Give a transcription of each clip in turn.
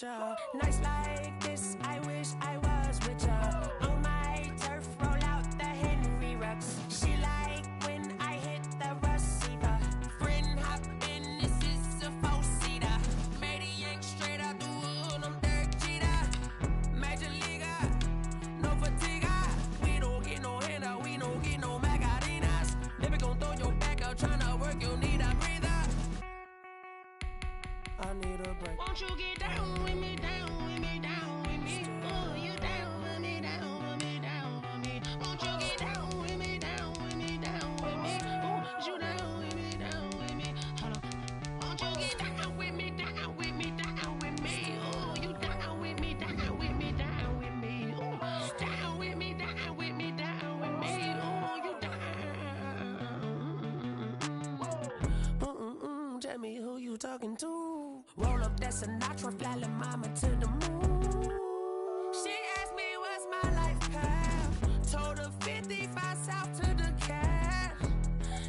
ya. Nights like this, I wish I was with ya. On my turf, roll out the Henry rocks. She like when I hit the receiver. Friend hop in, this is a four-seater. Made a yank straight out the wood, I'm Derek Jeter. Major leaguer, no fatigue. We don't get no handout, we don't get no Macarinas. Never gon' throw your back out, tryna work, you need a breather. I need a break. Won't you get down with me, down with me, down with me? Oh, you down with me, down with me, down with me. Won't you get down with me, down with me, down with me? Oh, you down with me, down with me. Hold on. Won't you get down with me, down with me, down with me? Oh, you down with me, down with me, down with me. Oh, down with me, down with me, down with me. Oh, you down. Tell me who you talking to. Roll up that Sinatra, fly la mama to the moon. She asked me what's my life path. Told her 55 south to the cat.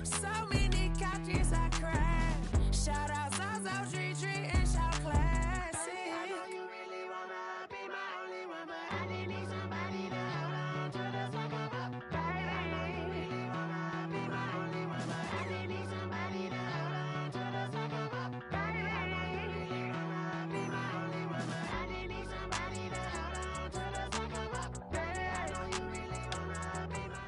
So many couches I cried. Shout out South Street and shout classic. I know you really wanna be my only one, but I didn't need somebody to hold on to the second up. Baby, I know you really wanna be my only one, but I didn't need somebody to hold on to the second up. Baby, I know you really wanna be my only one, but I didn't need somebody to hold on to the second up. Baby, I know you really wanna be my.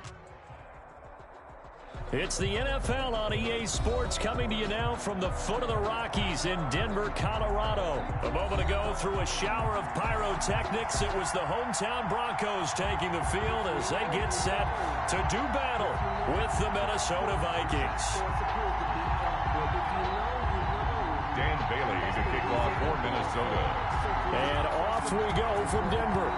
It's the NFL on EA Sports coming to you now from the foot of the Rockies in Denver, Colorado. A moment ago, through a shower of pyrotechnics, it was the hometown Broncos taking the field as they get set to do battle with the Minnesota Vikings. Dan Bailey to kick off for Minnesota. And off we go from Denver.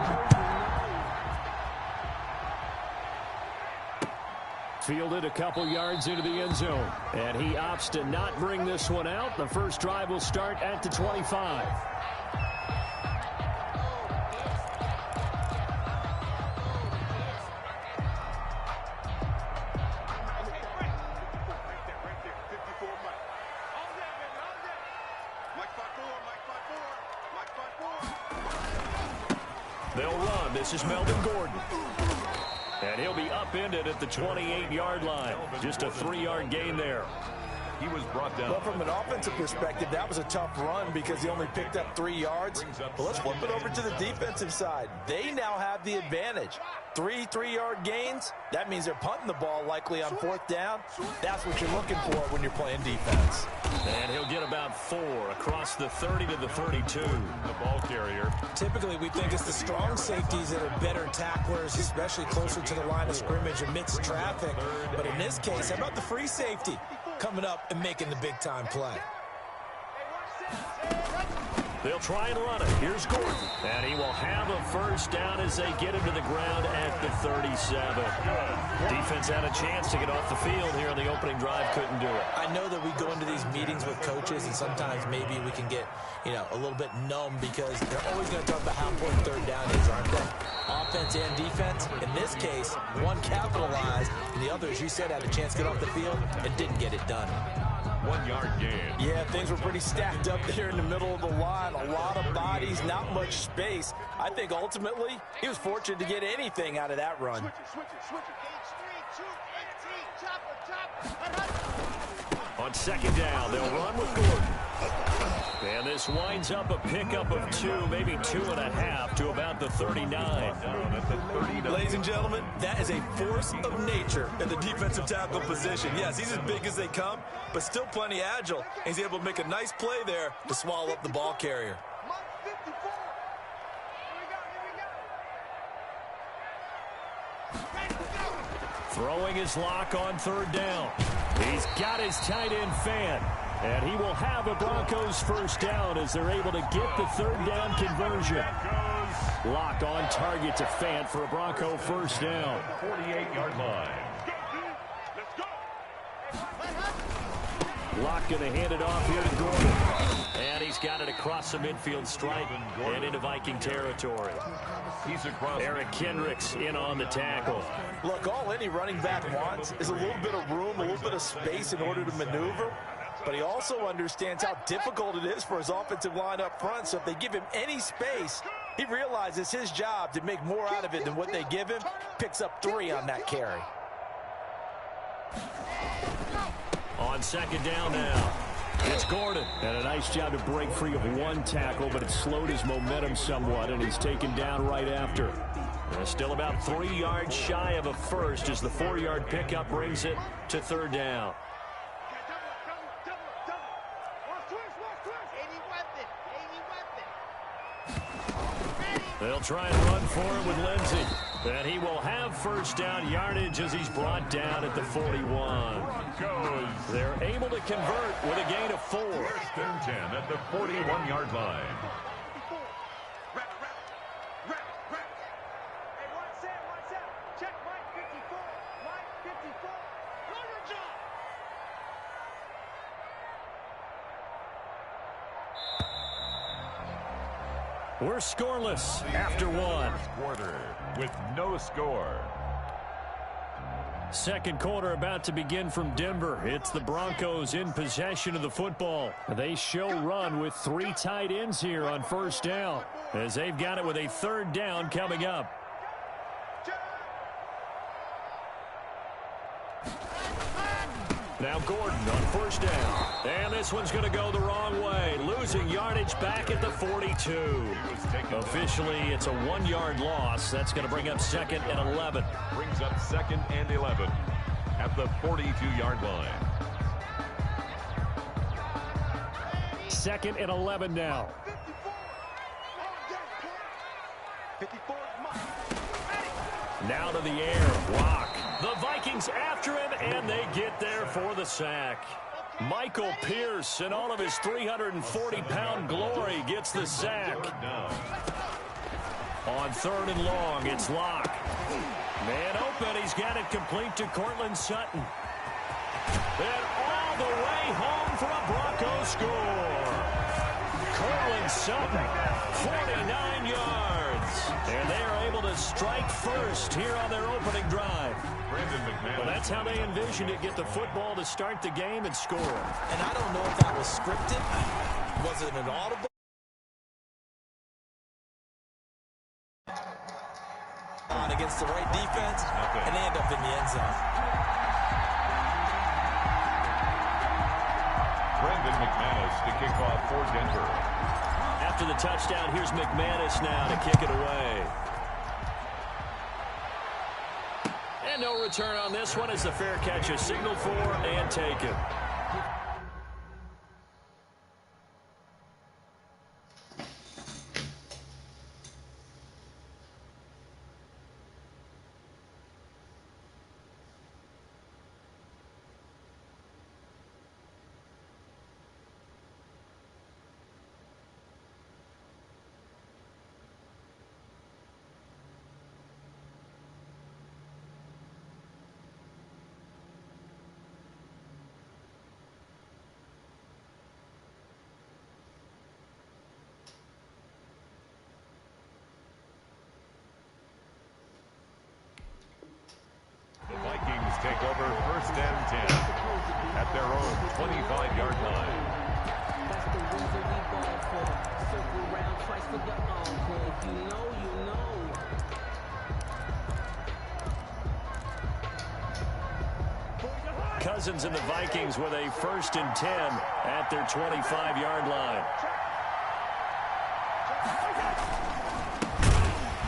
Fielded a couple yards into the end zone. And he opts to not bring this one out. The first drive will start at the 25. They'll run. This is Melvin Gordon. And he'll be upended at the 28-yard line. Just a 3-yard gain there. He was brought down. Well, from an offensive perspective, that was a tough run because he only picked up 3 yards. But let's flip it over to the defensive side. They now have the advantage. 3-3-yard gains, that means they're punting the ball likely on 4th down. That's what you're looking for when you're playing defense. And he'll get about 4 across the 30 to the 32. The ball carrier. Typically, we think it's the strong safeties that are better tacklers, especially closer to the line of scrimmage amidst traffic. But in this case, how about the free safety coming up and making the big-time play? They'll try and run it. Here's Gordon. And he will have a first down as they get him to the ground at the 37. Defense had a chance to get off the field here on the opening drive. Couldn't do it. I know that we go into these meetings with coaches, and sometimes maybe we can get, a little bit numb because they're always going to talk about how important 3rd down is, aren't they? Offense and defense. In this case, one capitalized, and the other, as you said, had a chance to get off the field and didn't get it done. 1-yard gain. Yeah, things were pretty stacked up there in the middle of the line. A lot of bodies, not much space. I think ultimately he was fortunate to get anything out of that run. On 2nd down, they'll run with Gordon. And this winds up a pickup of 2, maybe 2.5 to about the 39. Ladies and gentlemen, that is a force of nature in the defensive tackle position. Yes, he's as big as they come, but still plenty agile. He's able to make a nice play there to swallow up the ball carrier. Throwing his lock on 3rd down. He's got his tight end Fan. And he will have a Broncos first down as they're able to get the 3rd down conversion. Lock on target to Fant for a Bronco first down. 48-yard line. Lock going to hand it off here to Gordon. And he's got it across the midfield stripe and into Viking territory. He's across. Eric Kendricks in on the tackle. Look, all any running back wants is a little bit of room, a little bit of space in order to maneuver. but he also understands how difficult it is for his offensive line up front. So if they give him any space, he realizes his job to make more out of it than what they give him. Picks up 3 on that carry. On second down now, it's Gordon. And a nice job to break free of 1 tackle, but it slowed his momentum somewhat, and he's taken down right after. Still about 3 yards shy of a first as the 4-yard pickup brings it to 3rd down. They'll try and run for it with Lindsey. And he will have first down yardage as he's brought down at the 41. They're able to convert with a gain of 4. 1st and 10 at the 41-yard line. We're scoreless after 1. Quarter with no score. Second quarter about to begin from Denver. It's the Broncos in possession of the football. They show run with 3 tight ends here on first down as they've got it with a 3rd down coming up. Now Gordon on first down. And this one's going to go the wrong way. Losing yardage back at the 42. Officially, it's a 1-yard loss. That's going to bring up 2nd and 11. Brings up 2nd and 11 at the 42-yard line. 2nd and 11 now. Now to the air. Block. The Vikings after him, and they get there for the sack. Michael Pierce, in all of his 340-pound glory, gets the sack. On 3rd and long, it's Locke. Man open, he's got it complete to Cortland Sutton. And all the way home for a Broncos score. Cortland Sutton, 49 yards. And they are able to strike first here on their opening drive. Well, that's how they envisioned it, get the football to start the game and score. And I don't know if that was scripted. Was it an audible? On against the right defense, and they end up in the end zone. Brendan McManus to kick off for Denver. After the touchdown, here's McManus now to kick it away. And no return on this one as the fair catch is signaled for and taken. Take over 1st and 10 at their own 25-yard line. That's the reason we ball for. Circle round twice for the encore. If you know, you know. Cousins and the Vikings with a 1st and 10 at their 25-yard line.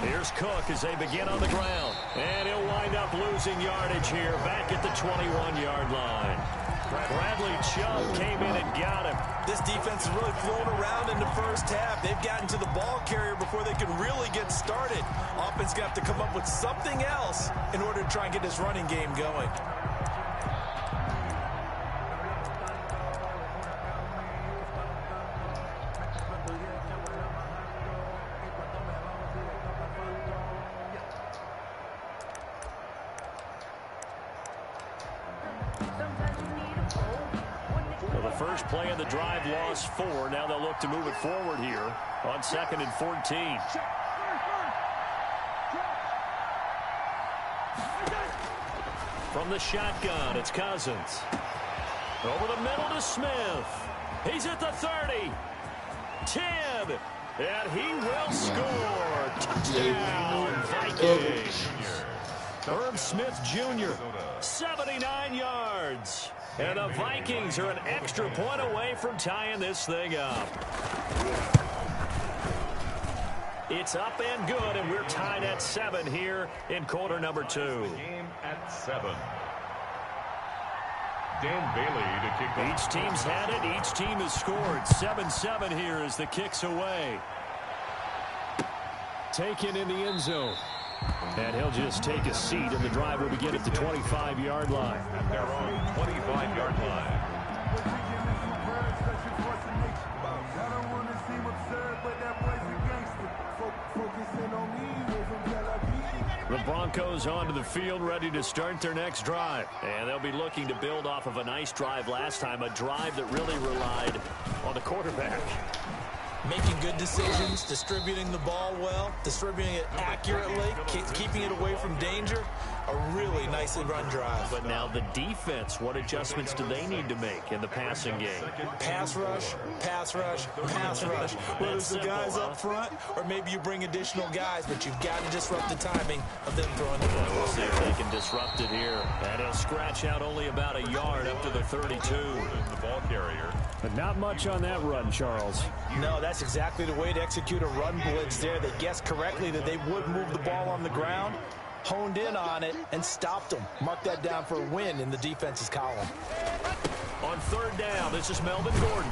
Here's Cook as they begin on the ground. And he'll wind up losing yardage here back at the 21-yard line. Bradley Chubb came in and got him. This defense is really flowing around in the first half. They've gotten to the ball carrier before they can really get started. Offense got to come up with something else in order to try and get this running game going. First play of the drive, lost 4. Now they'll look to move it forward here on 2nd and 14. From the shotgun, it's Cousins. Over the middle to Smith. He's at the 30. 10. And he will score. Touchdown, Vikings. Herb Smith Jr., 79 yards. And the Vikings are an extra point away from tying this thing up. It's up and good, and we're tied at 7 here in quarter number 2. Game at 7. Dan Bailey to kick off. Each team's had it. Each team has scored. 7-7 here as the kick's away. Taken in the end zone. And he'll just take a seat, and the drive will begin at the 25-yard line. At their own 25-yard line. The Broncos onto the field, ready to start their next drive. And they'll be looking to build off of a nice drive last time, a drive that really relied on the quarterback. Making good decisions, distributing the ball well, distributing it accurately, keeping it away from danger. A really nicely run drive. But now the defense, what adjustments do they need to make in the passing game? Pass rush, pass rush, pass rush. Whether it's the guys up front or maybe you bring additional guys, but you've got to disrupt the timing of them throwing the ball. We'll see if they can disrupt it here. And he'll scratch out only about a yard up to the 32. The ball carrier. But not much on that run, Charles. No, that's exactly the way to execute a run blitz there. They guessed correctly that they would move the ball on the ground, honed in on it, and stopped them. Mark that down for a win in the defense's column. On third down, this is Melvin Gordon.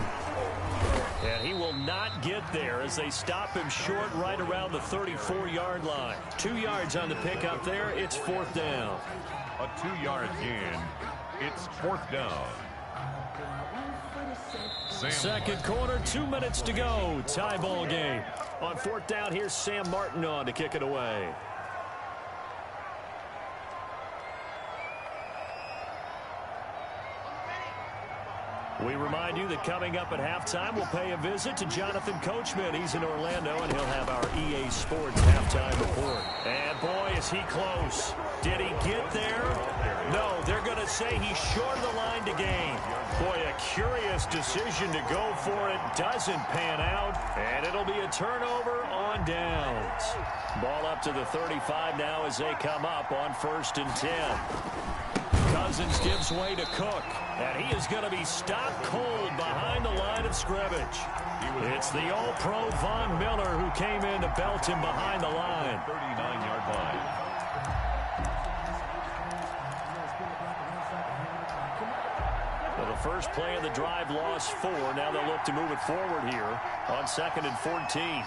And he will not get there as they stop him short right around the 34-yard line. 2 yards on the pickup there. It's fourth down. A 2-yard gain. It's fourth down. Second quarter, 2 minutes to go. Tie ball game. On fourth down, here's Sam Martin on to kick it away. We remind you that coming up at halftime, we'll pay a visit to Jonathan Coachman. He's in Orlando, and he'll have our EA Sports halftime report. And, boy, is he close. Did he get there? No, they're going to say he's short of the line to gain. Boy, a curious decision to go for it. Doesn't pan out, and it'll be a turnover on downs. Ball up to the 35 now as they come up on 1st and 10. Cousins gives way to Cook, and he is going to be stopped cold behind the line of scrimmage. It's the All-Pro Von Miller who came in to belt him behind the line. 39-yard line. Well, the first play of the drive lost 4. Now they'll look to move it forward here on 2nd and 14.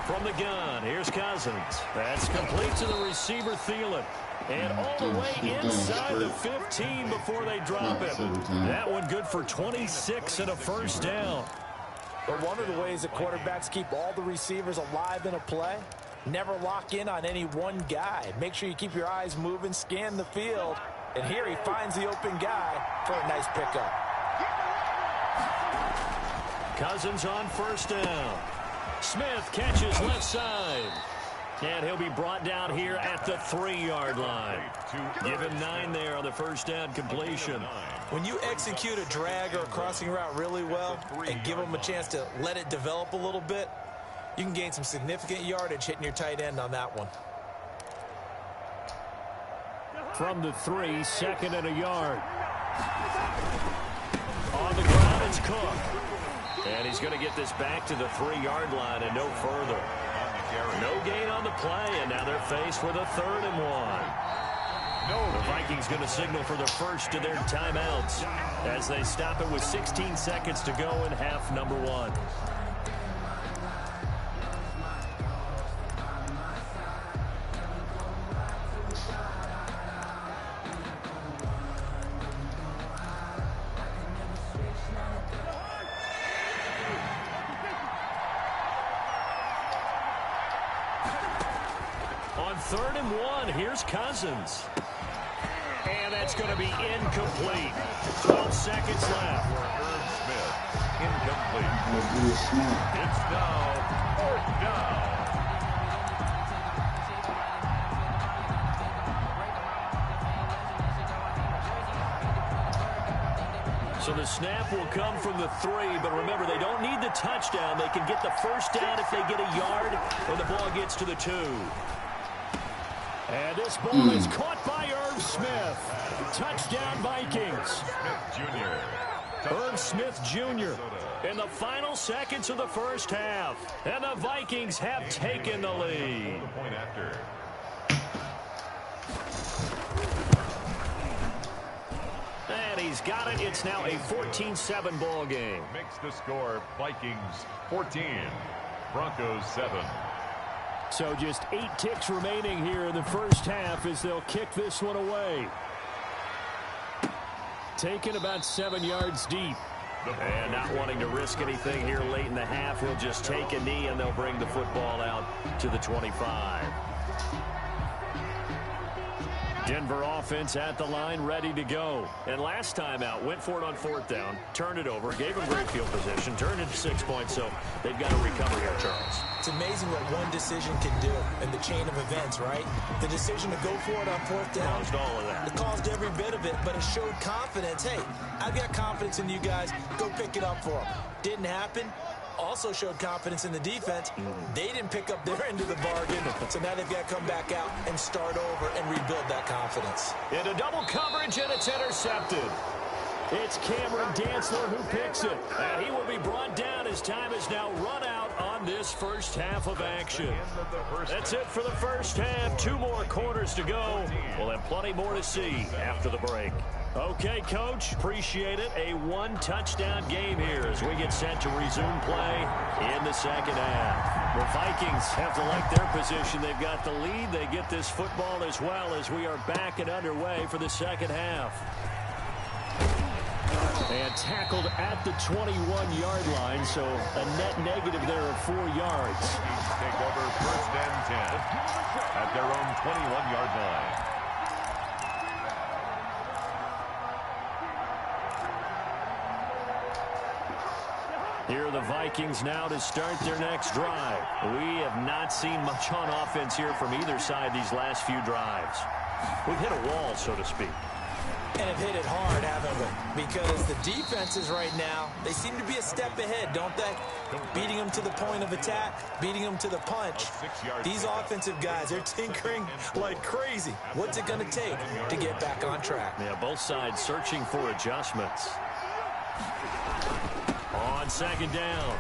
From the gun, here's Cousins. That's complete to the receiver, Thielen. And all the way inside the 15 before they drop him. That one good for 26 and a first down. But one of the ways that quarterbacks keep all the receivers alive in a play, never lock in on any one guy. Make sure you keep your eyes moving, scan the field. And here he finds the open guy for a nice pickup. Cousins on first down. Smith catches left side. And he'll be brought down here at the 3-yard line. Give him 9 there on the first down completion. When you execute a drag or a crossing route really well and give them a chance to let it develop a little bit, you can gain some significant yardage hitting your tight end on that one. From the 3, 2nd and a yard. On the ground, it's Cook. And he's going to get this back to the 3-yard line and no further. No gain on the play, and now they're faced with a 3rd and 1. The Vikings going to signal for the first of their timeouts as they stop it with 16 seconds to go in half number 1. On 3rd and 1, here's Cousins. And that's going to be incomplete. 12 seconds left. Herb Smith, incomplete. It's now 4th down. So the snap will come from the 3, but remember, they don't need the touchdown. They can get the first down if they get a yard, and the ball gets to the 2. And this ball is caught by Irv Smith. Touchdown, Vikings. Irv Smith Jr. in the final seconds of the first half. And the Vikings have taken the lead. And he's got it. It's now a 14-7 ball game. Makes the score Vikings 14, Broncos 7. So just 8 ticks remaining here in the first half as they'll kick this one away. Taken about 7 yards deep. And not wanting to risk anything here late in the half, he'll just take a knee and they'll bring the football out to the 25. Denver offense at the line, ready to go. And last time out, went for it on 4th down, turned it over, gave them great field position, turned it to 6 points, so they've got to recover here, Charles. It's amazing what one decision can do in the chain of events, right? The decision to go for it on 4th down. Caused all of that. It caused every bit of it, but it showed confidence. Hey, I've got confidence in you guys. Go pick it up for them. Didn't happen. Also showed confidence in the defense. They didn't pick up their end of the bargain, so now they've got to come back out and start over and rebuild that confidence. Into double coverage, and it's intercepted. It's Cameron Dantzler who picks it, and he will be brought down as time is now run out on this first half of action. That's it for the first half. 2 more quarters to go. We'll have plenty more to see after the break. Okay, Coach, appreciate it. A 1-touchdown game here as we get set to resume play in the second half. The Vikings have to like their position. They've got the lead. They get this football as well as we are back and underway for the second half. And tackled at the 21-yard line, so a net negative there of 4 yards. Take over 1st and 10 at their own 21-yard line. Here are the Vikings now to start their next drive. We have not seen much on offense here from either side these last few drives. We've hit a wall, so to speak. And have hit it hard, haven't we? Because the defenses right now, they seem to be a step ahead, don't they? Beating them to the point of attack, beating them to the punch. These offensive guys, they're tinkering like crazy. What's it going to take to get back on track? Yeah, both sides searching for adjustments. On 2nd down,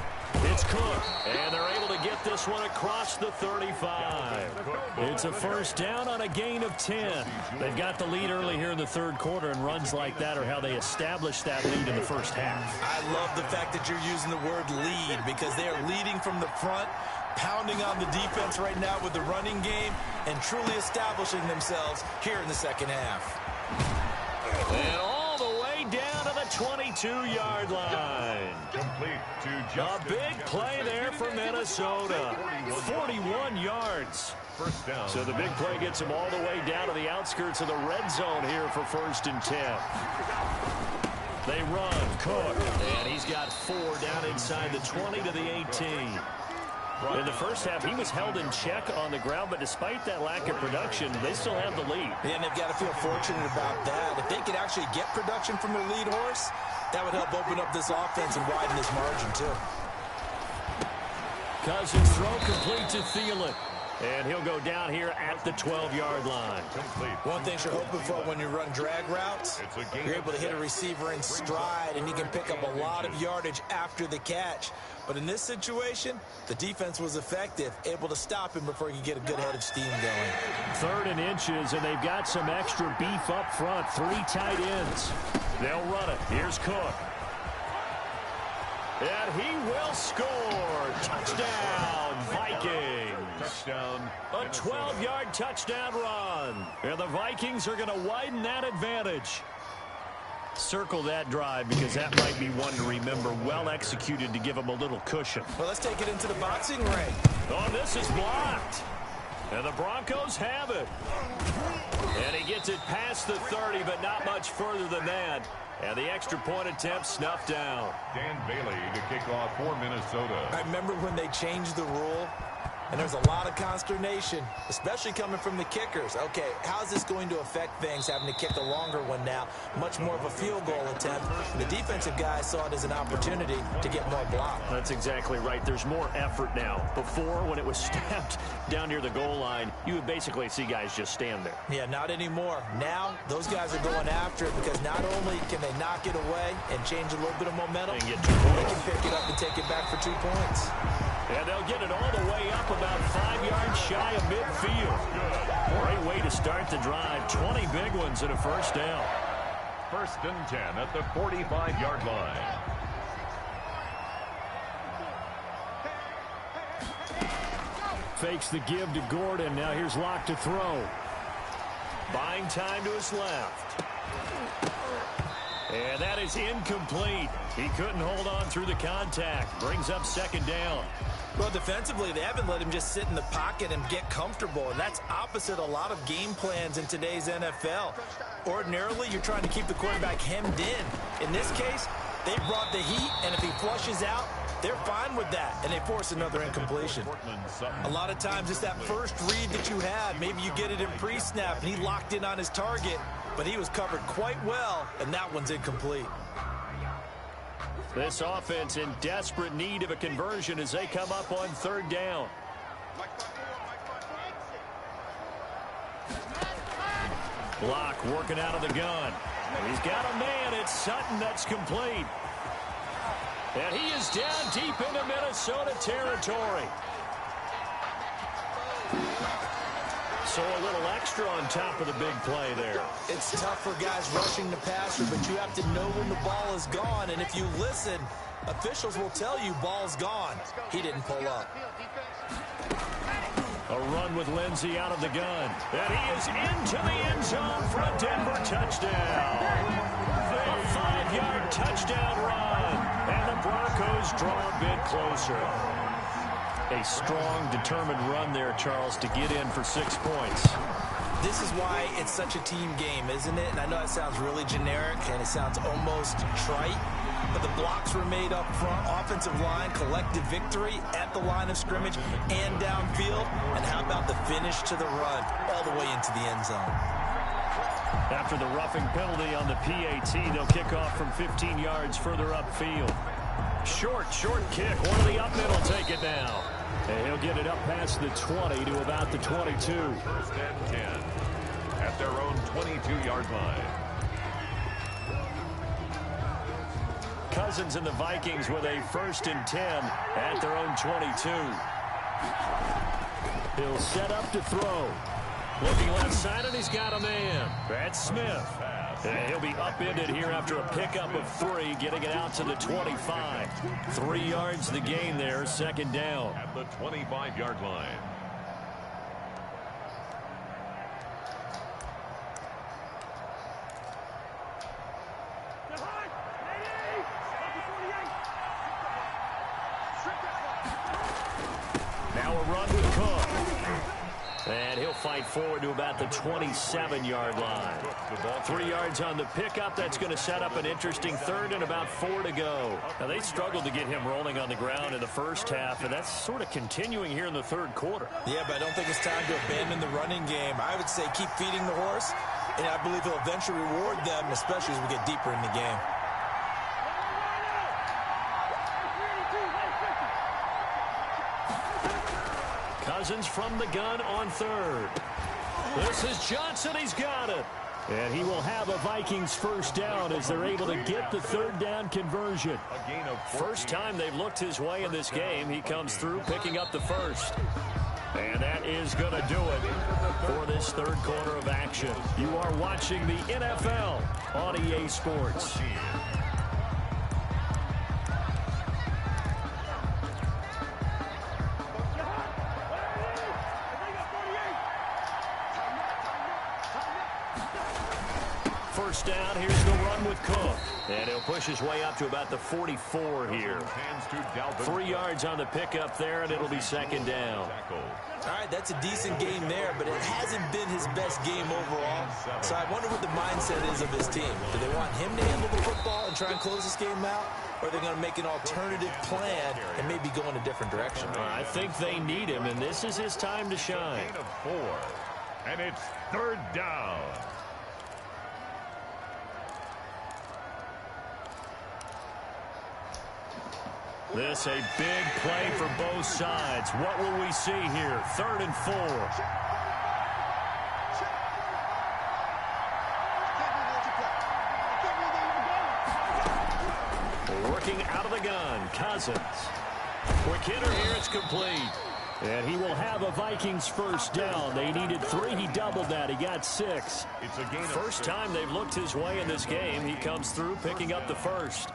it's Cook, and they're able to get this one across the 35. It's a first down on a gain of 10. They've got the lead early here in the 3rd quarter, and runs like that are how they establish that lead in the first half. I love the fact that you're using the word lead because they are leading from the front, pounding on the defense right now with the running game, and truly establishing themselves here in the second half. And all the way down to the 22-yard line. Complete to A big play there for Minnesota. 41 yards. First down. So the big play gets him all the way down to the outskirts of the red zone here for 1st and 10. They run, Cook, and he's got 4 down inside the 20 to the 18. In the first half, he was held in check on the ground, but despite that lack of production, they still have the lead. And they've got to feel fortunate about that. If they could actually get production from their lead horse, that would help open up this offense and widen this margin, too. Cousins throw complete to Thielen. And he'll go down here at the 12-yard line. One thing you're hoping for when you run drag routes, you're able to hit a receiver in stride, and he can pick up a lot of yardage after the catch. But in this situation, the defense was effective, able to stop him before he could get a good head of steam going. 3rd and inches, and they've got some extra beef up front. 3 tight ends. They'll run it. Here's Cook. And he will score. Touchdown, Vikings. Touchdown. A 12-yard touchdown run. And the Vikings are going to widen that advantage. Circle that drive because that might be one to remember. Well executed to give them a little cushion. Well, let's take it into the boxing ring. Oh, this is blocked. And the Broncos have it. And he gets it past the 30, but not much further than that. And the extra point attempt snuffed down. Dan Bailey to kick off for Minnesota. I remember when they changed the rule And there's a lot of consternation, especially coming from the kickers. Okay, how's this going to affect things, having to kick a longer one now, much more of a field goal attempt? The defensive guys saw it as an opportunity to get more block. That's exactly right. There's more effort now. Before, when it was snapped down near the goal line, you would basically see guys just stand there. Yeah, not anymore. Now, those guys are going after it because not only can they knock it away and change a little bit of momentum, they can pick it up and take it back for 2 points. And they'll get it all the way up about 5 yards shy of midfield. Great way to start the drive. 20 big ones and a first down. 1st and 10 at the 45-yard line. Fakes the give to Gordon. Now here's Locke to throw. Buying time to his left. And that is incomplete. He couldn't hold on through the contact. Brings up 2nd down. Well, defensively, they haven't let him just sit in the pocket and get comfortable, and that's opposite a lot of game plans in today's NFL. Ordinarily, you're trying to keep the quarterback hemmed in. In this case, they brought the heat, and if he flushes out, they're fine with that, and they force another incompletion. A lot of times, it's that first read that you had. Maybe you get it in pre-snap, and he locked in on his target, but he was covered quite well, and that one's incomplete. This offense in desperate need of a conversion as they come up on 3rd down. Locke working out of the gun. He's got a man. It's Sutton that's complete. And he is down deep into Minnesota territory. So a little extra on top of the big play there. It's tough for guys rushing the passer, but you have to know when the ball is gone. And if you listen, officials will tell you ball's gone. He didn't pull up. A run with Lindsey out of the gun. And he is into the end zone for a Denver touchdown. A 5-yard touchdown run. And the Broncos draw a bit closer. A strong, determined run there, Charles, to get in for 6 points. This is why it's such a team game, isn't it? And I know it sounds really generic and it sounds almost trite, but the blocks were made up front, offensive line, collective victory at the line of scrimmage and downfield. And how about the finish to the run all the way into the end zone? After the roughing penalty on the PAT, they'll kick off from 15 yards further upfield. Short kick. One of the up middle take it now. And he'll get it up past the 20 to about the 22. 1st and 10 at their own 22-yard line. Cousins and the Vikings with a 1st and 10 at their own 22. He'll set up to throw. Looking left side, and he's got a man. That's Smith. And he'll be upended here after a pickup of 3, getting it out to the 25. 3 yards the gain there, 2nd down. At the 25-yard line. Now a run with Cook. And he'll fight forward to about the 27-yard line. 3 yards on the pickup. That's going to set up an interesting 3rd and about 4 to go. Now, they struggled to get him rolling on the ground in the first half, and that's sort of continuing here in the 3rd quarter. Yeah, but I don't think it's time to abandon the running game. I would say keep feeding the horse, and I believe he'll eventually reward them, especially as we get deeper in the game. Cousins from the gun on 3rd. This is Johnson. He's got it. And he will have a Vikings 1st down as they're able to get the 3rd down conversion. First time they've looked his way in this game. He comes through picking up the 1st. And that is going to do it for this 3rd quarter of action. You are watching the NFL on EA Sports. first down. Here's the run with Cook. And he'll push his way up to about the 44 here. 3 yards on the pickup there, and it'll be second down. All right, that's a decent game there, but it hasn't been his best game overall. So I wonder what the mindset is of his team. Do they want him to handle the football and try and close this game out? Or are they going to make an alternative plan and maybe go in a different direction? I think they need him, and this is his time to shine. 4, and it's third down. This a big play for both sides. What will we see here? 3rd and 4. Working out of the gun, Cousins. Quick hitter here, it's complete. And he will have a Vikings first down. They needed 3. He doubled that. He got 6. It's a gain. First time they've looked his way in this game. He comes through picking up the first.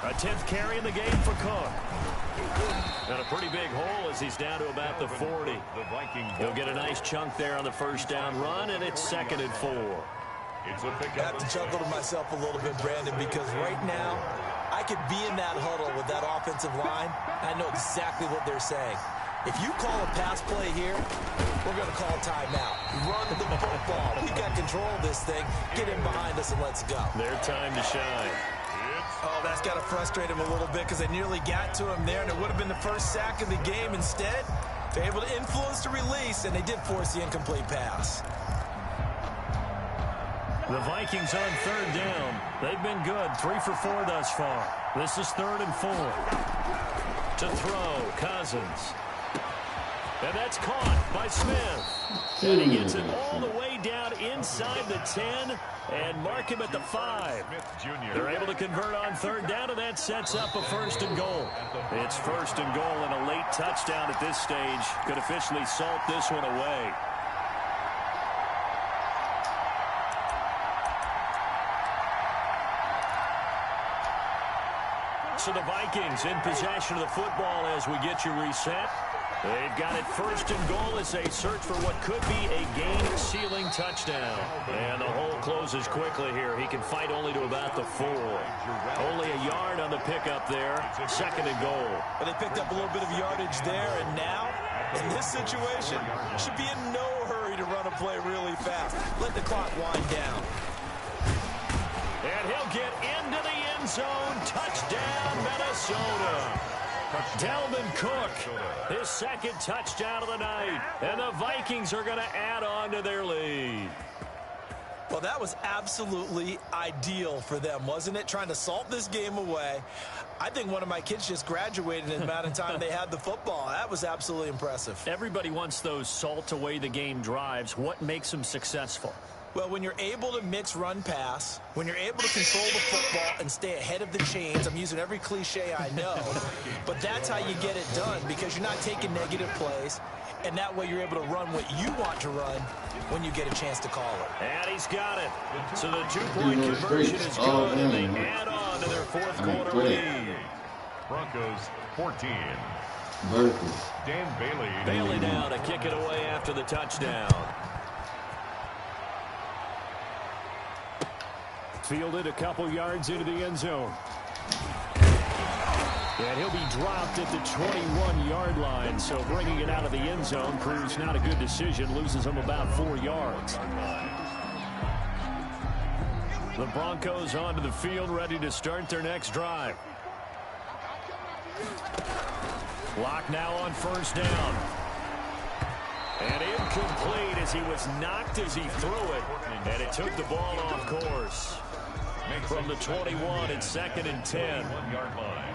A 10th carry in the game for Cook. And a pretty big hole as he's down to about the 40. He'll get a nice chunk there on the first down run, and it's 2nd and 4. I have to chuckle to myself a little bit, Brandon, because right now I could be in that huddle with that offensive line. I know exactly what they're saying. If you call a pass play here, we're going to call timeout. Run the football. We got control of this thing. Get in behind us and let's go. Their time to shine. Oh, that's got to frustrate him a little bit because they nearly got to him there, and it would have been the first sack of the game. Instead, they're able to influence the release, and they did force the incomplete pass. The Vikings on 3rd down. They've been good. 3 for 4 thus far. This is 3rd and 4. To throw, Cousins. And that's caught by Smith. And he gets it all the way down inside the 10 and mark him at the 5. They're able to convert on 3rd down, and that sets up a 1st and goal. It's 1st and goal, and a late touchdown at this stage could officially salt this one away. So the Vikings in possession of the football as we get you reset. They've got it 1st and goal as they search for what could be a game-sealing touchdown. And the hole closes quickly here. He can fight only to about the 4. Only a yard on the pickup there. 2nd and goal. But they picked up a little bit of yardage there, and now, in this situation, should be in no hurry to run a play really fast. Let the clock wind down. And he'll get into the end zone. Touchdown, Minnesota. Dalvin Cook, his 2nd touchdown of the night. And the Vikings are going to add on to their lead. Well, that was absolutely ideal for them, wasn't it? Trying to salt this game away. I think one of my kids just graduated in the amount of time they had the football. That was absolutely impressive. Everybody wants those salt away the game drives. What makes them successful? Well, when you're able to mix run-pass, when you're able to control the football and stay ahead of the chains, I'm using every cliche I know, but that's how you get it done because you're not taking negative plays, and that way you're able to run what you want to run when you get a chance to call it. And he's got it. So the 2-point conversion is good, and they add on to their 4th quarter lead. Broncos 14. Dan Bailey. Bailey now to kick it away after the touchdown. Fielded a couple yards into the end zone. And he'll be dropped at the 21-yard line, so bringing it out of the end zone proves not a good decision, loses him about 4 yards. The Broncos onto the field, ready to start their next drive. Clock now on 1st down. And incomplete as he was knocked as he threw it, and it took the ball off course. From the 21, it's 2nd and 10. 1-yard line.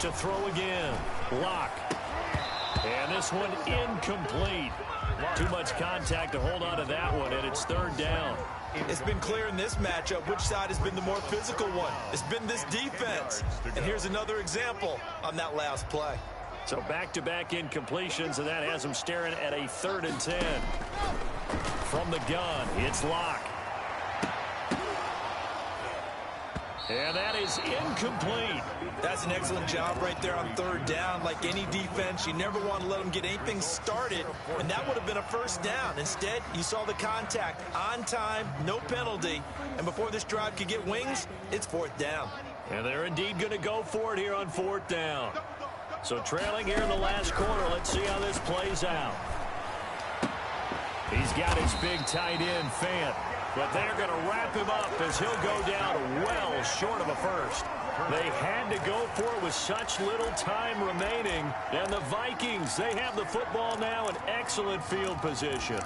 To throw again. Lock. And this one incomplete. Too much contact to hold on to that one, and it's 3rd down. It's been clear in this matchup which side has been the more physical one. It's been this defense. And here's another example on that last play. So back-to-back incompletions, and that has them staring at a 3rd and 10. From the gun, it's Lock. And that is incomplete. That's an excellent job right there on third down. Like any defense, you never want to let them get anything started, and that would have been a first down. Instead, you saw the contact on time, no penalty, and before this drive could get wings, it's fourth down. And they're indeed going to go for it here on fourth down. So trailing here in the last quarter, let's see how this plays out. He's got his big tight end, Fant. But they're going to wrap him up as he'll go down well short of a first. They had to go for it with such little time remaining. And the Vikings, they have the football now in excellent field position.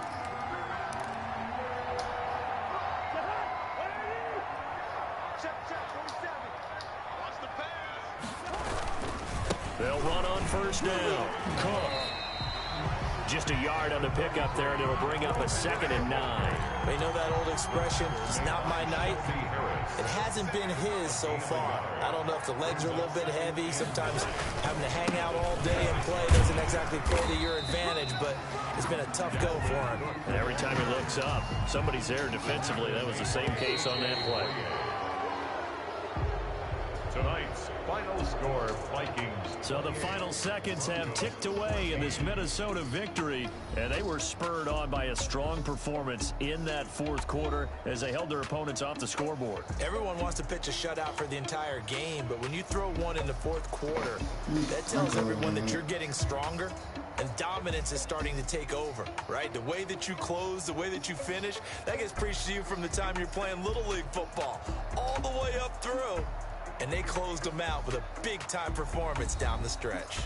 They'll run on first down. Cook. Just a yard on the pickup there, and it'll bring up a 2nd and 9. They know that old expression, it's not my night. It hasn't been his so far. I don't know if the legs are a little bit heavy. Sometimes having to hang out all day and play doesn't exactly play to your advantage, but it's been a tough go for him. And every time he looks up, somebody's there defensively. That was the same case on that play. Tonight's final score, Vikings. So the final seconds have ticked away in this Minnesota victory, and they were spurred on by a strong performance in that fourth quarter as they held their opponents off the scoreboard. Everyone wants to pitch a shutout for the entire game, but when you throw one in the fourth quarter, that tells everyone that you're getting stronger and dominance is starting to take over, right? The way that you close, the way that you finish, that gets preached to you from the time you're playing Little League football all the way up through. And they closed them out with a big-time performance down the stretch.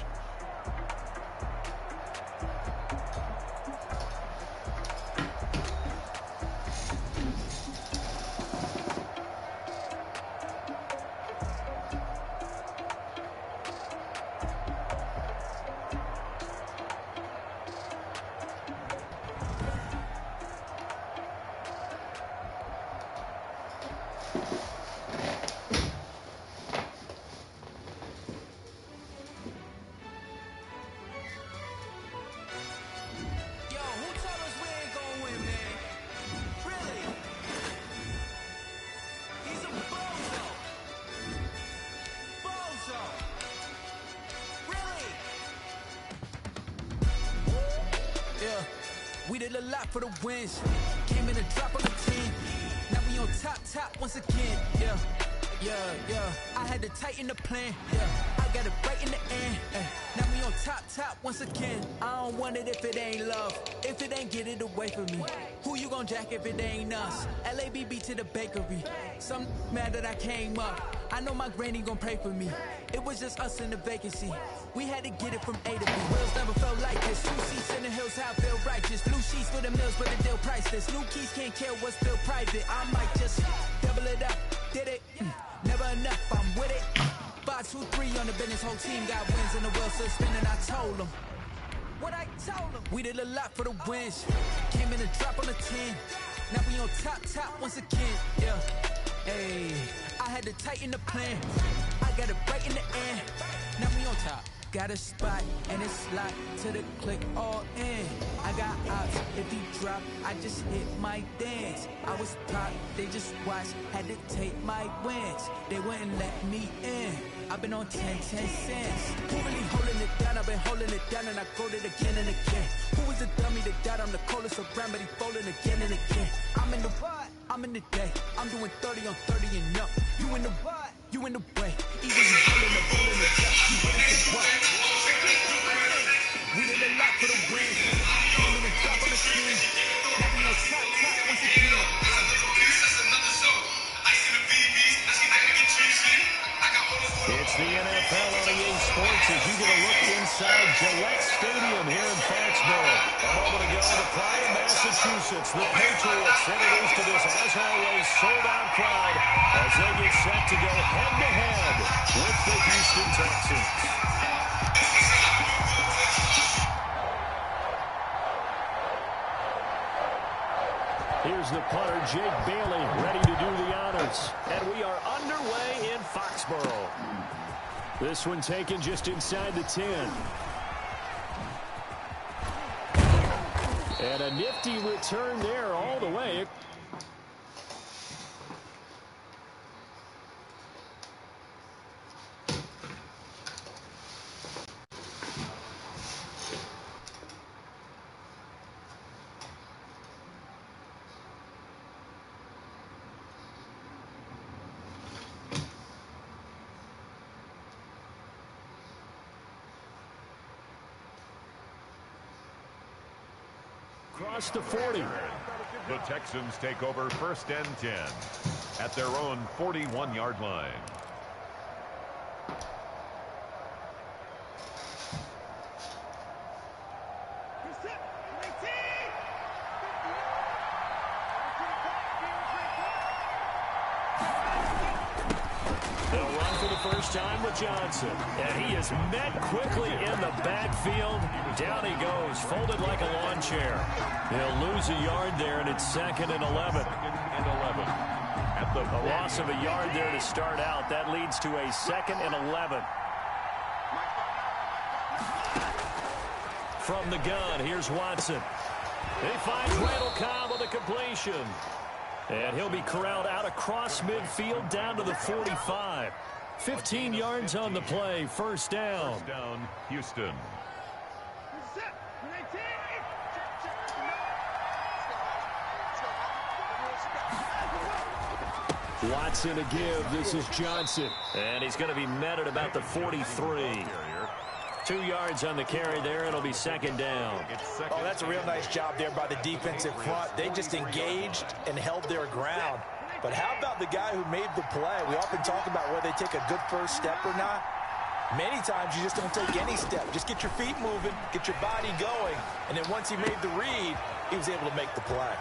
We did a lot for the wins. Came in a drop on the team. Now we on top once again. Yeah. I had to tighten the plan. Yeah, I got it right in the end. Now we on top once again. I don't want it if it ain't love. If it ain't, get it away from me. Who you gon' jack if it ain't us? LABB to the bakery. Some mad that I came up. I know my granny gon' pray for me. It was just us in the vacancy. We had to get it from A to B. Wheels never felt like this. 2 seats in the hills, how I feel righteous. Blue sheets for the mills, but the deal priceless. New keys can't care what's still private. I might just double it up. Did it? Never enough, I'm with it. 5, 2, 3 on the business. Whole team got wins and the wheels still spinning. I told them what I told them. We did a lot for the wins. Came in a drop on the 10. Now we on top once again. Yeah. Hey, I had to tighten the plan. I got it right in the end. Now we on top. Got a spot and it's locked to the click all in. I got ops, if he drop, I just hit my dance. I was top, they just watched, had to take my wins. They wouldn't let me in. I've been on 10 cents. Who really holding it down? I've been holding it down and I quote it again and again. Who was the dummy that died? I'm the coldest around, but he folding again and again. I'm in the what? I'm in the day. I'm doing 30 on 30 and up. You in the what? You in the way. Even you holding the ball in the gut. You ready to what? We did a lot for the win. Came in the top of the team. Now we on top once again. It's the NFL on EA Sports as you get a look inside Gillette Stadium here in Foxborough. A moment ago, the pride of Massachusetts, the Patriots, introduced to this, as always, sold-out crowd as they get set to go head-to-head with the Houston Texans. Here's the punter, Jake Bailey, ready to do the honors. And we are underway in Foxborough. This one taken just inside the 10. And a nifty return there all the way. across the 40. The Texans take over 1st and 10 at their own 41-yard line. They'll run for the first time with Johnson. And he is met quickly in the backfield. Down he goes, folded like a lawn chair. He'll lose a yard there, and it's 2nd and 11. At the loss of a yard there to start out. That leads to a 2nd and 11. From the gun, here's Watson. He finds Randall Cobb with a completion. And he'll be corralled out across midfield down to the 45. 15 yards on the play, 1st down. First down, Houston. Watson to give. This is Johnson. And he's going to be met at about the 43. 2 yards on the carry there. It'll be 2nd down. Oh, that's a real nice job there by the defensive front. They just engaged and held their ground. But how about the guy who made the play? We often talk about whether they take a good first step or not. Many times you just don't take any step. Just get your feet moving, get your body going. And then once he made the read, he was able to make the play.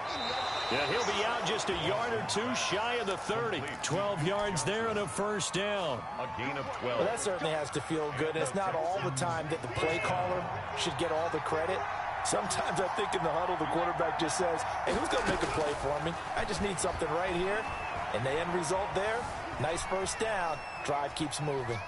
Yeah, he'll be out just a yard or two shy of the 30. 12 yards there and a 1st down. A gain of 12. Well, that certainly has to feel good. And it's not all the time that the play caller should get all the credit. Sometimes I think in the huddle, the quarterback just says, hey, who's going to make a play for me? I just need something right here. And the end result there, nice 1st down. Drive keeps moving.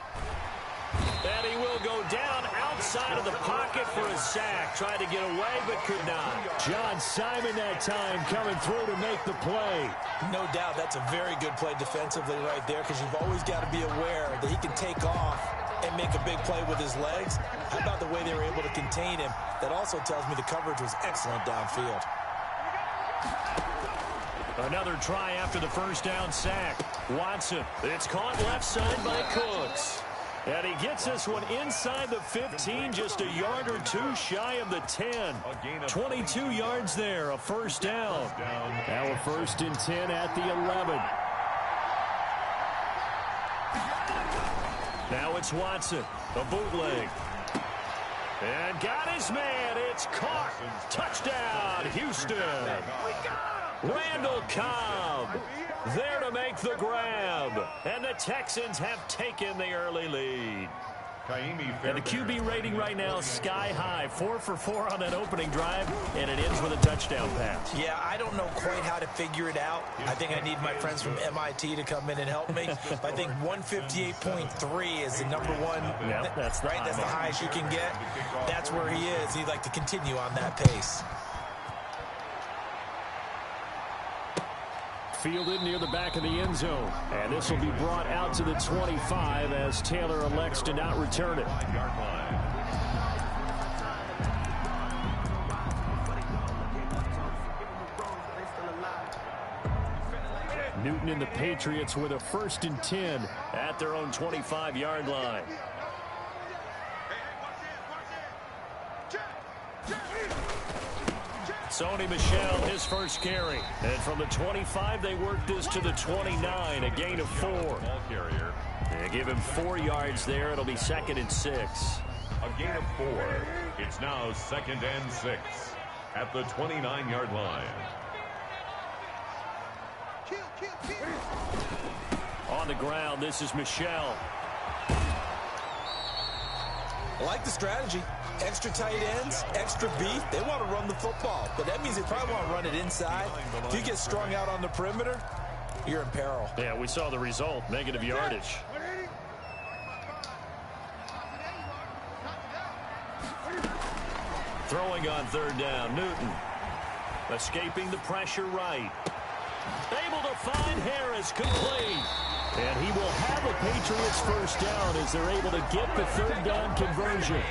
And he will go down outside of the pocket for a sack. Tried to get away, but could not. John Simon that time coming through to make the play. No doubt that's a very good play defensively right there, because you've always got to be aware that he can take off and make a big play with his legs. How about the way they were able to contain him? That also tells me the coverage was excellent downfield. Another try after the 1st down sack. Watson, it's caught left side by Cooks. And he gets this one inside the 15, just a yard or two shy of the 10. 22 yards there, a 1st down. Now a 1st and 10 at the 11. Now it's Watson, a bootleg. And got his man, it's caught. Touchdown, Houston. Randall Cobb there to make the grab. And the Texans have taken the early lead. And the QB rating right now sky high. 4 for 4 on that opening drive, and it ends with a touchdown pass. Yeah, I don't know quite how to figure it out. I think I need my friends from MIT to come in and help me. But I think 158.3 is the number one. Yep, that's the right. That's the highest you can get. That's where he is. He'd like to continue on that pace. Fielded near the back of the end zone. And this will be brought out to the 25 as Taylor elects to not return it. Newton and the Patriots with a 1st and 10 at their own 25-yard line. Sony Michel, his first carry. And from the 25, they work this to the 29, a gain of 4. They give him 4 yards there. It'll be 2nd and 6. A gain of 4. It's now 2nd and 6 at the 29-yard line. On the ground, this is Michel. I like the strategy. Extra tight ends, extra beef. They want to run the football, but that means they probably want to run it inside. If you get strung out on the perimeter, you're in peril. Yeah, we saw the result, negative yardage. Throwing on 3rd down, Newton. Escaping the pressure right. Able to find Harris, complete. And he will have a Patriots 1st down as they're able to get the 3rd down conversion.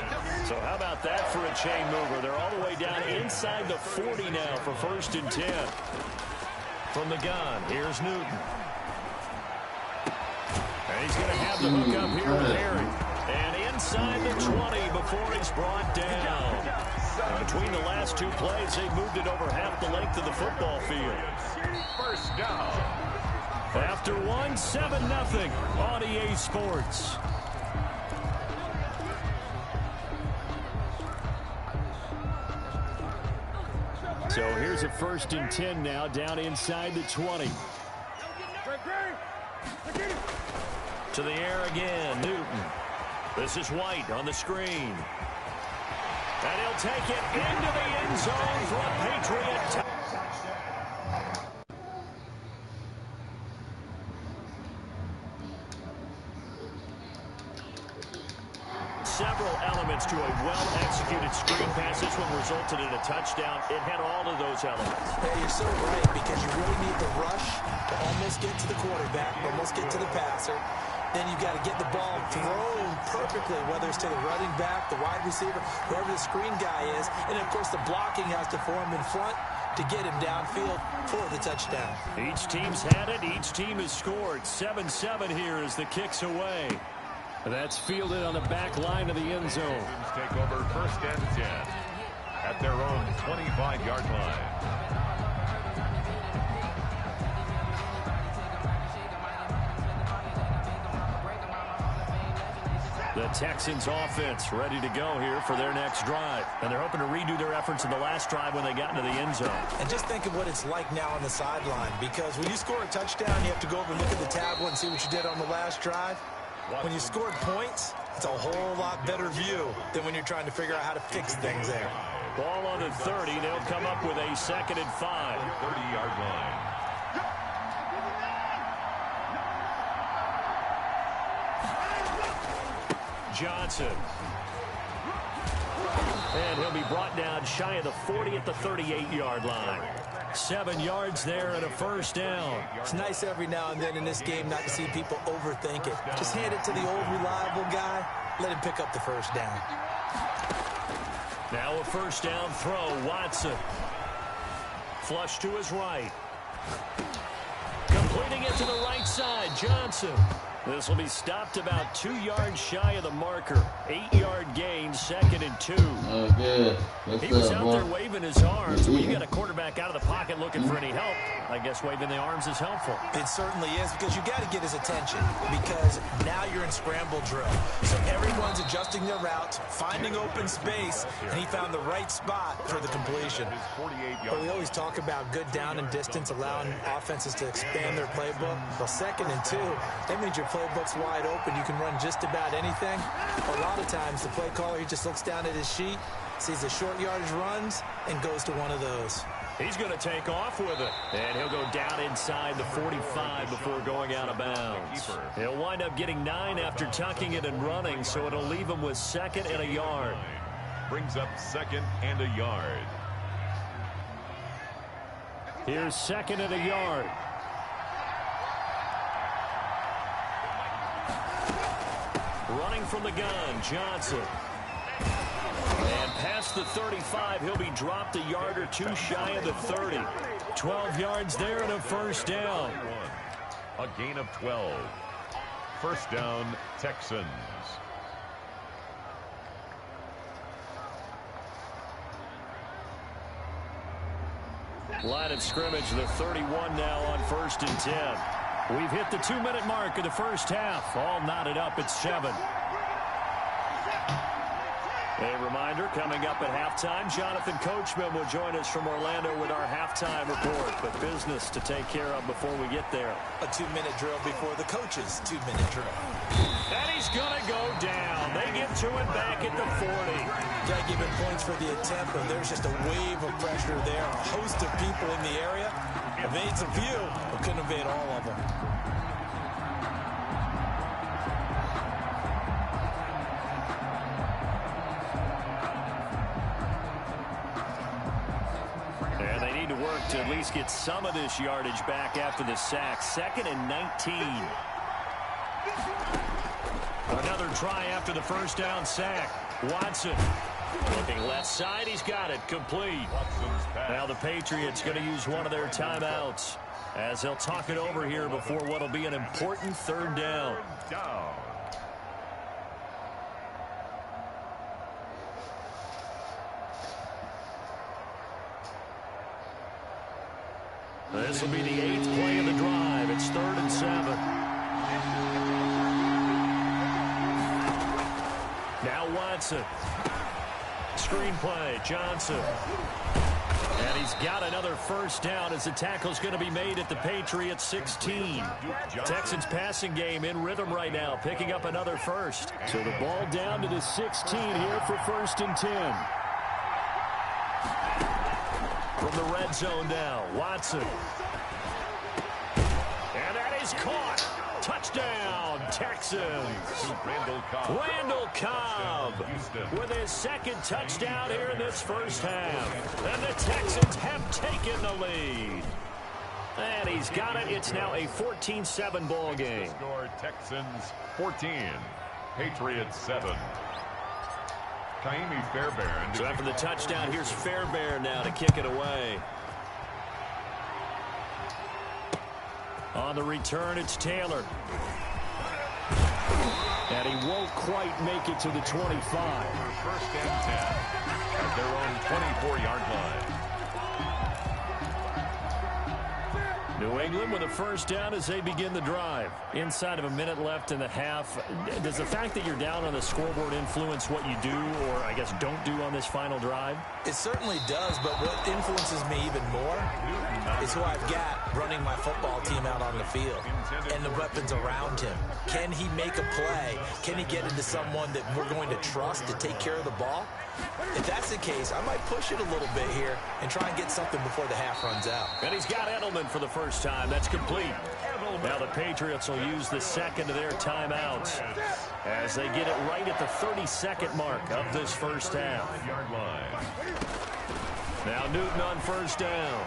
So how about that for a chain mover? They're all the way down inside the 40 now for 1st and 10. From the gun, here's Newton. And he's going to have the hook up here with Harry. And in inside the 20 before he's brought down. And between the last two plays, they moved it over half the length of the football field. First down. After one, 7-0 on EA Sports. So here's a 1st and 10 now, down inside the 20. To the air again, Newton. This is White on the screen. And he'll take it into the end zone for a Patriot touchdown. Several elements to a well-executed screen pass. This one resulted in a touchdown. It had all of those elements. Yeah, you're so right, because you really need the rush to almost get to the quarterback, almost get to the passer. Then you've got to get the ball thrown perfectly, whether it's to the running back, the wide receiver, whoever the screen guy is. And, of course, the blocking has to form in front to get him downfield for the touchdown. Each team's had it. Each team has scored. 7-7 here as the kick's away. That's fielded on the back line of the end zone. Take over 1st and 10 at their own 25-yard line. The Texans offense ready to go here for their next drive. And they're hoping to redo their efforts in the last drive when they got into the end zone. And just think of what it's like now on the sideline, because when you score a touchdown, you have to go over and look at the tablet and see what you did on the last drive. When you scored points, it's a whole lot better view than when you're trying to figure out how to fix things there. Ball on the 30. They'll come up with a 2nd and 5. 30-yard line. Johnson. And he'll be brought down shy of the 40 at the 38-yard line. 7 yards there and a 1st down. It's nice every now and then in this game not to see people overthink it. Just hand it to the old reliable guy. Let him pick up the 1st down. Now a 1st down throw. Watson. Flush to his right. Completing it to the right side. Johnson. This will be stopped about 2 yards shy of the marker. 8-yard gain, 2nd and 2. Good. He was out there waving his arms. When you got a quarterback out of the pocket looking for any help, I guess waving the arms is helpful. It certainly is, because you got to get his attention, because now you're in scramble drill. So everyone's adjusting their routes, finding open space, and he found the right spot for the completion. But we always talk about good down and distance, allowing offenses to expand their playbook. Well, 2nd and 2, that means your playbook's wide open. You can run just about anything. A lot of times, the play caller, he just looks down at his sheet, sees the short yardage runs, and goes to one of those. He's going to take off with it. And he'll go down inside the 45 before going out of bounds. He'll wind up getting 9 after tucking it and running, so it'll leave him with 2nd and a yard. Brings up 2nd and a yard. Here's 2nd and a yard. Running from the gun, Johnson. And past the 35, he'll be dropped a yard or 2 shy of the 30. 12 yards there and a 1st down. A gain of 12. 1st down, Texans. Line of scrimmage, the 31 now on 1st and 10. We've hit the 2-minute mark of the first half. All knotted up at 7. A reminder, coming up at halftime, Jonathan Coachman will join us from Orlando with our halftime report. But business to take care of before we get there. A 2-minute drill before the coach's 2-minute drill. And he's going to go down. They get to it back at the 40. Got to give him points for the attempt, but there's just a wave of pressure there. A host of people in the area. Evades a few, but couldn't evade all of them. And they need to work to at least get some of this yardage back after the sack. 2nd and 19. Another try after the 1st down sack. Watson looking left side. He's got it. Complete. Now the Patriots going to use one of their timeouts as they'll talk it over here before what will be an important 3rd down. This will be the 8th play of the drive. It's 3rd and 7. Now Watson. Screen play, Johnson. And he's got another first down as the tackle's going to be made at the Patriots 16. Texans passing game in rhythm right now, picking up another first. So the ball down to the 16 here for 1st and 10. From the red zone now, Watson. And that is caught. Touchdown, Texans. Randall Cobb with his 2nd touchdown here in this first half. And the Texans have taken the lead. And he's got it. It's now a 14-7 ball game. Score Texans 14, Patriots 7. Kaimi Fairbairn. So after the touchdown, here's Fairbairn now to kick it away. On the return, it's Taylor. And he won't quite make it to the 25. 1st and 10 at their own 24-yard line. New England with a first down as they begin the drive. Inside of a minute left in the half. Does the fact that you're down on the scoreboard influence what you do, or I guess don't do on this final drive? It certainly does, but what influences me even more is who I've got running my football team out on the field and the weapons around him. Can he make a play? Can he get into someone that we're going to trust to take care of the ball? If that's the case, I might push it a little bit here and try and get something before the half runs out. And he's got Edelman for the first time. That's complete. Now the Patriots will use the 2nd of their timeouts as they get it right at the 32nd mark of this first half. Now Newton on first down.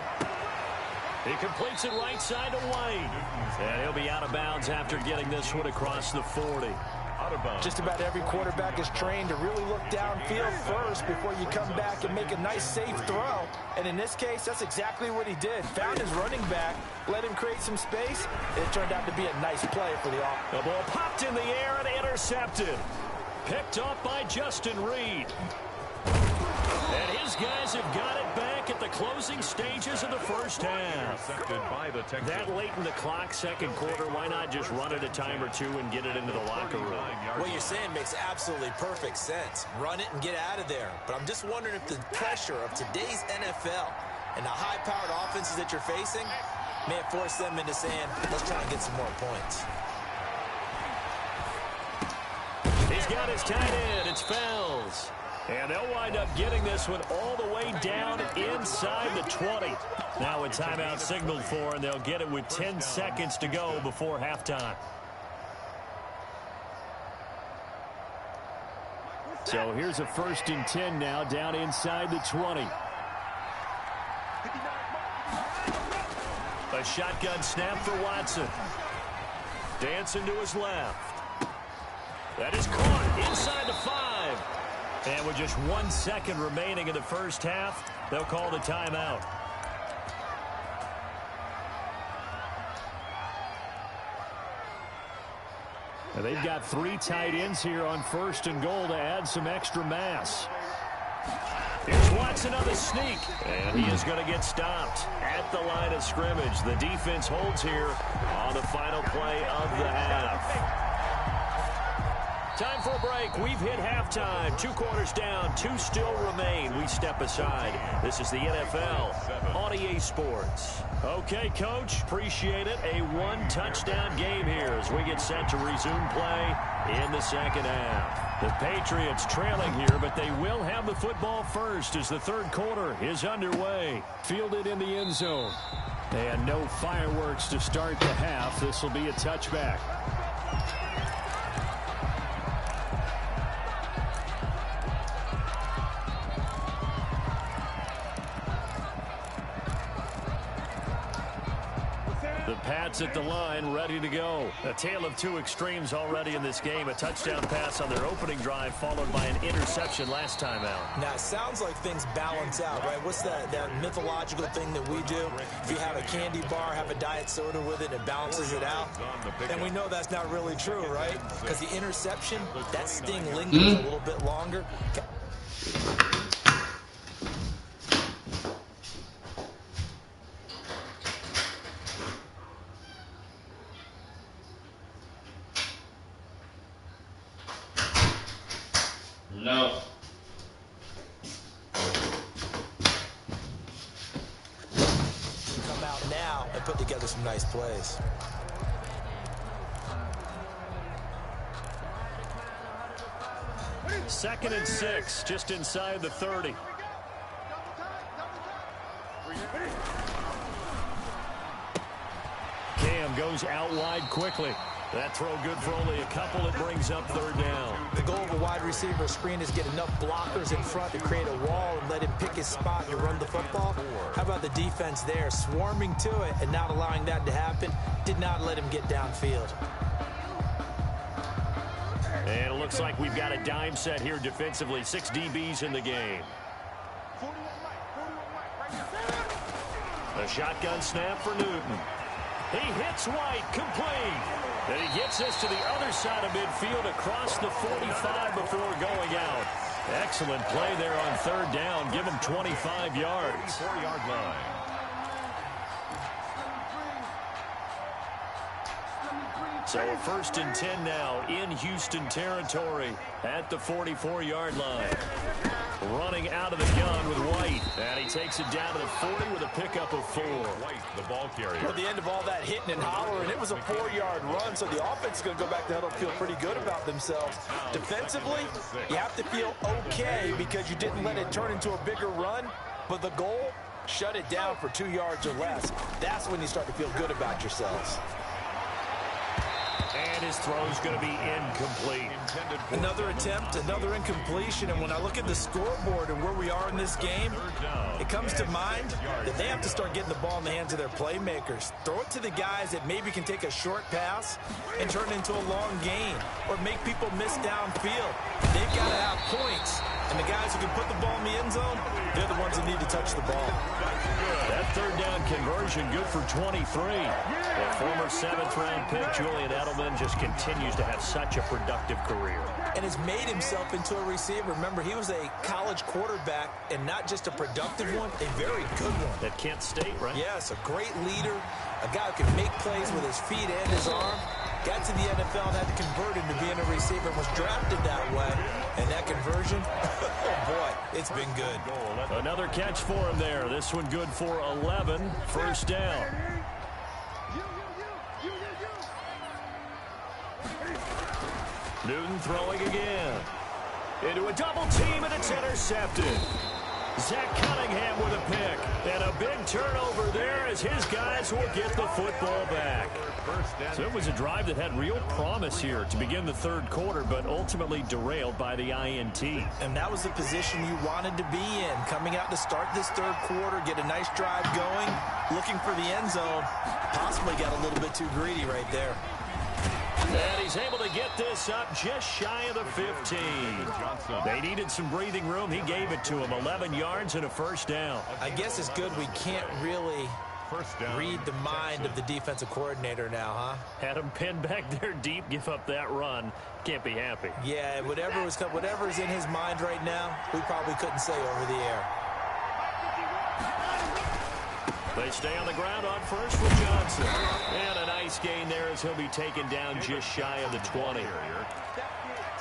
He completes it right side to White. And he'll be out of bounds after getting this one across the 40. Just about every quarterback is trained to really look downfield first before you come back and make a nice, safe throw. And in this case, that's exactly what he did. Found his running back, let him create some space. It turned out to be a nice play for the offense. The ball popped in the air and intercepted. Picked off by Justin Reed. And his guys have got it back at the closing stages of the first half. That late in the clock, 2nd quarter, why not just run it a time or two and get it into the locker room? What you're saying makes absolutely perfect sense. Run it and get out of there. But I'm just wondering if the pressure of today's NFL and the high-powered offenses that you're facing may have forced them into saying, let's try and get some more points. He's got his tight end. It's Fells. And they'll wind up getting this one all the way down inside the 20. Now a timeout signaled for, and they'll get it with 10 seconds to go before halftime. So here's a 1st and 10 now down inside the 20. A shotgun snap for Watson. Dancing to his left. That is caught inside the 5. And with just 1 second remaining in the first half, they'll call the timeout. Now they've got 3 tight ends here on 1st and goal to add some extra mass. Here's Watson on the sneak, and he is going to get stopped at the line of scrimmage. The defense holds here on the final play of the half. Time for a break. We've hit halftime. 2 quarters down. 2 still remain. We step aside. This is the NFL on EA Sports. Okay, Coach. Appreciate it. A 1-touchdown game here as we get set to resume play in the second half. The Patriots trailing here, but they will have the football first as the 3rd quarter is underway. Fielded in the end zone. And no fireworks to start the half. This will be a touchback. Pats at the line, ready to go. A tale of 2 extremes already in this game. A touchdown pass on their opening drive, followed by an interception last time out. Now, it sounds like things balance out, right? What's that mythological thing that we do? If you have a candy bar, have a diet soda with it, it balances it out. And we know that's not really true, right? Because the interception, that sting lingers a little bit longer. put together some nice plays. Second and 6, just inside the 30. Cam goes out wide quickly. That throw good for only a couple. It brings up third down. The goal of a wide receiver screen is get enough blockers in front to create a wall and let him pick his spot and run the football. How about the defense there, swarming to it and not allowing that to happen? Did not let him get downfield. And it looks like we've got a dime set here defensively. 6 DBs in the game. A shotgun snap for Newton. He hits White, complete. And he gets us to the other side of midfield across the 45 before going out. Excellent play there on third down. Give him 25 yards. 4-yard line. So a 1st and 10 now in Houston territory at the 44-yard line. Running out of the gun with White. And he takes it down to the 40 with a pickup of 4. White, the ball carrier. At the end of all that hitting and hollering, it was a 4-yard run, so the offense is going to go back to huddle and feel pretty good about themselves. Defensively, you have to feel okay because you didn't let it turn into a bigger run, but the goal, shut it down for 2 yards or less. That's when you start to feel good about yourselves. And his throw is going to be incomplete. Another attempt, another incompletion, and when I look at the scoreboard and where we are in this game, it comes to mind that they have to start getting the ball in the hands of their playmakers. Throw it to the guys that maybe can take a short pass and turn it into a long gain or make people miss downfield. They've got to have points, and the guys who can put the ball in the end zone, they're the ones that need to touch the ball. That third down conversion good for 23. The former 7th-round pick, Julian Edelman, just continues to have such a productive career. And has made himself into a receiver. Remember, he was a college quarterback, and not just a productive one, a very good one. At Kent State, right? Yes, a great leader, a guy who can make plays with his feet and his arm. Got to the NFL and had to convert into being a receiver and was drafted that way. And that conversion, oh boy, it's been good. Another catch for him there. This one good for 11. First down. Newton throwing again. Into a double team, and it's intercepted. Zach Cunningham with a pick. And a big turnover there as his guys will get the football back. So it was a drive that had real promise here to begin the third quarter, but ultimately derailed by the INT. And that was the position you wanted to be in. Coming out to start this third quarter, get a nice drive going, looking for the end zone. Possibly got a little bit too greedy right there. And he's able to get this up just shy of the 15. They needed some breathing room. He gave it to him. 11 yards and a first down. I guess it's good we can't really read the mind of the defensive coordinator now, huh? Had him pinned back there deep, give up that run. Can't be happy. Yeah, whatever's in his mind right now, we probably couldn't say over the air. They stay on the ground on first with Johnson. And a nice gain there as he'll be taken down just shy of the 20.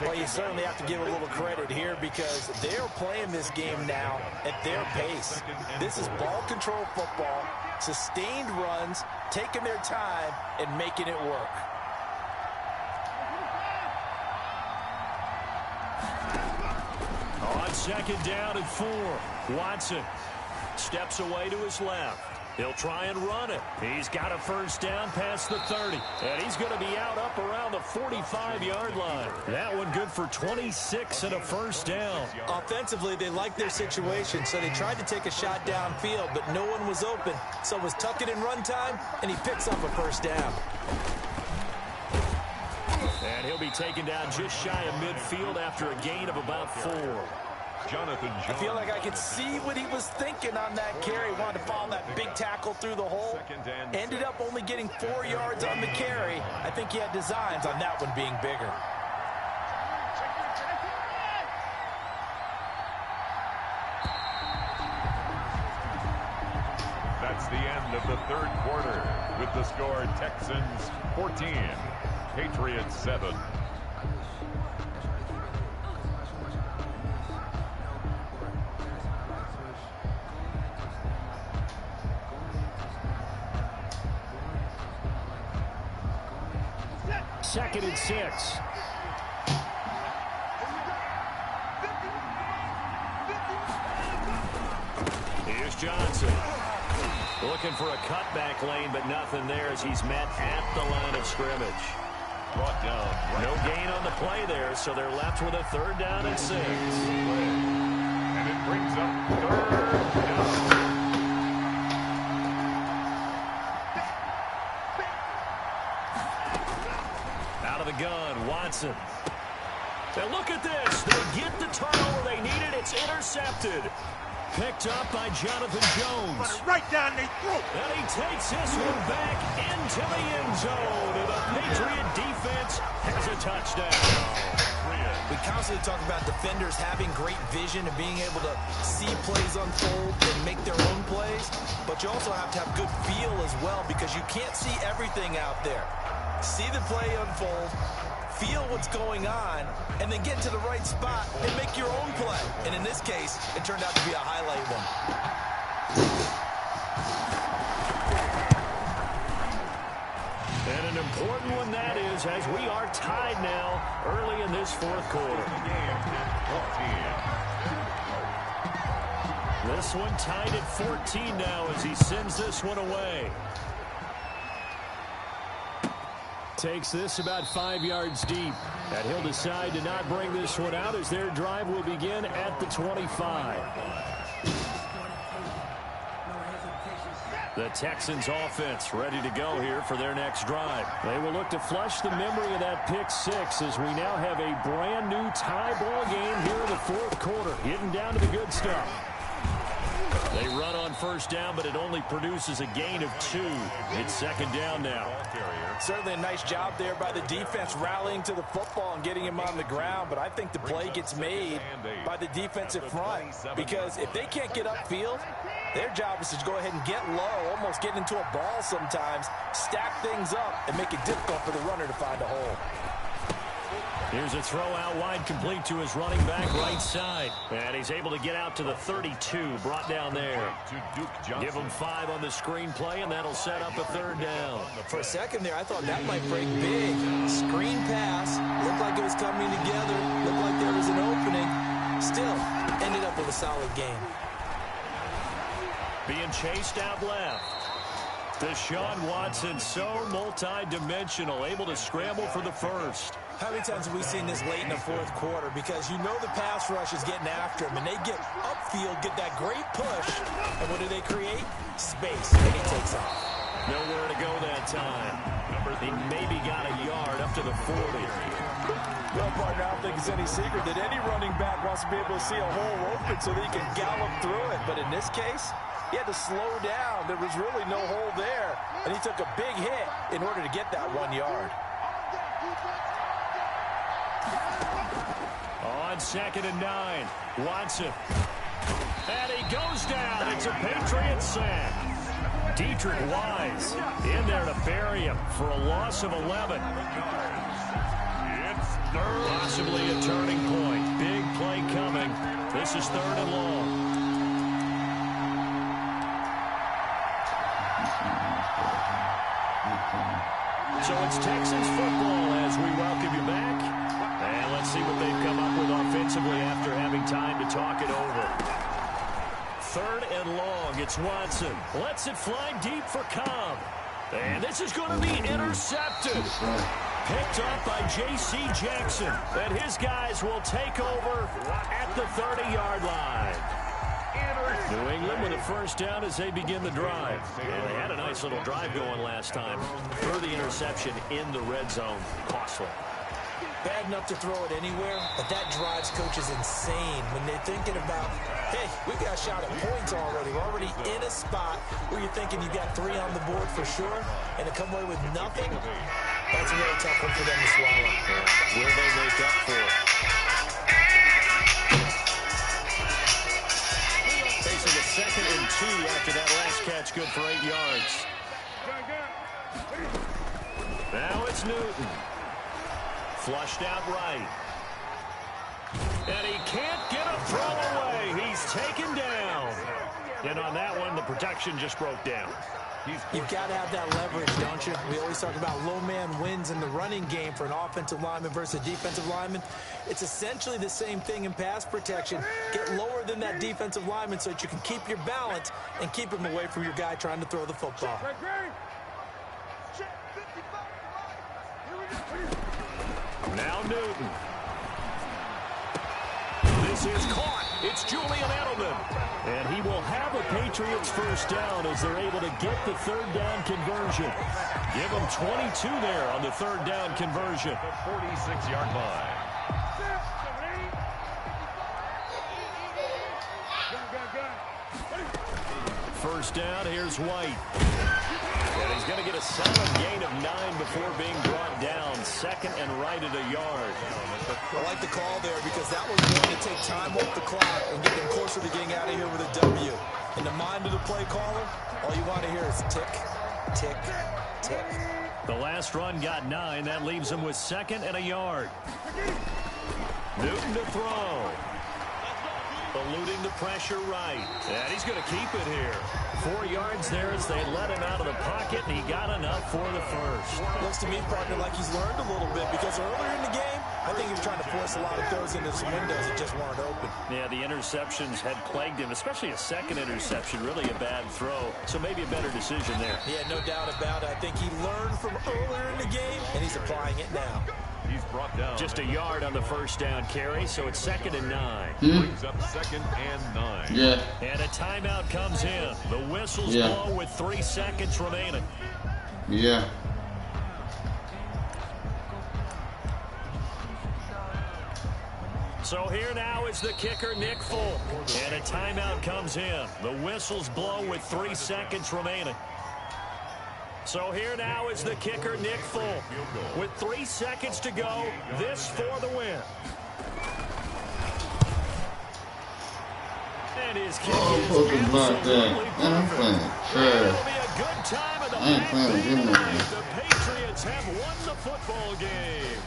Well, you certainly have to give a little credit here because they're playing this game now at their pace. This is ball control football, sustained runs, taking their time, and making it work. On second down and 4, Watson steps away to his left. He'll try and run it. He's got a first down past the 30. And he's going to be out up around the 45-yard line. That one good for 26 and a first down. Offensively, they liked their situation, so they tried to take a shot downfield, but no one was open. So it was tuck it in run time, and he picks up a first down. And he'll be taken down just shy of midfield after a gain of about 4. I feel like I could see what he was thinking on that carry. He wanted to follow that big tackle through the hole. Ended up only getting 4 yards on the carry. I think he had designs on that one being bigger. That's the end of the third quarter with the score Texans 14, Patriots 7. 2nd and 6. Here's Johnson. Looking for a cutback lane, but nothing there as he's met at the line of scrimmage. Brought down. No gain on the play there, so they're left with a 3rd down and 6. And it brings up 3rd down. Out of the gun, Watson. Now look at this. They get the turnover they needed. It's intercepted. Picked up by Jonathan Jones. Right down their throat. And he takes this one back into the end zone. And the Patriot defense has a touchdown. We constantly talk about defenders having great vision and being able to see plays unfold and make their own plays. But you also have to have good feel as well because you can't see everything out there. See the play unfold, feel what's going on, and then get to the right spot and make your own play. And in this case, it turned out to be a highlight one. And an important one that is, as we are tied now early in this 4th quarter. This one tied at 14 now as he sends this one away. Takes this about 5 yards deep. And he'll decide to not bring this one out as their drive will begin at the 25. The Texans offense ready to go here for their next drive. They will look to flush the memory of that pick 6 as we now have a brand new tie ball game here in the 4th quarter. Getting down to the good stuff. They run on 1st down, but it only produces a gain of 2. It's 2nd down now. Certainly a nice job there by the defense rallying to the football and getting him on the ground, but I think the play gets made by the defensive front because if they can't get upfield, their job is to go ahead and get low, almost get into a ball sometimes, stack things up, and make it difficult for the runner to find a hole. Here's a throw out wide, complete to his running back right side. And he's able to get out to the 32, brought down there. Give him 5 on the screenplay, and that'll set up a 3rd down. For a second there, I thought that might break big. Screen pass, looked like it was coming together, looked like there was an opening. Still, ended up with a solid game. Being chased out left. Deshaun Watson, so multi-dimensional, able to scramble for the 1st. How many times have we seen this late in the 4th quarter? Because you know the pass rush is getting after him, and they get upfield, get that great push, and what do they create? Space, and he takes off. Nowhere to go that time. He maybe got a yard up to the 40. Well, partner, I don't think it's any secret that any running back wants to be able to see a hole open so that he can gallop through it. But in this case, he had to slow down. There was really no hole there, and he took a big hit in order to get that 1 yard. On 2nd and 9, Watson. And he goes down. It's a Patriot sack. Dietrich Wise in there to bury him for a loss of 11. It's 3rd. Possibly a turning point. Big play coming. This is 3rd and long. So it's Texans football as we welcome you back. And let's see what they've come up with offensively after having time to talk it over. 3rd and long. It's Watson. Lets it fly deep for Cobb. And this is going to be intercepted. Picked up by J.C. Jackson. And his guys will take over at the 30-yard line. New England with a 1st down as they begin the drive. And they had a nice little drive going last time. For the interception in the red zone. Costly. Bad enough to throw it anywhere, but that drives coaches insane when they're thinking about, hey, we got a shot at points already. We're already in a spot where you're thinking you got 3 on the board for sure, and to come away with nothing, that's a really tough one for them to swallow. Will they make up for it? Facing a 2nd and 2 after that last catch, good for 8 yards. Now it's Newton. Flushed out right. And he can't get a throw away. He's taken down. And on that one, the protection just broke down. You've got to have that leverage, don't you? We always talk about low man wins in the running game for an offensive lineman versus a defensive lineman. It's essentially the same thing in pass protection. Get lower than that defensive lineman so that you can keep your balance and keep him away from your guy trying to throw the football. Now Newton. This is caught. It's Julian Edelman. And he will have a Patriots first down as they're able to get the third down conversion. Give them 22 there on the third down conversion. The 46-yard line. First down, here's White. And he's going to get a solid gain of 9 before being brought down. Second and right at a yard. I like the call there because that was going to take time off the clock and get them closer to getting out of here with a W. In the mind of the play caller, all you want to hear is tick, tick, tick. The last run got 9. That leaves him with second and a yard. Newton to throw. Eluding the pressure right. And he's going to keep it here. 4 yards there as they let him out of the pocket, and he got enough for the first. Looks to me, partner, like he's learned a little bit because earlier in the game, I think he was trying to force a lot of throws into some windows that just weren't open. Yeah, the interceptions had plagued him, especially a second interception, really a bad throw. So maybe a better decision there. Yeah, no doubt about it. I think he learned from earlier in the game, and he's applying it now. He's brought down. Just a yard on the first down carry, so it's second and 9. Brings up second and 9. Yeah. And a timeout comes in. The whistles blow with 3 seconds remaining. Yeah. So here now is the kicker, Nick Folk. And a timeout comes in. The whistles blow with 3 seconds remaining. So here now is the kicker, Nick Folk. With 3 seconds to go, this for the win. And his kick is absolutely perfect. It'll be a good time in the back end. The Patriots have won the football game.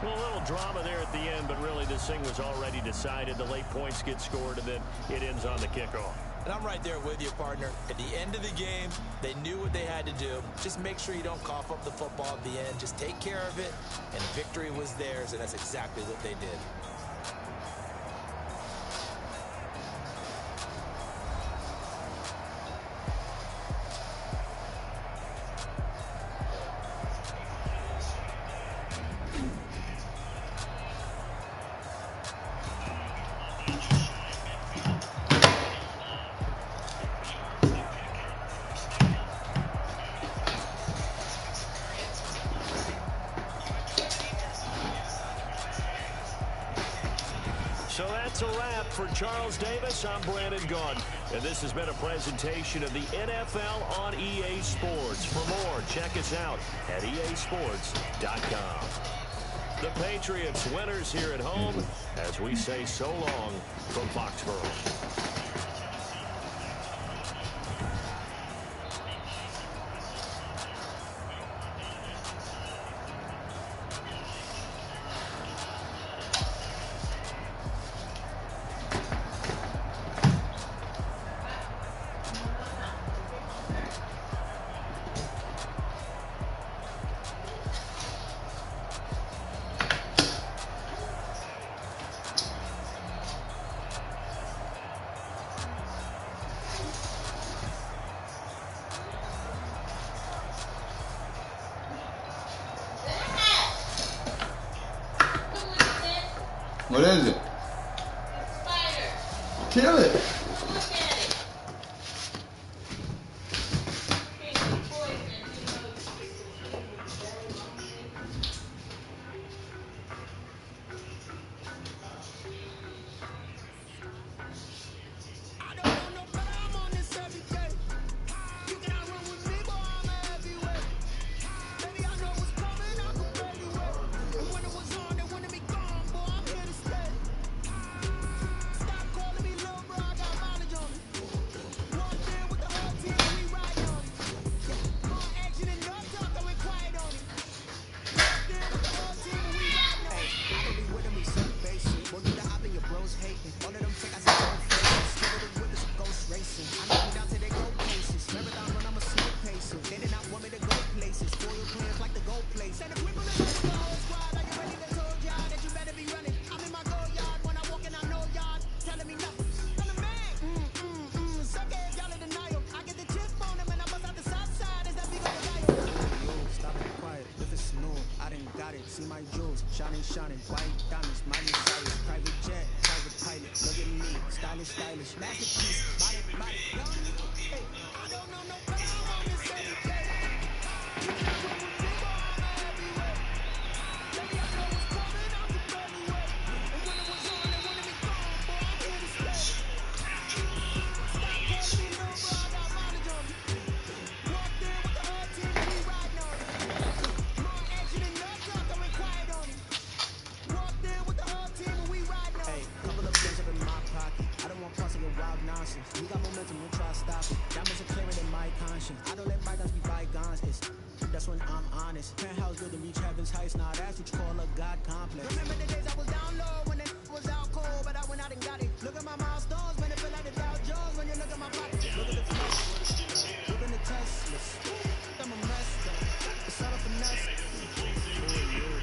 Well, a little drama there at the end, but really this thing was already decided. The late points get scored, and then it ends on the kickoff. And I'm right there with you, partner. At the end of the game, they knew what they had to do. Just make sure you don't cough up the football at the end. Just take care of it, and victory was theirs, and that's exactly what they did. So that's a wrap for Charles Davis. I'm Brandon Gaudin, and this has been a presentation of the NFL on EA Sports. For more, check us out at easports.com. The Patriots winners here at home as we say so long from Foxborough. What is it? Spider. Kill it. Look at it. It's poison. I don't want no better. I'm on this every day. You cannot run with me, boy. I'm a heavyweight. Baby, I know what's coming. I can barely wait. And when it was on, they wanted me gone, boy. I'm here to stay. Stop calling me little bro. I got my shining, shining, white diamonds, mighty stylish, private jet, private pilot, look at me, stylish, stylish, masterpiece, body, body, hey, I don't know no better, I'm on this every day. You cannot run with me, boy, I'm a heavyweight. Baby, I know what's coming, I'm the heavyweight. And when it was on, they wanted me gone, boy, I'm here to stay. Stop calling me little bro, I got mileage on me. Walked in with the whole team, and we riding on it. More action than no talk, I'm quiet on it. Walked in with the whole team, and we riding on it. Hey, couple of bands up in my pocket. I don't want parts of your wild nonsense. We got momentum, we'll try to stop it. Diamonds are clearer than my conscience. I don't let bygones be bygones. That's when I'm honest. Penthouse building, reach heaven's heights. Now that's what you call a God complex. Remember the days I was down low when it was out cold, but I went out and got it. Look at my milestones, man, it feel like the Dow Jones when you look at my pockets. Look at the flesh, look at the Teslas. I'm a mess, though. It's all a finesse.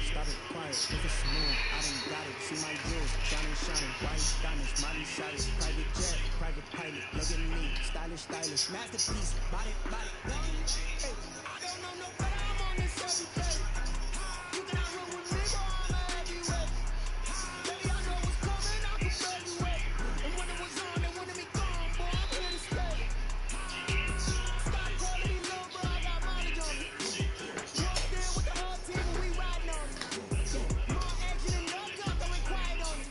Stop it, quiet, if it's smooth, I done got it. See my jewels, shining, shining, white diamonds, mighty stylish, private jet, private pilot. Look at me, stylish, stylish, masterpiece, body, body, hey, I don't know no better, I'm on this every day. You cannot run with me, boy, I'm a heavyweight. Baby, I know what's coming, I'm the heavyweight. And when it was on, they wanted me gone, boy, I'm here to stay. Stop calling me little bro, I got mileage on me. Walked in with the whole team, and we riding on it. More action than no talk, I'm quiet on it.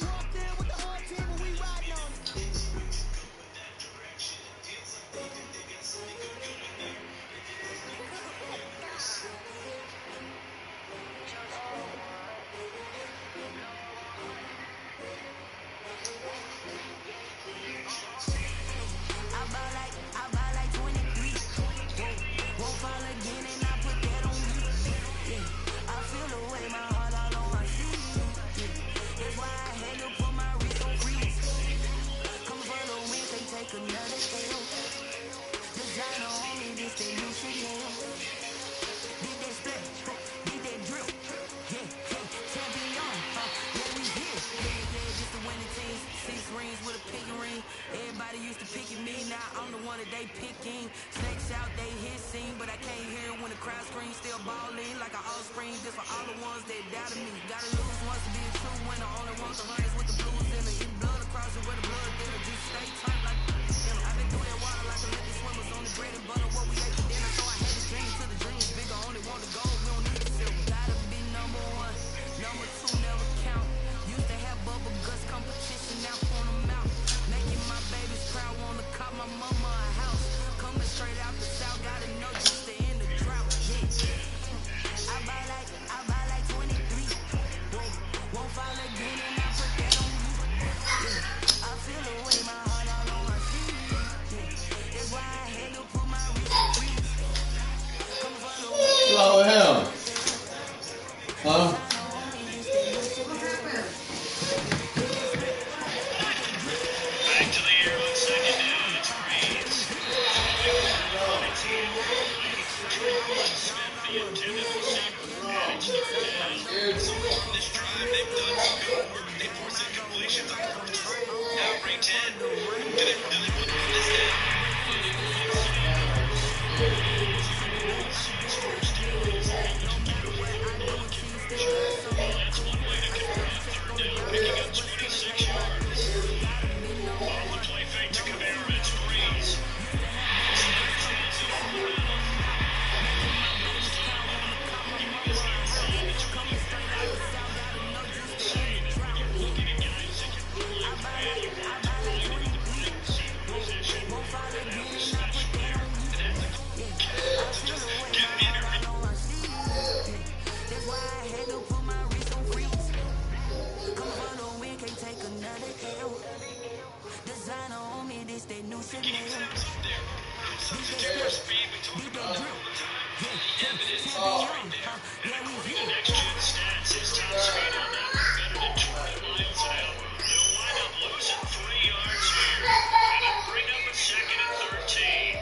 Walked in with the whole team, and we riding on it. I buy like 23. Won't fall again, and I put that on me. Yeah, I feel the way my heart all on my sleeve. Yeah, that's why I had to put my wrist on freeze. Come for the win, they take another L. Designer on me, this that new Chanel. Did that split, did that drip. Yeah, champion, yeah, we here. Yeah, just the winning team. 6 rings with a picking ring. Everybody used to pick at me, now I'm the one that they picking. Snakes out, they hissing, but I can't hear when the crowd screams. Still balling like an offspring. This for all the ones that doubted me. Gotta lose once to be a true winner. Only want the hunters with the blues in it. Eat blood across it with the blood thinner. Just stay tight like I've been through that water like Olympic swimmers. On the bread and butter, what we ate for dinner. So I had to dream till the dreams bigger. Only want the gold, we don't need the silver. Gotta be number 1, number 2 never count. Used to have bubble guts competition, now point them out. Making my babies proud, wanna cop my mama a house. Coming straight out the south, gotta know just to end the drought. Yeah. I buy like 23. Won't fall again, and I put that on you. Yeah. I feel the way my heart all on my sleeve. Yeah. That's why I had to put my wrist on freeze. Come for the win. Hello, hell. Huh? Back to the air on second down. It's Reeves. Smith, the intended receiver. And it's third down. So far in this drive, they've done some good work. They forced incompletions on 4th and 3. Now bring 10. Do they want to win this down? That's one way to convert 3rd down, picking up 26 yards. On the play fake to Kamara, it's Breeze. Snap chance at Alvarado. Giving his hands time between the saying that when you're looking at guys that can pull you and you want to play them in the ring center position, they're not special there. And that's the to just get them in there. That's why I had to put my wrist on freeze. Come for the win, can't take another L. Designer on me, this that new Chanel. Getting taps up there. Substitute for speed. We talk about it all the time. The evidence is right there. And according to Next Gen Stats, his top speed on that was better than 20 miles an hour. They'll wind up losing 3 yards here. And it'll bring up a 2nd and 13.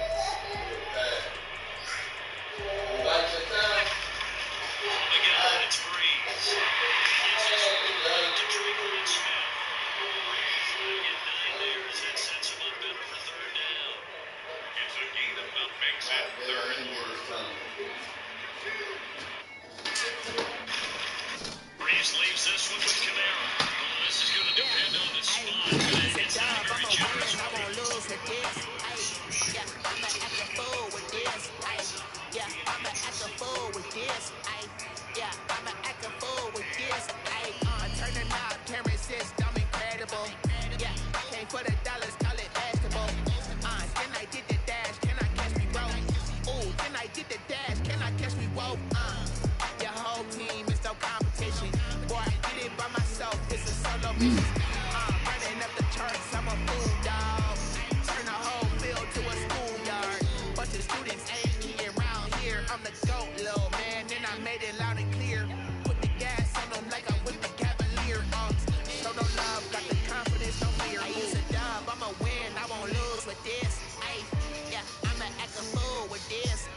Again, it's Breeze. Gives this one to Draper and Smith. Breeze will get 9 there as that sets him up better for 3rd down. It's a gain of about makes it 3rd and 1. just leaves this one with Camara. Well, this is going to depend on the spot. It's not a great chance. I won't lose with this. Yeah, I'ma act a fool with this. Yeah, I'ma act a fool with this. Yeah, I'ma act a fool with this. Turn the knob, can't resist, I'm incredible. Yeah, came for the dollars, call it basketball. Then I did the dash, can I catch me, bro? Ooh, then I did the dash, can I catch me, whoa? Your whole team is no competition. Boy, I did it by myself, it's a solo mission. Running up the charts, I'm a fool, dog. Turn the whole field to a schoolyard. Bunch of students ain't me around here. I'm the GOAT, little man, and I made it loud and clear. Put the gas on them like I whipped the Cavalier. Show no love, got the confidence on me. It's a dub, I'ma win, I won't lose with this. Yeah, I'ma act a fool with this.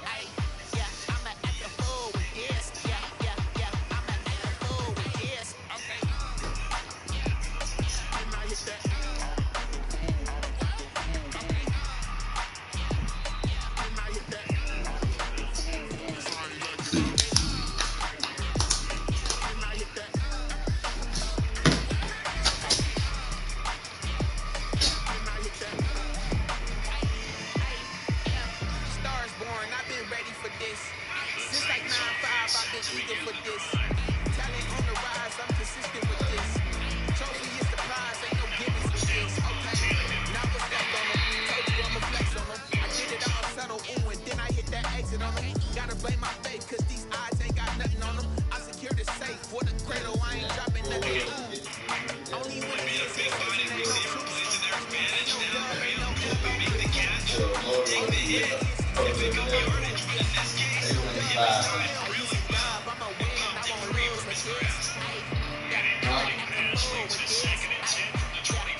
Yeah, I'ma act a fool with this. Yeah, I'ma act a fool with this. Okay. Didn't I hit that? Since like 9-5, I've been eager for this. Talent on the rise, I'm consistent with this. Trophy is the prize, ain't no gimmicks with this. Okay, now what's that on them? Told you I'ma flex on them. I did it all subtle, ooh, and then I hit that exit on them. Gotta blame my faith, cause these odds ain't got nothing on them. I secured the safe for the cradle, I ain't dropping nothing. Only one of these is finding ain't no truth. Ain't no dub, ain't no Second and 10 from the 25.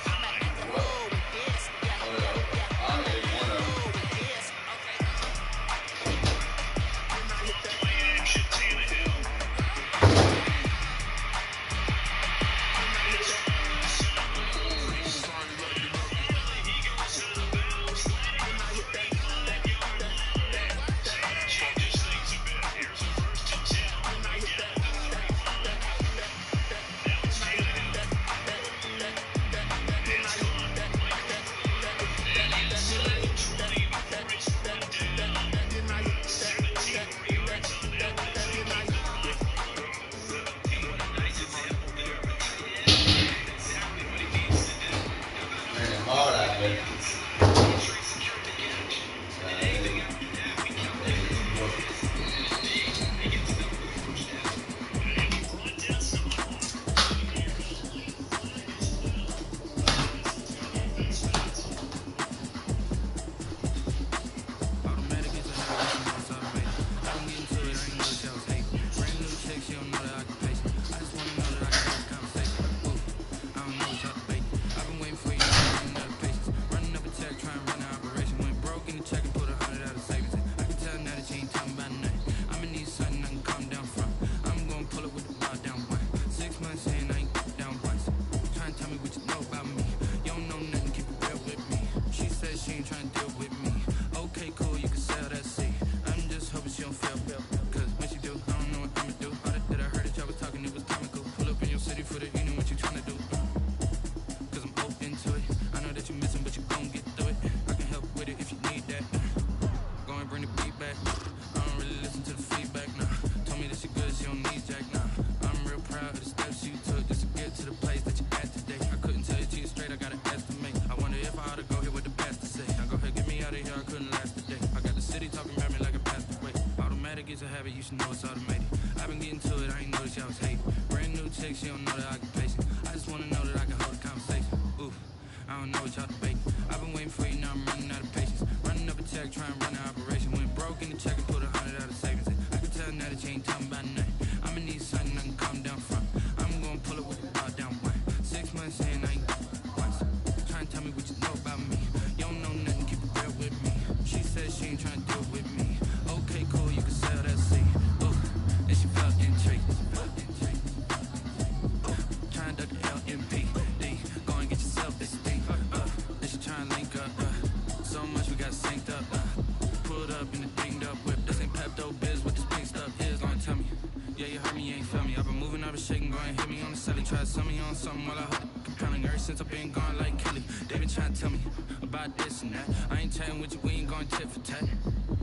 should know it's automated. I've been getting to it, I ain't noticed y'all was hating. Brand new chick, she don't know that I can pace it. I just wanna know that I can hold a conversation. Ooh, I don't know what y'all debating. I've been waiting for you, now I'm running out of patience. Running up a check, trying to run an operation. Went broke in the check and put 100 out of savings. I can tell now that you ain't talking about nothing. I'ma need something I can calm down from. I'm gonna pull it with the bar down one. 6 months in, I ain't once. Trying to tell me what you know about me. You don't know nothing, keep it real with me. She said she ain't trying to do it with me. Okay, cool, you can sell that seat. Ooh, and she felt intrigued. Trying to duck the LMPD. Go and get yourself this thing. And she trying to link up. So much we got synced up. Pulled up in the dinged up whip. This ain't something on something while I hold it compelling. Ever since I've been gone like Kelly, they been trying to tell me about this and that. I ain't chatting with you, we ain't going tit for tat.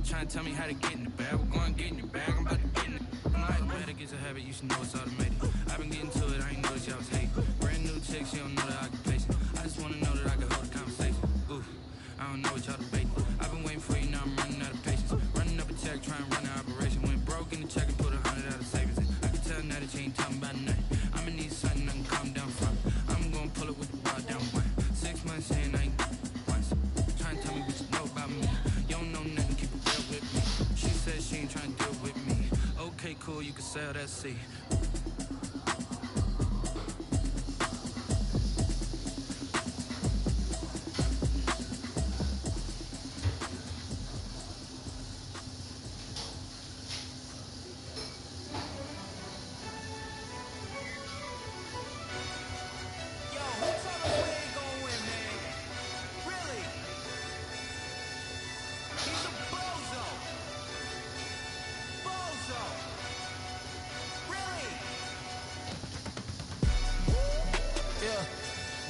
Trying to tell me how to get in the bag. We're going to get in your bag, I'm about to get in it. I'm like, better get a habit, you should know it's automated. I've been getting to it, I ain't noticed y'all was hating. Brand new chick, she don't know the occupation. I just wanna know that I can hold a conversation. Ooh, I don't know what y'all debating. I've been waiting for you, now I'm running out of patience. Running up a check, trying to run an operation. Went broke in the check and put 100 out of savings in. I can tell now that you ain't talking about nothing. I'ma need something I can calm down from. I'm gonna pull it with the bar down one. 6 months in, I ain't once. Trying to tell me what you know about me. You don't know nothing, keep it real with me. She said she ain't trying to deal with me. Okay, cool, you can sell that seat.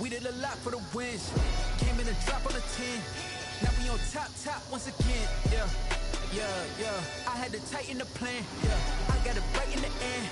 We did a lot for the wins. Came in a drop on a 10. Now we on top once again. I had to tighten the plan. I got it right in the end.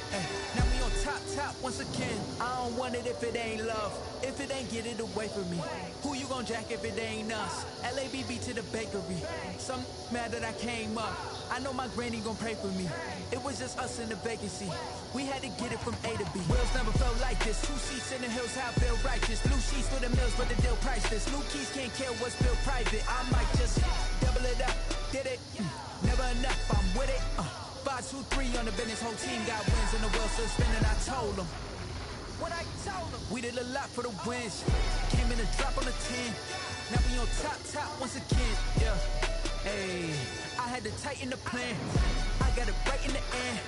Now we on top once again. I don't want it if it ain't love. If it ain't, get it away from me. Who you gon' jack if it ain't us? LABB to the bakery. Some mad that I came up. I know my granny gon' pray for me. It was just us in the vacancy. We had to get it from A to B. Wheels never felt like this. 2 seats in the hills, how I feel righteous. Blue sheets for the mills, but the deal priceless. New keys can't kill what's built private. I might just double it up. Did it? Never enough, I'm with it. 5, 2, 3 on the business. Whole team got wins and the wheels still spinning. I told them what I told them. We did a lot for the wins. Came in a drop on the 10. Now we on top once again. Hey, I had to tighten the plan. I got it right in the end.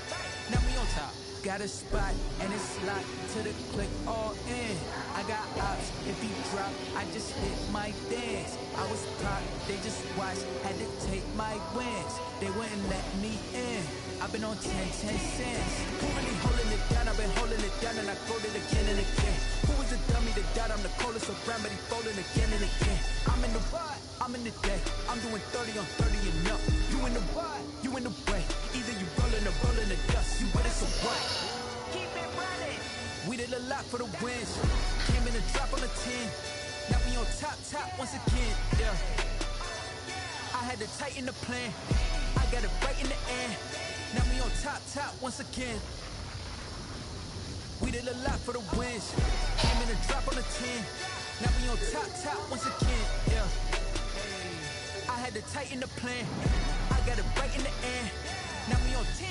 Now we on top. Got a spot and it's locked to the click all in. I got ops, if he drop, I just hit my dance. I was caught, they just watched, had to take my wins. They wouldn't let me in. I've been on 10 cents. Who really holding it down? I've been holding it down and I fold it again and again. Who was the dummy that died? I'm the coldest around, but he folding again and again. I'm in the what? I'm in the day. I'm doing 30 on 30 and up. You in the what? You in the way. Either you rolling or rolling the dust. You with it, so what? Keep it running. We did a lot for the wins. Came in a drop on the 10. Now we on top once again. I had to tighten the plan. I got it right in the end. Now we on top once again. We did a lot for the wins. Came in a drop on the 10. Now we on top once again. I had to tighten the plan. I got it right in the end. Now we on 10.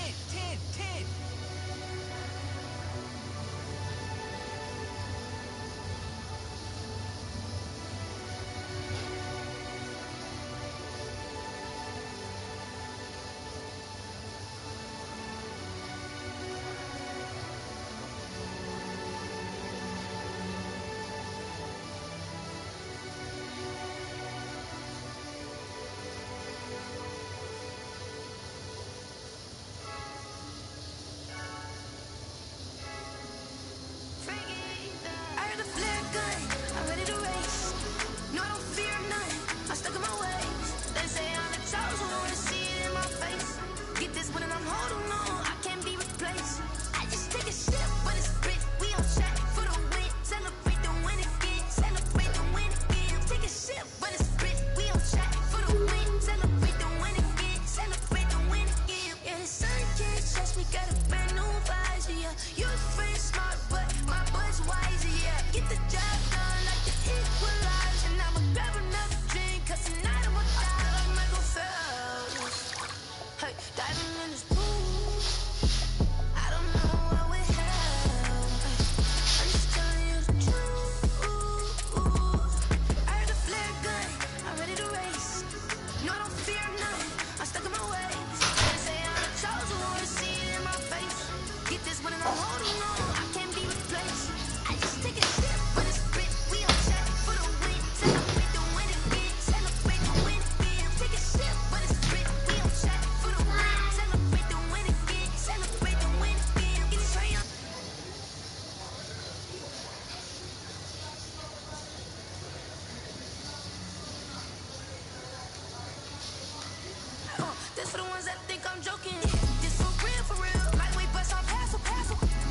for the ones that think I'm joking. This for real. Lightweight bust off hassle.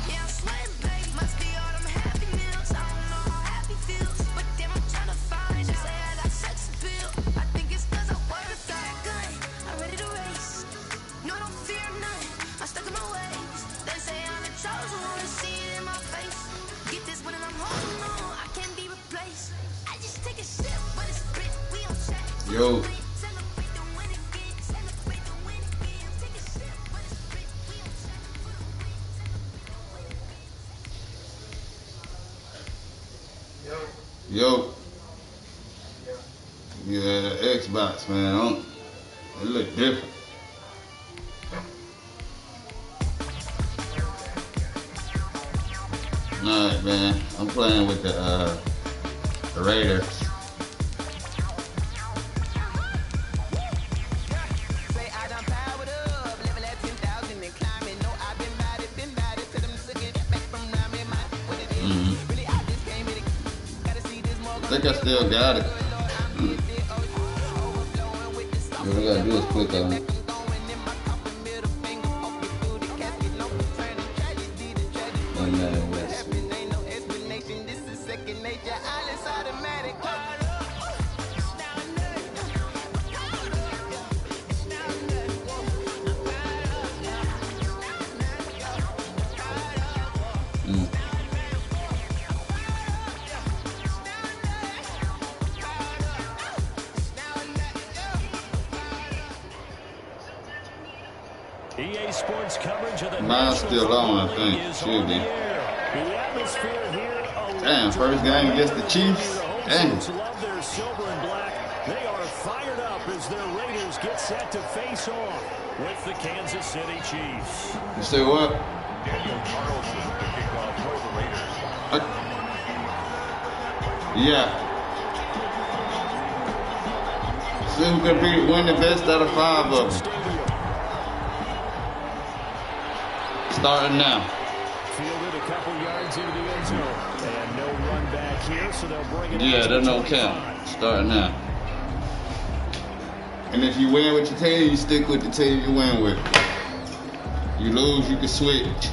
Yeah, I'm sweating, baby. Must be all them happy meals. I don't know how happy feels, but damn, I'm trying to find you. Say I got sex appeal. I think it's cause I work that gun. I'm ready to race. No, don't fear nothing. I'm stuck in my ways. They say I'm the chosen one. See it in my face. Get this one and I'm holding on. I can't be replaced. I just take a sip, but it's spit. We on check. Yo. Yo. Yeah, the Xbox, man. It look different. Alright, man. I'm playing with the Raiders. I think I still got it. What I gotta do is click on it. And let's see. EA Sports coverage of the Mine's still on, I think. Should be. Damn, first game against the Chiefs. Damn. Love their silver and black. They are fired up as their Raiders get set to face off with the Kansas City Chiefs. You say what? Daniel Carlson to kick off for the Raiders. Yeah. See who can win the best out of 5 of them. Starting now. Fielded a couple yards into the end zone. And no run back here, so they'll bring it Yeah, that don't count. Starting now. And if you win with your team, you stick with the team you win with. You lose, you can switch.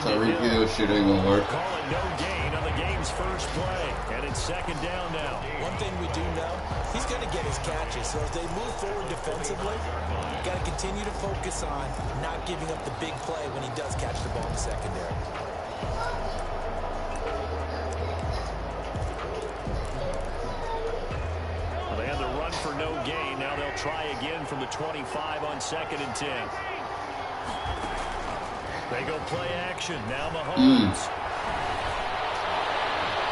Tyreek Hill shit ain't gonna work. Call it no gain on the game's first play. And it's second down now. One thing we do know, he's going to get his catches. So as they move forward defensively, got to continue to focus on not giving up the big play when he does catch the ball in the secondary. Well, they had the run for no gain. Now they'll try again from the 25 on 2nd and 10. They go play action. Now Mahomes.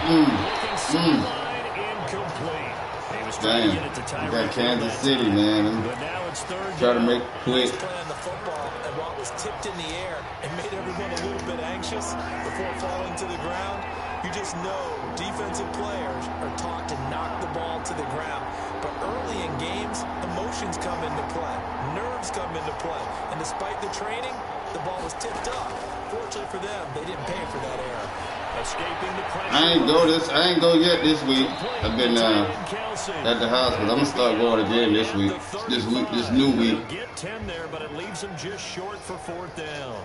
Looking sideline, incomplete. He was trying to get it to Tyreek. Got Kansas City, man. But now it's third Try to down. make it quick. Playing the football, and while it was tipped in the air and made everyone a little bit anxious before falling to the ground, you just know defensive players are taught to knock the ball to the ground. But early in games, emotions come into play. Nerves come into play. And despite the training, the ball was tipped up. Fortunately for them, they didn't pay for that error. Escaping the pressure. I ain't go yet this week. I've been at the house, but I'm gonna start going again this week. This new week. Get 10 there, but it leaves them just short for 4th down.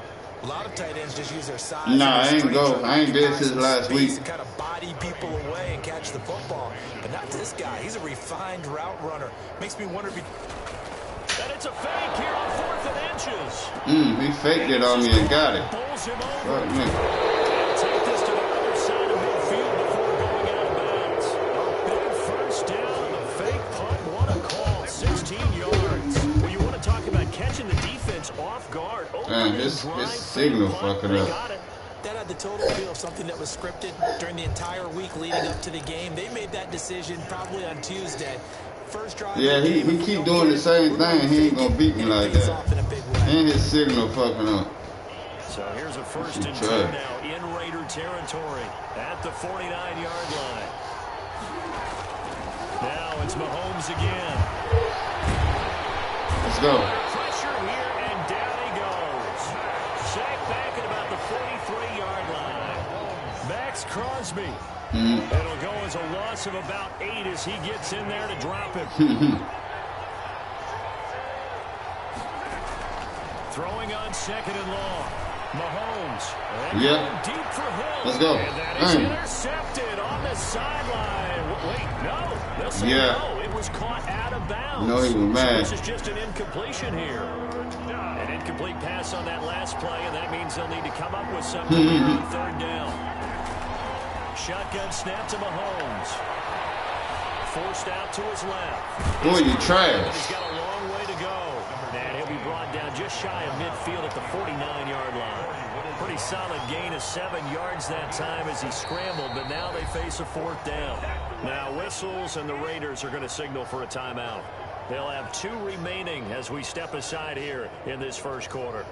A lot of tight ends just use their size. Nah, I ain't go. I ain't been since last week. And kind of body people away and catch the football. But not this guy. He's a refined route runner. Makes me wonder if he... And it's a fake here on 4th and inches. He faked it on me and got it. Pulls him over. Fuck me. Take this to the other side of midfield before going out of bounds. A big first down on the fake punt. What a call. 16 yards. Well, you want to talk about catching the defense off guard. Man, his signal fucking up. That had the total feel of something that was scripted during the entire week leading up to the game. They made that decision probably on Tuesday. First drive. Yeah, he keep doing the same thing. He ain't gonna beat me like that. And his signal fucking up. So here's a 1st and 10 now in Raider territory at the 49-yard line. Now it's Mahomes again. Let's go. Pressure here, and down he goes. Sacked back at about the 43-yard line. Max Crosby. It'll go as a loss of about 8 as he gets in there to drop him. Throwing on 2nd and long. Mahomes. Yeah. Deep for Hill. Let's go. And that is intercepted on the sideline. Wait, no. They'll say no. It was caught out of bounds. No, he was mad. So this is just an incompletion here. An incomplete pass on that last play, and that means they'll need to come up with something here on 3rd down. Shotgun snap to Mahomes. Forced out to his left. Boy, you trash. He's got a long way to go. And he'll be brought down just shy of midfield at the 49-yard line. Pretty solid gain of 7 yards that time as he scrambled, but now they face a 4th down. Now whistles, and the Raiders are going to signal for a timeout. They'll have 2 remaining as we step aside here in this first quarter.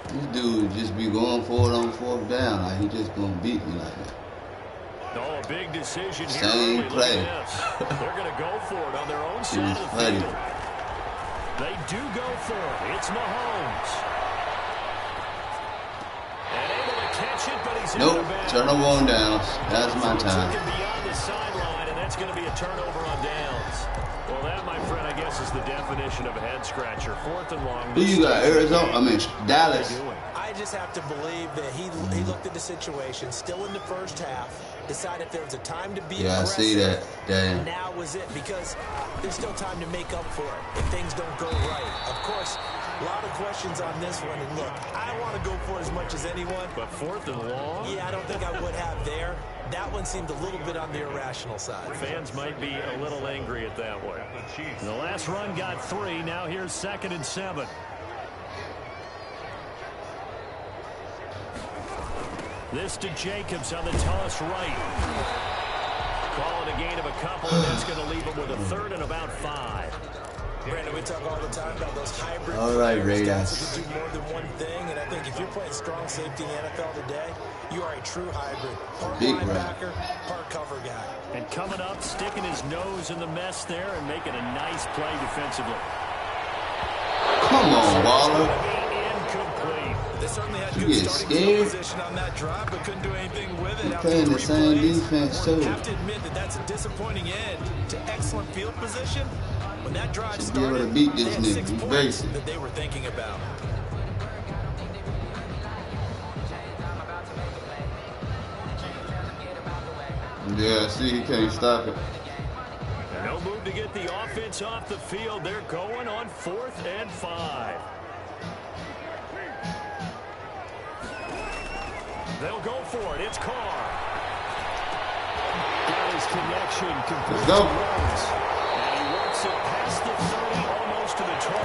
This dude just be going for it on 4th down. Like, he just going to beat me like that. Oh, a big decision here. Same play. They're going to go for it on their own side of the field. They do go for it. It's Mahomes. And able to catch it, but he's nope. Turnover on downs. That's my time. Beyond the sideline, and that's going to be a turnover on downs. Well, that, my friend, I guess is the definition of a head-scratcher. 4th and long. Who you got, Arizona? I mean, Dallas. I just have to believe that he looked at the situation, still in the first half, decided if there was a time to be aggressive. I see that. Damn. Now was it, because there's still time to make up for it if things don't go right. Of course, a lot of questions on this one, and look, I want to go for it as much as anyone. But 4th and long? Yeah, I don't think I would have there. That one seemed a little bit on the irrational side. Fans might be a little angry at that one. The last run got 3. Now here's 2nd and 7. This to Jacobs on the toss right. Call it a gain of a couple, and that's going to leave him with a 3rd and about 5. Brandon, we talk all the time about those hybrid all right, players, Raiders. guys who can do more than one thing, and I think if you're playing strong safety in the NFL today, you are a true hybrid. Part linebacker, part cover guy. And coming up, sticking his nose in the mess there and making a nice play defensively. Come on, Waller. They certainly had good starting field position on that drive, but couldn't do anything with it. After playing the same defense, too. I have to admit that that's a disappointing end to excellent field position. When that drive started, be able to beat this they had 6 nigga. points Basic. that they were thinking about. Yeah, see, he can't stop it. No move to get the offense off the field. They're going on 4th and 5. They'll go for it. It's Carr. Got his connection complete to Rhodes. And he works it past the 30, almost to the 25.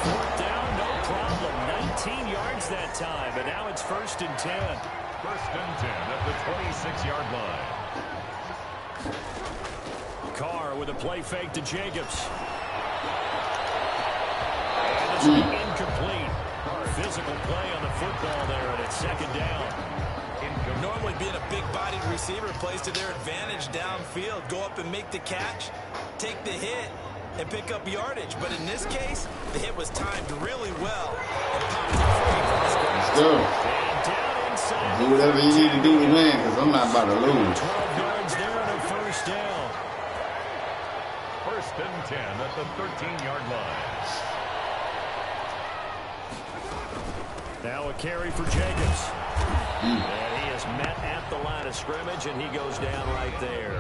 4th down, no problem. 19 yards that time, but now it's 1st and 10. 1st and 10 at the 26-yard line. Carr with a play fake to Jacobs. And this will be incomplete. Physical play on the football there, and it's 2nd down. Normally being a big-bodied receiver plays to their advantage downfield. Go up and make the catch, take the hit, and pick up yardage. But in this case, the hit was timed really well. And popped it free from his grasp. Let's go. And down inside. Do whatever you need to do to win, because I'm not about to lose. 12 yards there and a 1st down. 1st and 10 at the 13-yard line. Now a carry for Jacobs. And he is met at the line of scrimmage, and he goes down right there.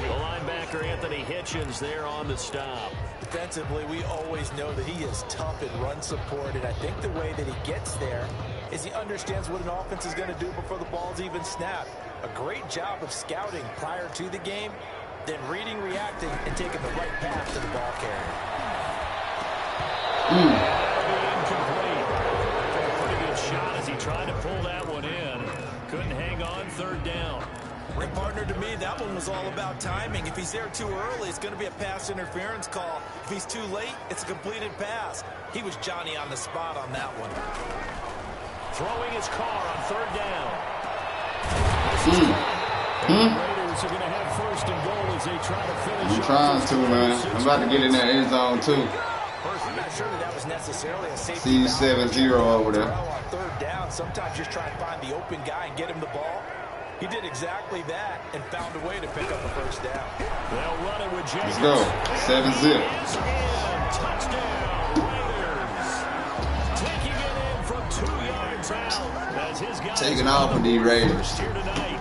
The linebacker, Anthony Hitchens, there on the stop. Defensively, we always know that he is tough in run support, and I think the way that he gets there is he understands what an offense is going to do before the ball's even snapped. A great job of scouting prior to the game, then reading, reacting, and taking the right path to the ball carrier. Incomplete. Pretty good shot as he tried to pull that one in. Couldn't hang on. 3rd down. And partner, to me, that one was all about timing. If he's there too early, it's going to be a pass interference call. If he's too late, it's a completed pass. He was Johnny on the spot on that one. Throwing his car on third down. Raiders are going to have first and goal as they try to finish. I'm trying to, man. I'm about to get in that end zone, too. I'm not sure that was necessarily a safety. See 7-0 over there. On third down, sometimes just try and find the open guy and get him the ball. He did exactly that and found a way to pick up a first down. They'll run it with Jacobs. Let's go. 7-zip. Touchdown, Raiders. Taking it in from 2 yards out. As his guys taking off with these Raiders. Here tonight.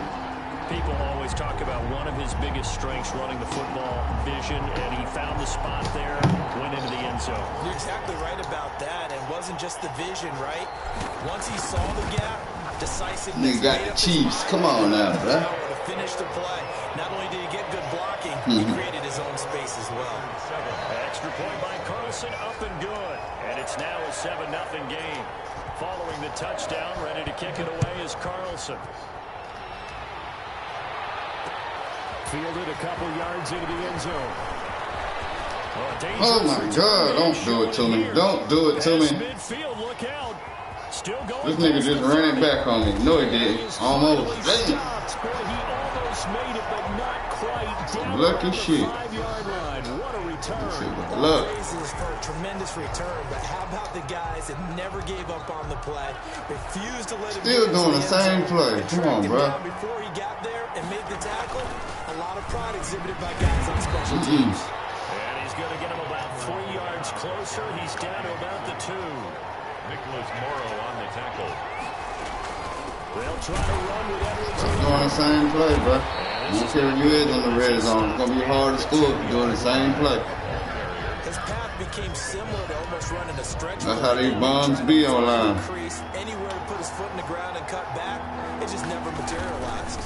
People always talk about one of his biggest strengths running the football, vision, and he found the spot there, went into the end zone. You're exactly right about that. It wasn't just the vision, right? Once he saw the gap, decisiveness. Nigga got the Chiefs. Come on now, bro. To finish the play. Not only did he get good blocking, he created his own space as well. Extra point by Carlson, up and good. And it's now a 7-0 game. Following the touchdown, ready to kick it away is Carlson. Fielded a couple yards into the end zone. Oh my God, don't do it to me. Don't do it to me. Midfield, look out. Still going. This nigga just ran it back on me. No, he didn't. Almost. Damn. He almost made it, but not quite. Down Lucky shit. 5-yard line. What a return. Look. Praises for a tremendous return, but how about the guys that never gave up on the play, refused to let him still doing the same play. Come on, bro. Before he got there and made the tackle, a lot of pride exhibited by guys on special teams. And he's going to get him about 3 yards closer. He's down to about the 2. Nicholas Morrow on the tackle. They'll try to run with Edwards. Doing the same play, bro. I don't care if you is on the red zone. It's going to be hard to score if you're doing the same play. His path became similar to almost running a stretch. That's how these bums be online. Anywhere to put his foot in the ground and cut back, it just never materialized.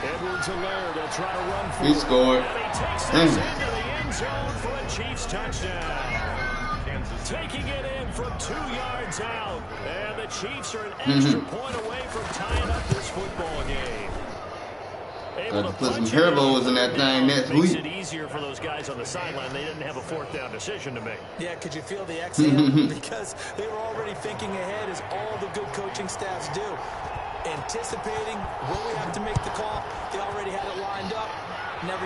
Edwards-Helaire, they'll try to run for He scored. And he takes this into the end zone for a Chiefs touchdown. Taking it in from 2 yards out. And the Chiefs are an extra point away from tying up this football game. Got to put some hairballs in that thing next week. Makes it easier for those guys on the sideline. They didn't have a fourth down decision to make. Yeah, could you feel the exhale? Because they were already thinking ahead, as all the good coaching staffs do. Anticipating, will we have to make the call? They already had it lined up. Never.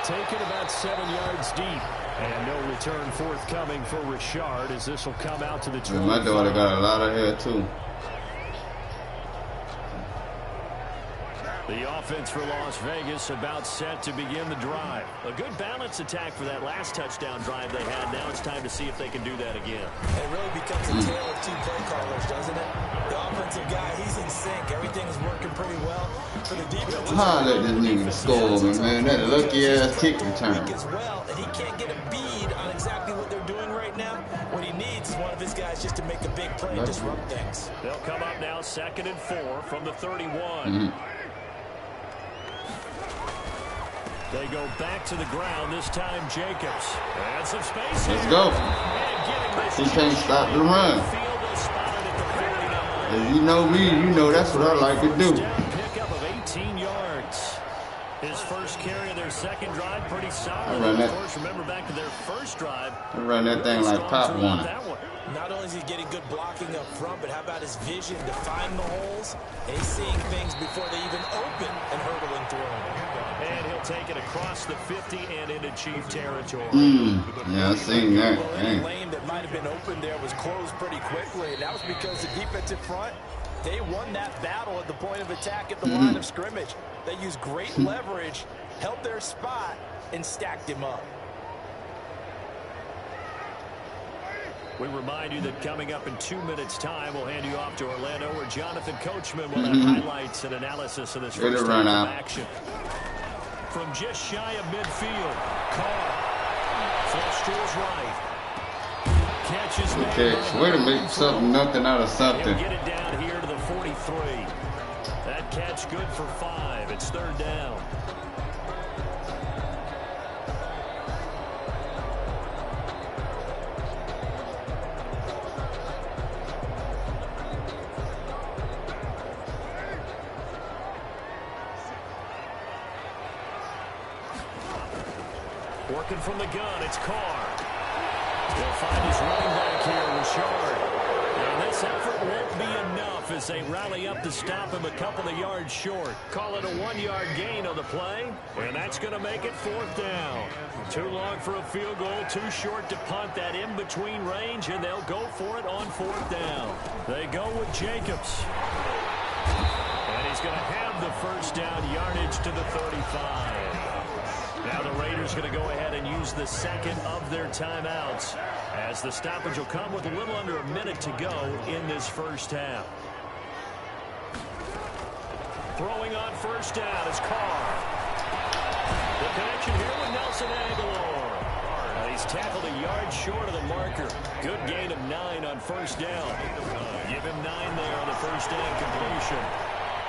Taken about 7 yards deep. And no return forthcoming for Richard, as this will come out to the 25. My daughter got a lot of hair, too. The offense for Las Vegas about set to begin the drive. A good balance attack for that last touchdown drive they had. Now it's time to see if they can do that again. It really becomes a tale of two play callers, doesn't it? The offensive guy, he's in sync. Everything is working pretty well. For the defense, How let this nigga score me, man? That lucky-ass kick return. As well, and he can't get a bead on exactly what they're doing right now. What he needs is one of his guys just to make a big play and disrupt things. They'll come up now 2nd and 4 from the 31. They go back to the ground, this time Jacobs. And some space. Let's go. He can't stop the run. If you know me, you know that's what I like to do. Pickup of 18 yards. His first carry of their second drive, pretty solid. Of course, remember back to their first drive. I run that thing like Pop one. Not only is he getting good blocking up front, but how about his vision to find the holes? And he's seeing things before they even open and hurdling through them. And he'll take it across the 50 and into Chief territory. Yeah, I seen that. Well, any lane that might have been open there was closed pretty quickly, and that was because the defensive front, they won that battle at the point of attack at the line of scrimmage. They used great leverage, held their spot, and stacked him up. We remind you that coming up in 2 minutes' time, we'll hand you off to Orlando, where Jonathan Coachman will have highlights and analysis of this first half of action. From just shy of midfield, Carr flush to his right. Catches way to make something, nothing out of something. He'll get it down here to the 43. That catch good for 5. It's 3rd down. Looking from the gun, it's Carr. He'll find his running back here, Richard. Now this effort won't be enough as they rally up to stop him a couple of yards short. Call it a 1-yard gain on the play, and that's going to make it 4th down. Too long for a field goal, too short to punt that in-between range, and they'll go for it on 4th down. They go with Jacobs. And he's going to have the first down yardage to the 35. Now the Raiders going to go ahead and use the second of their timeouts as the stoppage will come with a little under a minute to go in this first half. Throwing on first down is Carr. The connection here with Nelson Aguilar. He's tackled a yard short of the marker. Good gain of 9 on first down. Give him 9 there on the first down completion.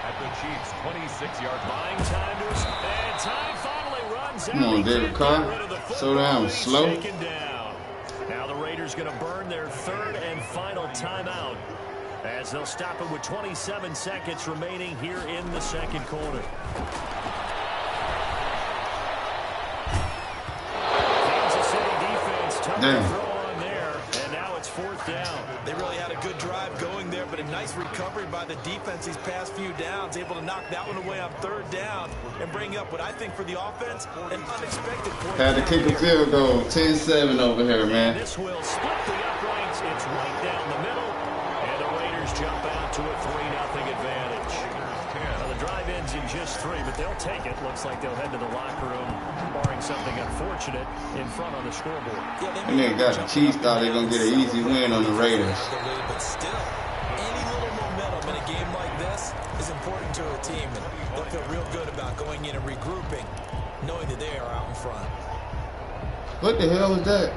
At the Chiefs' 26-yard line. Buying time to us. And time finally runs out. Come on, David Carr. So damn slow. Down. Now the Raiders going to burn their 3rd and final timeout as they'll stop it with 27 seconds remaining here in the second quarter. Kansas City defense tough to throw on there, and now it's 4th down. They really had a good drive going there, but a nice recovery by the defense these past few downs, able to knock that one away on 3rd down and bring up what I think for the offense, an unexpected point. Had to kick a field goal, 10-7 over here, man. This will split the uprights. It's right down the middle, and the Raiders jump out to a 3-0 advantage. Now the drive ends in just 3, but they'll take it. Looks like they'll head to the locker room, barring something unfortunate in front on the scoreboard. And they got the Chiefs thought they're going to get an easy win on the Raiders. But still, any little momentum in a game like this is important to a team, and they'll feel real good about going in and regrouping, knowing that they are out in front. What the hell was that?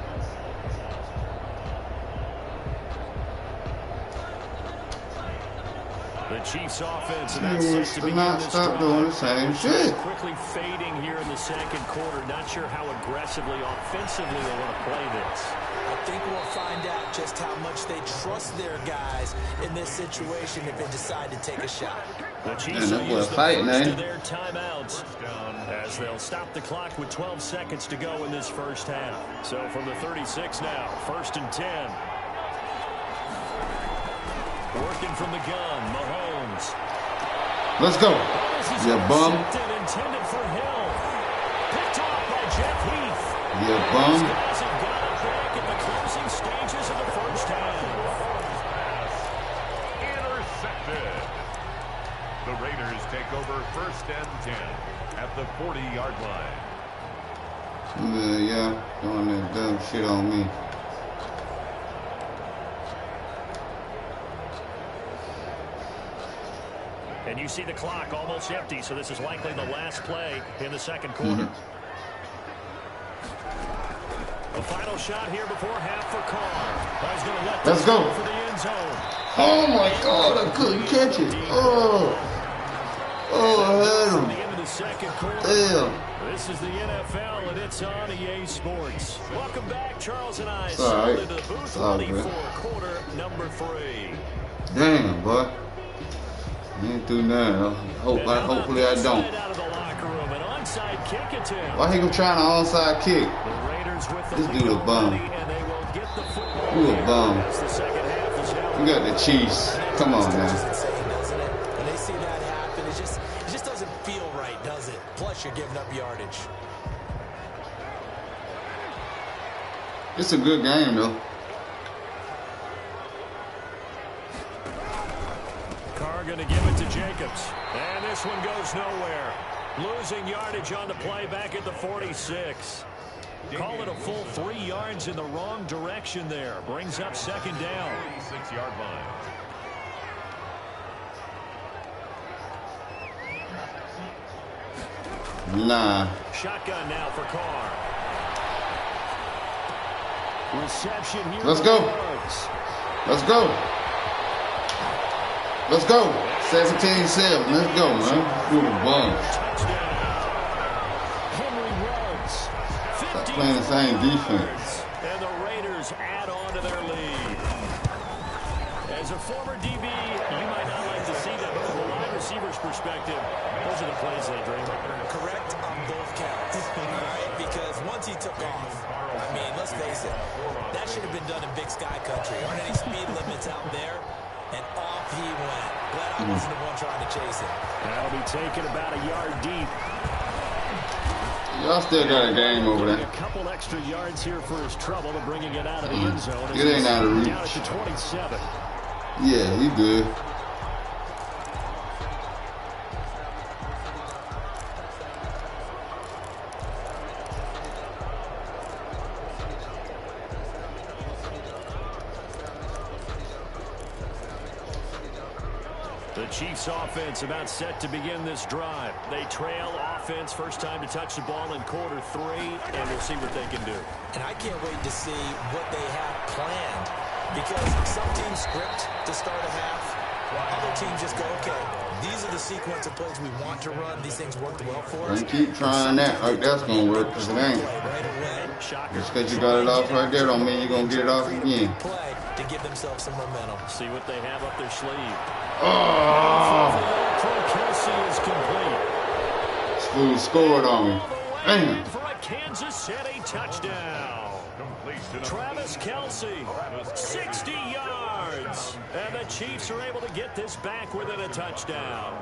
The Chiefs offense, and that's set to begin this stop doing the same shit. Quickly fading here in the second quarter. Not sure how aggressively, offensively they want to play this. I think we'll find out just how much they trust their guys in this situation if they decide to take a shot. The Chiefs will use the first of their timeouts as they'll stop the clock with 12 seconds to go in this first half. So from the 36 now, 1st and 10. Working from the gun, Mahomes. Let's go. You bum. Intended for Hill. Picked off by Jeff Heath. You bum. These guys have got it back in the closing stages of the first half. Intercepted. The Raiders take over 1st and 10 at the 40-yard line. Yeah, doing that dumb shit on me. And you see the clock almost empty, so this is likely the last play in the second quarter. A final shot here before half for Carr. Let's go. For the end zone. Oh my God, I couldn't catch it. Oh, I had him. The end of the second quarter. Damn. This is the NFL, and it's on EA Sports. Welcome back, Charles and I. Sorry. Into the booth, Sorry, ready for quarter number 3. Damn, boy. I ain't through nothing. Hopefully I don't. Why he gonna try an onside kick? This dude a bum. You a bum. You got the Chiefs. Come on, man. When they see that happen, it just doesn't feel right, does it? Plus, you're giving up yardage. It's a good game, though. Carr going to give it to Jacobs. And this one goes nowhere. Losing yardage on the play back at the 46. Call it a full 3 yards in the wrong direction there. Brings up 2nd down. 36-yard line. Nah. Shotgun now for Carr. Reception here. Let's go. Let's go. Let's go. 17-7. Let's go, man. You're a bum. Stop playing the same defense. And the Raiders add on to their lead. As a former DB, you might not like to see that, but the wide receiver's perspective, those are the plays they dream of. Correct on both counts, all right? Because once he took off, I mean, let's face it, that should have been done in Big Sky Country. There aren't any speed limits out there, and off he went. Glad I wasn't the one trying to chase him. That'll be taken about a yard deep. Y'all still got a game over there. A couple extra yards here for his trouble of bringing it out of the end zone. It ain't out of reach. Down at the 27. Yeah, he good. The Chiefs offense about set to begin this drive. They trail offense, first time to touch the ball in quarter 3, and we'll see what they can do. And I can't wait to see what they have planned, because some teams script to start a half. Other teams just go, okay, these are the sequence of plays we want to run. These things worked well for us. Don't keep trying that like that's going to work, because it ain't. Just because you got it off right there don't mean you're going to get it off again. Play to give themselves some momentum. See what they have up their sleeve. Oh! Kelsey is complete. This fool scored on me. Damn. For a Kansas City touchdown. Travis Kelsey, 60 yards. And the Chiefs are able to get this back within a touchdown.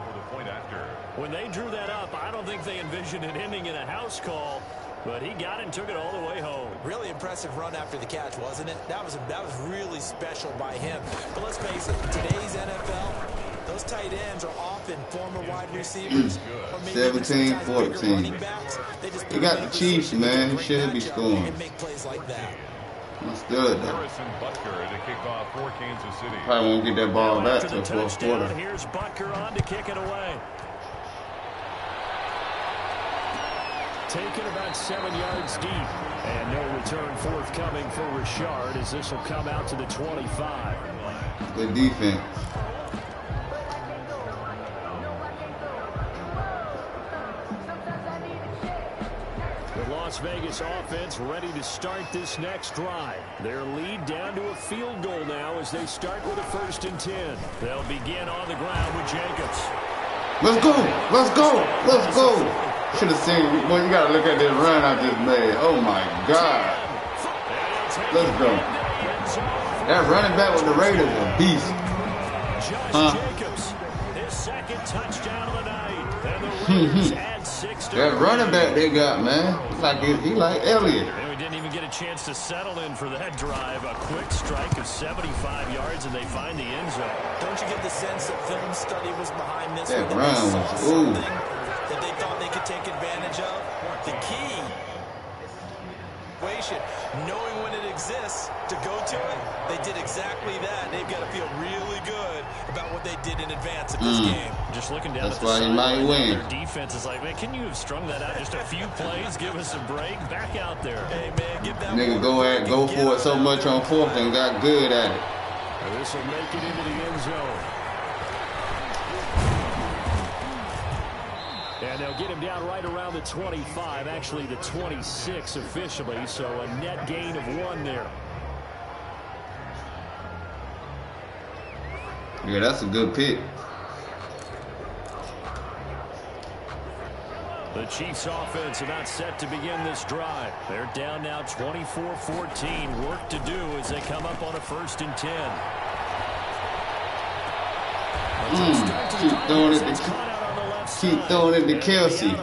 When they drew that up, I don't think they envisioned it ending in a house call. But he got it and took it all the way home. Really impressive run after the catch, wasn't it? That was really special by him. But let's face it, today's NFL, those tight ends are often former wide receivers. 17-14. He got the Chiefs, man. He should be scoring. And make plays like that. Let's do it, though. Probably won't get that ball back till fourth quarter. Here's Butker on to kick it away. Taken about 7 yards deep. And no return forthcoming for Richard as this will come out to the 25. Good defense. The Las Vegas offense ready to start this next drive. Their lead down to a field goal now as they start with a 1st and 10. They'll begin on the ground with Jacobs. Let's go! Let's go! Let's go! Should have seen, boy, you got to look at this run I just made. Oh, my God. Let's go. That running back with the Raiders is a beast. Jacobs, his second touchdown of the night. And the Raiders add 6 to that running back they got, man. He like Elliott. And we didn't even get a chance to settle in for that drive. A quick strike of 75 yards, and they find the end zone. Don't you get the sense that film study was behind this? That run was, ooh. That they thought they could take advantage of? The key, knowing when it exists to go to it, they did exactly that. They've got to feel really good about what they did in advance of this game. Just looking down That's at the why he might win. Their defense is like, man, can you have strung that out just a few plays? Give us a break. Back out there. Hey, man, give that nigga go for it so much on 4th and got good at it. This will make it into the end zone. And they'll get him down right around the 25, actually the 26 officially, so a net gain of 1 there. Yeah, that's a good pick. The Chiefs offense about set to begin this drive. They're down now 24-14. Work to do as they come up on a 1st and 10. Keep throwing it to Kelsey.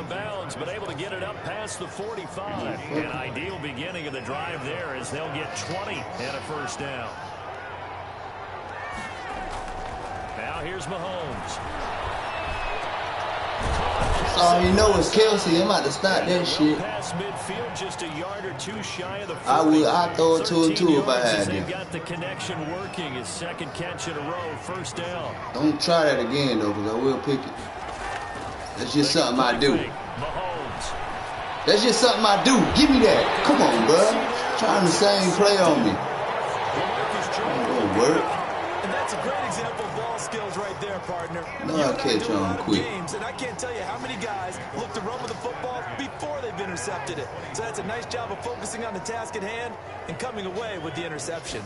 But able to get it up past the 45. An ideal beginning of the drive there as they'll get 20 and a 1st down. Now here's Mahomes. All you know is Kelsey. I'm about to stop that shit. Past midfield, just a yard or 2 shy of the 40. I'd throw it 2 and 2 if I had They've it. got the connection working. His 2nd catch in a row, 1st down. Don't try that again though, because I will pick it. That's just something I do. Mahomes. That's just something I do. Give me that. Come on, bro. Trying the same play on me. It'll work. And that's a great example of ball skills right there, partner. No, I catch on quick. Games, and I can't tell you how many guys look to run with the football before they've intercepted it. So that's a nice job of focusing on the task at hand and coming away with the interception.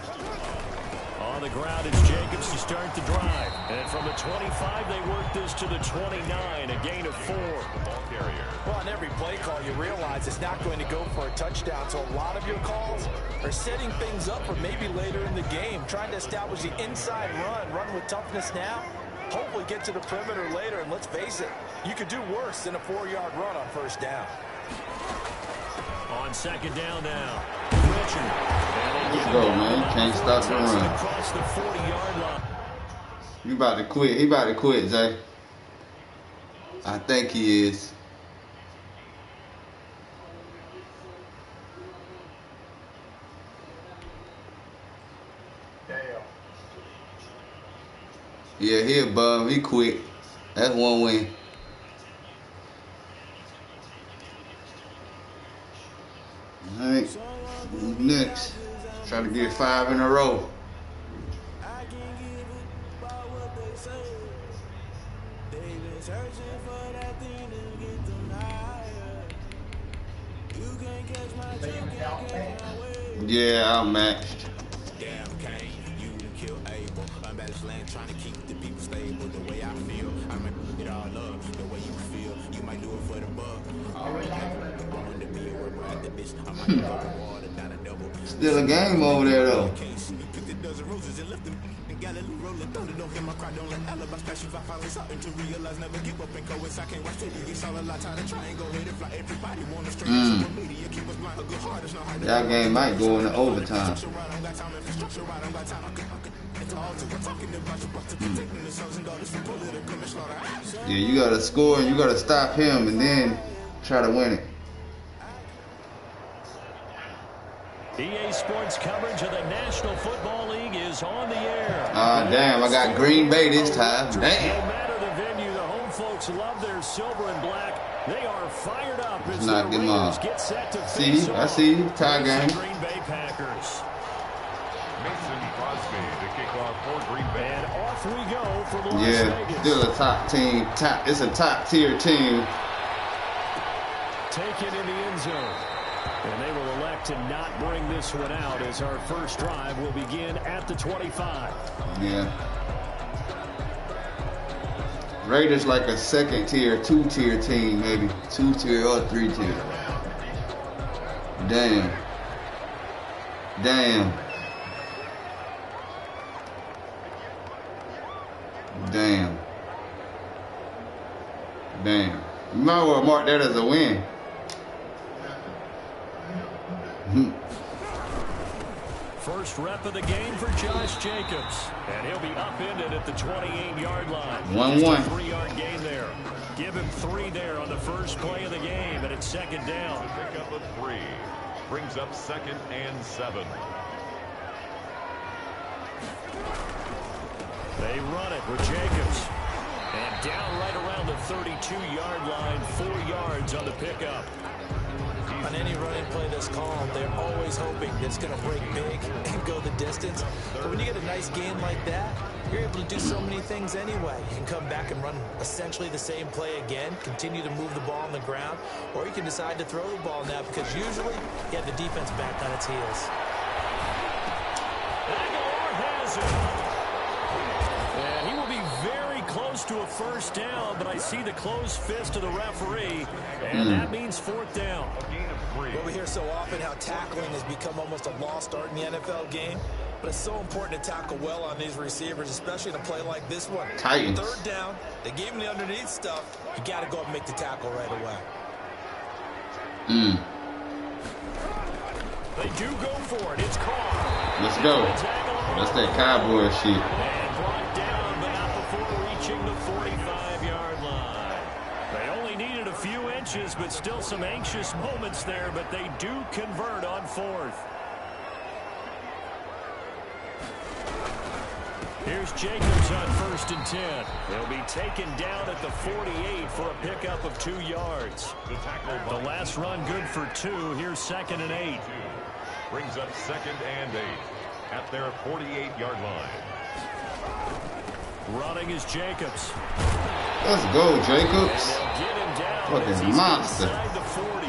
On the ground, it's Jacobs to start the drive. And from the 25, they work this to the 29, a gain of 4. Ball carrier. Well, on every play call, you realize it's not going to go for a touchdown. So a lot of your calls are setting things up for maybe later in the game, trying to establish the inside run with toughness now, hopefully get to the perimeter later. And let's face it, you could do worse than a 4-yard run on first down. On second down now, Richard. Let's go, man. You can't stop the run. Across the 40-yard line. You about to quit. He about to quit, Zay. I think he is. Yeah, he a bum. He quit. That's one win. All right. Who's next? Try to get 5 in a row. Yeah, I'm matched. Trying to keep the people stable the way I feel. I might it all up the way you feel. You might do it for the buck. Still a game over there though. That game might go into overtime. Yeah, you gotta score and you gotta stop him and then try to win it. EA Sports coverage of the National Football League is on the air. Damn, I got Green Bay this time. No Damn. matter the venue, the home folks love their silver and black. They are fired up as Knock the him Raiders off. get set to See, face I see you. Tie game. Green Bay Packers. Mason Crosby to kick off for Green Bay. And off we go from Las Yeah, Vegas. still a top team. It's a top tier team. Taken in the end zone. And they will elect to not bring this one out as our first drive will begin at the 25. Yeah. Raiders like a second tier, 2-tier team, maybe 2-tier or 3-tier. Damn. Damn. Damn. Damn. You might as well mark that as a win. First rep of the game for Josh Jacobs. And he'll be upended at the 28-yard line. 1-1. 3-yard gain there. Give him 3 there on the first play of the game, and it's second down. Pick up a 3. Brings up 2nd and 7. They run it with Jacobs. And down right around the 32-yard line, 4 yards on the pickup. On any running play that's called, they're always hoping that it's going to break big and go the distance. But when you get a nice gain like that, you're able to do so many things anyway. You can come back and run essentially the same play again, continue to move the ball on the ground, or you can decide to throw the ball now because usually you have the defense back on its heels. Aguilar has it. And he will be very close to a first down, but I see the closed fist of the referee, and that means 4th down. Well, we hear so often how tackling has become almost a lost art in the NFL game, but it's so important to tackle well on these receivers, especially in a play like this one. Titans. 3rd down, they gave him the underneath stuff. You got to go up and make the tackle right away. They do go for it. It's caught. Let's go. That's that cowboy shit. And brought down, but not before reaching the 45-yard line. They only needed a few inches, but still some anxious moments there, but they do convert on 4th. Here's Jacobs on 1st and 10. He'll be taken down at the 48 for a pickup of 2 yards. The last run good for 2. Here's 2nd and 8. Brings up 2nd and 8 at their 48-yard line. Running is Jacobs. Let's go, Jacobs. Get him down. Fucking monster. Inside the 40.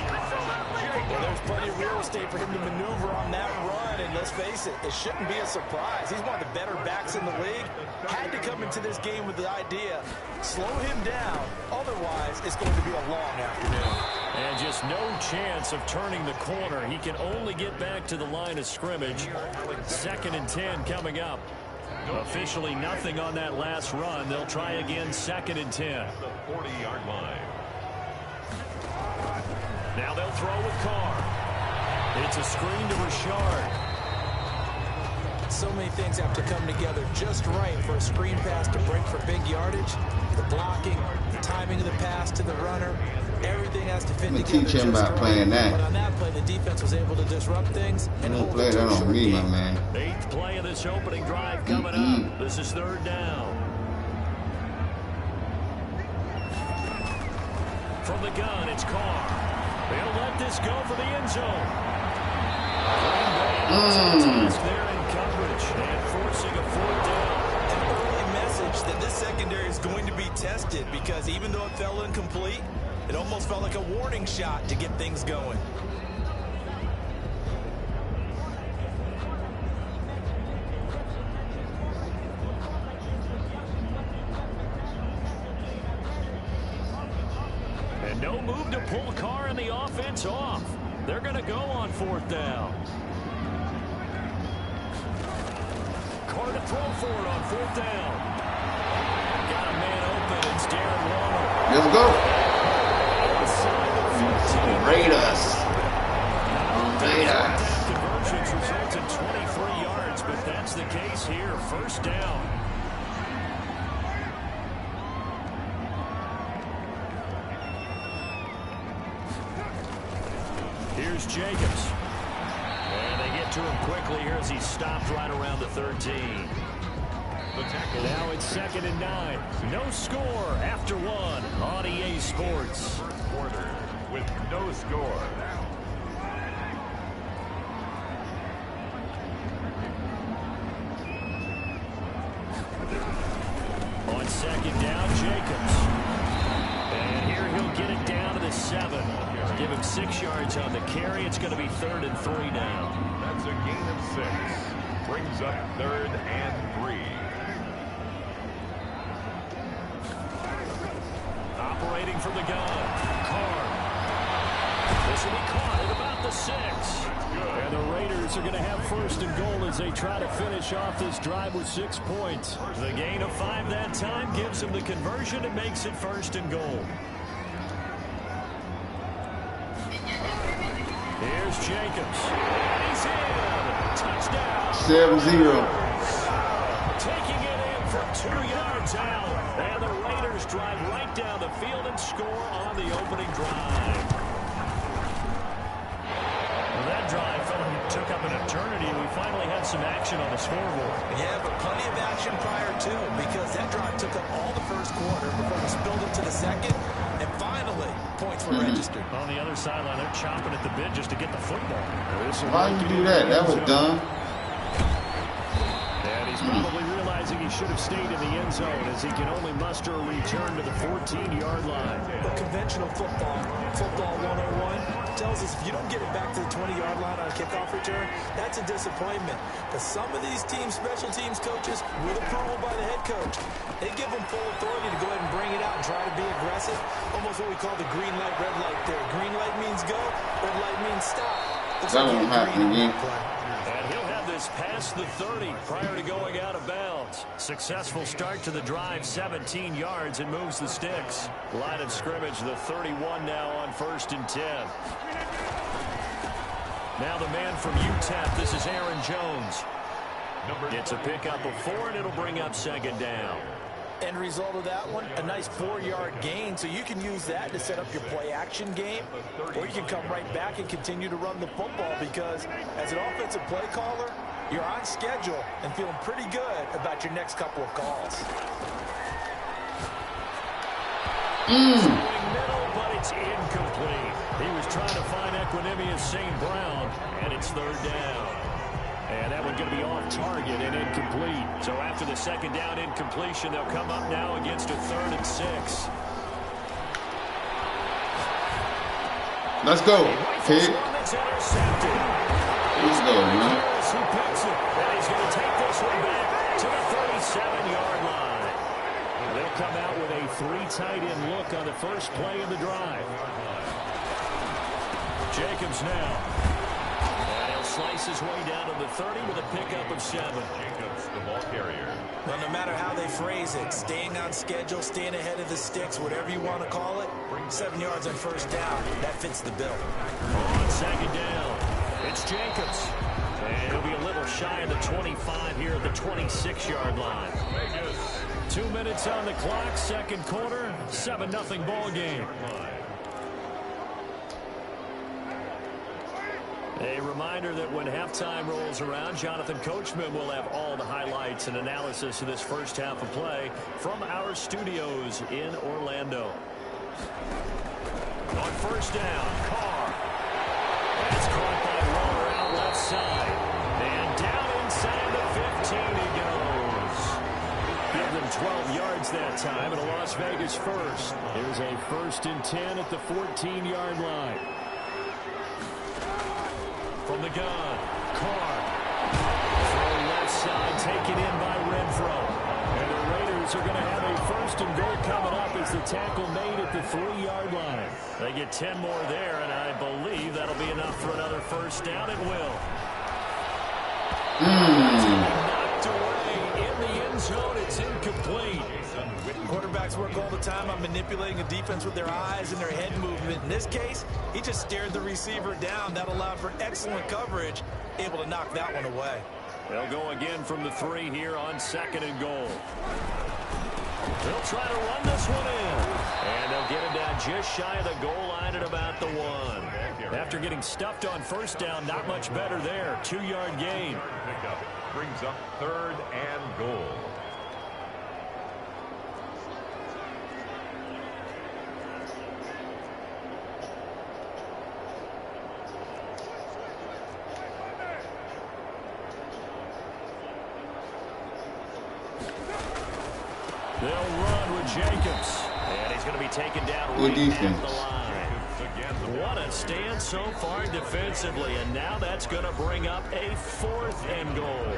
Well, there's plenty of real estate for him to maneuver on that run, and let's face it, it shouldn't be a surprise. He's one of the better backs in the league. Had to come into this game with the idea, slow him down. Otherwise, it's going to be a long afternoon. And just no chance of turning the corner. He can only get back to the line of scrimmage. 2nd and 10 coming up. Officially nothing on that last run. They'll try again 2nd and 10. The 40-yard line. Now they'll throw with Carr. It's a screen to Richard. So many things have to come together just right for a screen pass to break for big yardage. The blocking, the timing of the pass to the runner, everything has to fit together. Teach him about playing that. But on that play, the defense was able to disrupt things and hold play it to that a on short me, game. my man. 8th play of this opening drive coming up. This is 3rd down. From the gun, it's Carr. They'll let this go for the end zone. There in coverage and forcing a 4th down. An early message that this secondary is going to be tested because even though it fell incomplete, it almost felt like a warning shot to get things going. And no move to pull Carr and the offense off. They're going to go on 4th down. Carr to throw for it on 4th down. Got a man open. It's Darren Waller. Let's go. Raiders. Raiders. Conversions result in 23 yards, but that's the case here. 1st down. Here's Jacobs. And they get to him quickly here as he stopped right around the 13. Now it's 2nd and 9. No score after 1 on EA Sports. First quarter with no score. On 2nd down, Jacobs. And here he'll get it down to the 7. Give him 6 yards on the carry. It's going to be 3rd and 3 now. That's a gain of 6. Brings up 3rd and 3. Operating from the gun. Carr. This will be caught at about the 6. And the Raiders are going to have 1st and goal as they try to finish off this drive with 6 points. The gain of 5 that time gives them the conversion and makes it 1st and goal. Here's Jacobs. And he's in. Touchdown. 7-0. Taking it in for 2 yards out. And the Raiders drive right down the field and score on the opening drive. Well, that drive took up an eternity, and we finally had some action on the scoreboard. Yeah, but plenty of action prior to it because that drive took up all the 1st quarter before we spilled into the 2nd. And finally, points were registered. On the other sideline, they're chomping at the bit just to get the football. Why you do that? That was dumb. And he's probably realizing he should have stayed in the end zone as he can only muster a return to the 14-yard line. But conventional football 101, tells us if you don't get it back to the 20-yard line on a kickoff return, that's a disappointment. But some of these teams, special teams coaches, with approval by the head coach, they give them full authority to go ahead and bring it out and try to be aggressive. Almost what we call the green light, red light theory. Green light means go, red light means stop. That won't happen again. And he'll have this past the 30 prior to going out of bounds. Successful start to the drive, 17 yards, and moves the sticks. Line of scrimmage, the 31 now on 1st and 10. Now the man from UTEP, this is Aaron Jones. It's a pickup of 4, and it'll bring up 2nd down. End result of that one, a nice 4-yard gain, so you can use that to set up your play-action game, or you can come right back and continue to run the football because as an offensive play caller, you're on schedule and feeling pretty good about your next couple of calls. Middle, but it's incomplete. He was trying to find Equinemius St. Brown, and it's 3rd down. And that one's going to be off target and incomplete. So after the 2nd down incompletion, they'll come up now against a 3rd and 6. Let's go, kid. Let's Let's go, man. Who Jacobs now. And he'll slice his way down to the 30 with a pickup of 7. Jacobs, the ball carrier. Well, no matter how they phrase it, staying on schedule, staying ahead of the sticks, whatever you want to call it, 7 yards on first down, that fits the bill. On second down, it's Jacobs. And he'll be a little shy of the 25 here at the 26-yard line. 2 minutes on the clock, second quarter, 7-0 ball game. A reminder that when halftime rolls around, Jonathan Coachman will have all the highlights and analysis of this first half of play from our studios in Orlando. On first down, Carr. That's caught by Waller out left side. And down inside the 15 he goes. Give them 12 yards that time and a Las Vegas first. Here's a 1st and 10 at the 14-yard line. From the gun, Carr. Throw left side, taken in by Renfro. And the Raiders are going to have a 1st and goal coming up as the tackle made at the 3-yard line. They get 10 more there, and I believe that'll be enough for another first down. It will. Knocked away in the end zone. It's incomplete. Quarterbacks work all the time on manipulating a defense with their eyes and their head movement. In this case, he just stared the receiver down. That allowed for excellent coverage, able to knock that one away. They'll go again from the 3 here on 2nd and goal. They'll try to run this one in. And they'll get him down just shy of the goal line at about the 1. After getting stuffed on first down, not much better there. 2-yard gain. Pickup brings up 3rd and goal. They'll run with Jacobs. And he's going to be taken down Good defense. at the line. What a stand so far defensively. And now that's going to bring up a 4th and goal.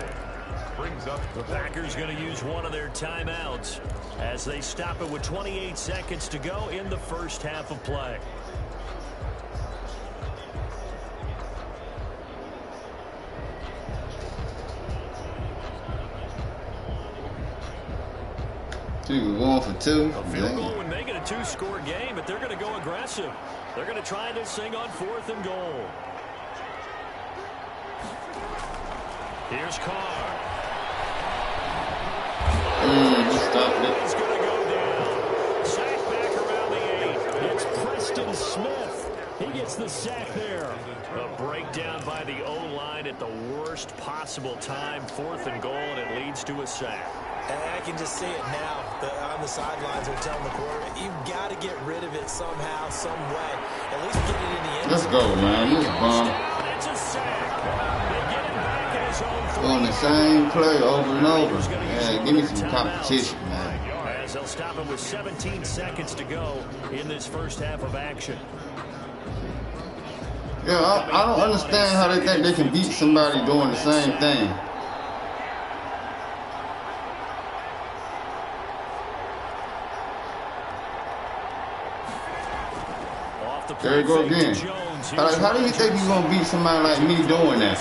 Brings up The Packers going to use one of their timeouts as they stop it with 28 seconds to go in the first half of play. Going for 2. A field goal would make it a 2-score game, but they're going to go aggressive. They're going to try this thing on 4th and goal. Here's Carr. Stop it. He's going to go down. Sack back around the 8. It's Preston Smith. He gets the sack there. A breakdown by the O-line at the worst possible time. 4th and goal, and it leads to a sack. And I can just see it now. On the sidelines, they're telling the quarterback, you've got to get rid of it somehow, some way. At least get it in the end. Let's go, man. This is fun. It's a sack. They get it back in his own 3. Doing the same play over and over. Man, give me some competition, man. As they'll stop it with 17 seconds to go in this first half of action. Yeah, I don't understand how they think they can beat somebody doing the same thing. There you go again. How do you think you're going to beat somebody like me doing that?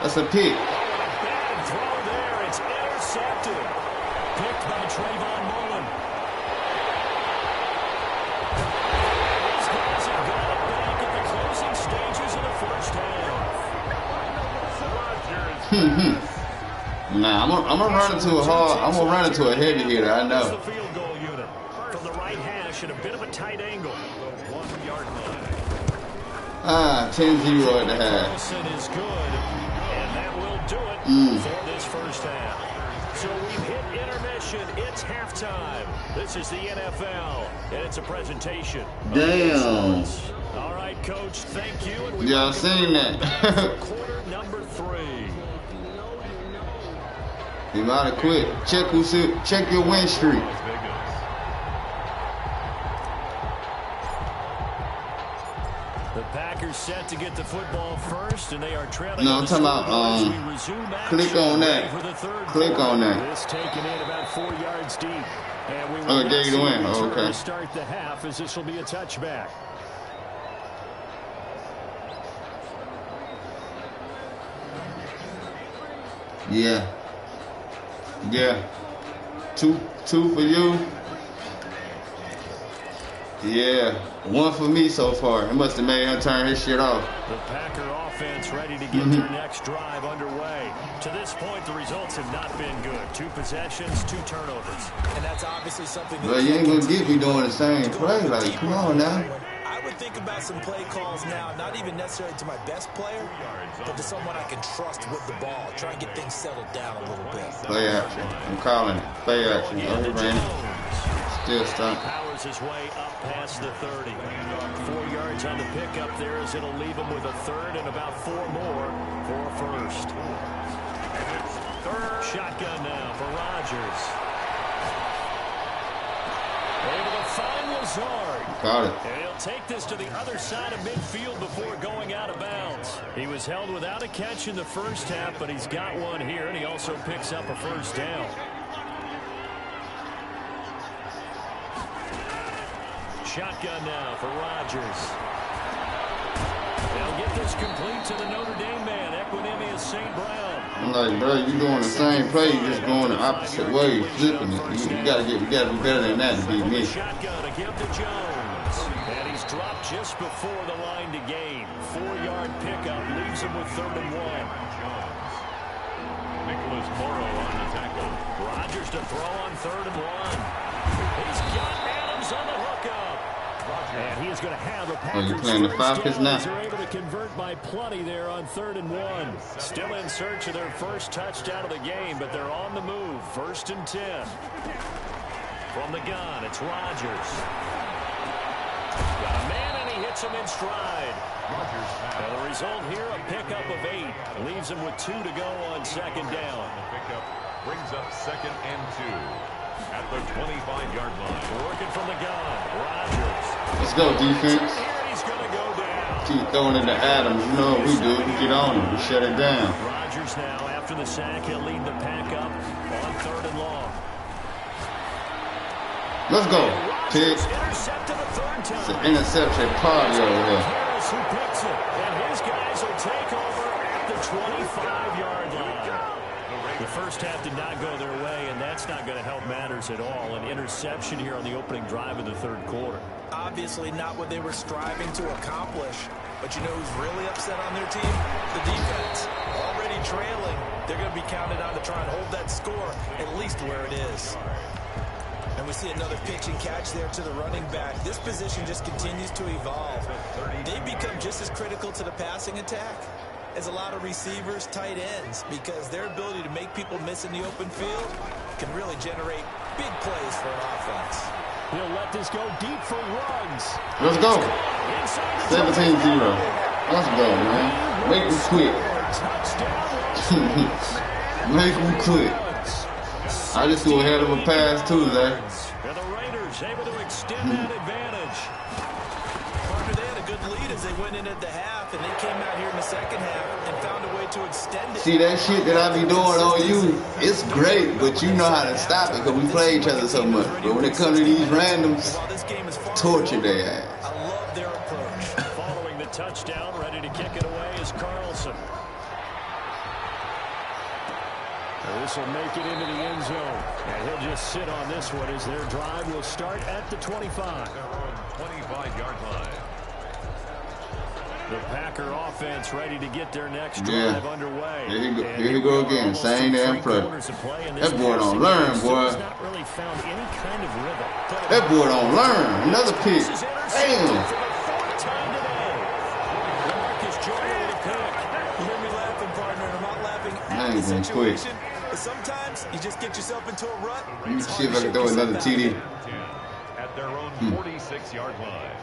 That's a pick. Bad throw there. It's intercepted. Picked by Trayvon Mullen. These guys have got it back at the closing stages of the first half. Nah, I'm gonna run into a hard. I'm gonna run into a heavy hitter. I know. The field goal unit from the right hash at a bit of a tight angle. 1-yard line. 10-0 at the half. Wilson is good, and that will do it for this first half. So we've hit intermission. It's halftime. This is the NFL, and it's a presentation. Damn. All right, Coach, thank you. And we Yeah, I've seen that. quarter number 3. You gotta quit. Check your win streak. The Packers set to get the football first, and they are trailing. No, I'm talking about click on that. Click on that. This taken in about 4 yards deep. And we Oh, there you win. to Okay. start the half, as this will be a touchback. Yeah. Yeah. Two for you. Yeah. One for me so far. It must have made him turn his shit off. The Packer offense ready to get their next drive underway. To this point, the results have not been good. 2 possessions, 2 turnovers. And that's obviously something that But you ain't gonna get me doing the same play. Like, come on now. I would think about some play calls now, not even necessarily to my best player, but to someone I can trust with the ball. Try and get things settled down a little bit. Play action. I'm calling it. Play action. Oh, he ran. Still stuck. Powers his way up past the 30. 4 yards on the pickup there as it'll leave him with a third and about 4 more for a first. Shotgun now for Rodgers. Able to find Lazard. Got it. And he'll take this to the other side of midfield before going out of bounds. He was held without a catch in the first half, but he's got one here, and he also picks up a first down. Shotgun now for Rodgers. They'll get this complete to the Notre Dame man, Equinemius St. Brown. I'm like, bro, you doing the same play, you just going the opposite way, flipping it. You gotta be better than that to beat me. Shotgun to give to Jones. And he's dropped just before the line to gain. 4-yard pickup leaves him with 3rd and 1. Nicholas Morrow on the tackle. Rodgers to throw on 3rd and 1. He's got Adams on the hookup. And he is going to have a Packers you playing the Falcons now? They're able to convert by plenty there on 3rd and 1. Still in search of their first touchdown of the game, but they're on the move. 1st and 10. From the gun, it's Rodgers. Got a man, and he hits him in stride. And the result here, a pickup of 8. Leaves him with 2 to go on 2nd down. The pickup brings up 2nd and 2 at the 25-yard line. Working from the gun, Rodgers. Let's go, defense. Here he's going to go down. Keep throwing it to Adams. You know what we do. We get on him. We shut it down. Rodgers now, after the sack, he'll lead the pack up on 3rd and long. Let's go, Pig. Intercepted a 3rd time. It's an interception party over here. Harris who picks it, and his guys will take over at the 25-yard line. The first half did not go their way, and that's not going to help matters at all. An interception here on the opening drive of the 3rd quarter. Obviously not what they were striving to accomplish. But you know who's really upset on their team? The defense. Already trailing. They're going to be counted on to try and hold that score at least where it is. And we see another pitch and catch there to the running back. This position just continues to evolve. They become just as critical to the passing attack as a lot of receivers, tight ends, because their ability to make people miss in the open field can really generate big plays for an offense. He'll let this go deep for Ruggs. Let's go. 17-0. Let's go, man. Make them quit. Make them quit. I just threw a hell of a pass, too, Zach. And the Raiders able to extend that advantage. Partner, they had a good lead as they went in at the half, and they came out here in the second half and found a way to extend it. See, that shit that I be doing on you, it's great, but you know how to stop it because we play each other so much. But when it comes to these randoms, torture their ass. I love their approach. Following the touchdown, ready to kick it away is Carlson. This will make it into the end zone. And he'll just sit on this one as their drive will start at the 25. 25-yard line. The Packer offense ready to get their next drive underway. Here you go again. Same damn play. That boy don't learn, boy. That boy don't learn. Another pick. Damn. I ain't gonna quit. Sometimes you just get yourself into a rut. Let me see if I can throw another TD. At their own 46-yard line.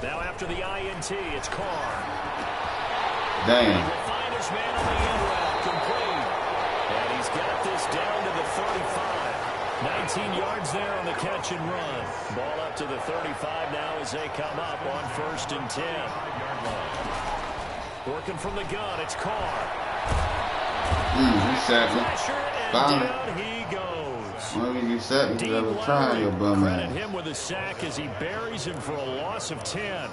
Now after the INT, it's Carr. Damn. He'll find his man on the end route, complete. And he's got this down to the 35. 19 yards there on the catch and run. Ball up to the 35 now as they come up on 1st and 10. Working from the gun, it's Carr. He sacked me. Down he goes. Why did you sack me? Because I was trying your bum Credit ass. him with a sack as he buries him for a loss of 10.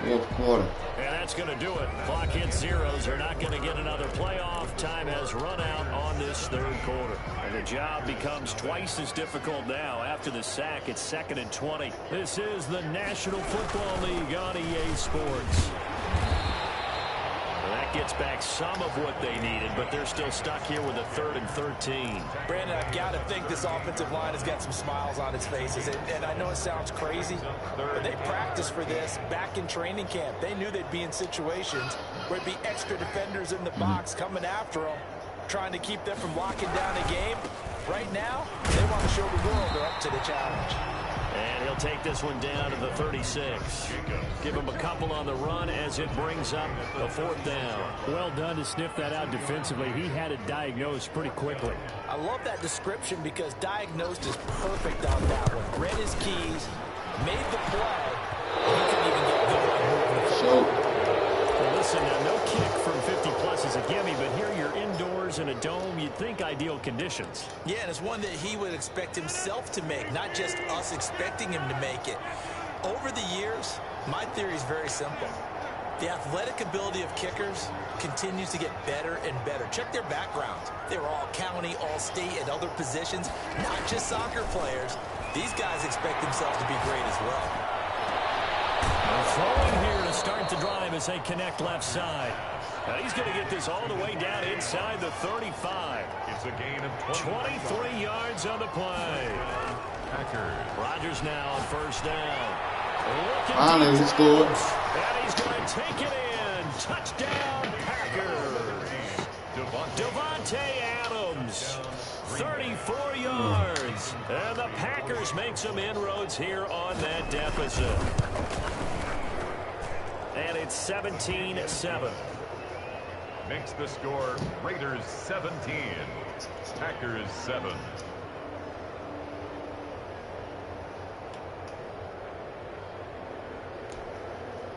Fourth quarter. And that's going to do it. Clock hits zeros. They're not going to get another playoff. Time has run out on this third quarter. And the job becomes twice as difficult now. After the sack, it's 2nd and 20. This is the National Football League on EA Sports. That gets back some of what they needed, but they're still stuck here with a 3rd and 13. Brandon, I've got to think this offensive line has got some smiles on its faces. And I know it sounds crazy, but they practiced for this back in training camp. They knew they'd be in situations where there'd be extra defenders in the box coming after them, trying to keep them from locking down a game. Right now, they want to show the world they're up to the challenge. And he'll take this one down to the 36. Give him a couple on the run as it brings up a 4th down. Well done to sniff that out defensively. He had it diagnosed pretty quickly. I love that description because diagnosed is perfect on that one. Read his keys, made the play, and he couldn't even get going moving the football. Well, listen, now, no kick from 50-plus is a gimme, but here you're indoors in a dome. You'd think ideal conditions. Yeah, and it's one that he would expect himself to make, not just us expecting him to make it. Over the years, my theory is very simple. The athletic ability of kickers continues to get better and better. Check their backgrounds. They were all county, all state, and other positions, not just soccer players. These guys expect themselves to be great as well. Throwing here to start the drive as they connect left side. Now he's going to get this all the way down inside the 35. It's a gain of 23 yards on the play. Packers. Rodgers now on 1st down. Finally, he scored. And he's going to take it in. Touchdown, Packers. Devontae Adams, 34 yards. And the Packers make some inroads here on that deficit. And it's 17-7. Makes the score Raiders 17, Packers 7.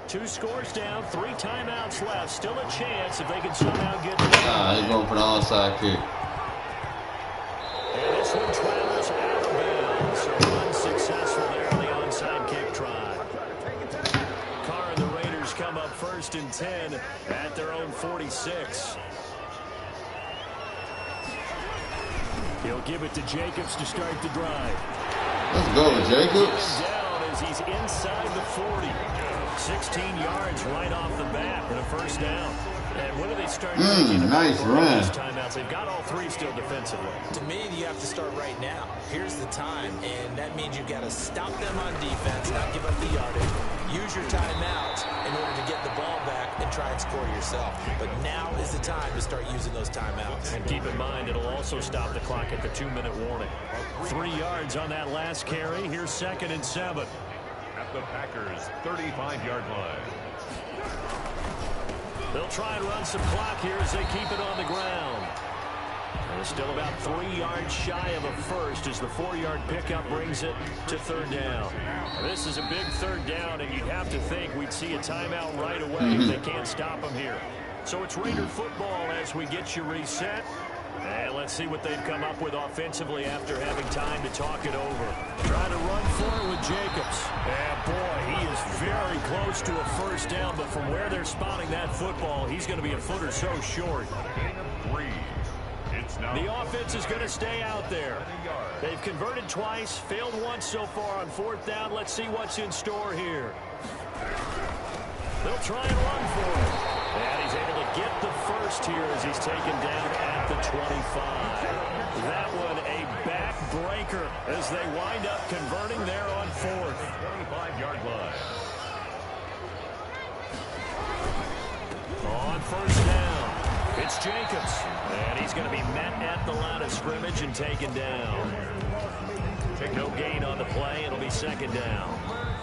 Two scores down, 3 timeouts left. Still a chance if they can somehow get it. He's going for the onside kick. And this one travels out of bounds. So unsuccessful there on the onside kick try. Carr and the Raiders come up 1st and 10 at their own 46. He'll give it to Jacobs to start the drive. Let's go, Jacobs. Down as he's inside the 40. 16 yards right off the bat and a 1st down. And what do they start taking? Nice run. Timeouts. They've got all 3 still defensively. To me, you have to start right now. Here's the time, and that means you've got to stop them on defense, not give up the yardage. Use your timeouts in order to get the ball back and try and score yourself. But now is the time to start using those timeouts. And keep in mind, it'll also stop the clock at the 2-minute warning. 3 yards on that last carry. Here's 2nd and 7. At the Packers' 35-yard line. They'll try and run some clock here as they keep it on the ground. And they're still about 3 yards shy of a first as the 4-yard pickup brings it to 3rd down. Now, this is a big 3rd down, and you'd have to think we'd see a timeout right away if they can't stop them here. So it's Raider football as we get you reset. And let's see what they've come up with offensively after having time to talk it over. Trying to run for it with Jacobs. And boy, he is very close to a 1st down, but from where they're spotting that football, he's going to be a foot or so short. Gain of 3. It's now The offense is going to stay out there. They've converted twice, failed once so far on 4th down. Let's see what's in store here. They'll try and run for it. And he's able to get the 1st here as he's taken down at the 25. That one a backbreaker as they wind up converting there on 4th. 25-yard line. On 1st down, it's Jacobs. And he's going to be met at the line of scrimmage and taken down. No gain on the play. It'll be 2nd down.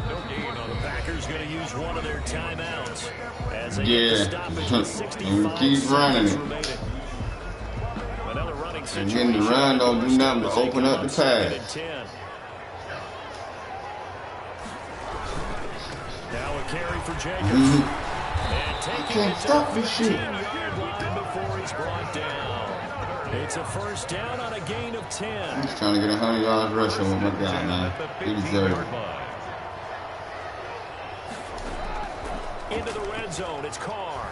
No gain on the Packers. Going to use one of their timeouts as they get the stoppage with 65 keep running it. remaining. Another running And situation. getting the run don't do nothing but open up the pass. Now a carry for Jacobs. And taking can't it to stop the this shit. 15-yard line before he's brought down. It's a 1st down on a gain of 10. He's trying to get 100 yards rushing with my guy, man. He deserves it. into the red zone. It's Carr.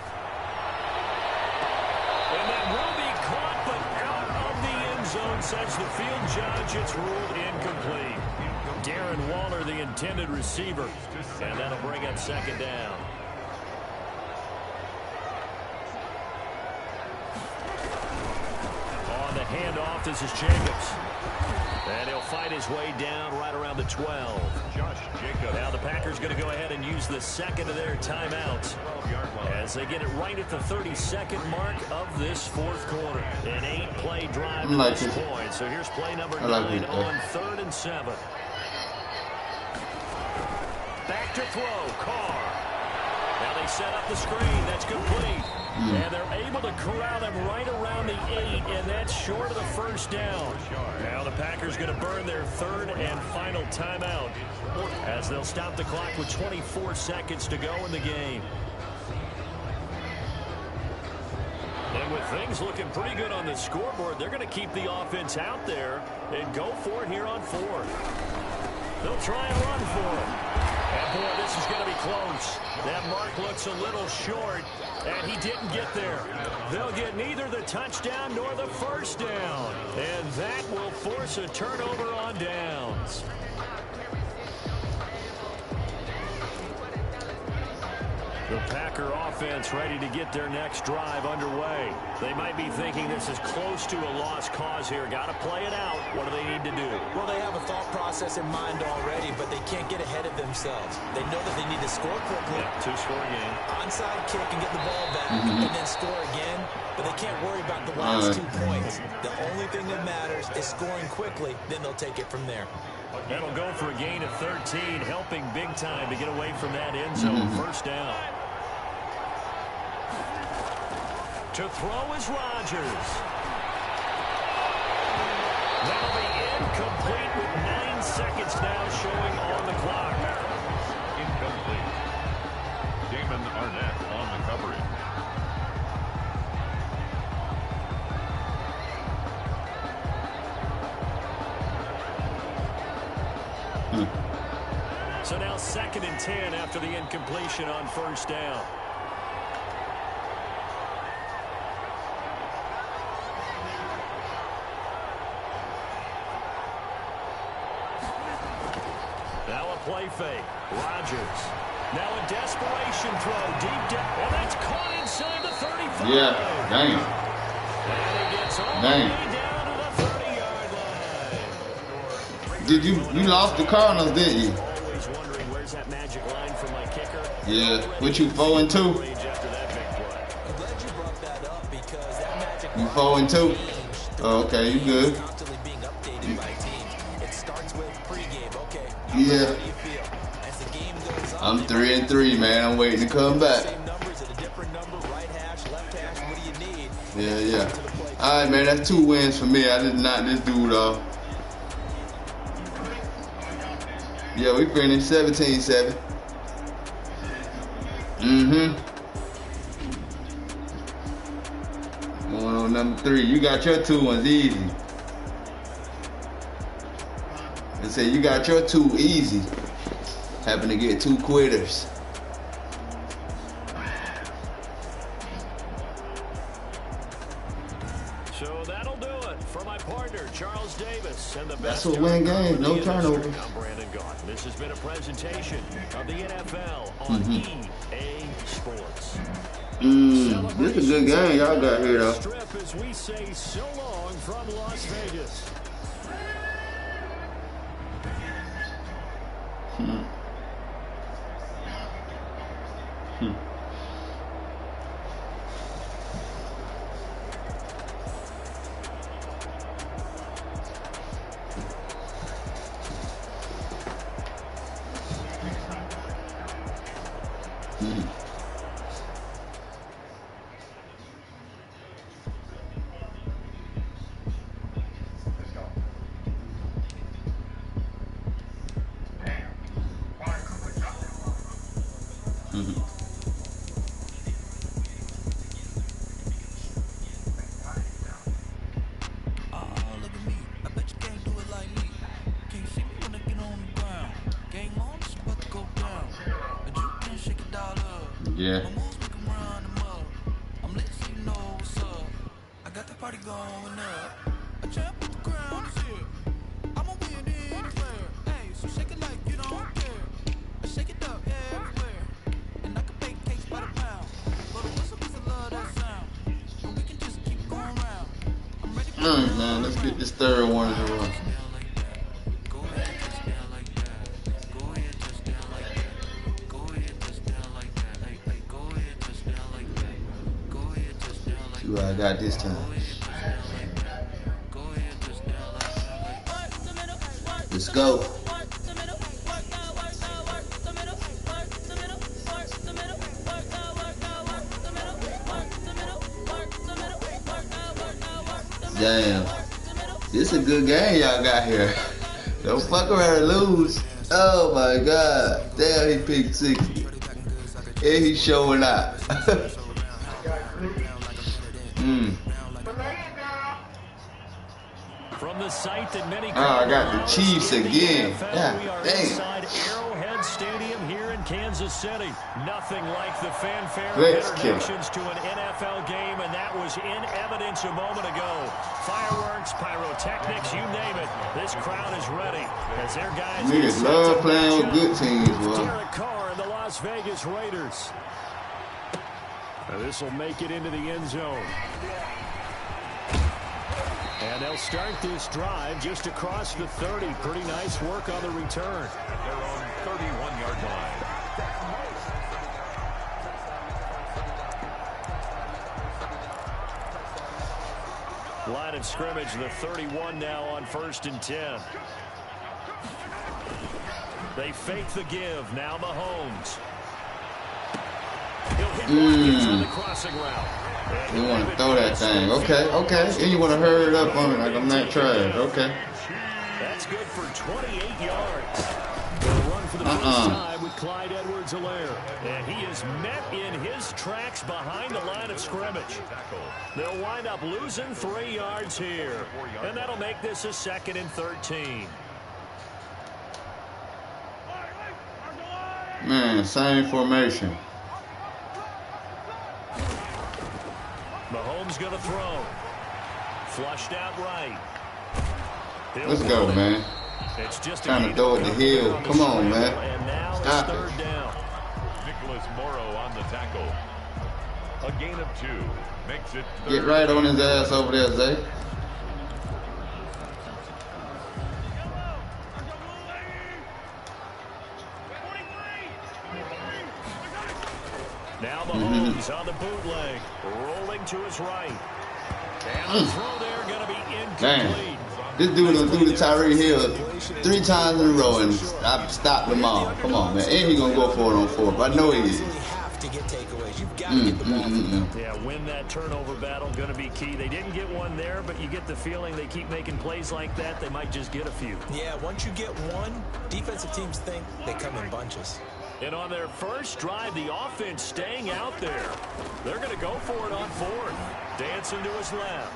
And that will be caught, but out of the end zone, says the field judge. It's ruled incomplete. Darren Waller, the intended receiver. And that'll bring up second down. On the handoff, this is Jacobs. And he'll fight his way down right around the 12. Josh Jacobs. Now the Packers going to go ahead and use the second of their timeouts as they get it right at the 32nd mark of this fourth quarter. An 8-play drive to this point. So here's play number 9 on 3rd and 7. Back to throw, Carr. Now they set up the screen. That's complete. And they're able to corral them right around the 8, and that's short of the first down. Now the Packers going to burn their 3rd and final timeout as they'll stop the clock with 24 seconds to go in the game. And with things looking pretty good on the scoreboard, they're going to keep the offense out there and go for it here on 4th. They'll try and run for it. And boy, this is going to be close. That mark looks a little short, and he didn't get there. They'll get neither the touchdown nor the first down, and that will force a turnover on downs. The Packer offense ready to get their next drive underway. They might be thinking this is close to a lost cause here. Got to play it out. What do they need to do? Well, they have a thought process in mind already, but they can't get ahead of themselves. They know that they need to score quickly. Yeah, 2-score game. Onside kick and get the ball back and then score again, but they can't worry about the last 2 points. The only thing that matters is scoring quickly, then they'll take it from there. That'll go for a gain of 13, helping big time to get away from that end zone. First down. To throw is Rodgers. That'll be incomplete with 9 seconds now showing on the clock. Incomplete. Damon Arnett on the coverage. So now 2nd and 10 after the incompletion on first down. Now a play fake. Rodgers. Now a desperation throw deep down. And that's caught inside the 35. Yeah, dang. And he gets all the way down to the 30-yard line. Did you lost the Cardinals, didn't you? Always wondering where's that magic line for my kicker. Yeah. What you 4-2? After that big play. I'm glad you brought that up because that magic You 4-2? Oh, okay, you good. constantly being updated by teams. It starts with pregame. Okay. Yeah. How do you feel? As the game goes on, I'm 3-3, man. I'm waiting to come back. same numbers at a different number, right hash, left hash. What do you need? Yeah. All right, man. That's 2 wins for me. I did not this dude off. Yeah, we finished 17-7. Going on number 3. You got your 2 ones easy. They say you got your 2 easy. Happen to get 2 quitters. So that'll do it for my partner, Charles Davis. And the That's best what win games, no industry. turnovers. I'm Brandon Gaunt. This has been a presentation of the NFL on EA Sports. This is a good game y'all got here, though. Strip as we say so long from Las Vegas. Look at me. I bet you can't do it like me. Can't see me when I get on the ground. Game on, it's about to go down. But you can shake it all up. Yeah. I got the party going up. A champ with the crown is here. I'm gonna win anywhere. Hey, so shake it like you don't care. I shake it up everywhere. And I can bake cakes by the pound. But the whistle 'cause I love that sound. And we can just keep going round. I'm ready for All right, man. Let's get this third one in a row. See what I got this time. Let's go. Damn. This is a good game y'all got here. Don't fuck around and lose. Oh my God. Damn, he picked 60. And he's showing out. From the site that many I got the Chiefs again. Yeah, we are dang. inside Arrowhead Stadium here in Kansas City. Nothing like the fanfare of Let's kick. introductions to an NFL game, and that was in evidence a moment ago. Fireworks, pyrotechnics, you name it. This crowd is ready as their guys. Niggas love playing with good teams, bro. Derek Carr and the Las Vegas Raiders. This will make it into the end zone. And they'll start this drive just across the 30. Pretty nice work on the return. At their own 31-yard line. Line of scrimmage, the 31 now on 1st and 10. They fake the give. Now Mahomes. He'll hit Watkins on the crossing route. You want to throw that thing. Okay, okay. And you want to hurry it up on it like I'm not trash. Okay. That's good for 28 yards. They'll run for the first time with Clyde Edwards-Helaire. And he is met in his tracks behind the line of scrimmage. They'll wind up losing 3 yards here. And that'll make this a 2nd and 13. Man, same formation. Mahomes going to throw. Flushed out right. Let's go, man. It's just Trying to throw it to Hill. Come on, man. And now Stop it's it. 3rd down. Nicholas Morrow on the tackle. A gain of 2 makes it 3rd. Get right on his ass over there, Zay. Now Mahomes on the bootleg, rolling to his right. And the throw there going to be incomplete. Damn. This dude done threw to Tyree Hill 3 times in a row and I stopped them all. Come on, man. And he going to go for it on 4th. I know he is. To get takeaways. You've got to get the ball. Yeah, win that turnover battle, going to be key. They didn't get one there, but you get the feeling they keep making plays like that, they might just get a few. Yeah, once you get one, defensive teams think they come in bunches. And on their first drive, the offense staying out there. They're going to go for it on 4th. Dancing to his left.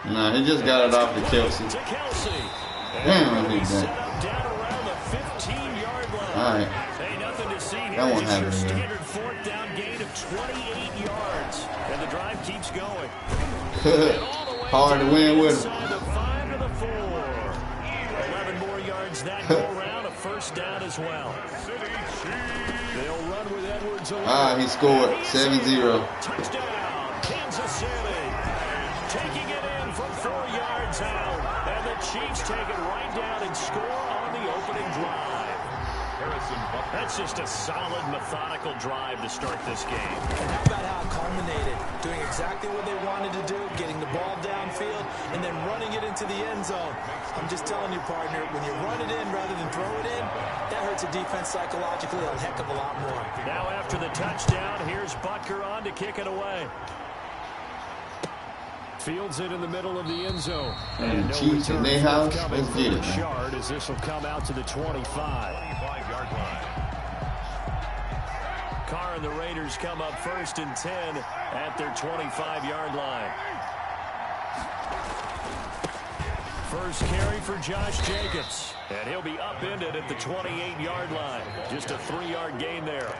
Nah, he just got it off to Kelsey. To Kelsey. Damn, He's he's set back. up down around the 15-yard line. All right. Hey, nothing to see here. That won't Just your happen here. standard 4th down gain of 28 yards. And the drive keeps going. Hard to win with him. Inside the 5 to the 4. 11 more yards that go around. A 1st down as well. They'll run with Edwards-Helaire. He scored 7-0. Touchdown, Kansas City. Taking it in from 4 yards out. And the Chiefs take it right down and score on the opening drive. That's just a solid, methodical drive to start this game. And how about how it culminated? Doing exactly what they wanted to do, getting the ball downfield, and then running it into the end zone. I'm just telling you, partner, when you run it in rather than throw it in, that hurts a defense psychologically a heck of a lot more. Now after the touchdown, here's Butker on to kick it away. Fields it in the middle of the end zone. And Chiefs in their house. Let's get it, man. Yard as this will come out to the 25. 25-yard line. Carr and the Raiders come up 1st and 10 at their 25-yard line. First carry for Josh Jacobs. And he'll be upended at the 28-yard line. Just a 3-yard gain there.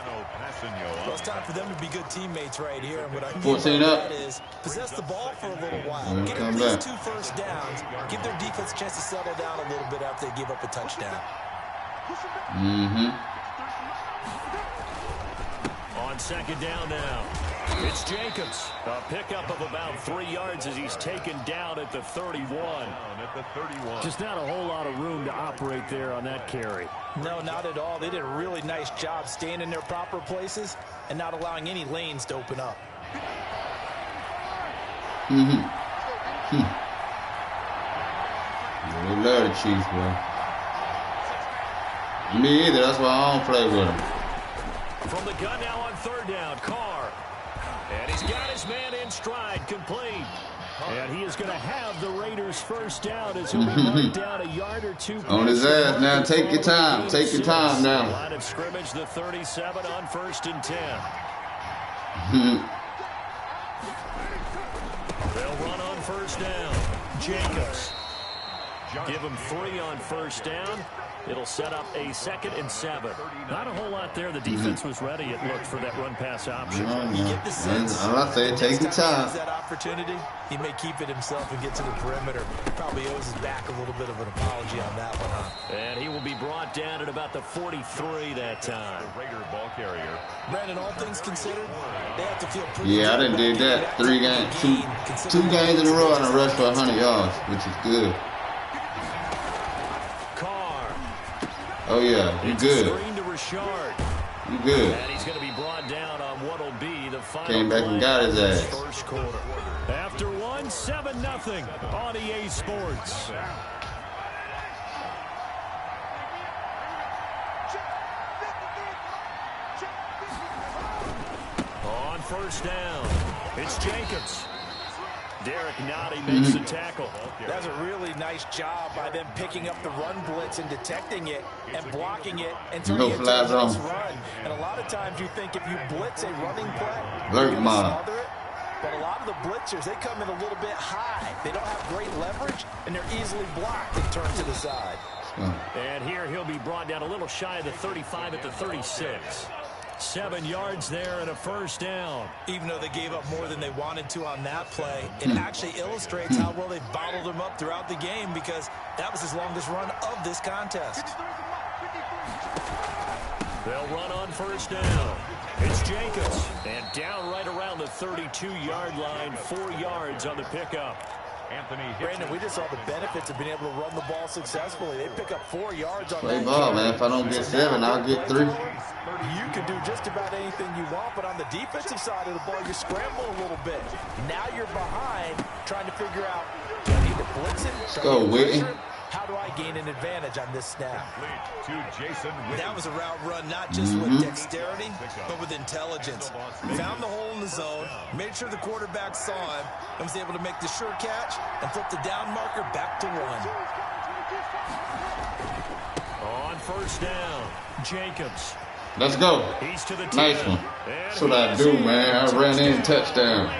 Well, it's time for them to be good teammates right here. And what I mean 14 by up. that is possess the ball for a little while. Get at least 2 first downs. Give their defense a chance to settle down a little bit after they give up a touchdown. On second down now, it's Jacobs. A pickup of about 3 yards as he's taken down at the 31. Just not a whole lot of room to operate there on that carry. No, not at all. They did a really nice job staying in their proper places and not allowing any lanes to open up. They love the Chiefs, bro. Me either. That's why I don't play with them. From the gun now on third down, Carr. And he's got his man in stride, complete. And he is going to have the Raiders first down as he'll be marked down a yard or 2. On his ass now. Take your time. Take your time now. Line of scrimmage, the 37 on 1st and 10. They'll run on first down. Jacobs. Give him 3 on first down. It'll set up a 2nd and 7. Not a whole lot there. The defense was ready, it looked, for that run-pass option. You get the sense. All I say, take your time. That opportunity, he may keep it himself and get to the perimeter. Probably owes his back a little bit of an apology on that one, huh? And he will be brought down at about the 43 that time. Raider ball carrier. Brandon, all things considered, they have to feel pretty. Yeah, I done did that. 3 games, 2 games in a row, and I rushed for 100 yards, which is good. Oh, yeah, you good. You good. And he's going to be brought down on what will be the final. Came back and got his ass. First quarter. After 1, 7-0 on EA Sports. On first down, it's Jacobs. Derek Nottie makes the tackle. That's a really nice job by them picking up the run blitz and detecting it and blocking it and turning it into a nice run. And a lot of times you think if you blitz a running play, you're going to smother it. But a lot of the blitzers, they come in a little bit high. They don't have great leverage, and they're easily blocked and turned to the side. And here he'll be brought down a little shy of the 35 at the 36. 7 yards there and a first down. Even though they gave up more than they wanted to on that play, it actually illustrates how well they bottled him up throughout the game, because that was his longest run of this contest. They'll run on first down. It's Jacobs. And down right around the 32-yard line, 4 yards on the pickup. Brandon, we just saw the benefits of being able to run the ball successfully. They pick up 4 yards on play that ball, carry. man. If I don't get 7, I'll get 3. You can do just about anything you want, but on the defensive side of the ball, you scramble a little bit. Now you're behind, trying to figure out, do I need to blitz him? Let's go, Whitney. How do I gain an advantage on this snap? That was a route run not just with dexterity, but with intelligence. Found the hole in the zone, made sure the quarterback saw him, and was able to make the sure catch and flip the down marker back to 1. On first down, Jacobs. Let's go. He's to the Nice one. That's what I do, man. I ran in touchdowns.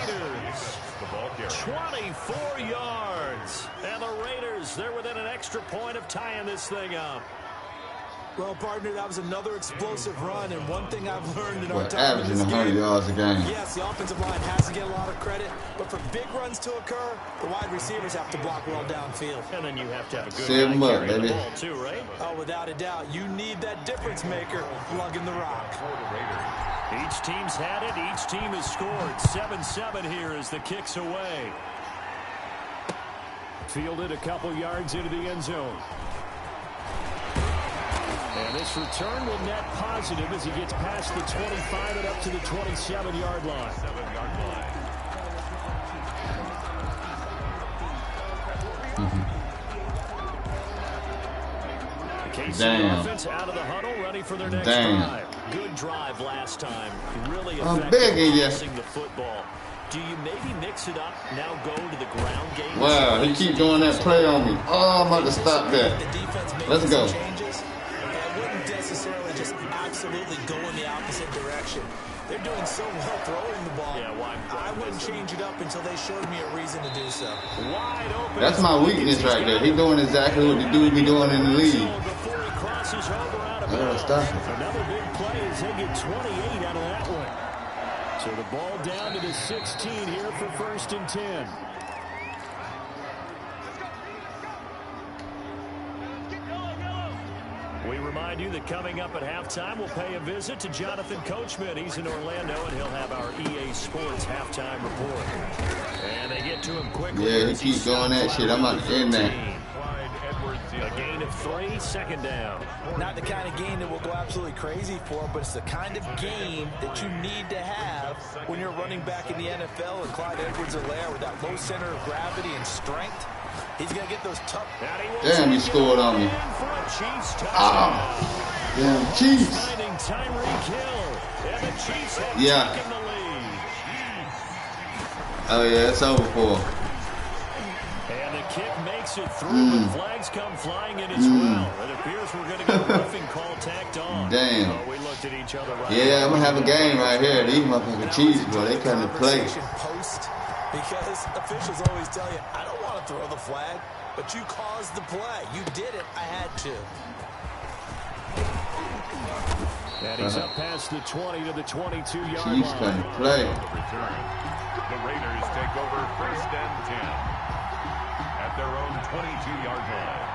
24 yards. And the Raiders, they're within an extra point of tying this thing up. Well, partner, that was another explosive run, and one thing I've learned in our We're time in averaging this 100 game, yards a game. yes, the offensive line has to get a lot of credit, but for big runs to occur, the wide receivers have to block well downfield. And then you have to have a good Set 'em guy up, carrying the baby. ball too, right? Oh, without a doubt, you need that difference maker lugging the rock. Each team's had it. Each team has scored. 7-7 here as the kick's away. Fielded a couple yards into the end zone. And this return will net positive as he gets past the 25 and up to the 27-yard line. Damn. Offense out of the huddle, ready for their next Damn. drive. Good drive last time. Really I'm effective begging you. passing the football. Do you maybe mix it up, now go to the ground game? Wow, he keep doing that play on me. Oh, I'm about to stop that. The defense made Let's go. some changes, but I wouldn't necessarily just absolutely go in the opposite direction. They're doing so well throwing the ball. Yeah, I wouldn't change it up until they showed me a reason to do so. Wide open. That's my weakness right there. He doing exactly what the dude be doing in the league. Before he crosses over out of I gotta bounds. stop him. Another big play as they get 28 out of that one. So the ball down to the 16 here for 1st and 10. We remind you that coming up at halftime, we'll pay a visit to Jonathan Coachman. He's in Orlando, and he'll have our EA Sports halftime report. And they get to him quickly. Yeah, he keeps doing that shit. I'm not in there. A gain of 3, 2nd down. Not the kind of game that we'll go absolutely crazy for, but it's the kind of game that you need to have when you're running back in the NFL, and Clyde Edwards-Helaire with that low center of gravity and strength. He's going to get those tough. Damn, he scored on me. Ah, damn Chiefs. Yeah. Oh yeah, it's over for him. And the kick makes it through, but flags come flying in as well. It appears we're going to get a roughing call tacked on. Damn. Oh, we looked at each other right Yeah, I'm gonna have a game right here. These motherfucking Chiefs, bro, they come to play. Post, because officials always tell you, I don't want to throw the flag, but you caused the play. You did it. I had to. And he's up past the 20 to the 22-yard line. Chiefs come to play. The Raiders take over 1st and 10 at their own 22-yard line.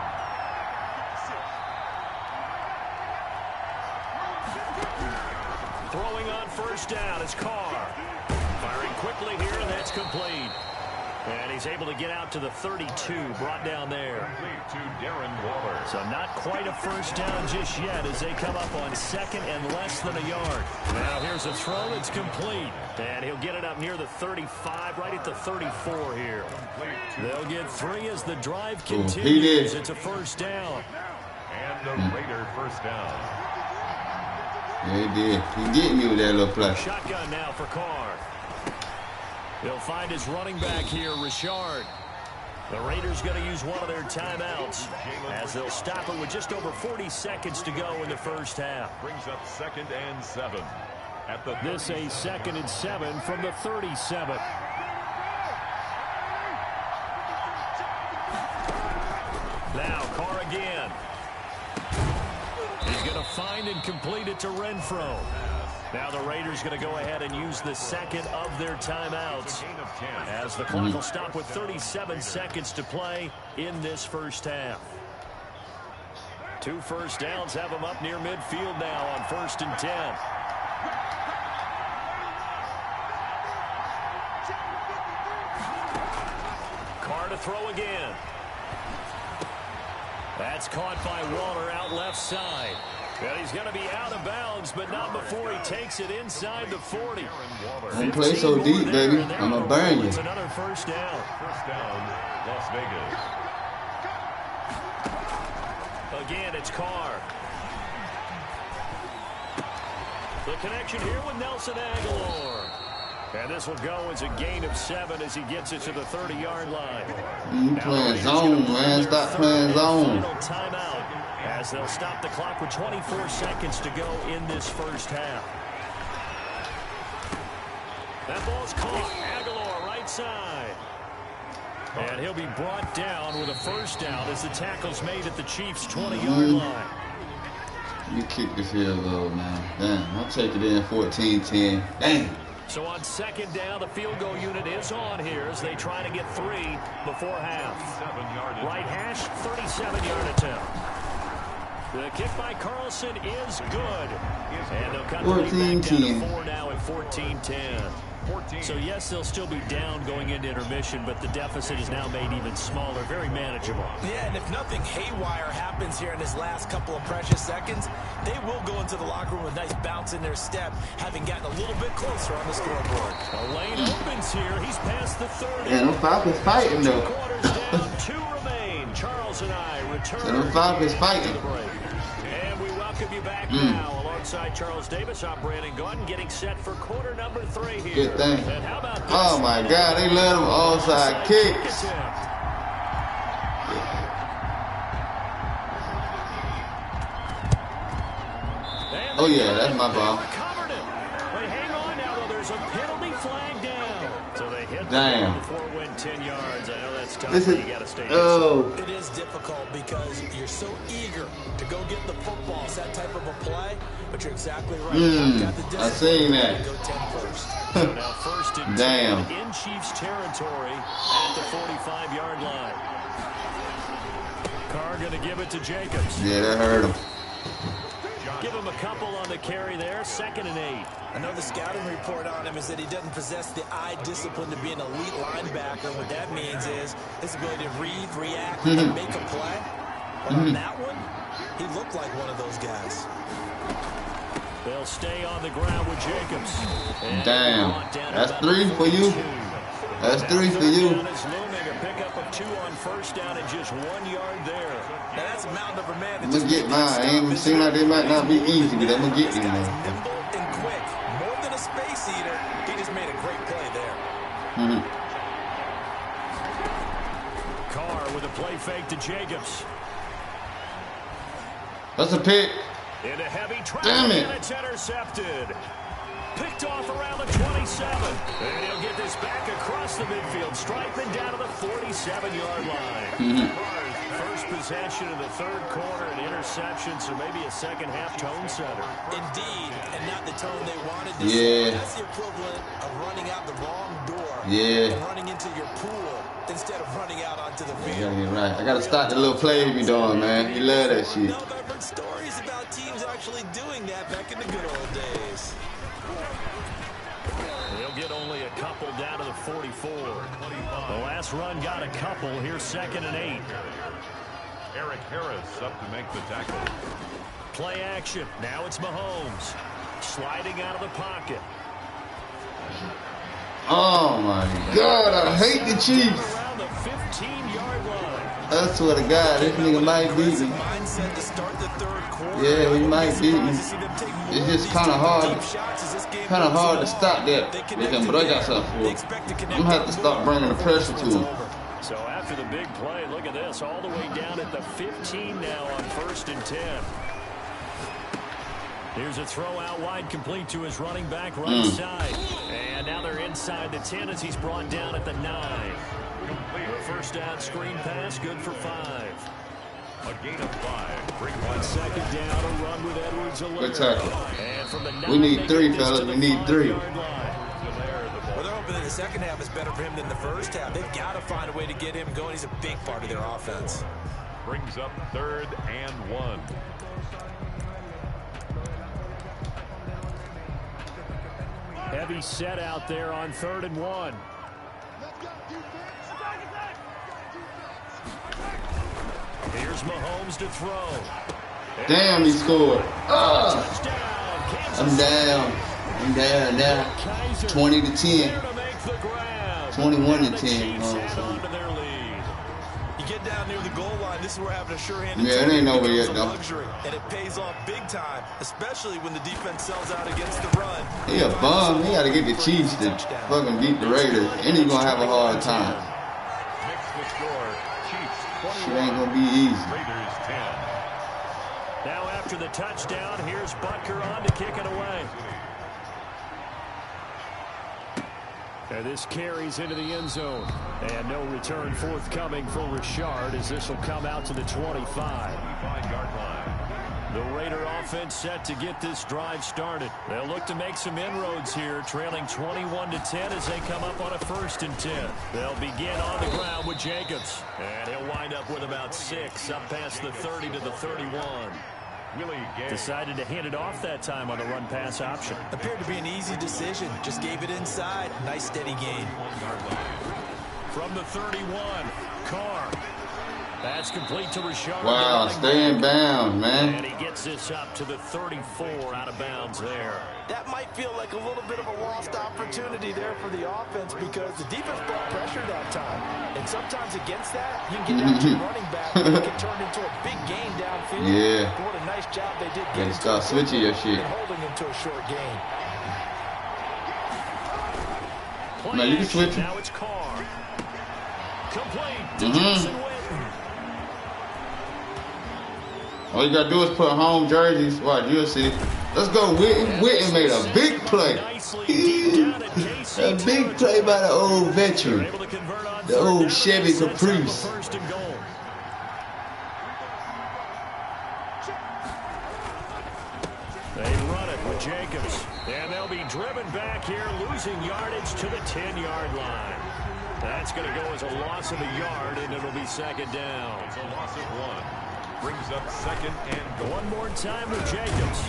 Throwing on 1st down is Carr. Firing quickly here, and that's complete. And he's able to get out to the 32, brought down there. To Darren Waller. So not quite a 1st down just yet as they come up on 2nd and less than a yard. Now here's a throw that's complete. And he'll get it up near the 35, right at the 34 here. They'll get 3 as the drive continues. It's a 1st down. And the Raider 1st down. Yeah, he did. He getting me with that little play. Shotgun now for Carr. He'll find his running back here, Richard. The Raiders going to use one of their timeouts as they'll stop it with just over 40 seconds to go in the 1st half. Brings up 2nd and 7. At the this a 2nd and 7 from the 37. Now Carr again. He's going to find and complete it to Renfro. Now the Raiders going to go ahead and use the 2nd of their timeouts as the clock will stop with 37 seconds to play in this 1st half. 2 1st downs have them up near midfield now on 1st and 10. Carr to throw again. That's caught by Waller out left side. Well, he's going to be out of bounds, but not before he takes it inside the 40. Don't play so deep, baby. I'm going to burn you. It's another 1st down. 1st down, Las Vegas. Again, it's Carr. The connection here with Nelson Aguilar. And this will go as a gain of 7 as he gets it to the 30-yard line. You playing zone, man. Stop playing zone. Timeout as they'll stop the clock with 24 seconds to go in this 1st half. That ball's caught. Aguilar right side. And he'll be brought down with a 1st down as the tackle's made at the Chiefs' 20-yard line. You kick the field goal, man. Damn, I'll take it in 14-10. Damn. So on 2nd down, the field goal unit is on here as they try to get 3 before half. Right hash, 37-yard attempt. The kick by Carlson is good. And they'll cut the lead back down to 4 now at 14-10. So yes, they'll still be down going into intermission, but the deficit is now made even smaller, very manageable. Yeah, and if nothing haywire happens here in this last couple of precious seconds, they will go into the locker room with a nice bounce in their step, having gotten a little bit closer on the scoreboard. A lane opens here. He's past the 30. Yeah, them Falcons fighting, though. 2 quarters down, 2 remain. Charles and I return. So them Falcons fighting. And we welcome you back now. Alongside Charles Davis, I'm Brandon Gordon, getting set for quarter number 3 here. Good thing. And how about this? Oh, my God. They love them onside kicks. Oh, yeah, that's my ball. Covered him. They hang on Damn. Before it went 10 yards. I know that's tough. This is, You got to stay oh. It is difficult because you're so eager to go get the football. It's that type of a play, but you're exactly right. I seen that. Go 10 first. So now first and 10 Damn. in Chiefs territory at the 45-yard line. Carr going to give it to Jacobs. Yeah, that hurt him. Give him a couple on the carry there. 2nd and 8. I know the scouting report on him is that he doesn't possess the eye discipline to be an elite linebacker. What that means is his ability to read, react, and make a play. But on that one, he looked like one of those guys. They'll stay on the ground with Jacobs. And damn. That's 3 for you. That's 3 for you. A pickup of 2 on first down and just 1 yard there. Now that's a mountain of a man. I'm going to get mine. It ain't seem like they might not be easy, but I'm going to get them. Nimble and quick. More than a space eater. He just made a great play there. Carr with a play fake to Jacobs. That's a pick. Into heavy traffic. Damn it. And it's intercepted. Picked off around the 27. And he'll get this back across the midfield, striping down to the 47-yard line. First possession of the third quarter, an interception, so maybe a second-half tone setter. Indeed, and not the tone they wanted to Yeah. That's the equivalent of running out the wrong door Yeah. and running into your pool instead of running out onto the I field. gotta get right. I gotta stop the little play you be doing, man. You love that shit. No, I've heard stories about teams actually doing that back in the good old days. They'll get only a couple down to the 44. The last run got a couple. Here's 2nd and 8. Eric Harris up to make the tackle. Play action. Now it's Mahomes. Sliding out of the pocket. Oh my God, I hate the Chiefs. Around the 15-yard line. I swear to God, this nigga might beat me. Mindset to start the third quarter. Yeah, he might beat me. It's just kind of hard to stop that with him, but I got something for him. I'm gonna have to start bringing the pressure to him. So after the big play, look at this, all the way down at the 15 now on 1st and 10. Here's a throw out wide, complete to his running back right side. And now they're inside the 10 as he's brought down at the 9. The first down screen pass, good for 5. A gain of 5. Bring On 2nd down, a run with Edwards. Good tackle. And from the 9, We need 3, fellas. We need 3. Well, they're hoping that the second half is better for him than the first half. They've got to find a way to get him going. He's a big part of their offense. brings up 3rd and 1. Heavy set out there on 3rd and 1. Here's Mahomes to throw. Damn, he scored. Oh, Touchdown, I'm down. I'm down now. 20 to 10. 21 to 10. You get down near the goal line, this is where having a sure-handed Yeah, it ain't over yet, though. luxury, and it pays off big time, especially when the defense sells out against the run. He a bum. He got to get the Chiefs to fucking beat the Raiders, and he's gonna have a hard time. Mix the score. Chiefs 21. Shit ain't gonna be easy. Raiders 10. Now after the touchdown, here's Butker on to kick it away. And this carries into the end zone. And no return forthcoming for Richard as this will come out to the 25. 25-yard line. The Raider offense set to get this drive started. They'll look to make some inroads here, trailing 21 to 10 as they come up on a 1st and 10. They'll begin on the ground with Jacobs. And he'll wind up with about 6 up past the 30 to the 31. Willie Gay. Decided to hand it off that time on the run-pass option. Appeared to be an easy decision. Just gave it inside. Nice steady gain. From the 31, Carr. That's complete to Richard. Wow, staying bound, man. And he gets this up to the 34 out of bounds there. That might feel like a little bit of a lost opportunity there for the offense because the defense brought pressure that time. And sometimes against that, you can get down to the running back and it can turn into a big gain downfield. Yeah. But what a nice job they did Gotta getting start switching your shit. and holding him to a short gain. No, you can switch him. Now it's Carr. Complete to Jason Witten. All you gotta do is put home jerseys. Watch, you'll see. Let's go, Witten. Witten made a big play. A big play by the old veteran. The old Chevy Caprice. They run it with Jacobs. And they'll be driven back here, losing yardage to the 10-yard line. That's going to go as a loss of a yard, and it'll be second down. It's a loss of 1. Brings up second and goal. One more time with Jacobs.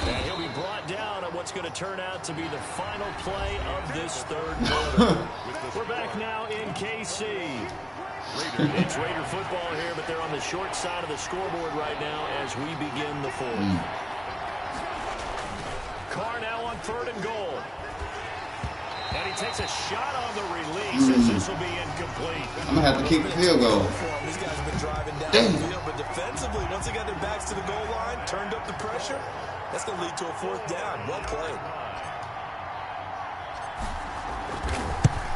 And he'll be brought down on what's going to turn out to be the final play of this third quarter. We're back now in KC. It's Raider football here, but they're on the short side of the scoreboard right now as we begin the fourth. Carr now on third and goal. And he takes a shot on the release as this will be incomplete. I'm going to have to keep the field goal. These guys have been driving down the field, but defensively, once they got their backs to the goal line, turned up the pressure, that's going to lead to a fourth down. Well played.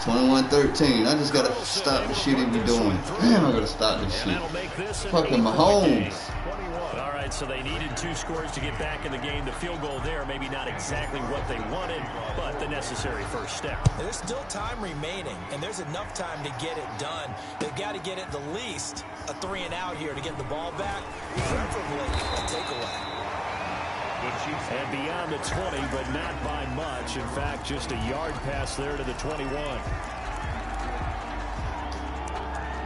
21-13. I just got to stop the shit he be doing. Damn, I got to stop this shit. Fucking Mahomes. All right, so they needed 2 scores to get back in the game. The field goal there, maybe not exactly what they wanted, but the necessary first step. There's still time remaining, and there's enough time to get it done. They've got to get at the least a 3-and-out here to get the ball back, preferably a takeaway. And beyond the 20, but not by much. In fact, just a yard pass there to the 21.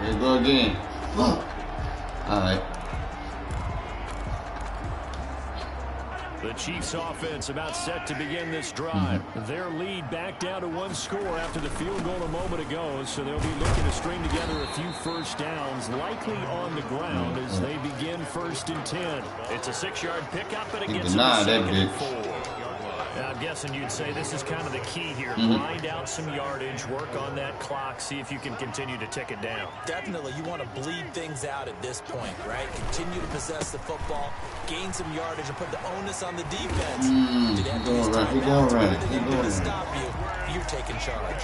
Here we go again. All right. The Chiefs offense about set to begin this drive. Their lead back down to 1 score after the field goal a moment ago, so they'll be looking to string together a few first downs, likely on the ground as they begin 1st and 10. It's a 6-yard pickup, and it gets to the 2nd and 4. Now, I'm guessing you'd say this is kind of the key here. Grind out some yardage, work on that clock, see if you can continue to tick it down. Definitely, you want to bleed things out at this point, right? Continue to possess the football, gain some yardage, and put the onus on the defense. Did have to use timeouts, but anything to stop you, you're taking charge.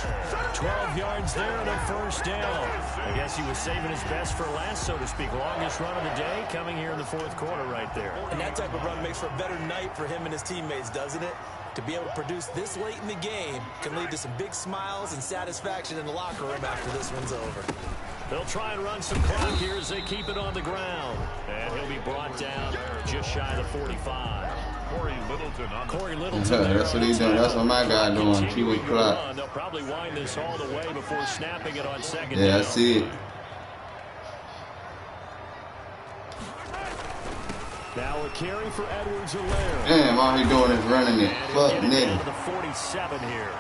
12 yards there and a first down. I guess he was saving his best for last, so to speak. Longest run of the day coming here in the 4th quarter right there. And that type of run makes for a better night for him and his teammates, doesn't it? To be able to produce this late in the game can lead to some big smiles and satisfaction in the locker room after this one's over. They'll try and run some clock here as they keep it on the ground. And he'll be brought down just shy of the 45. Corey Littleton. That's what he's doing. That's what my guy doing. Chew clock. They'll probably wind this all the way before snapping it on 2nd down. Yeah, I see it. Now a carry for Edwards-Helaire. Damn, all he doing is running it. Fuck, nigga. The 47 here.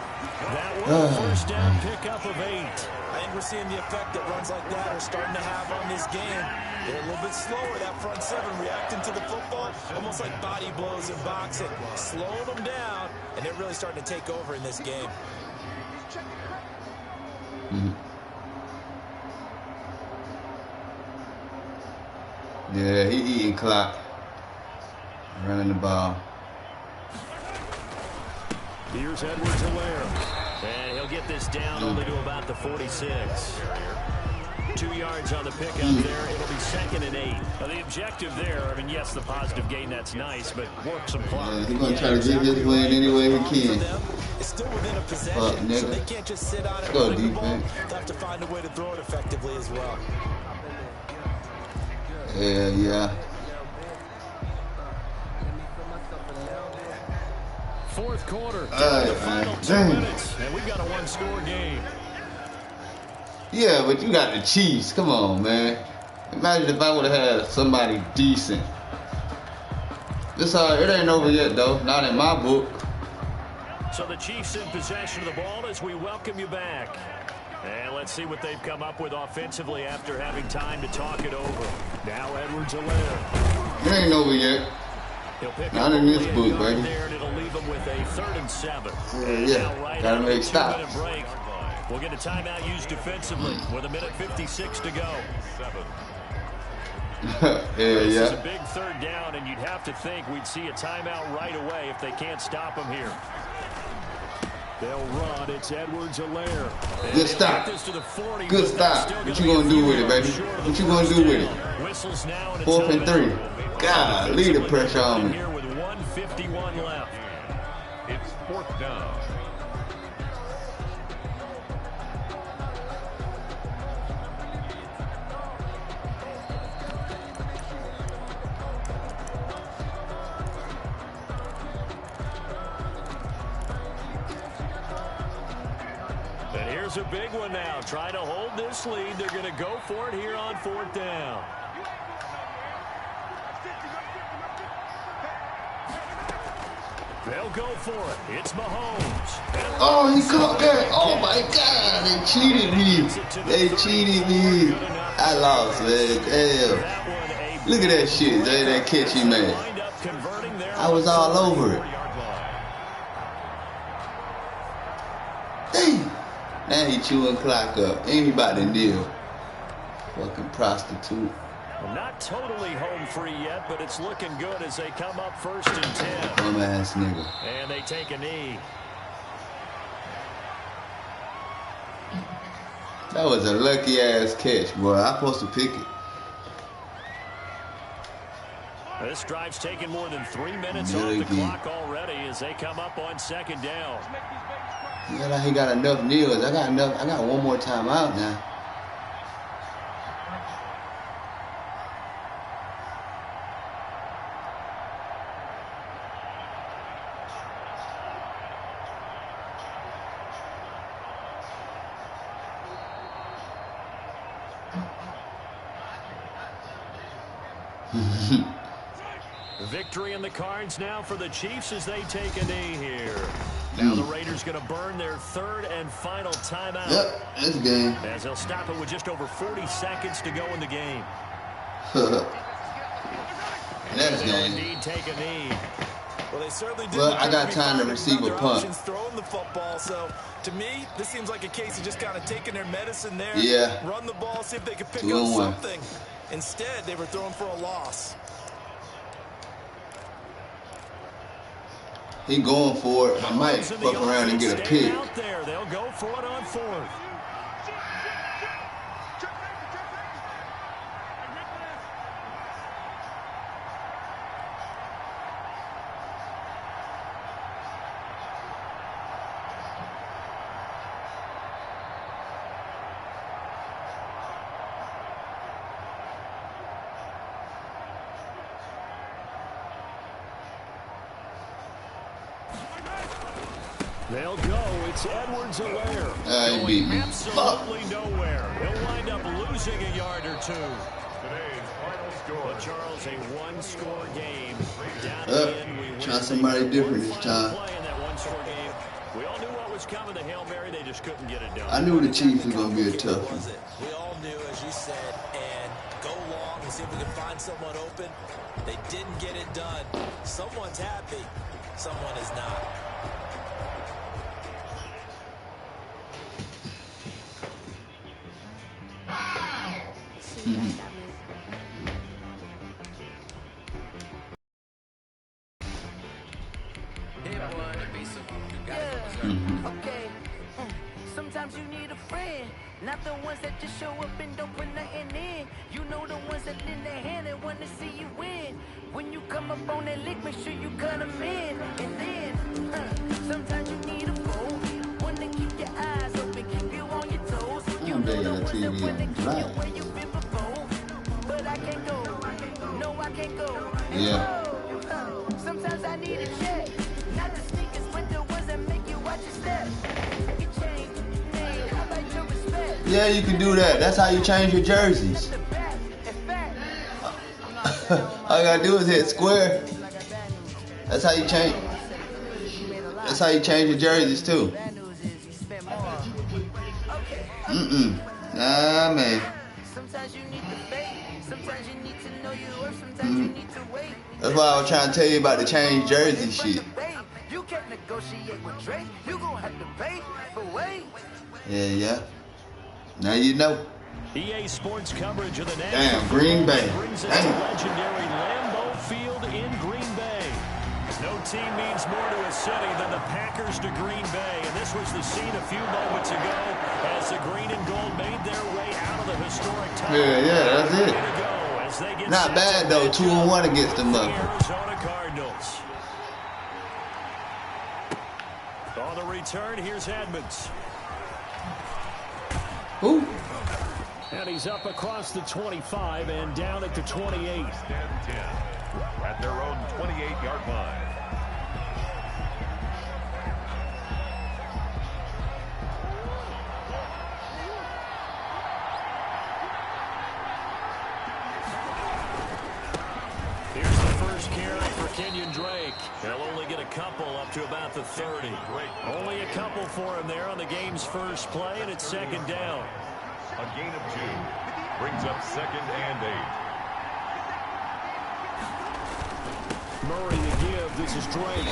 That was a first down pickup of 8. I think we're seeing the effect that runs like that are starting to have on this game. They're a little bit slower, that front 7, reacting to the football, almost like body blows in boxing. Slowing them down, and they're really starting to take over in this game. Yeah, he eating clock. Running the ball. Here's Edwards-Helaire. And he'll get this down only to about the 46. 2 yards on the pickup there. It'll be 2nd and 8. Now the objective there, I mean, yes, the positive gain, that's nice, but work some clock. Yeah, he's going to try to get his win any way he can. It's still within a possession, so they can't just sit on it. Go defense. They have to find a way to throw it effectively as well. Yeah. 4th quarter. The final 2 minutes, and we've got a 1-score game. Yeah, but you got the Chiefs. Come on, man. Imagine if I would have had somebody decent. It ain't over yet, though. Not in my book. So the Chiefs in possession of the ball as we welcome you back. And let's see what they've come up with offensively after having time to talk it over. Now Edwards-Helaire. It ain't over yet. Not in this book, baby. There, and it'll leave them with a 3rd and 7. Yeah. Gotta make stops. Break. We'll get a timeout used defensively with 1:56 to go. This is a big 3rd down, and you'd have to think we'd see a timeout right away if they can't stop them here. They'll run. It's Edwards-Helaire. Good stop. Good stop. What you gonna do with it, baby? What you gonna do with it? 4th and 3. God, leave the pressure on me. Here with 1:51 left. It's 4th down. And here's a big one now. Trying to hold this lead. They're going to go for it here on 4th down. They'll go for it. It's Mahomes. Oh, he caught that. Oh, my God. They cheated me. They cheated me. I lost, man. Damn. Look at that shit. That catch he made. I was all over it. Damn. Now he chewing clock up. Anybody kneel. Fucking prostitute. Well, not totally home free yet, but it's looking good as they come up 1st and 10. Dumb ass nigga. And they take a knee. That was a lucky ass catch, boy. I'm supposed to pick it. This drive's taken more than 3 minutes off the clock already as they come up on 2nd down. Yeah, he got enough kneels. I got one more time out now. Victory in the cards now for the Chiefs as they take a knee here. Now the Raiders going to burn their 3rd and final timeout. Yep, this game. As they'll stop it with just over 40 seconds to go in the game. Next game. Indeed take a knee. Well, they certainly did. Well, I got time to receive a punt. Throwing the football, so to me, this seems like a case of just kind of taking their medicine there. Yeah. Run the ball, see if they can pick up something. Instead, they were throwing for a loss. He going for it. I might fuck around and get a pick. Out there. They'll go for it on 4th. They'll go. It's Edwards-Helaire. He beat me. Absolutely nowhere. He'll wind up losing a yard or two. Today's final score. But Charles, a one-score game. Down Try somebody different this time. In that one-score game. We all knew what was coming. The Hail Mary, they just couldn't get it done. I knew the Chiefs was going to be a tough one. We all knew, as you said, and go long and see if we can find someone open. They didn't get it done. Someone's happy. Someone is not. Okay. Sometimes you need a friend, not the ones that just show up and don't put nothing in. You know the ones that lend their hand and want to see you win. When you come up on that lick, make sure you cut them in. And then, sometimes you need a foe, one to keep your eyes open, keep you on your toes. You know the ones that want to keep you where you've been before. But I can't go, no I can't go. Yeah. Sometimes I need a check, not the sneakers, but the ones that make you watch your step. You change your name, how about your respect? Yeah, you can do that. That's how you change your jerseys. All you gotta do is hit square. That's how you change. That's how you change your jerseys too. Nah, man. Sometimes you need to fake, sometimes you need to know your worth, sometimes you need to wait. That's why I was trying to tell you about the change jersey shit. You can't negotiate with Drake, you gon' have to pay for wait. Yeah. Now you know. EA Sports coverage of the next. Damn, Green Bay. Brings us to legendary Lambeau Field in Green Bay. No team means more to a city than the Packers to Green Bay. And this was the scene a few moments ago as the green and gold made their way out of the historic tunnel. Yeah, that's it. As as they get Not bad though, 2-1 against the Muffins. Arizona Cardinals. On the return, here's Edmonds. Ooh. And he's up across the 25 and down at the 28. 10-10 at their own 28-yard line. Here's the first carry for Kenyon Drake. He'll only get a couple up to about the 30. Only a couple for him there on the game's first play, and it's second down. A gain of 2 brings up 2nd and 8. Murray to give. This is Drake.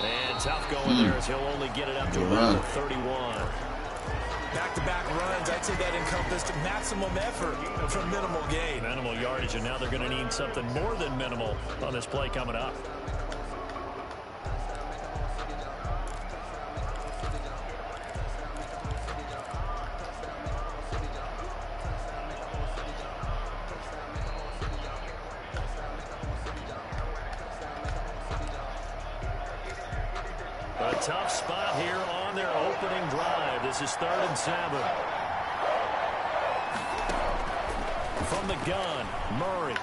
And tough going there as he'll only get it up to about the 31. Back-to-back runs, I'd say that encompassed maximum effort for minimal gain. Minimal yardage, and now they're going to need something more than minimal on this play coming up. A tough spot here on their opening drive. This is 3rd and 7. From the gun, Murray.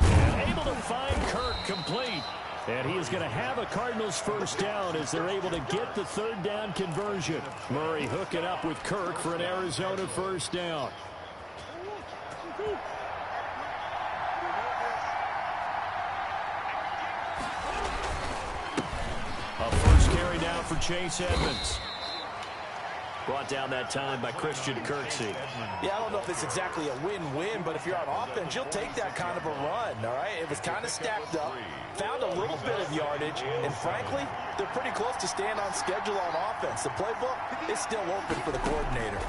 And able to find Kirk complete. And he is going to have a Cardinals first down as they're able to get the 3rd down conversion. Murray hooking up with Kirk for an Arizona first down. A first carry down for Chase Edmonds. Brought down that time by Christian Kirksey. Yeah, I don't know if it's exactly a win-win, but if you're on offense, you'll take that kind of a run, all right? It was kind of stacked up, found a little bit of yardage, and frankly, they're pretty close to staying on schedule on offense. The playbook is still open for the coordinator.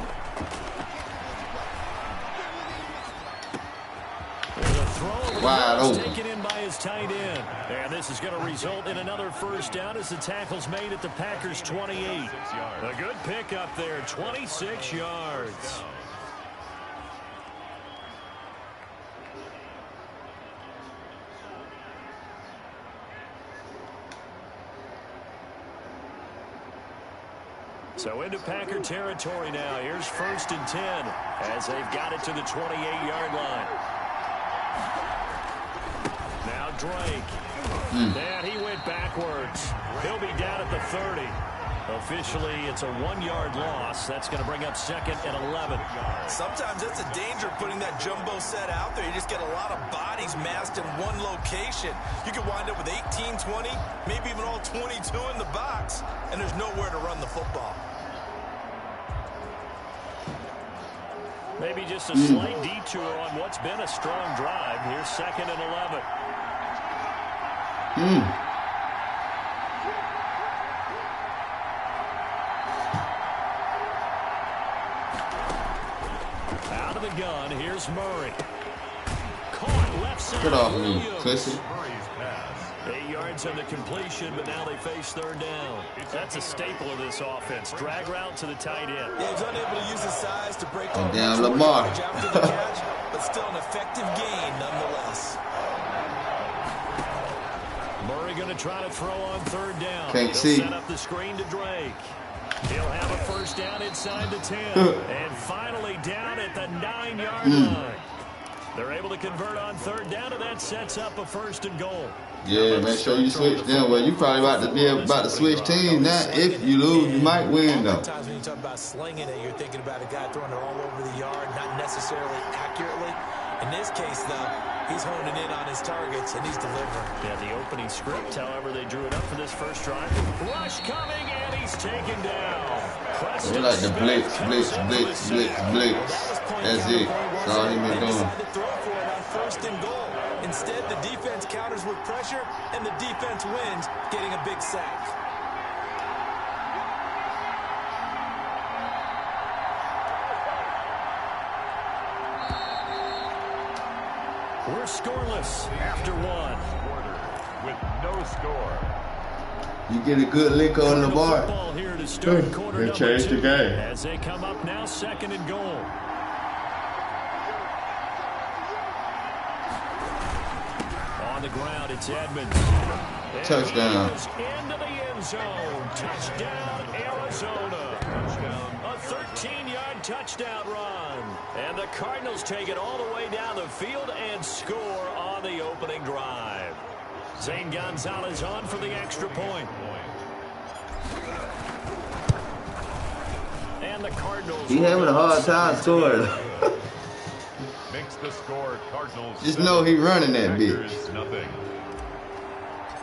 Wide open. Taken in by his tight end. And this is going to result in another first down as the tackle's made at the Packers' 28. A good pickup there, 26 yards. So into Packer territory now. Here's 1st and 10 as they've got it to the 28-yard line. Now Drake. And he went backwards. He'll be down at the 30. Officially, it's a 1-yard loss. That's going to bring up 2nd and 11. Sometimes that's a danger putting that jumbo set out there. You just get a lot of bodies massed in one location. You could wind up with 18, 20, maybe even all 22 in the box, and there's nowhere to run the football. Maybe just a slight detour on what's been a strong drive. Here's 2nd and 11. Out of the gun, here's Murray. Caught left side. Get off me, Clissy. 8 yards on the completion, but now they face 3rd down. That's a staple of this offense. Drag route to the tight end. Yeah, he's unable to use his size to break And down Lamar. after the catch, but still an effective gain nonetheless. Murray going to try to throw on 3rd down. Can't He'll see. set up the screen to Drake. He'll have a first down inside the 10. And finally down at the 9-yard line. They're able to convert on 3rd down, and that sets up a 1st and goal. Yeah, make sure you switch them. Well, you probably about to switch teams now. If you lose, you might win, though. Sometimes when you talk about slinging it, you're thinking about a guy throwing it all over the yard, not necessarily accurately. In this case, though, he's honing in on his targets, and he's delivering. Yeah, the opening script, however, they drew it up for this first drive. Rush coming, and he's taken down. They like the blitz. That's it. That's all he been doing. To throw for it on 1st and goal. Instead, the defense counters with pressure, and the defense wins, getting a big sack. We're scoreless after 1. With no score. You get a good lick on the bar. Football here to start quarter They number changed the 2 game. as they come up now 2nd and goal. It's Edmonds. Touchdown. Into the end zone. Touchdown, Arizona. Touchdown. A 13-yard touchdown run. And the Cardinals take it all the way down the field and score on the opening drive. Zane Gonzalez on for the extra point. And the Cardinals. He having a hard time scoring. Makes the score Cardinals. Just know he running that bitch. Nothing.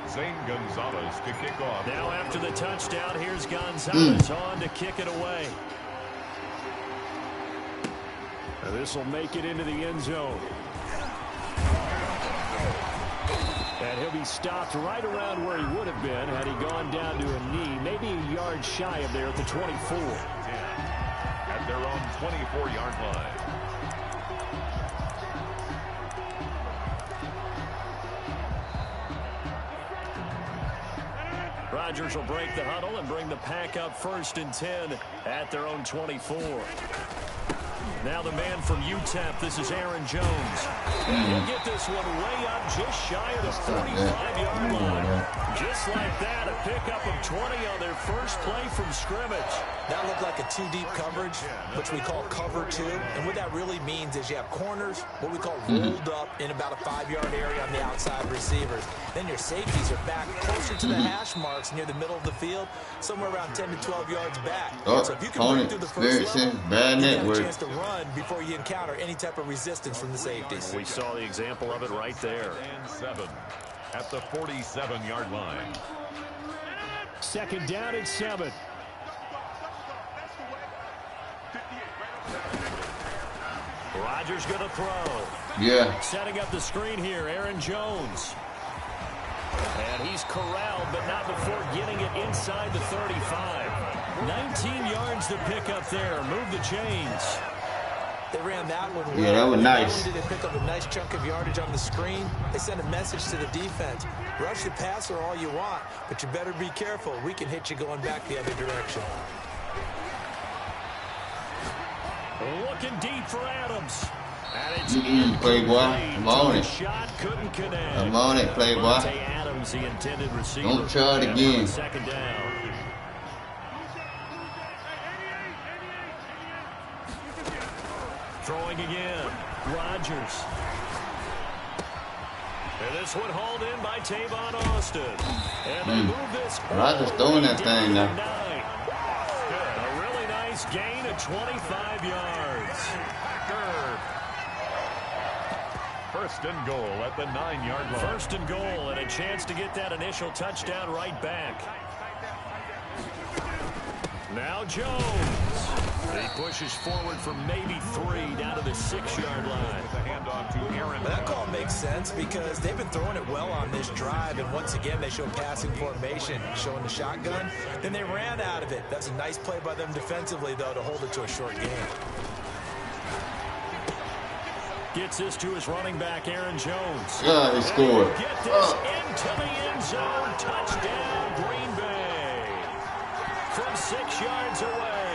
Zane Gonzalez to kick off. Now after the touchdown, here's Gonzalez on to kick it away. And this will make it into the end zone. And he'll be stopped right around where he would have been had he gone down to a knee, maybe a yard shy of there at the 24. At their own 24-yard line. Rodgers will break the huddle and bring the pack up 1st and 10 at their own 24. Now the man from UTEP, this is Aaron Jones. He'll get this one way up just shy of the 45-yard line. Just like that, a pickup of 20 on their first play from scrimmage. That looked like a two-deep coverage, which we call cover two. And what that really means is you have corners, what we call rolled up in about a 5-yard area on the outside receivers. Then your safeties are back closer to the hash marks near the middle of the field, somewhere around 10 to 12 yards back. So if you can break through the first level, you have a chance to run before you encounter any type of resistance from the safeties. We saw the example of it right there. And 7 at the 47-yard line. 2nd down and 7. Rodgers going to throw. Yeah. Setting up the screen here, Aaron Jones. And he's corralled, but not before getting it inside the 35. 19 yards to pick up there. Move the chains. They ran that one well. Yeah, that was nice. Not only did they pick up a nice chunk of yardage on the screen, they sent a message to the defense. Rush the passer all you want, but you better be careful. We can hit you going back the other direction. Looking deep for Adams. And it's Playboy. I'm on it. Shot couldn't connect. I'm on it, Playboy. Adams, the intended receiver. Don't try it again. 2nd down. Throwing again. Rodgers. And this one hauled in by Tavon Austin. And they move this. Rodgers throwing that thing now. A really nice gain of 25 yards. First and goal at the 9-yard line. 1st and goal, and a chance to get that initial touchdown right back. Now Jones. He pushes forward for maybe 3 down to the 6-yard line. The handoff to Aaron. That call makes sense because they've been throwing it well on this drive, and once again they show passing formation, showing the shotgun. Then they ran out of it. That's a nice play by them defensively, though, to hold it to a short game. Gets this to his running back, Aaron Jones. Yeah, he scored. Get this into the end zone. Touchdown, Green Bay. From 6 yards away.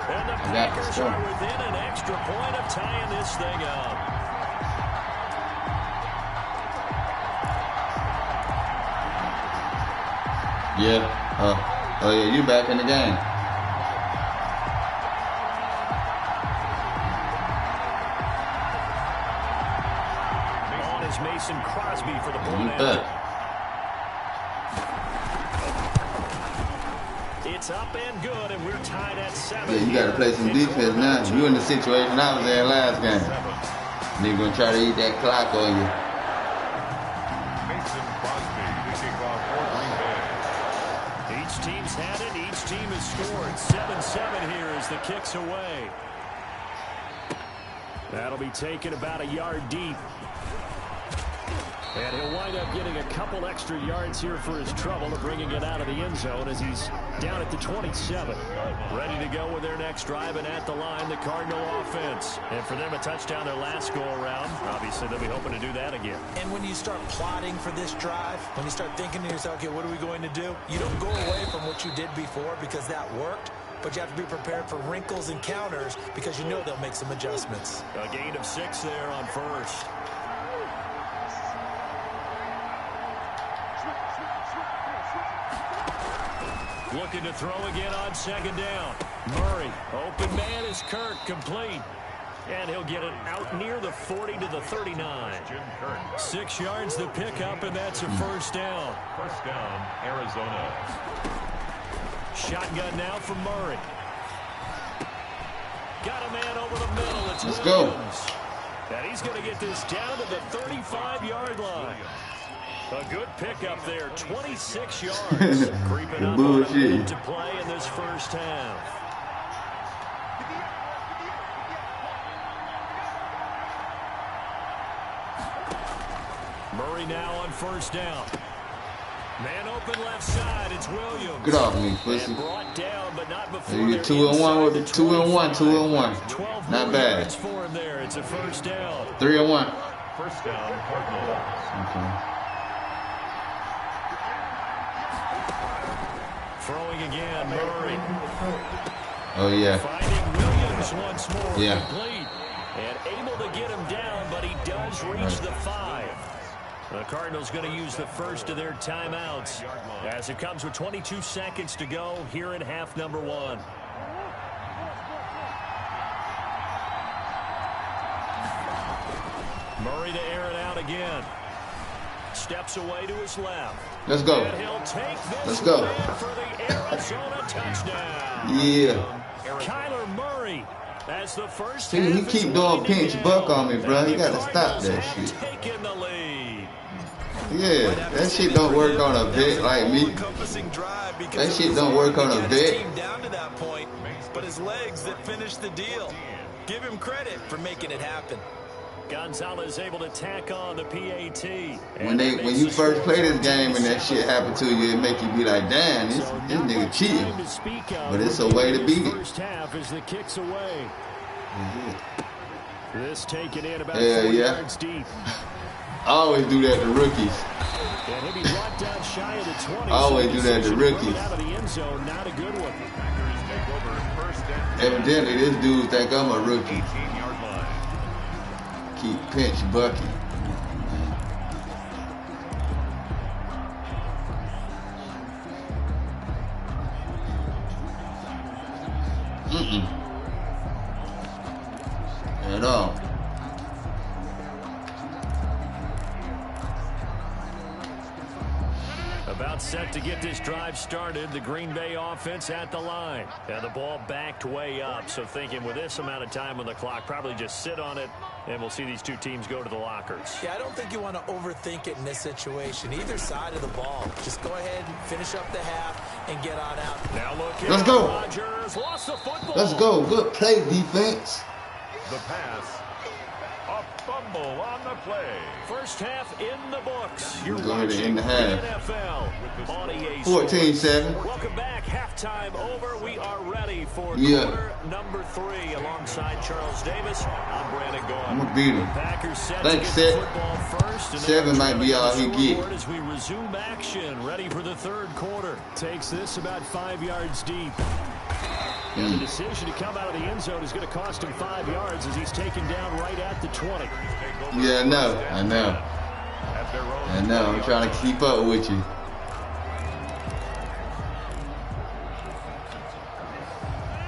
And the Packers are within an extra point of tying this thing up. Yeah. Oh, yeah, you back in the game. On is Mason Crosby for the point out. It's up and good, and we're tied at 7. Yeah, you got to play some defense now. You in the situation I was in last game. They're going to try to eat that clock on you. Mason Crosby to kick off for Green Bay. Each team's had it. Each team has scored. 7-7 here as the kick's away. That'll be taken about a yard deep. And he'll wind up getting a couple extra yards here for his trouble of bringing it out of the end zone as he's down at the 27. Ready to go with their next drive, and at the line, the Cardinal offense. And for them, a touchdown their last go-around. Obviously, they'll be hoping to do that again. And when you start plotting for this drive, when you start thinking to yourself, okay, what are we going to do? You don't go away from what you did before because that worked. But you have to be prepared for wrinkles and counters because you know they'll make some adjustments. A gain of 6 there on first. Looking to throw again on second down. Murray, open man is Kirk, complete. And he'll get it out near the 40 to the 39. 6 yards to pick up, and that's a first down. First down, Arizona. Shotgun now from Murray. Got a man over the middle. It's Let's Williams. And he's going to get this down to the 35-yard line. A good pickup there, 26 yards. Creeping up on a minute to play in this first half. Murray now on first down. Man open left side. It's Williams. Get off me, pussy. Brought down, but not before You're 2-1 with the 2-1. Not bad. For him there. It's a first down. 3-1. First down, Cardinals. Okay. Throwing again, Murray. Oh yeah. Finding Williams once more. Yeah. Complete. And able to get him down, but he does reach the 5. The Cardinals going to use the first of their timeouts as it comes with 22 seconds to go here in half number 1. Murray to air it out again. Steps away to his left. Let's go. And he'll take this Let's go. for the Arizona touchdown. Yeah. Kyler Murray as the first. See, he keep doing pinch buck on me, bro. You gotta stop that shit. Taking the lead. Yeah, that shit don't work on a vet like me. That shit don't work on a vet. Down to that point, but his legs that finished the deal. Give him credit for making it happen. Gonzalez able to tack on the PAT. When you first play this game and that shit happen to you, it make you be like, damn, this nigga cheating. But it's a way to beat it. First half as the kicks away. This taken in about 4 yards deep. I always do that to rookies. And he'll be brought down shy of the 20. I always do that to rookies. Out of the end zone, not a good one. Evidently, this dude think I'm a rookie. Keep pinch bucking. At all. About set to get this drive started. The Green Bay offense at the line. And the ball backed way up. So thinking with this amount of time on the clock, probably just sit on it, and we'll see these two teams go to the lockers. Yeah, I don't think you want to overthink it in this situation. Either side of the ball. Just go ahead and finish up the half and get on out. Now look Let's go. Rodgers lost the football. Let's go. Good play, defense. The pass. A fumble on the play. First half in the books. You're Go ahead and watching end the half. NFL on EA 14-7. Welcome back. Halftime over. We are ready for quarter number 3 alongside Charles Davis. I'm Brandon Gordon. I'm going to beat him. Packers set Think to get set. the football first. And 7 might be all he get. as we resume action, ready for the third quarter. Takes this about 5 yards deep. And the decision to come out of the end zone is going to cost him 5 yards as he's taken down right at the 20. Yeah, I know. I'm trying to keep up with you.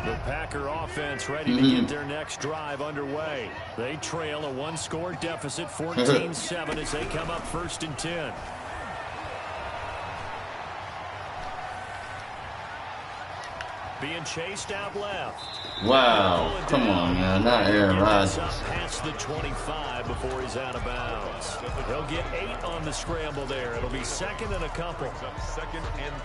The Packer offense ready to get their next drive underway. They trail a 1-score deficit, 14-7 as they come up 1st and 10. Being chased out left. Wow. Come on, man. Not Aaron Rodgers. Past the 25 before he's out of bounds. He'll get 8 on the scramble there. It'll be 2nd and a couple. 2nd and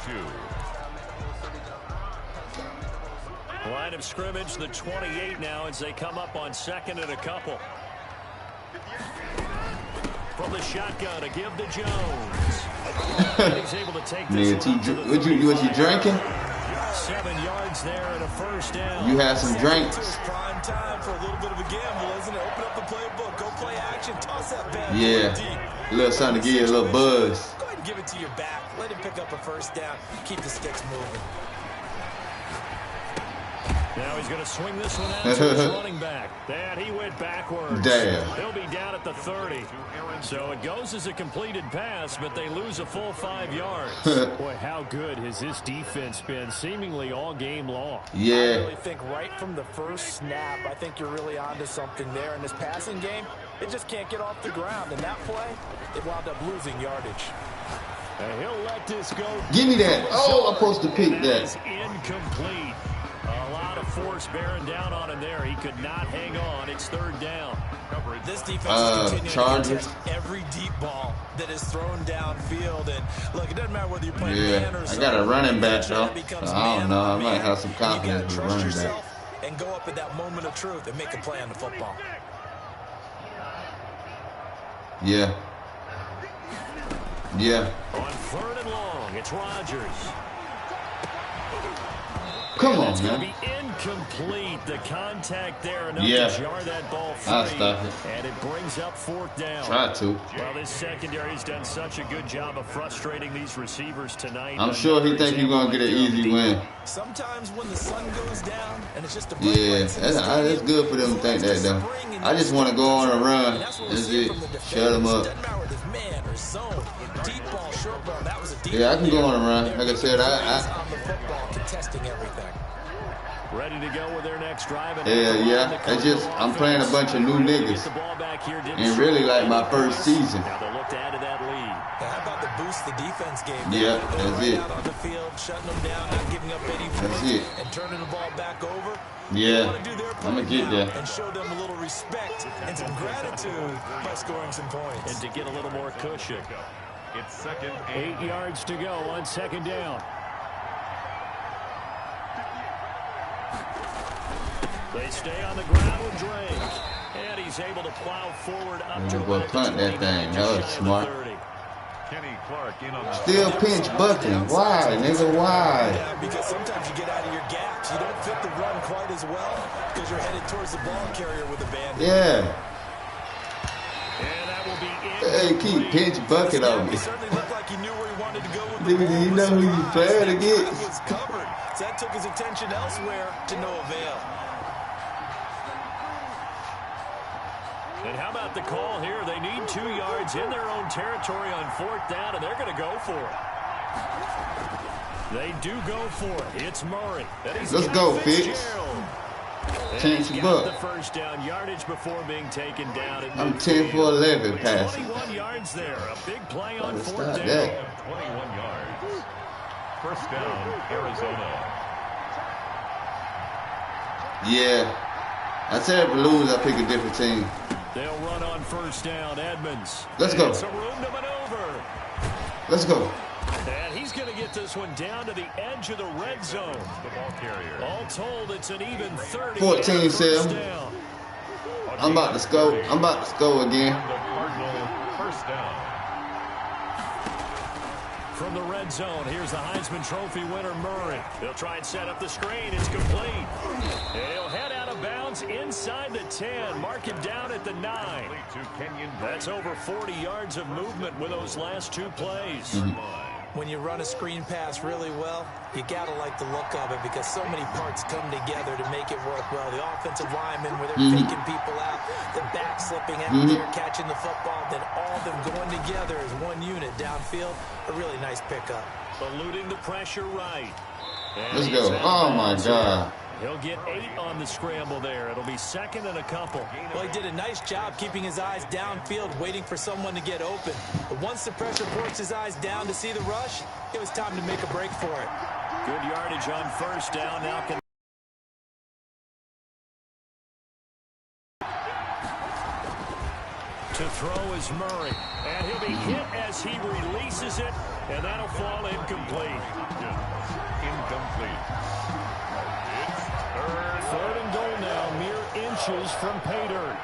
2. Line of scrimmage, the 28 now as they come up on 2nd and a couple. From the shotgun to give to Jones. He's able to take this one to the 35. What you drinking? 7 yards there and a first down. You had some drinks. Prime time for a little bit of a gamble, isn't it? Open up the playbook, go play action, toss that bad Yeah. A little something to give you a little buzz. Go ahead and give it to your back. Let him pick up a first down. Keep the sticks moving. Now he's going to swing this one out to his running back. And he went backwards. Damn. He'll be down at the 30. So it goes as a completed pass, but they lose a full 5 yards. Boy, how good has this defense been seemingly all game long? Yeah. I really think right from the first snap, I think you're really onto something there. In this passing game, it just can't get off the ground. And that play, it wound up losing yardage. And he'll let this go. Give me that. Oh, I'm supposed to pick that. Is incomplete. A lot of force bearing down on him there. He could not hang on. It's 3rd down. This defense is continuing Chargers. to contest every deep ball that is thrown downfield. And look, it doesn't matter whether you're playing man or I zone. got a running back though. Becomes So I don't know. I might man-on-man. have some And you gotta confidence with trust running back. yourself and go up at that moment of truth and make a play on the football. Yeah. Yeah. On 3rd and long, it's Rodgers. Come on, That's going to man. be incomplete. The contact there enough Yeah. to jar that ball free. I'll stop it. And it brings up 4th down. Try to. Well, this secondary has done such a good job of frustrating these receivers tonight. I'm sure he think he's gonna get an easy win. Sometimes when the sun goes down and it's just a Yeah, that's good for them to think that though. I just want to go on a run. That's it. Shut them up. Yeah, I can go on a run. Like I said, Ready to go with their next drive. yeah. It's just I'm playing a bunch of new niggas. And really like my first season. Now they'll look to add to that lead. How about the boost the defense game? Yeah, that's it. Out on the field, shutting them down, not giving up any points, That's it. and turning the ball back over. Yeah, I'm gonna get there. And show them a little respect and some gratitude by scoring some points. And to get a little more cushion. It's 2nd 8 yards to go on 2nd down. They stay on the ground with Drake. And he's able to plow forward up to Boy, punt that thing. That was smart. Kenny Clark in on the Still pinch bucking. Why, nigga? Why? Yeah, because sometimes you get out of your gaps. You don't fit the run quite as well because you're headed towards the ball carrier with a band. Yeah. And that will be Hey, keep pinch bucket on me. He certainly looked like he knew where he wanted to go with the Nigga, ball. you know who you playing He against? was covered. So that took his attention elsewhere to no avail. And how about the call here? They need 2 yards in their own territory on 4th down, and they're going to go for it. They do go for it. It's Murray. Let's go, Fitz. Chance Got buck. the first down yardage before being taken down. I'm 10 for 11 passing. 21 yards there. A big play on Let's 4th stop down. that. 21 yards. 1st down, Arizona. Yeah. I said if we lose, I pick a different team. They'll run on 1st down. Edmonds. Let's go. Some room to maneuver. Let's go. And he's going to get this one down to the edge of the red zone. The ball carrier. All told, it's an even 30. 14-7. First down. I'm about to score. I'm about to score again. The Cardinal 1st down. From the red zone, here's the Heisman Trophy winner, Murray. They'll try and set up the screen. It's complete. And he'll head out of bounds inside the 10. Mark him down at the 9. That's over 40 yards of movement with those last 2 plays. When you run a screen pass really well, you got to like the look of it because so many parts come together to make it work well. The offensive linemen, where they're faking people out, the back slipping out there, catching the football, then all of them going together as one unit downfield. A really nice pickup. Eluding the pressure right. And Let's he's go. out Oh, of my bounds. God. He'll get 8 on the scramble there. It'll be 2nd and a couple. Well, he did a nice job keeping his eyes downfield, waiting for someone to get open. But once the pressure forced his eyes down to see the rush, it was time to make a break for it. Good yardage on 1st down. Now can to throw is Murray. And he'll be hit as he releases it, and that'll fall incomplete. Incomplete. It's 3rd and goal now, mere inches from pay dirt.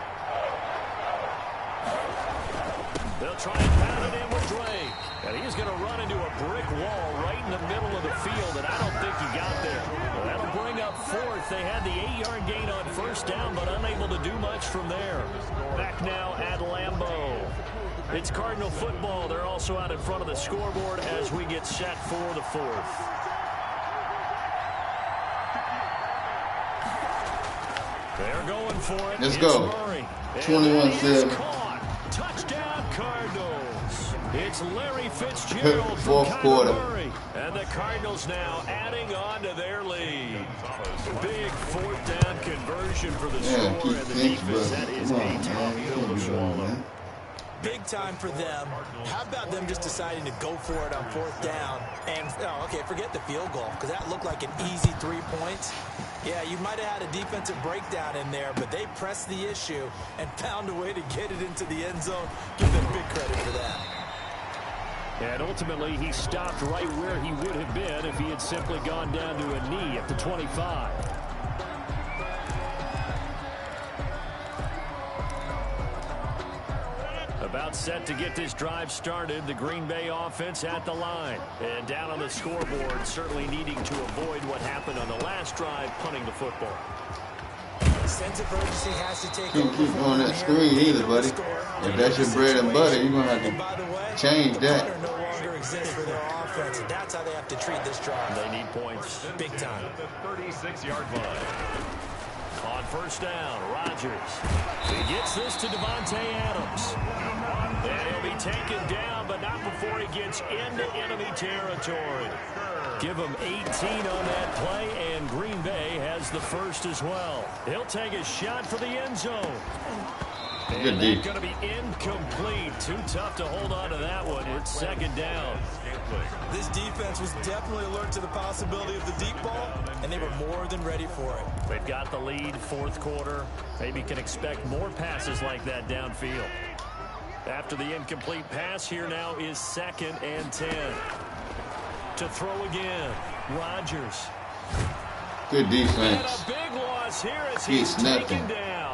They'll try and pound it in with Drake. And he's going to run into a brick wall right in the middle of the field, and I don't think he got there. Well, that'll bring up 4th. They had the 8-yard gain on 1st down, but unable to do much from there. Back now at Lambeau. It's Cardinal football. They're also out in front of the scoreboard as we get set for the 4th. They're going for it. Let's go. 21-7. Touchdown Cardinals. It's Larry Fitzgerald Fourth from quarter. Murray. And the Cardinals now adding on to their lead. Big fourth down conversion for the score and the defense. That is a tough pill to swallow. Big time for them. How about them just deciding to go for it on fourth down? And, forget the field goal, because that looked like an easy 3 points. Yeah, you might have had a defensive breakdown in there, but they pressed the issue and found a way to get it into the end zone. Give them big credit for that. And ultimately, he stopped right where he would have been if he had simply gone down to a knee at the 25. About set to get this drive started, the Green Bay offense at the line. And down on the scoreboard, certainly needing to avoid what happened on the last drive, punting the football. Sense of urgency has to take Can't keep on that screen either, buddy. If that's your bread and butter, you're going to have to change that. No longer exists for their offense, and that's how they have to treat this drive. They need points. Big time. At the 36-yard line. On first down, Rodgers. He gets this to Devontae Adams. And he'll be taken down, but not before he gets into enemy territory. Give him 18 on that play, and Green Bay has the first as well. He'll take a shot for the end zone. And that's going to be incomplete. Too tough to hold on to that one. It's second down. This defense was definitely alert to the possibility of the deep ball, and they were more than ready for it. They've got the lead, fourth quarter. Maybe can expect more passes like that downfield. After the incomplete pass, here now is 2nd and 10. To throw again, Rodgers. Good defense. And a big loss here as he's taken down.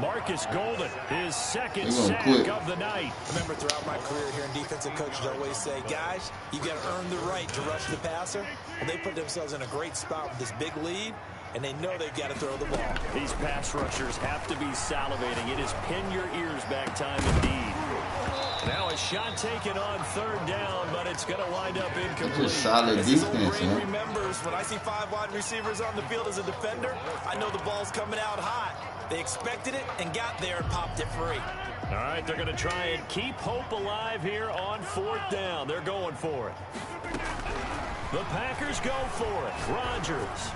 Marcus Golden, his second sack of the night. Remember, throughout my career here in defensive coaches always say, guys, you got to earn the right to rush the passer. And they put themselves in a great spot with this big lead, and they know they've got to throw the ball. These pass rushers have to be salivating. It is pin your ears back time indeed. Now a shot taken on third down, but it's going to wind up incomplete. That's a solid defense, man. Remembers, when I see 5 wide receivers on the field as a defender, I know the ball's coming out hot. They expected it and got there and popped it free. All right, they're going to try and keep hope alive here on fourth down. They're going for it. The Packers go for it. Rodgers.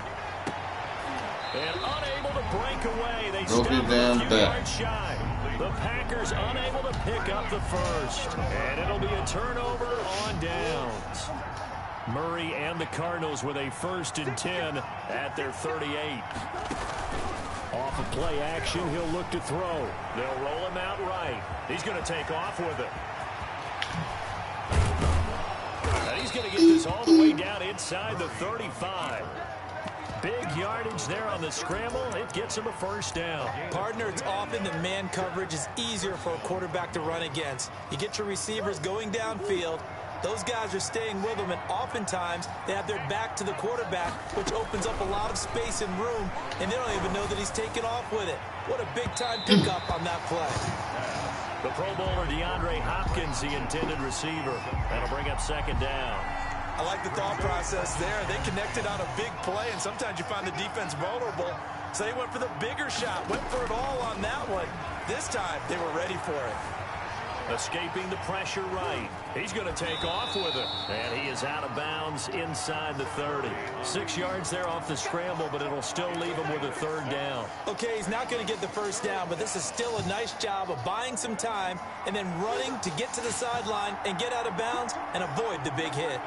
And unable to break away. They stop a few yards shy. The Packers unable to pick up the first. And it'll be a turnover on downs. Murray and the Cardinals with a 1st and 10 at their 38. Off of play action, he'll look to throw. They'll roll him out right. He's going to take off with it. And he's going to get this all the way down inside the 35. Big yardage there on the scramble. It gets him a first down. Partner, it's often the man coverage is easier for a quarterback to run against. You get your receivers going downfield. Those guys are staying with them, and oftentimes they have their back to the quarterback, which opens up a lot of space and room, and they don't even know that he's taken off with it. What a big-time pickup on that play. The Pro Bowler DeAndre Hopkins, the intended receiver. That'll bring up second down. I like the thought process there. They connected on a big play, and sometimes you find the defense vulnerable. So they went for the bigger shot, went for it all on that one. This time, they were ready for it. Escaping the pressure right. He's going to take off with it. And he is out of bounds inside the 30. 6 yards there off the scramble, but it'll still leave him with a third down. Okay, he's not going to get the first down, but this is still a nice job of buying some time and then running to get to the sideline and get out of bounds and avoid the big hit.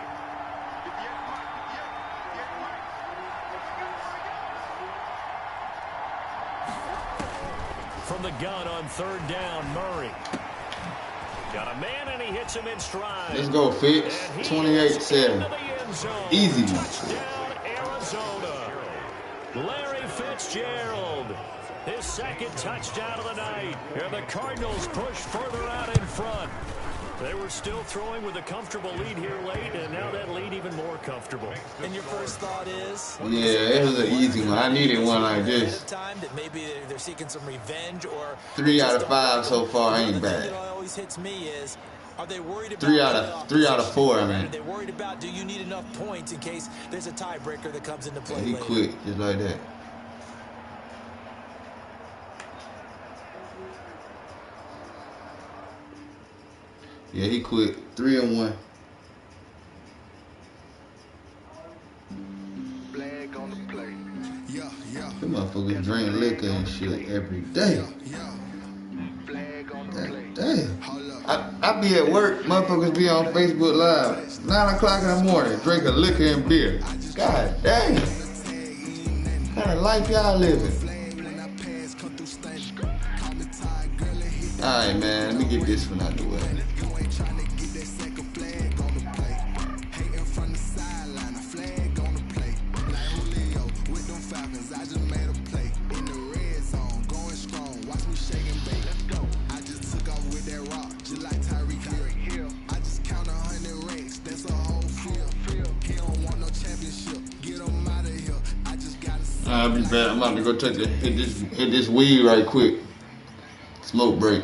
From the gun on third down, Murray. Got a man, and he hits him in stride. Let's go, Fitz. 28-7. Easy. Touchdown, Arizona. Larry Fitzgerald. His second touchdown of the night. And the Cardinals push further out in front. They were still throwing with a comfortable lead here late, and now that lead even more comfortable. And your first thought is? Yeah, it was an easy one. I needed one like this. That maybe they're seeking some revenge, or 3 out of 5 so far ain't bad. What always hits me is, are they worried about 3 out of 4, I mean. Are they worried about, do you need enough points in case there's a tiebreaker that comes into play? Yeah, he quit just like that. Yeah, he quit 3-1. Them motherfuckers drink liquor and shit every day. God damn. I be at work, motherfuckers be on Facebook Live, 9 o'clock in the morning, drinking liquor and beer. God damn. What kind of life y'all living? Alright, man, let me get this one out the way. I'll be back. I'm about to go hit this weed right quick. Smoke break.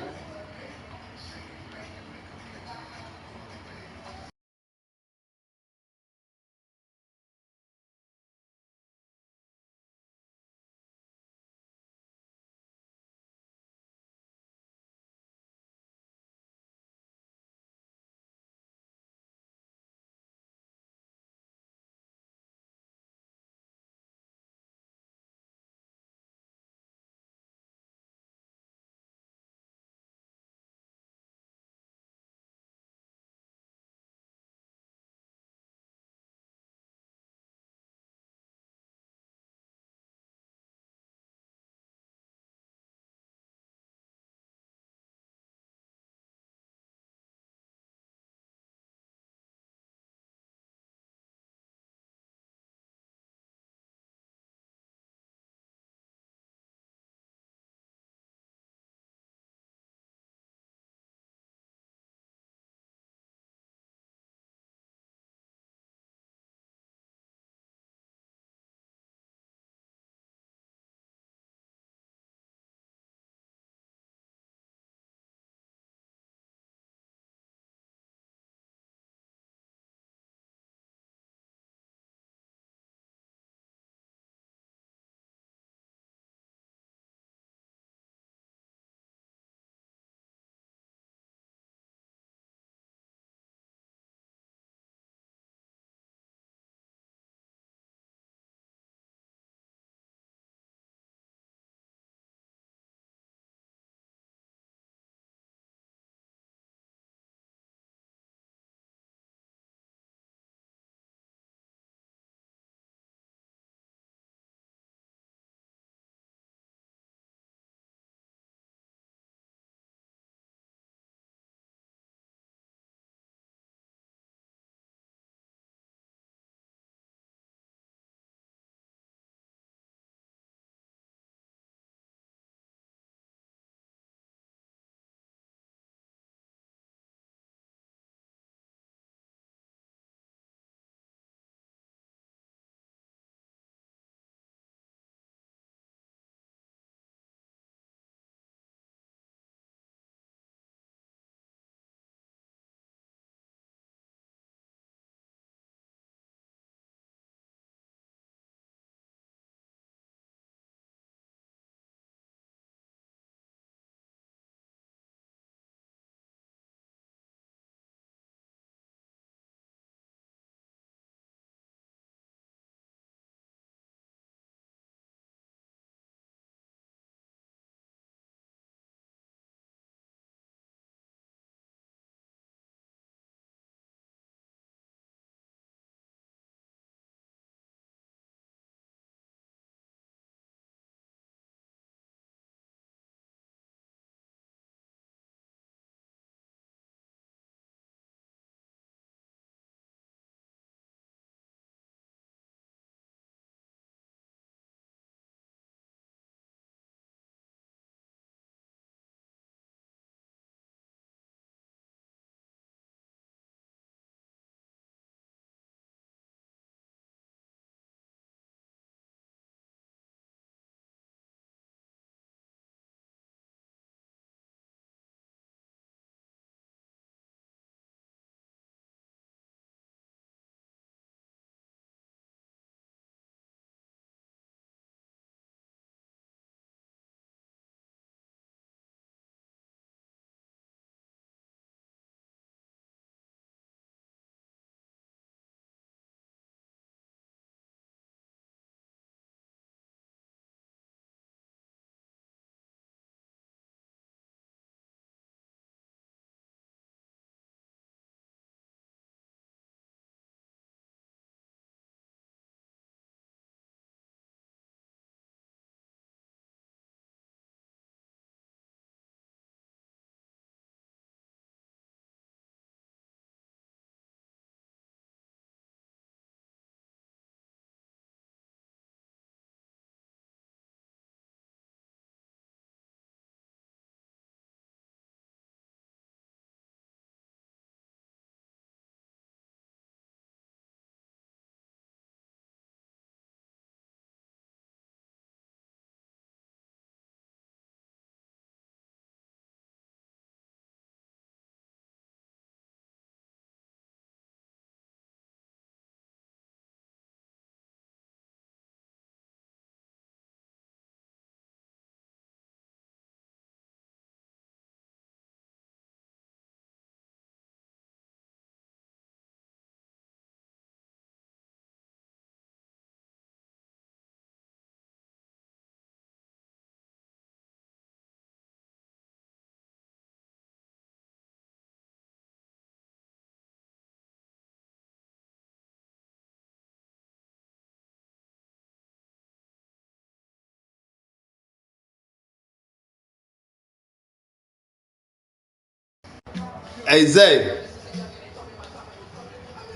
Hey, Zay.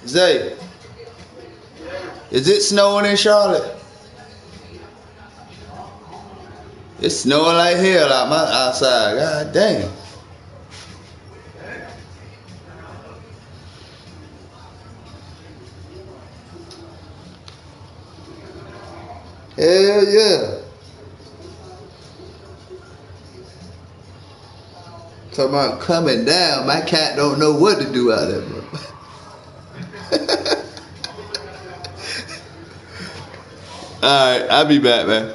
Zay. Is it snowing in Charlotte? It's snowing like hell out my outside. God damn. Hell yeah. Talking about coming down. My cat don't know what to do out there, bro. Alright, I'll be back, man.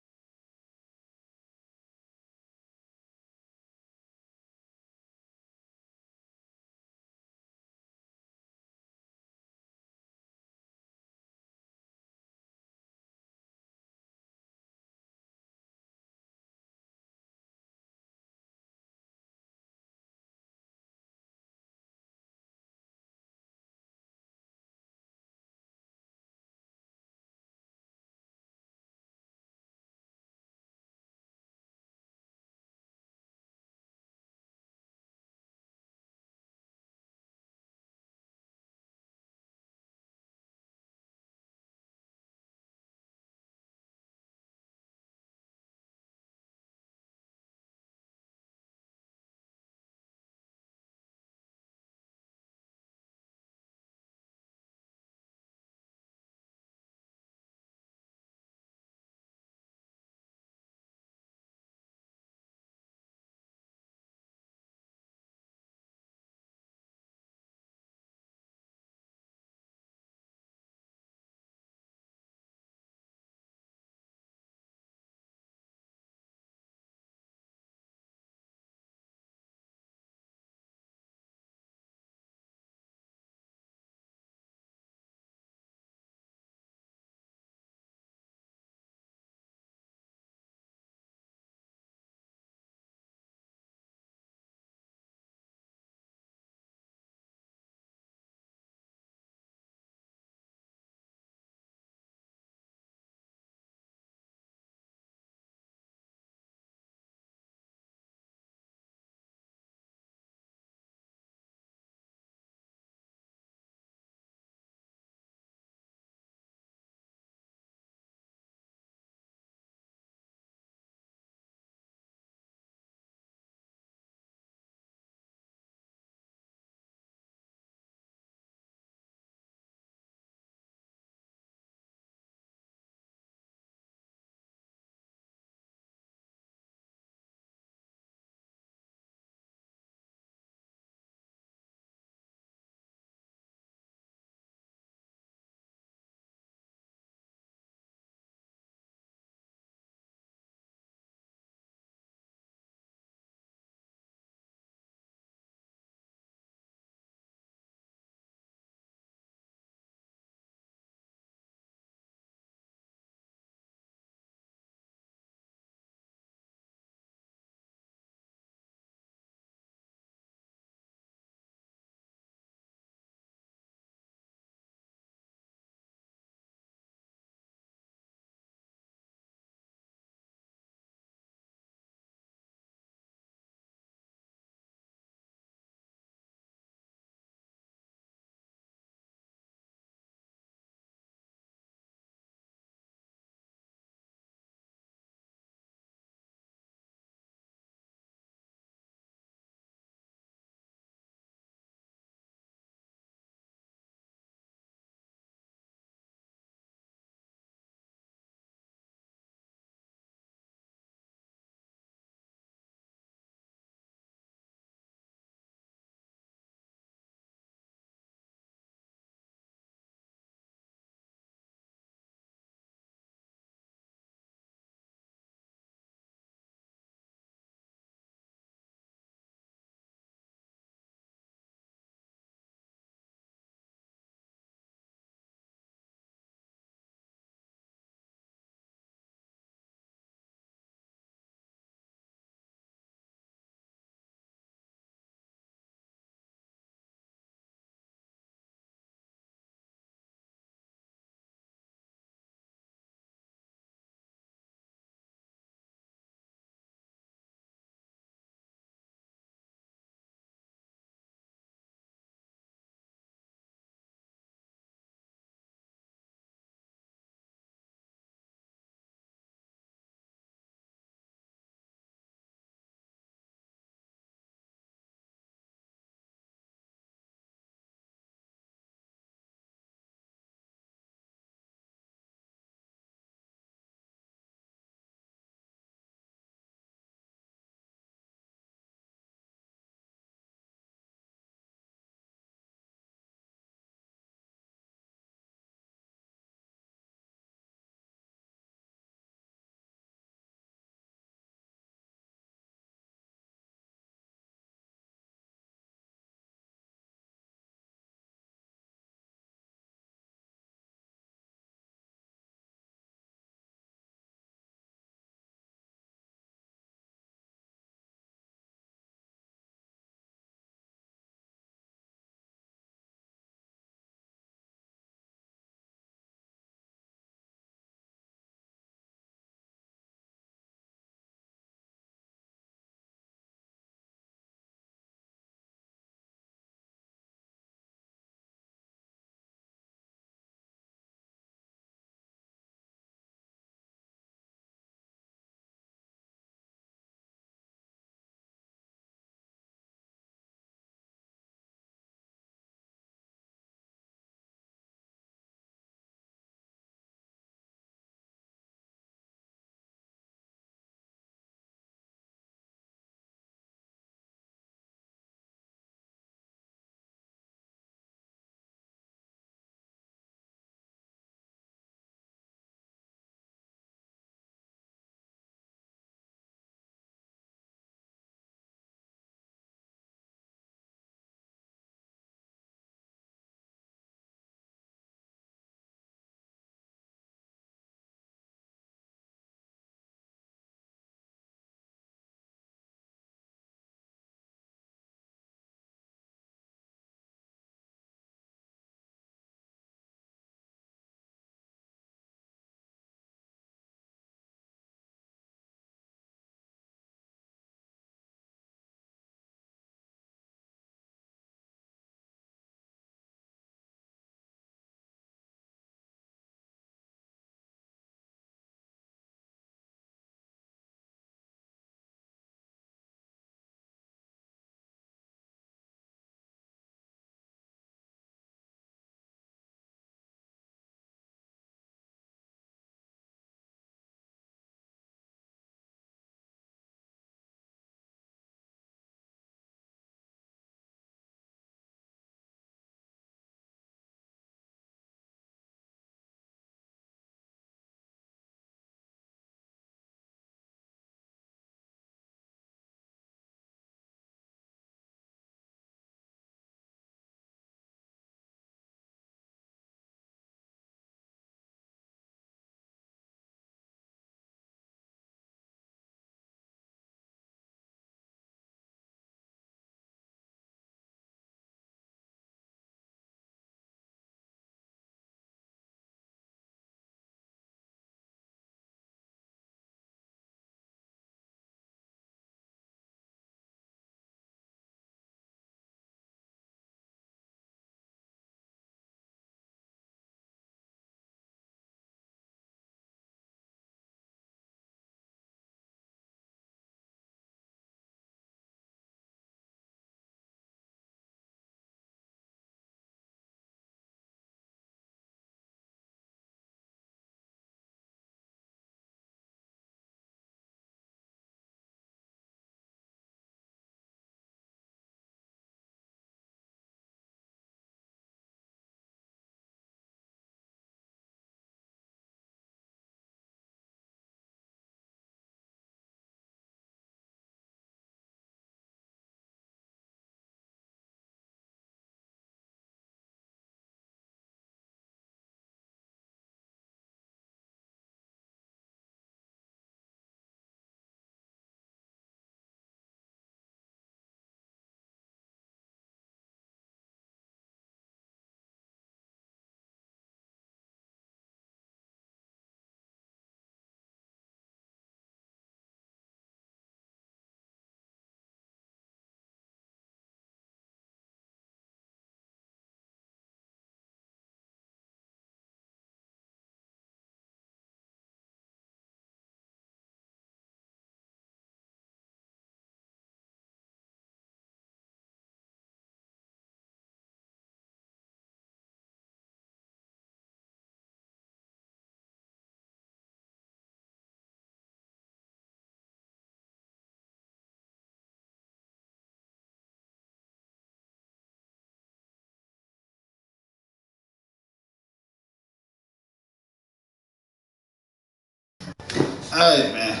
Alright, man.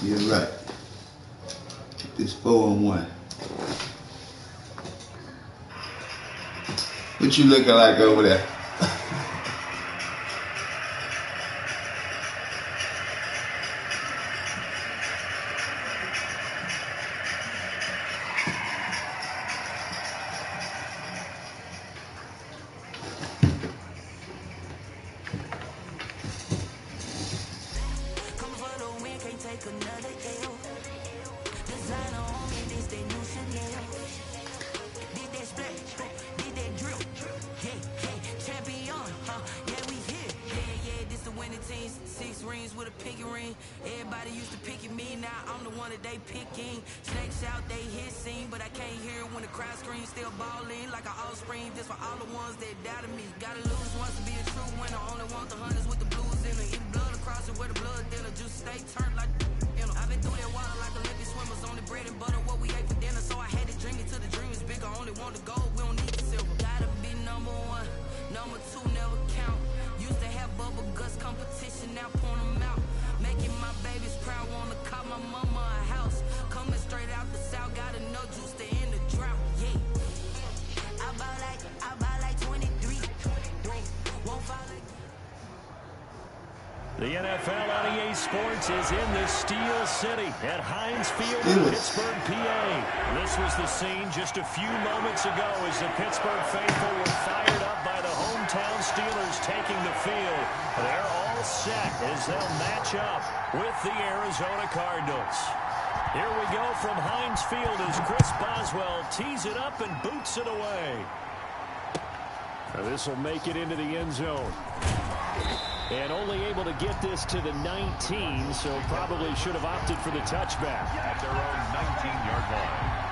You're right. It's 4-1. What you looking like over there? Everybody used to pick at me, now I'm the one that they picking. Snakes out, they hissing, but I can't hear when the crowd screams. Still balling like an offspring. This for all the ones that doubted me. Gotta lose once to be a true winner. Only want the hunters with the blues in it. Eat blood across it where the blood thinner. Just stay turned like I've been through that water like Olympic swimmers. Only bread and butter what we ate for dinner. So I had to dream it till the dream is bigger. Only want the gold, we don't need the silver. Gotta be number one, number two never count. Used to have bubble guts competition, now point them out. Making my babies proud, wanna call my mama a house. Coming straight out the south, gotta know juice to end the drought. Yeah, I buy like 23. Won't fall like. The NFL on EA Sports is in the Steel City at Heinz Field in Pittsburgh, PA. This was the scene just a few moments ago as the Pittsburgh faithful were fired up by the hometown Steelers taking the field. They're all set as they'll match up with the Arizona Cardinals. Here we go from Heinz Field as Chris Boswell tees it up and boots it away. This will make it into the end zone. And only able to get this to the 19, so probably should have opted for the touchback. At their own 19-yard line.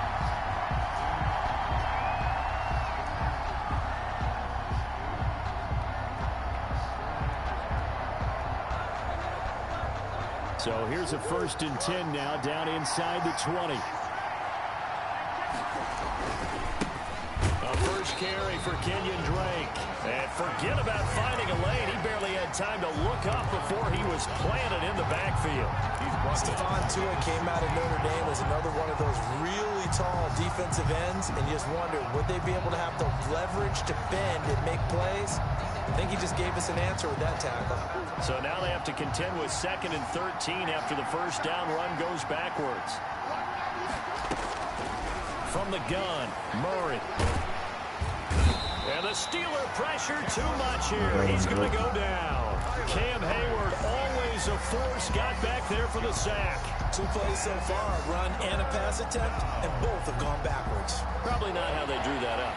So here's a 1st and 10 now, down inside the 20. A first carry for Kenyon Drake. And forget about finding a lane. He barely had time to look up before he was planted in the backfield. Stephon Tuitt came out of Notre Dame as another one of those really tall defensive ends, and you just wonder, would they be able to have the leverage to bend and make plays? I think he just gave us an answer with that tackle. So now they have to contend with 2nd and 13 after the first down run goes backwards. From the gun, Murray. And the Steeler pressure too much here. He's going to go down. Cam Hayward, always a force, got back there for the sack. 2 plays so far, run and a pass attempt, and both have gone backwards. Probably not how they drew that up.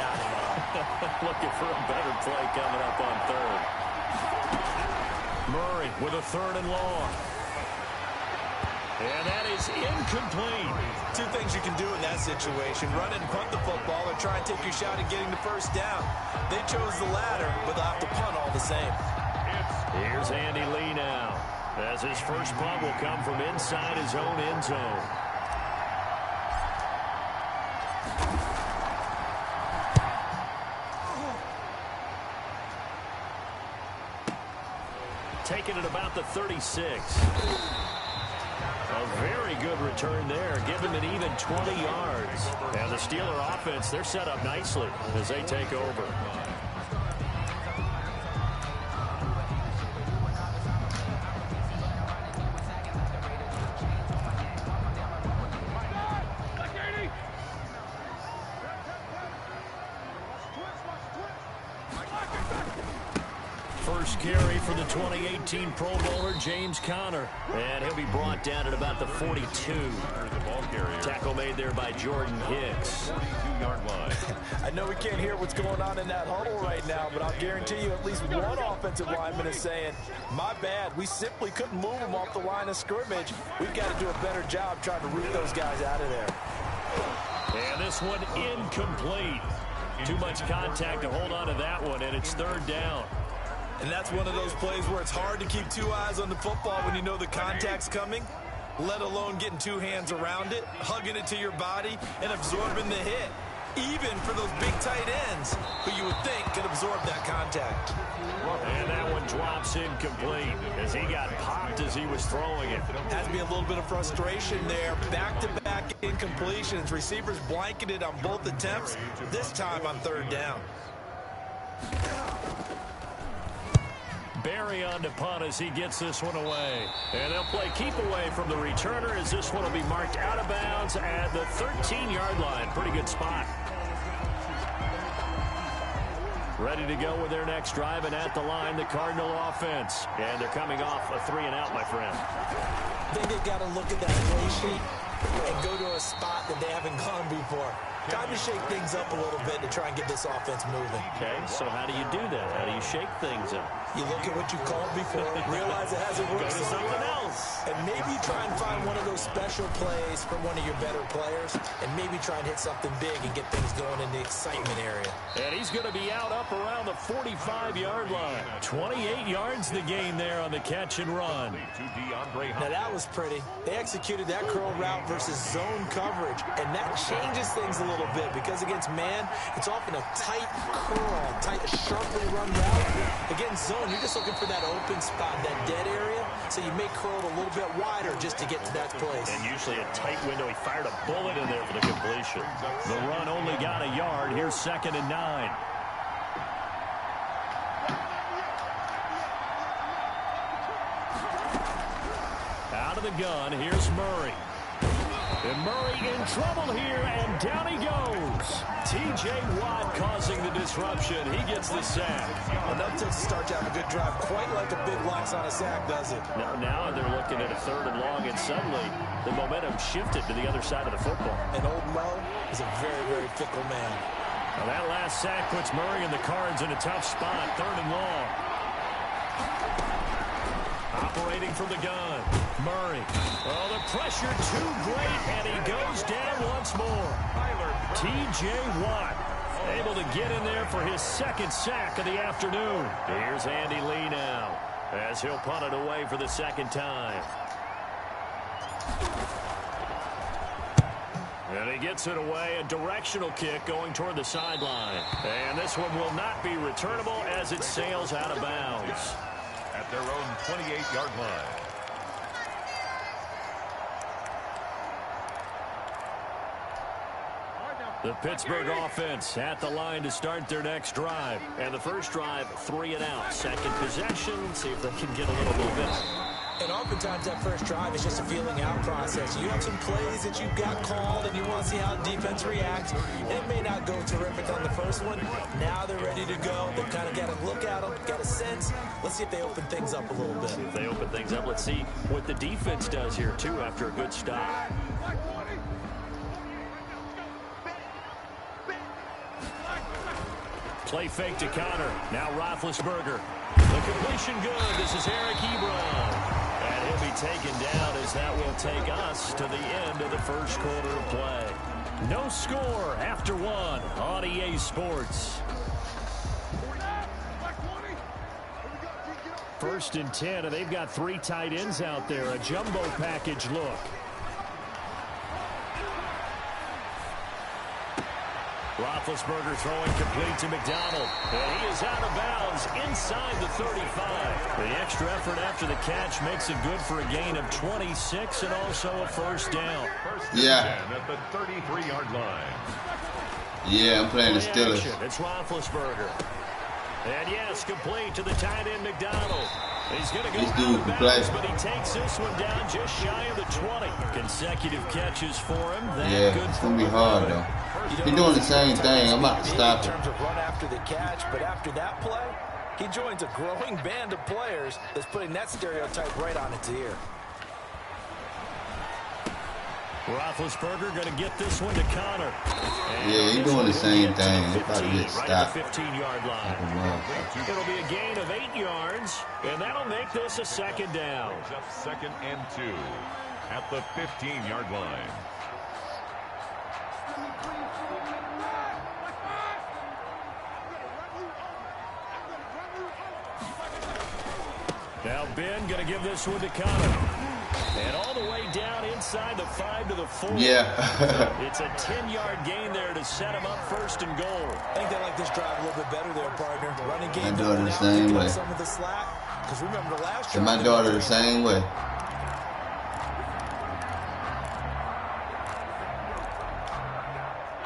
Not at all. Looking for a better play coming up on 3rd. Murray with a 3rd and long. And that is incomplete. 2 things you can do in that situation: run and punt the football, or try and take your shot at getting the first down. They chose the latter, but they'll have to punt all the same. Here's Andy Lee now, as his first punt will come from inside his own end zone. Taking it about the 36. A very good return there. Give him an even 20 yards. And the Steeler offense, they're set up nicely as they take over. First carry for the 2018 Pro Bowler, James Conner. And he'll be brought down at about the 42. Tackle made there by Jordan Hicks. 42-yard line. I know we can't hear what's going on in that huddle right now, but I'll guarantee you at least one offensive lineman is saying, my bad, we simply couldn't move them off the line of scrimmage. We've got to do a better job trying to root those guys out of there. And this one incomplete. Too much contact to hold on to that one, and it's 3rd down. And that's one of those plays where it's hard to keep 2 eyes on the football when you know the contact's coming, let alone getting 2 hands around it, hugging it to your body, and absorbing the hit, even for those big tight ends who you would think could absorb that contact. And that one drops Pass incomplete as he got popped as he was throwing it. Has to be a little bit of frustration there. Back-to-back incompletions. Receivers blanketed on both attempts, this time on third down. Barry on to punt as he gets this one away. And they'll play keep away from the returner as this one will be marked out of bounds at the 13-yard line. Pretty good spot. Ready to go with their next drive, and at the line, the Cardinal offense. And they're coming off a 3-and-out, my friend. I think they've got to look at that play sheet and go to a spot that they haven't gone before. Time to shake things up a little bit to try and get this offense moving. Okay, so how do you do that? How do you shake things up? You look at what you called before, realize it hasn't worked. Go to something else. And maybe try and find one of those special plays from one of your better players, and maybe try and hit something big and get things going in the excitement area. And he's going to be out up around the 45-yard line. 28 yards the gain there on the catch and run. Now that was pretty. They executed that curl route versus zone coverage, and that changes things a little bit because against man, it's often a tight curl, tight, sharply run route. Against zone, you're just looking for that open spot, that dead area, so you may curl it a little bit wider just to get to that place. And usually a tight window. He fired a bullet in there for the completion. The run only got a yard. Here's 2nd and 9. Out of the gun, here's Murray. And Murray in trouble here, and down he goes. T.J. Watt causing the disruption. He gets the sack. Enough to start to have a good drive. Quite like a big loss on a sack, does it? Now they're looking at a 3rd and long, and suddenly the momentum shifted to the other side of the football. And old Mo is a very, very fickle man. Well, that last sack puts Murray and the Cards in a tough spot. 3rd and long. Operating from the gun. Murray. Oh, the pressure too great, and he goes down once more. T.J. Watt able to get in there for his 2nd sack of the afternoon. Here's Andy Lee now as he'll punt it away for the 2nd time. And he gets it away, a directional kick going toward the sideline. And this one will not be returnable as it sails out of bounds. At their own 28-yard line. The Pittsburgh offense at the line to start their next drive. And the first drive, 3-and-out. 2nd possession, see if they can get a little bit. And oftentimes that first drive is just a feeling out process. You have some plays that you've got called and you want to see how the defense reacts. It may not go terrific on the first one. Now they're ready to go. They've kind of got to look at them, got a sense. Let's see if they open things up a little bit. If they open things up, let's see what the defense does here, too, after a good stop. Play fake to Connor. Now Roethlisberger. The completion good. This is Eric Ebron. And he'll be taken down as that will take us to the end of the first quarter of play. No score after 1 on EA Sports. 1st and 10, and they've got 3 tight ends out there. A jumbo package look. Roethlisberger throwing complete to McDonald. And he is out of bounds inside the 35. The extra effort after the catch makes it good for a gain of 26 and also a 1st down. Yeah. At the 33-yard line. Yeah, I'm playing the Steelers. It's Roethlisberger. And yes, complete to the tight end McDonald. He's going to go out of bounds, but he takes this one down just shy of the 20. Consecutive catches for him. Yeah, it's going to be hard, though. He's doing the same thing. I'm about to stop him. In terms of run after the catch, but after that play, he joins a growing band of players that's putting that stereotype right on its ear. Roethlisberger going to get this one to Connor. Yeah, he's doing the same thing. He's about to get stopped. Right at the 15-yard line. It'll be a gain of 8 yards, and that'll make this a 2nd down. Just 2nd and 2 at the 15-yard line. Now Ben going to give this one to Connor. And all the way down inside the 5 to the 4. Yeah. It's a 10-yard gain there to set him up 1st and goal. I think they like this drive a little bit better there, partner. Running game doing the same way. Some of the slack. Because remember the last And my daughter the same way.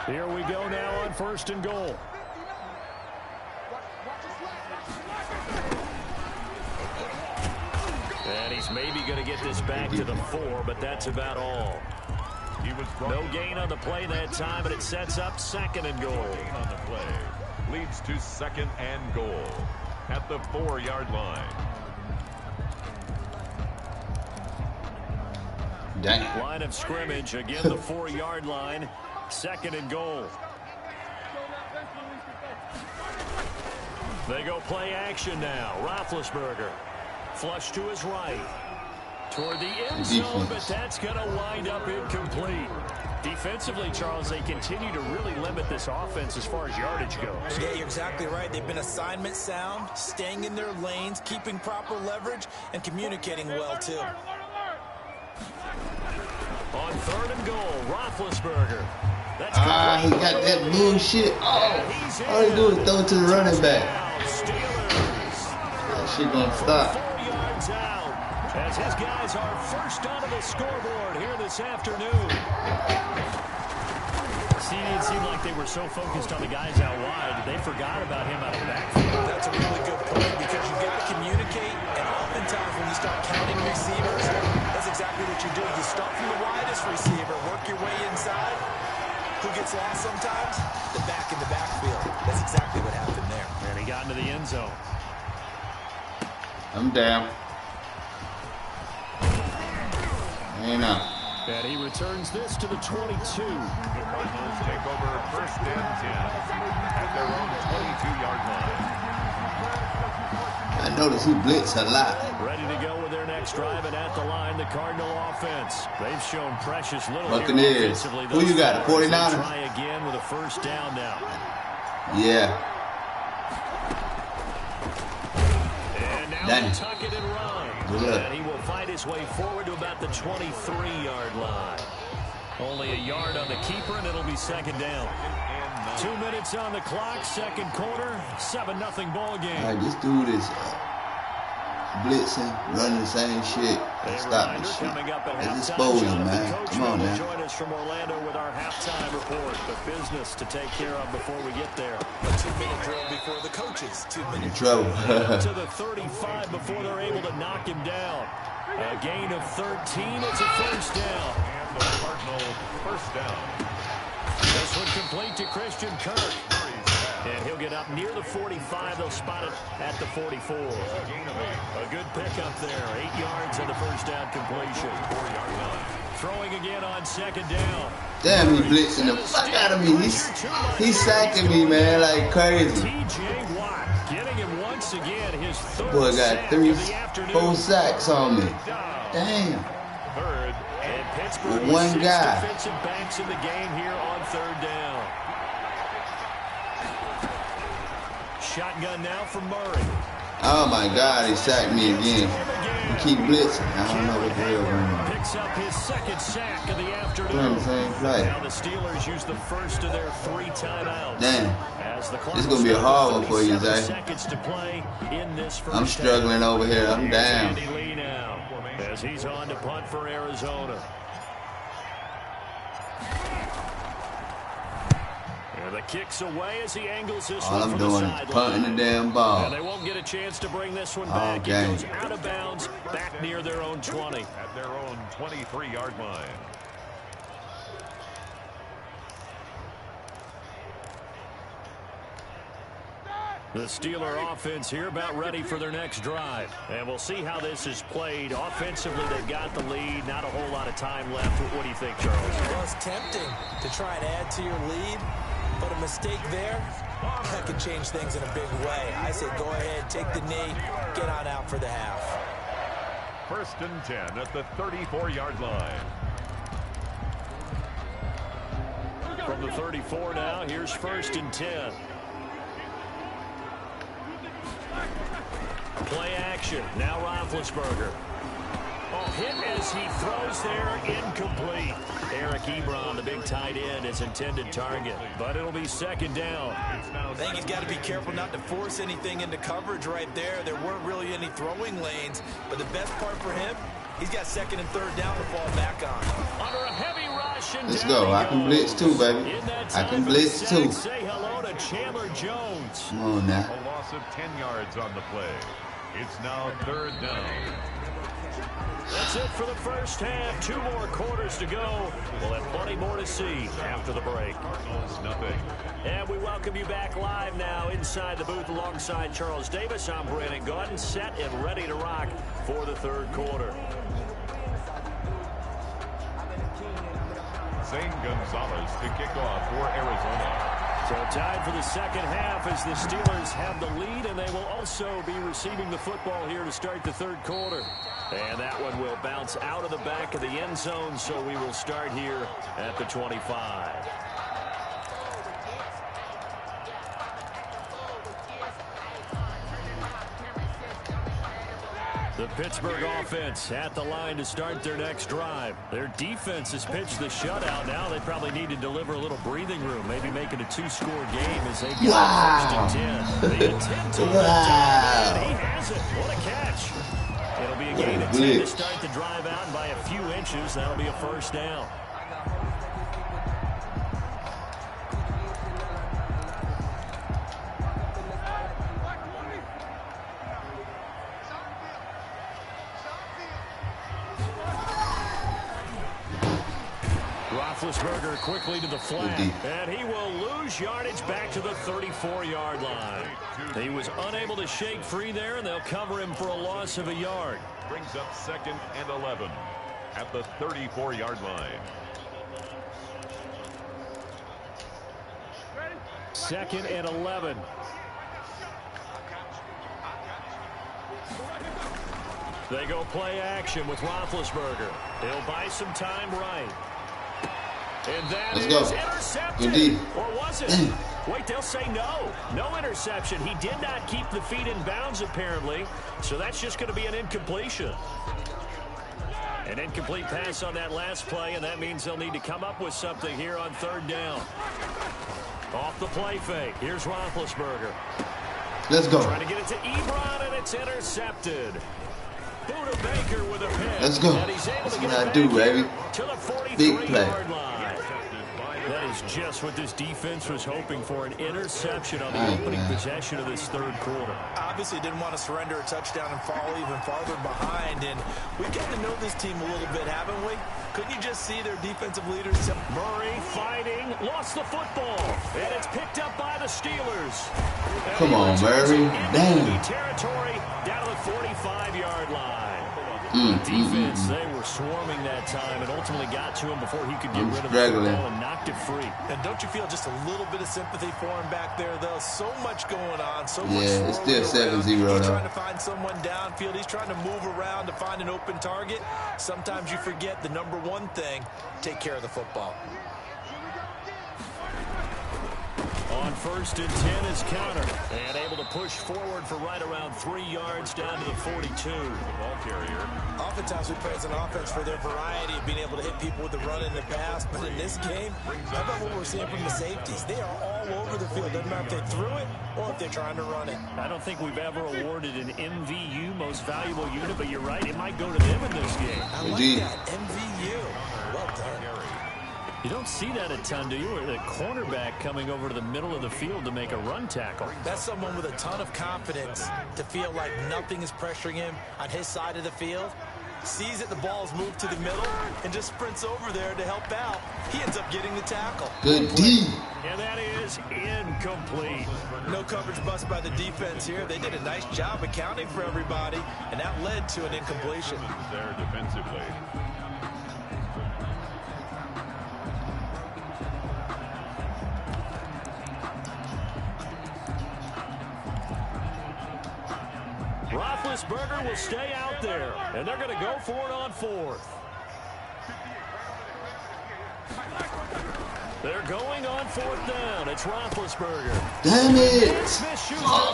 Here we go now on 1st and goal. And he's maybe going to get this back to the 4, but that's about all. No gain on the play that time, and it sets up 2nd and goal. On the play leads to 2nd and goal at the 4-yard line. Dang. Line of scrimmage, again the 4-yard line, 2nd and goal. They go play action now. Roethlisberger, flush to his right. Toward the end zone, but that's going to wind up incomplete. Defensively, Charles, they continue to really limit this offense as far as yardage goes. Yeah, you're exactly right. They've been assignment sound, staying in their lanes, keeping proper leverage, and communicating well, too. On 3rd and goal, Roethlisberger. That's he got that bullshit. All he do is throw it to the running back. That shit gonna stop. 4 yards out as his guys are first onto the scoreboard here this afternoon. See, it seemed like they were so focused on the guys out wide, they forgot about him out of the backfield. That's a really good point because you've got to communicate, and oftentimes when you start counting receivers, that's exactly what you do. You start from the widest receiver, work your way inside. Who gets lost sometimes? The back in the backfield. That's exactly what happened there. And he got into the end zone. I'm down. Ain't up. And he returns this to the 22. The Cardinals take over 1st and 10 at their own 22-yard line. I noticed he blitz a lot. Ready to go with their next drive, and at the line, the Cardinal offense. They've shown precious little Buccaneers. Here Who you got, 49ers? Try again with a 1st down now. Yeah. And now Dang. they tuck it and run. And he will fight his way forward to about the 23-yard line. Only a yard on the keeper, and it'll be 2nd down. 2 minutes on the clock, 2nd quarter, 7-0 ball game. All right, this dude is blitzing, running the same shit. Stop this shit. Let's expose him, man. Come on, man. Join us from Orlando with our halftime report. The business to take care of before we get there. A 2-minute drill before the coaches. 2 minutes. In trouble. To the 35 before they're able to knock him down. A gain of 13. It's a 1st down. And the Cardinals 1st down. This one complete to Christian Kirk. And he'll get up near the 45. They'll spot it at the 44. A good pickup there. 8 yards on the 1st down completion. 4-yard line. Throwing again on 2nd down. Damn, he blitzing the fuck out of me. He's sacking me, man, like crazy. T.J. Watt getting him once again. His 3rd Boy sack got of the afternoon. 4 sacks on me. Damn. 3rd And Pittsburgh With one 6 guy. defensive backs in the game here on 3rd down. Shotgun now from Murray. Oh my God, he sacked me again. He keep blitzing. I don't know what the hell going on. Picks up his 2nd sack of the Playing afternoon. the same play. Now the Steelers use the first of their 3 timeouts. Damn. As the This is gonna be a hard one for you, 37 Zay. seconds to play in this first I'm struggling over here. I'm down. Andy Lee now as he's on to punt for Arizona. And the kick's away as he angles this All one I'm from doing the is sideline. punting the damn ball. And they won't get a chance to bring this one All back. game. It goes out of bounds back near their own 20. at their own 23-yard line. The Steeler offense here about ready for their next drive. And we'll see how this is played. Offensively, they've got the lead. Not a whole lot of time left. What do you think, Charles? Well, it's tempting to try and add to your lead, but a mistake there, that could change things in a big way. I say go ahead, take the knee, get on out for the half. 1st and 10 at the 34-yard line. From the 34 now, here's 1st and 10. Play action. Now Roethlisberger. Oh, hit as he throws there, incomplete. Eric Ebron, the big tight end, his intended target, but it'll be second down. I think he's got to be careful not to force anything into coverage right there. There weren't really any throwing lanes, but the best part for him, he's got second and third down to fall back on. Under a heavy rush, and let's go. I can blitz too, baby. I can blitz too. Say hello to Chandler Jones. Come on now. A loss of 10 yards on the play. It's now third down. That's it for the first half. 2 more quarters to go. We'll have plenty more to see after the break. Cardinals, nothing. And we welcome you back live now inside the booth alongside Charles Davis. I'm Brandon Gaudin, set and ready to rock for the third quarter. Zane Gonzalez to kick off for Arizona. So tied for the second half as the Steelers have the lead, and they will also be receiving the football here to start the third quarter. And that one will bounce out of the back of the end zone, so we will start here at the 25. The Pittsburgh offense at the line to start their next drive. Their defense has pitched the shutout. Now they probably need to deliver a little breathing room, maybe make it a 2-score game as they get first and 10. The attempt to and he has it. What a catch. It'll be a gain of 10 to start the drive out, and by a few inches, that'll be a first down. Roethlisberger quickly to the flat, and he will lose yardage back to the 34-yard line. He was unable to shake free there, and they'll cover him for a loss of a yard. Brings up second and 11 at the 34-yard line. Second and 11. They go play action with Roethlisberger. He'll buy some time right. And that is intercepted. Or was it? Wait, they'll say no. No interception. He did not keep the feet in bounds, apparently. So that's just going to be an incompletion. An incomplete pass on that last play, and that means they'll need to come up with something here on third down. Off the play fake. Here's Roethlisberger. Let's go. Trying to get it to Ebron, and it's intercepted. Buda Baker with a pick. Let's go. That's what I do, baby. To the 43-yard Big play. line. That is just what this defense was hoping for, an interception on the opening possession of this third quarter. Obviously didn't want to surrender a touchdown and fall even farther behind, and we've gotten to know this team a little bit, haven't we? Couldn't you just see their defensive leaders? Murray fighting, lost the football, and it's picked up by the Steelers. Come on, Murray. Damn. Territory down to the 45-yard line. Defense, they were swarming that time and ultimately got to him before he could get rid of the football and knocked it free. And don't you feel just a little bit of sympathy for him back there, though? So much going on, so much. Yeah, it's still 7-0, though. He's trying to find someone downfield. He's trying to move around to find an open target. Sometimes you forget the number one thing, take care of the football. On first and 10 is counter. And able to push forward for right around 3 yards down to the 42. Ball carrier. Oftentimes we praise an offense for their variety of being able to hit people with the run in the pass. But in this game, how about what we're seeing from the safeties? They are all over the field. Doesn't matter if they threw it or if they're trying to run it. I don't think we've ever awarded an MVU, most valuable unit, but you're right, it might go to them in this game. I like that, MVU. Well done. You don't see that a ton, do you? Or the cornerback coming over to the middle of the field to make a run tackle. That's someone with a ton of confidence to feel like nothing is pressuring him on his side of the field. Sees that the ball's moved to the middle and just sprints over there to help out. He ends up getting the tackle. Good D. And that is incomplete. No coverage bust by the defense here. They did a nice job accounting for everybody, and that led to an incompletion. There defensively. Roethlisberger will stay out there, and they're going to go for it on fourth. They're going on fourth down. It's Roethlisberger. Damn it. It's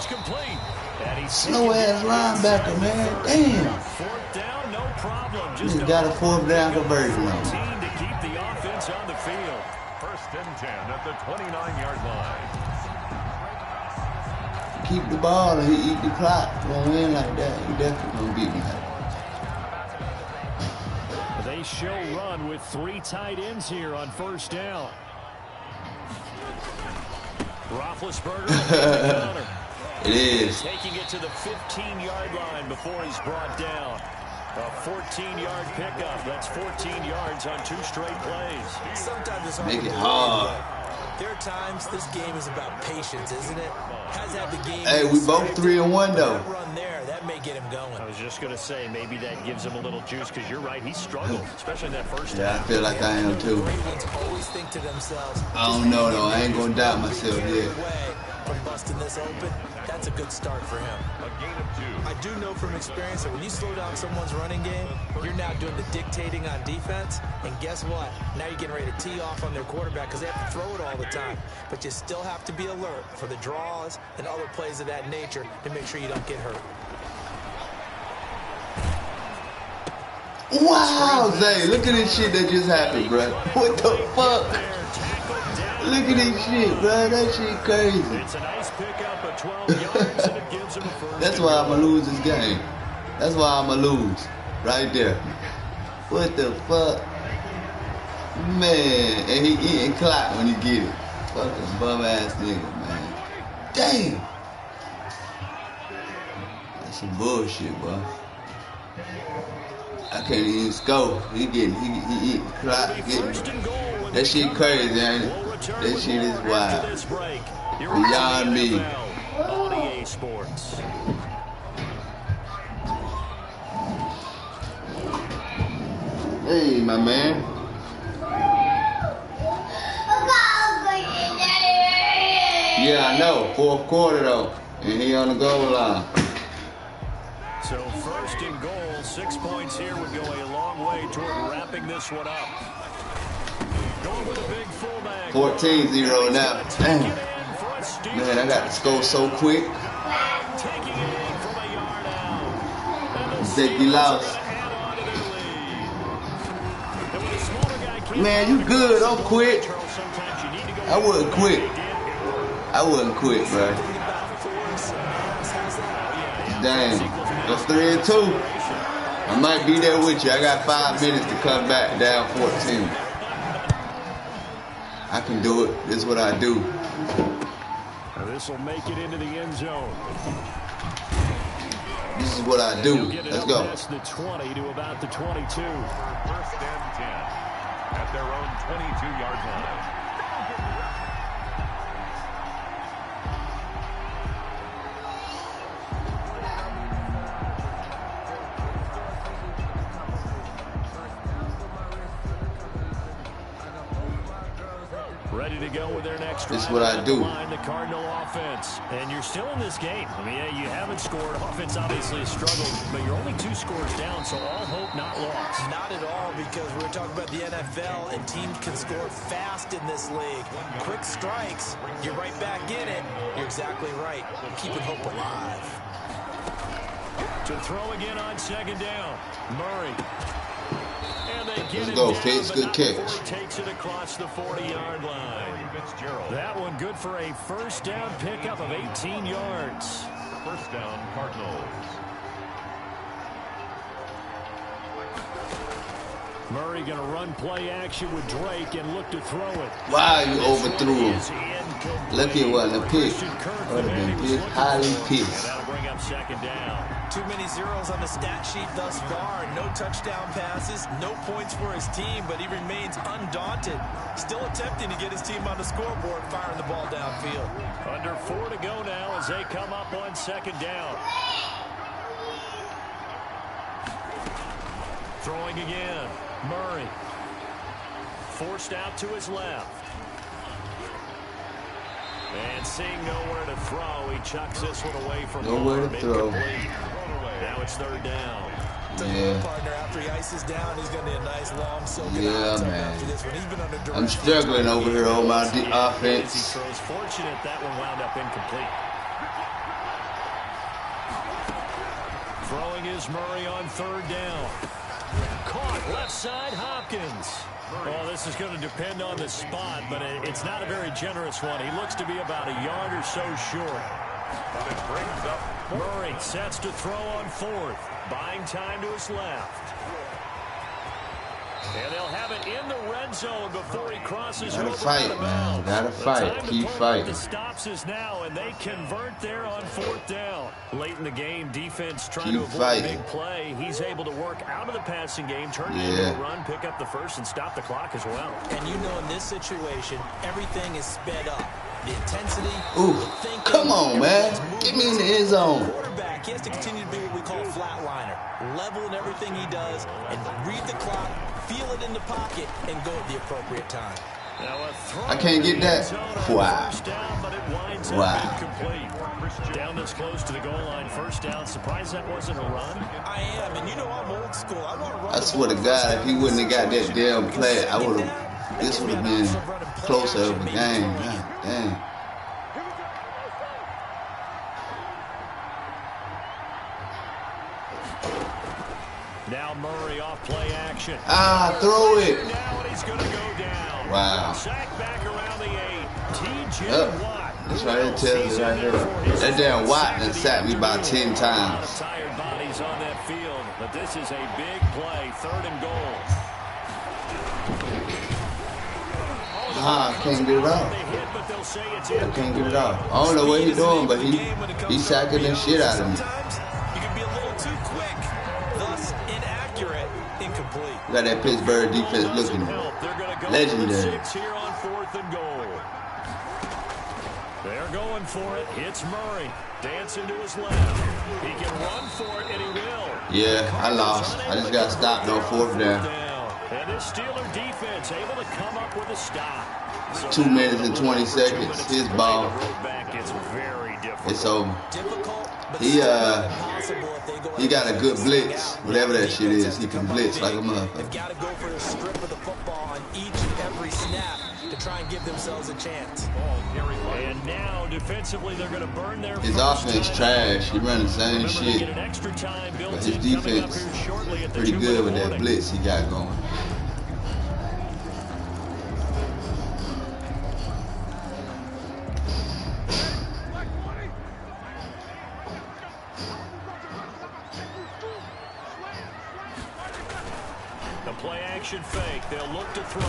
complete. Slow-ass linebacker, man. Damn. Fourth down, no problem. just He got a 4th down conversion on him. to keep the offense on the field. 1st and 10 at the 29-yard line. Keep the ball and he eat the clock. Gonna win like that. He definitely gonna beat me like that. They show run with 3 tight ends here on 1st down. Roethlisberger. It is. Taking it to the 15-yard line before he's brought down. A 14-yard pickup. That's 14 yards on 2 straight plays. Sometimes it's hard Make to it believe, hard. but there are times this game is about patience, isn't it? Has had the game. Hey, we both 3-1 though. That run there, that may get him going. I was just going to say, maybe that gives him a little juice, because you're right, he struggled, especially in that first Yeah, I half. feel like I am too. Great ones always think to themselves, I don't know though. I ain't gonna doubt myself yet. From busting this open, that's a good start for him. A gain of 2. I do know from experience that when you slow down someone's running game, you're now doing the dictating on defense, and guess what? Now you're getting ready to tee off on their quarterback because they have to throw it all the time. But you still have to be alert for the draws and other plays of that nature to make sure you don't get hurt. Wow, Zay, look at this shit that just happened, bro. What the fuck? Look at this shit, bro. That shit crazy. It's a nice pickup of 12 yards, and it gives him a first. That's why I'm gonna lose this game. That's why I'm gonna lose. Right there. What the fuck? Man, and he eating clock when he get it. Fucking bum ass nigga, man. Damn. That's some bullshit, boy. I can't even score. He eating clock. That shit crazy, ain't it? That shit is wild. Beyond me. On EA Sports. Hey, my man. Yeah, I know. 4th quarter, though. And he on the goal line. So 1st and goal, 6 points here would go a long way toward wrapping this one up. Going with a big fullback. 14-0 now. Damn. Man, I got to score so quick. Taking it in from a yard out. Zeke lost. Man, you good. Don't quit. I wouldn't quit. I wouldn't quit, bro. Dang. That's 3-2. I might be there with you. I got 5 minutes to come back down 14. I can do it. This is what I do. This will make it into the end zone. This is what I do. Let's go. Past the 20 to about the 22. 1st and 10 at their own 22-yard line. Ready to go with their next drive. This is what I do. The Cardinal offense. And you're still in this game. I mean, yeah, you haven't scored. Offense obviously has struggled, but you're only 2 scores down, so all hope not lost. Not at all, because we're talking about the NFL, and teams can score fast in this league. Quick strikes, you're right back in it. You're exactly right. Keeping hope alive. To throw again on 2nd down. Murray. Let's go, Fitz. Good catch. Takes it across the 40-yard line. That one good for a 1st down pickup of 18 yards. 1st down, Cardinals. Murray going to run play action with Drake and look to throw it. Wow, you overthrew him. Lucky it wasn't a pick. I would have been pissed, highly pissed. That'll bring up 2nd down. Too many zeros on the stat sheet thus far. No touchdown passes, no points for his team, but he remains undaunted. Still attempting to get his team on the scoreboard, firing the ball downfield. Under 4 to go now as they come up on 2nd down. Throwing again. Murray. Forced out to his left. And seeing nowhere to throw, he chucks this one away from nowhere to throw. Now it's 3rd down. Yeah. Partner, after he ices down, he's going to need a nice long soaking yeah, man. after this one. He's been under I'm struggling over here on my offense. He throws fortunate that one wound up incomplete. Throwing is Murray on 3rd down. Caught left side, Hopkins. Oh, this is going to depend on the spot, but it's not a very generous one. He looks to be about a yard or so short. But it brings up Murray sets to throw on fourth. Buying time to his left. And they'll have it in the red zone before he crosses over. Gotta fight, man. Gotta fight. Keep fighting. The stops is now, and they convert there on fourth down. Late in the game, defense trying to avoid a big play. He's able to work out of the passing game, turn it into a run, pick up the first, and stop the clock as well. And you know, in this situation, everything is sped up. The intensity. Ooh, come on, man. Get me in the end zone. Quarterback, he has to continue to be what we call a flatliner. Level in everything he does and read the clock, feel it in the pocket, and go at the appropriate time. I can't get that. Wow. Wow. Down this close to the goal line, first down. Surprised that wasn't a run. I am, and you know I'm old school. I want to run. I swear to God, if he wouldn't have got that damn play, I would have. This would have been closer of a game. God damn. Now Murray off play action. Throw it. Now he's going to go down. Wow. Sack back around the 8. TJ Watt. That's right, it tells you right here. That damn Watt done sacked me about 10 times. Tired bodies on that field, but this is a big play, 3rd and goal. I can't get it off. I can't get it off. I don't know what he's doing, but he's sacking the shit out of me. You can be a little too quick, thus inaccurate, incomplete. Got that Pittsburgh defense looking legendary. Here on 4th and goal. They're going for it. It's Murray. Dancing to his left. He can run for it, and he will. Yeah, I lost. I just got stopped on 4th down. And this Steeler defense able to come up with a stop. 2 minutes and 20 seconds. His ball. It's over. He got a good blitz. Whatever that shit is, he can blitz like a motherfucker. They've got to go for the strip of the football on each and every snap to try and give themselves a chance. And now defensively they're going to burn their his offense trash. He run the same shit. But his defense pretty good with that blitz he got going. The play action fake. They'll look to throw.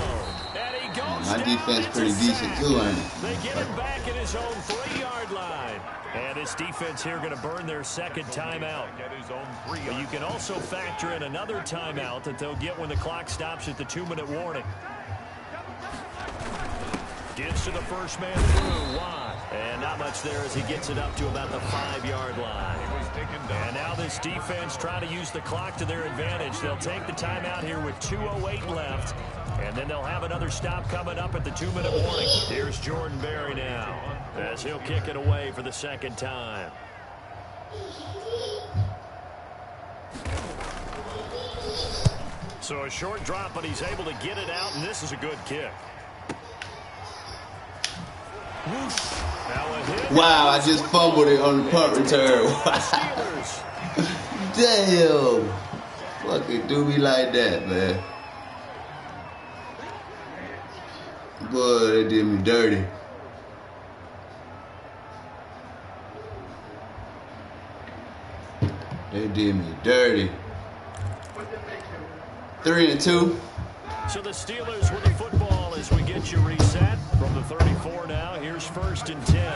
And he goes my defense pretty decent too, ain't it? They get him back at his own 3-yard line. And his defense here going to burn their second timeout. But you can also factor in another timeout that they'll get when the clock stops at the 2-minute warning. Gives to the first man through, Watt. And not much there as he gets it up to about the 5-yard line. And now this defense trying to use the clock to their advantage. They'll take the timeout here with 2:08 left. And then they'll have another stop coming up at the 2-minute warning. Here's Jordan Berry now as he'll kick it away for the second time. So a short drop, but he's able to get it out, and this is a good kick. Wow, I just fumbled it on the punt return. Damn. Fucking do me like that, man. Boy, they did me dirty. They did me dirty. 3-2. So the Steelers with the football as we get you reset from the 34 now. Here's 1st and 10.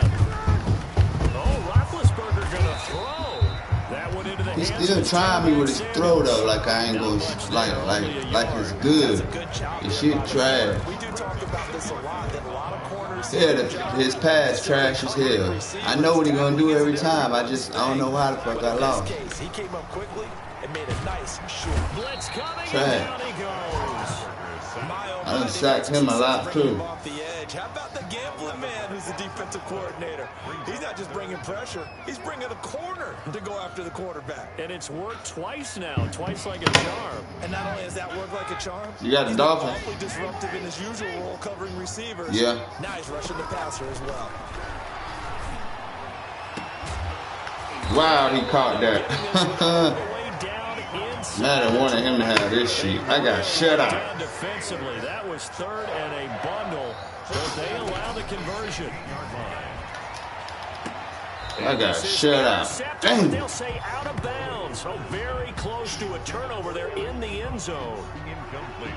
Oh, Roethlisberger gonna throw. That one into the hands. He's still trying me with his throw though, like I ain't gonna like it's good. His shit trash. We do talk about this a lot, that a lot of corners. Yeah, his pass trash as hell. I know what he's gonna do every time. I don't know why the fuck I lost. He came up quickly and made a nice short blitz coming. Trash. Down he goes. I done sacked him a lot too. How about the gambling man who's the defensive coordinator? He's not just bringing pressure, he's bringing a corner to go after the quarterback. And it's worked twice now, twice like a charm. And not only has that worked like a charm, you got a Dolphin. He's awfully disruptive in his usual role covering receivers. Yeah. Now he's rushing the passer as well. Wow, he caught that. Madden wanted him to have this shit. I got shut out. Defensively, that was third and a bundle, but they allow the conversion. I got shut out. Dang. They'll say out of bounds. So very close to a turnover there in the end zone. Incomplete.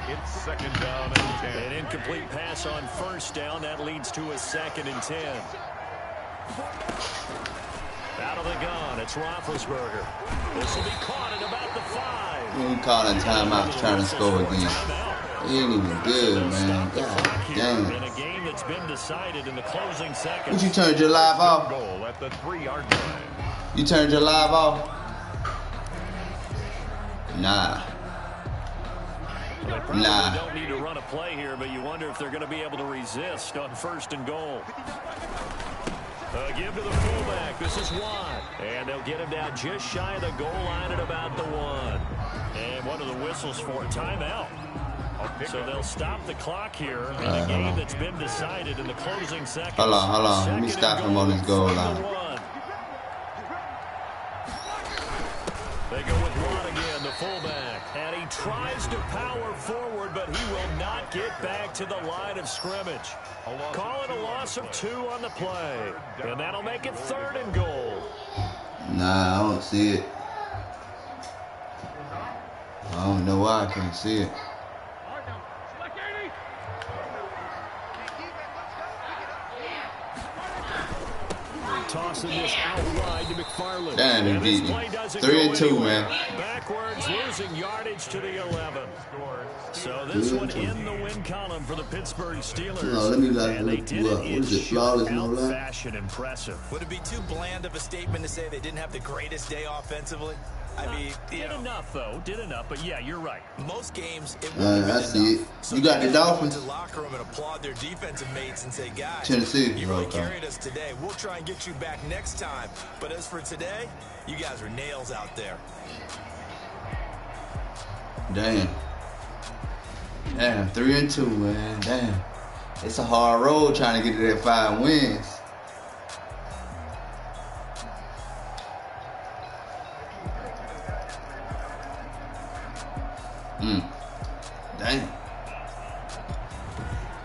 It's second down and 10. An incomplete pass on first down. That leads to a 2nd and 10. Out of the gun, it's Roethlisberger. This will be caught at about the 5. We calling timeouts trying to score again. He ain't even good, man. God damn. In a game that's been decided in the closing seconds. What, you turned your live off? Goal at the 3-yard line. You turned your live off? Nah. They probably don't need to run a play here, but you wonder if they're going to be able to resist on 1st and goal. Give to the fullback. This is Watt. And they'll get him down just shy of the goal line at about the 1. And what are the whistles for? Timeout. So they'll stop the clock here in a game that's been decided in the closing seconds. Hold on. Let me stop him on his goal line. They go with Watt again, the fullback. And he tries to power forward, but he will not get back to the line of scrimmage. Call it a loss of 2 on the play. And that'll make it 3rd and goal. Nah, I don't see it. I don't know why I can't see it. Tossing this out wide to McFarland. Damn, he beat me. 3 and 2, man. Backwards, losing yardage to the 11. So this one in the win column for the Pittsburgh Steelers. No, let me look you up. What is it? Flawless, no lie? Fashion impressive. Would it be too bland of a statement to say they didn't have the greatest day offensively? I mean, did enough though. Did enough, but yeah, you're right. Most games, it wouldn't I have been see enough. it. So You got the Dolphins. To the locker room and applaud their defensive mates and say, guys, Tennessee. you really carried us today. We'll try and get you back next time. But as for today, you guys are nails out there. Damn, 3 and 2, man. Damn. It's a hard road trying to get to that 5 wins. Damn.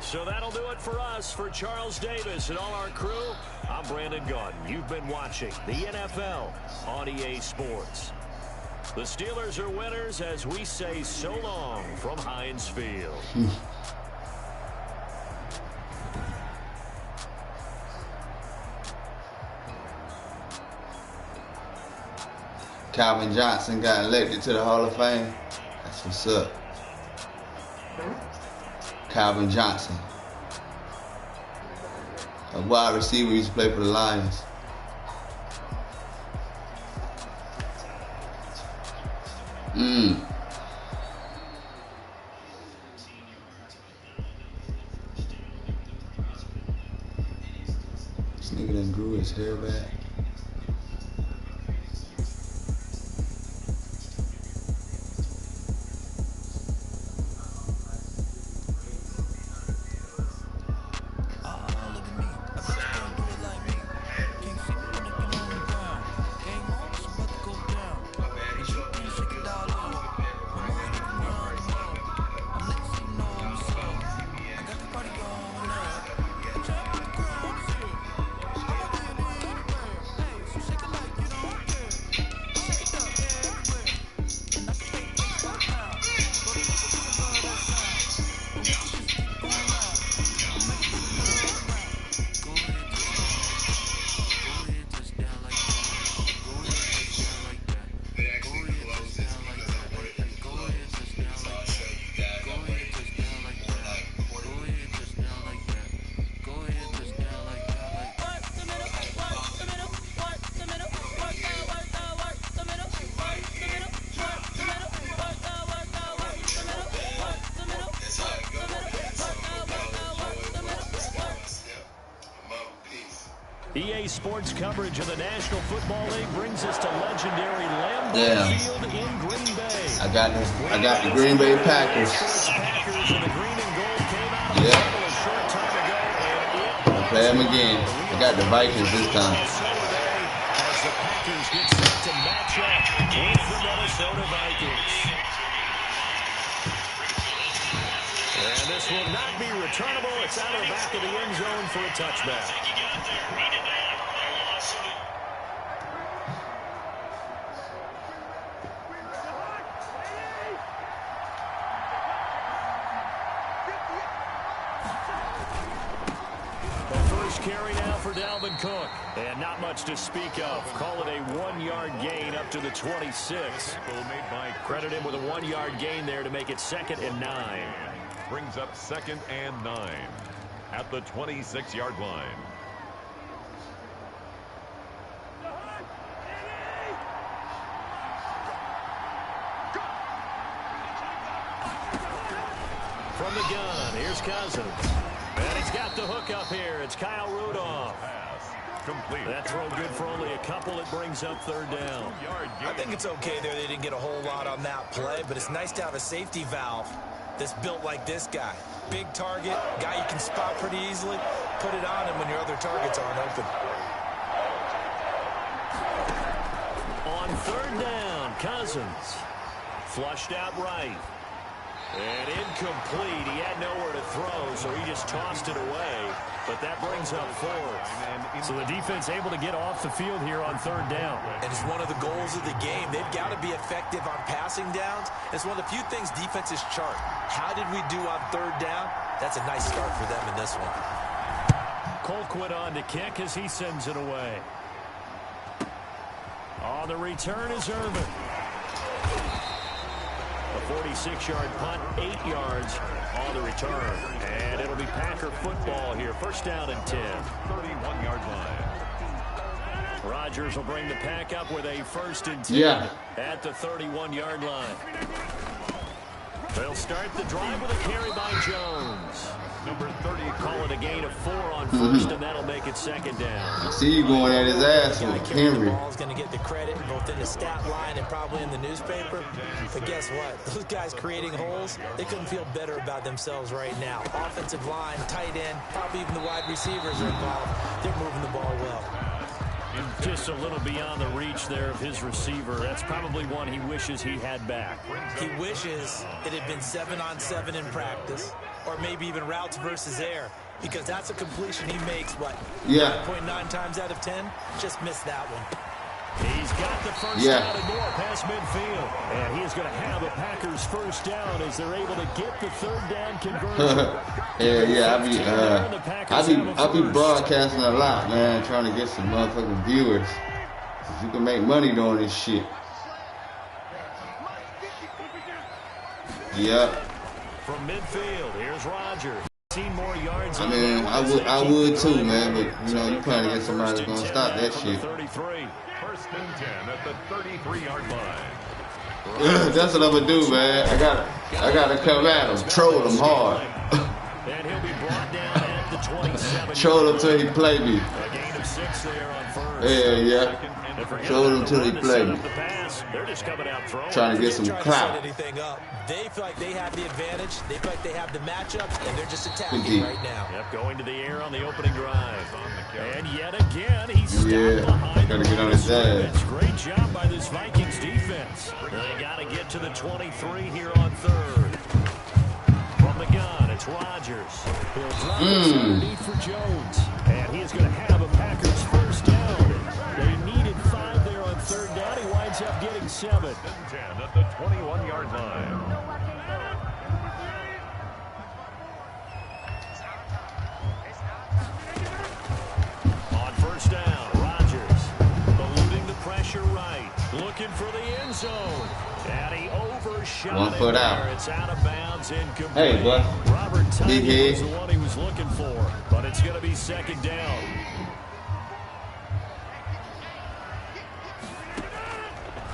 So that'll do it for us. For Charles Davis and all our crew, I'm Brandon Gaudin. You've been watching the NFL on EA Sports. The Steelers are winners as we say so long from Heinz Field. Calvin Johnson got elected to the Hall of Fame. That's what's up. Calvin Johnson, a wide receiver, used to play for the Lions. This nigga done grew his hair back. EA Sports coverage of the National Football League brings us to legendary Lambeau Field in Green Bay. I got the Green Bay Packers. Packers and the green and gold came out of Yeah. trouble a short time ago, and I'll play them again. I got the Vikings this time. as the Packers get set to match up with the Minnesota pass will not be returnable. It's out of the back of the end zone for a touchback. Carry now for Dalvin Cook. And not much to speak of. Call it a 1-yard gain up to the 26. Credit him with a 1-yard gain there to make it 2nd and 9. Brings up 2nd and 9 at the 26-yard line. From the gun, here's Cousins. And he's got the hook up here. It's Kyle Rudolph. Complete. That throw good for only a couple. It brings up 3rd down. I think it's okay there. They didn't get a whole lot on that play, but it's nice to have a safety valve that's built like this guy. Big target, guy you can spot pretty easily. Put it on him when your other targets aren't open. On 3rd down, Cousins. Flushed out right. And incomplete. He had nowhere to throw, so he just tossed it away. But that brings up 4th. So the defense able to get off the field here on 3rd down. And it's one of the goals of the game. They've got to be effective on passing downs. It's one of the few things defenses chart. How did we do on 3rd down? That's a nice start for them in this one. Colquitt on to kick as he sends it away. On the return is Irvin. A 46-yard punt, 8 yards on the return. And it'll be Packer football here. 1st down and 10. 31-yard line. Rodgers will bring the pack up with a 1st and 10 at the 31-yard line. They'll start the drive with a carry by Jones. Number 30, call it a gain of 4 on 1st, and that'll make it 2nd down. I see you going at his ass with Henry. Ball's going to get the credit both in the stat line and probably in the newspaper. But guess what? Those guys creating holes, they couldn't feel better about themselves right now. Offensive line, tight end, probably even the wide receivers are involved. They're moving the ball well. Just a little beyond the reach there of his receiver. That's probably one he wishes he had back. He wishes it had been 7-on-7 in practice, or maybe even routes versus air, because that's a completion he makes, what, 9.9 times out of 10? Just missed that one. He's got the first down and more past midfield. And he is going to have a Packers 1st down as they're able to get the 3rd down conversion. I be broadcasting a lot, man, trying to get some motherfucking viewers. You can make money doing this shit. Yep. From midfield, here's Rodgers. More yards. I mean, I would too, man, but you know, you trying to get somebody that's gonna stop that shit. 33. 1st and 10 at the 33-yard line. That's what I'm gonna do, man. I gotta come at him, troll him hard. And he'll be brought down at the 27. Troll him till he play me. A gain of 6 there on 1st. Yeah. Troll him till he play me. They're just coming out throwing. Trying to get some clout. They feel like they have the advantage. They feel like they have the matchups, and they're just attacking right now. Yep, going to the air on the opening drive. And yet again, he's stopped behind. Gotta get on his ass. Great job by this Vikings defense. They got to get to the 23 here on 3rd. From the gun, it's Rodgers. He'll drop this underneath for Jones. And he is going to have a Packers 1st down. They needed 5 there on 3rd down. He winds up getting 7. 10 at the 21-yard line. On 1st down, Rodgers eluding the pressure right, looking for the end zone, and he overshot 1 foot out. It's out of bounds, incomplete. Hey, boy. Robert Tonyan was the one he was looking for, but it's going to be 2nd down.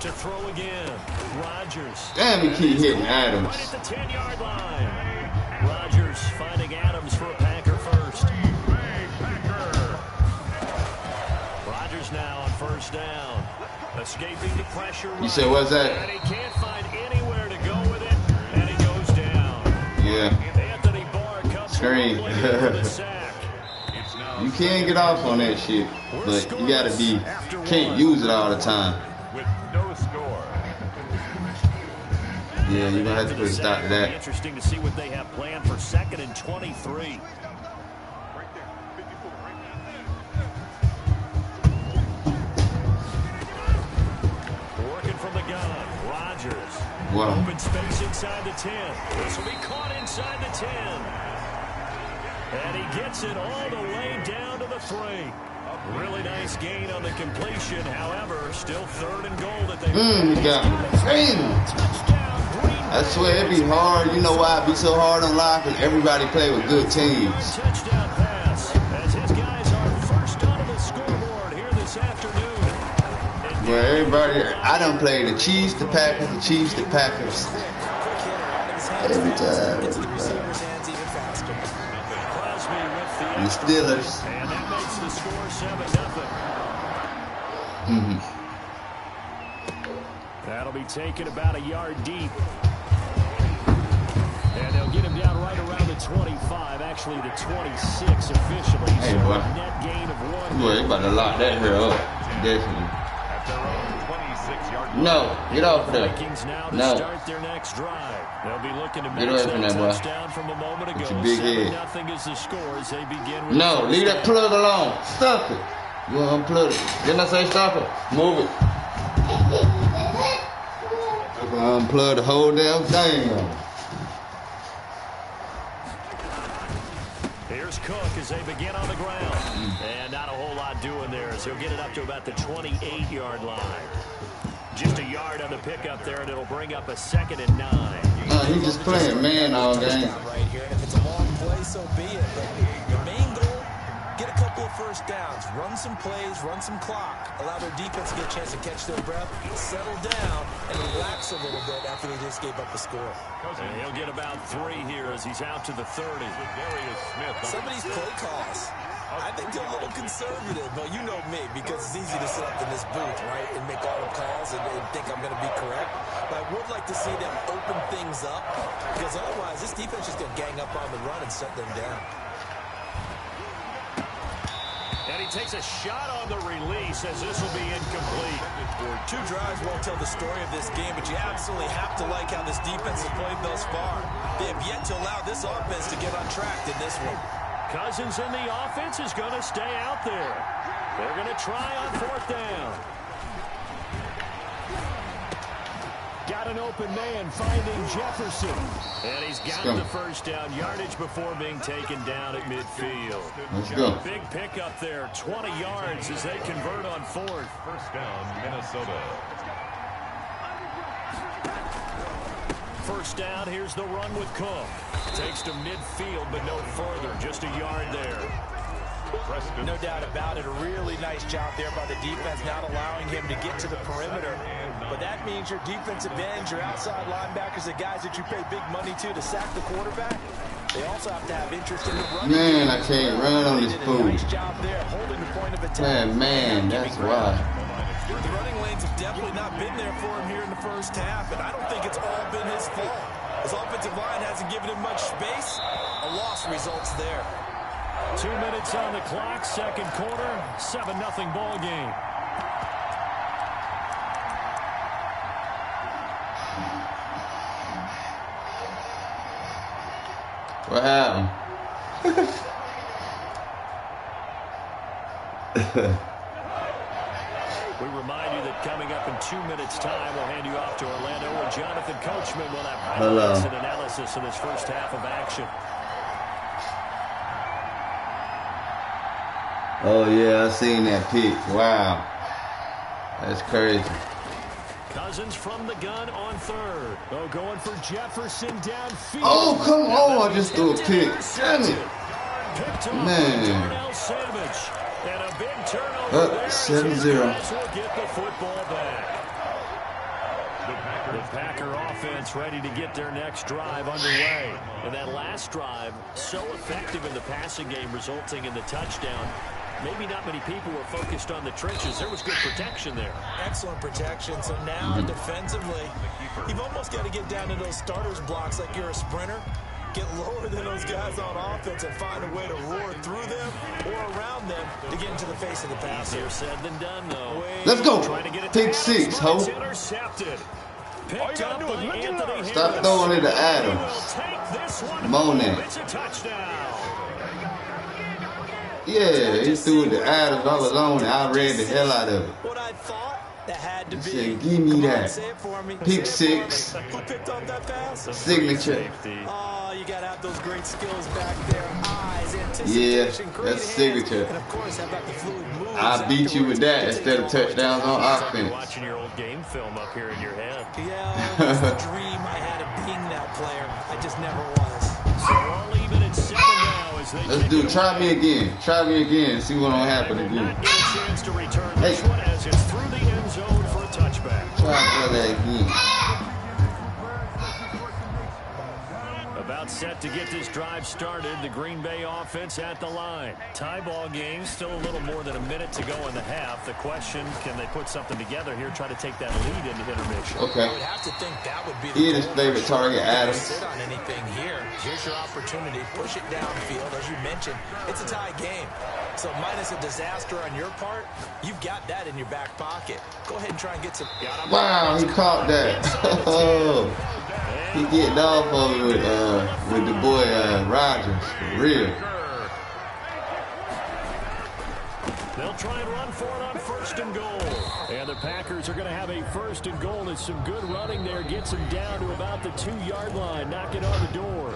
To throw again, Rodgers. Damn, he keep hitting Adams. Right at the 10-yard line. Rodgers finding Adams for a Packer 1st. Rodgers now on 1st down. Escaping the pressure. You said what's that? And he can't find anywhere to go with it. And he goes down. Yeah. Anthony Barr comes Screen. for the sack. You can get off on that shit, but you gotta be, can't use it all the time. With no score. Yeah, you're going to have to put a stop to that. Interesting to see what they have planned for 2nd and 23. Working from the gun, Rodgers. Wow. Open space inside the 10. This will be caught inside the 10. And he gets it all the way down to the 3. Really nice gain on the completion. However, still 3rd and goal that they he got me. I swear it'd be hard. You know why it'd be so hard on live? Because everybody play with good teams. Touchdown pass as his guys are first onto the scoreboard here this afternoon. Well, everybody, I done played the Chiefs, the Packers, the Chiefs, the Packers. Every time. The Steelers. And that makes the score 7-0. That'll be taken about a yard deep. And they'll get him down right around the 25, actually the 26 officially. Hey, so boy. a net gain of 1. Boy, they about to lock that here up. Definitely. At their own 26-yard line. No, get off of there. Vikings now to No. start their next drive. They'll be looking to Get match away from that that, boy. touchdown from a moment ago. With your big head. 7-0 is the score as they begin with No, the leave first that plug alone. Stop it. You want to unplug it. Didn't I say stop it? Move it. Unplug the whole damn thing. Here's Cook as they begin on the ground. And not a whole lot doing there as he'll get it up to about the 28-yard line. Just a yard on the pickup there, and it'll bring up a 2nd and 9. He's just playing man all game. Right here. And if it's a long play, so be it. But your main goal, get a couple of first downs, run some plays, run some clock, allow their defense to get a chance to catch their breath, settle down, and relax a little bit after they just gave up a score. And he'll get about 3 here as he's out to the 30. Some of these play calls, I think they're a little conservative, but you know me, because it's easy to sit up in this booth, right, and make all the calls and think I'm going to be correct. But I would like to see them open things up, because otherwise this defense is going to gang up on the run and shut them down. And he takes a shot on the release as this will be incomplete. 2 drives won't tell the story of this game, but you absolutely have to like how this defense has played thus far. They have yet to allow this offense to get on track in this one. Cousins in the offense is going to stay out there. They're going to try on 4th down. Got an open man finding Jefferson. And he's got the first down yardage before being taken down at midfield. Let's go. Big pickup there, 20 yards as they convert on 4th. First down, Minnesota. First down, here's the run with Cook. Takes to midfield, but no further. Just a yard there. Preston. No doubt about it. A really nice job there by the defense, not allowing him to get to the perimeter. But that means your defensive ends, your outside linebackers, the guys that you pay big money to sack the quarterback, they also have to have interest in the run. Man, I can't run on this fool. Nice job there, holding the point of attack. Man, that's why. The running lanes have definitely not been there for him here in the first half, and I don't think it's all been his fault. His offensive line hasn't given him much space. A loss results there. 2 minutes on the clock, 2nd quarter, 7-0 ball game. What happened? We remind you that coming up in 2 minutes' time, we'll hand you off to Orlando, where Jonathan Coachman will have highlights and analysis of this first half of action. Oh, yeah, I seen that pick. Wow. That's crazy. Cousins from the gun on 3rd. Oh, going for Jefferson downfield. Oh, come on. I just threw a pick. Damn it. Picked off Man. Darnell Savage. And a big turnover there. 7-0. Will get the football back. The Packer offense ready to get their next drive underway. And that last drive, so effective in the passing game, resulting in the touchdown. Maybe not many people were focused on the trenches. There was good protection there. Excellent protection. So now defensively, you've almost got to get down to those starters blocks like you're a sprinter. Get lower than those guys on offense and find a way to roar through them or around them to get into the face of the passer. Easier said than done, though. Let's go. Trying to get it Pick down. 6, It's ho. intercepted. Picked up by Anthony. Stop throwing it to Adams. Moaning. It's a touchdown. Yeah, he threw it to Adams all alone, and I read the hell out of it. What I thought that had to He be. said, give me that. Say it for me. Pick six. Who picked up that pass? Signature. Oh, you got to have those great skills back there. Eyes, Yeah, anticipation, great that's hands. signature. And of course, how about the fluid moves I beat you with that afterwards? instead of touchdowns on offense. Watching your old game film up here in your head. Yeah, that's the dream I had of being that player. I just never was. So all even at 7 now as they Let's do. Try me again. Try me again. See what'll happen again. not get a chance to return this one as it's through the end zone for a touchback. Try for that again. About set to get this drive started. The Green Bay offense at the line. Tie ball game. Still a little more than a minute to go in the half. The question, can they put something together here, try to take that lead into intermission? Okay. I would have to think that would be the He is his favorite target, Adams. sit on anything here. Here's your opportunity. Push it downfield. As you mentioned, it's a tie game. So minus a disaster on your part, you've got that in your back pocket. Go ahead and try and get some. Wow, he caught that. He getting off of it with the boy Rogers. For real. They'll try and run for it on 1st and goal. And the Packers are going to have a 1st and goal as some good running there gets them down to about the 2-yard line, knocking on the door.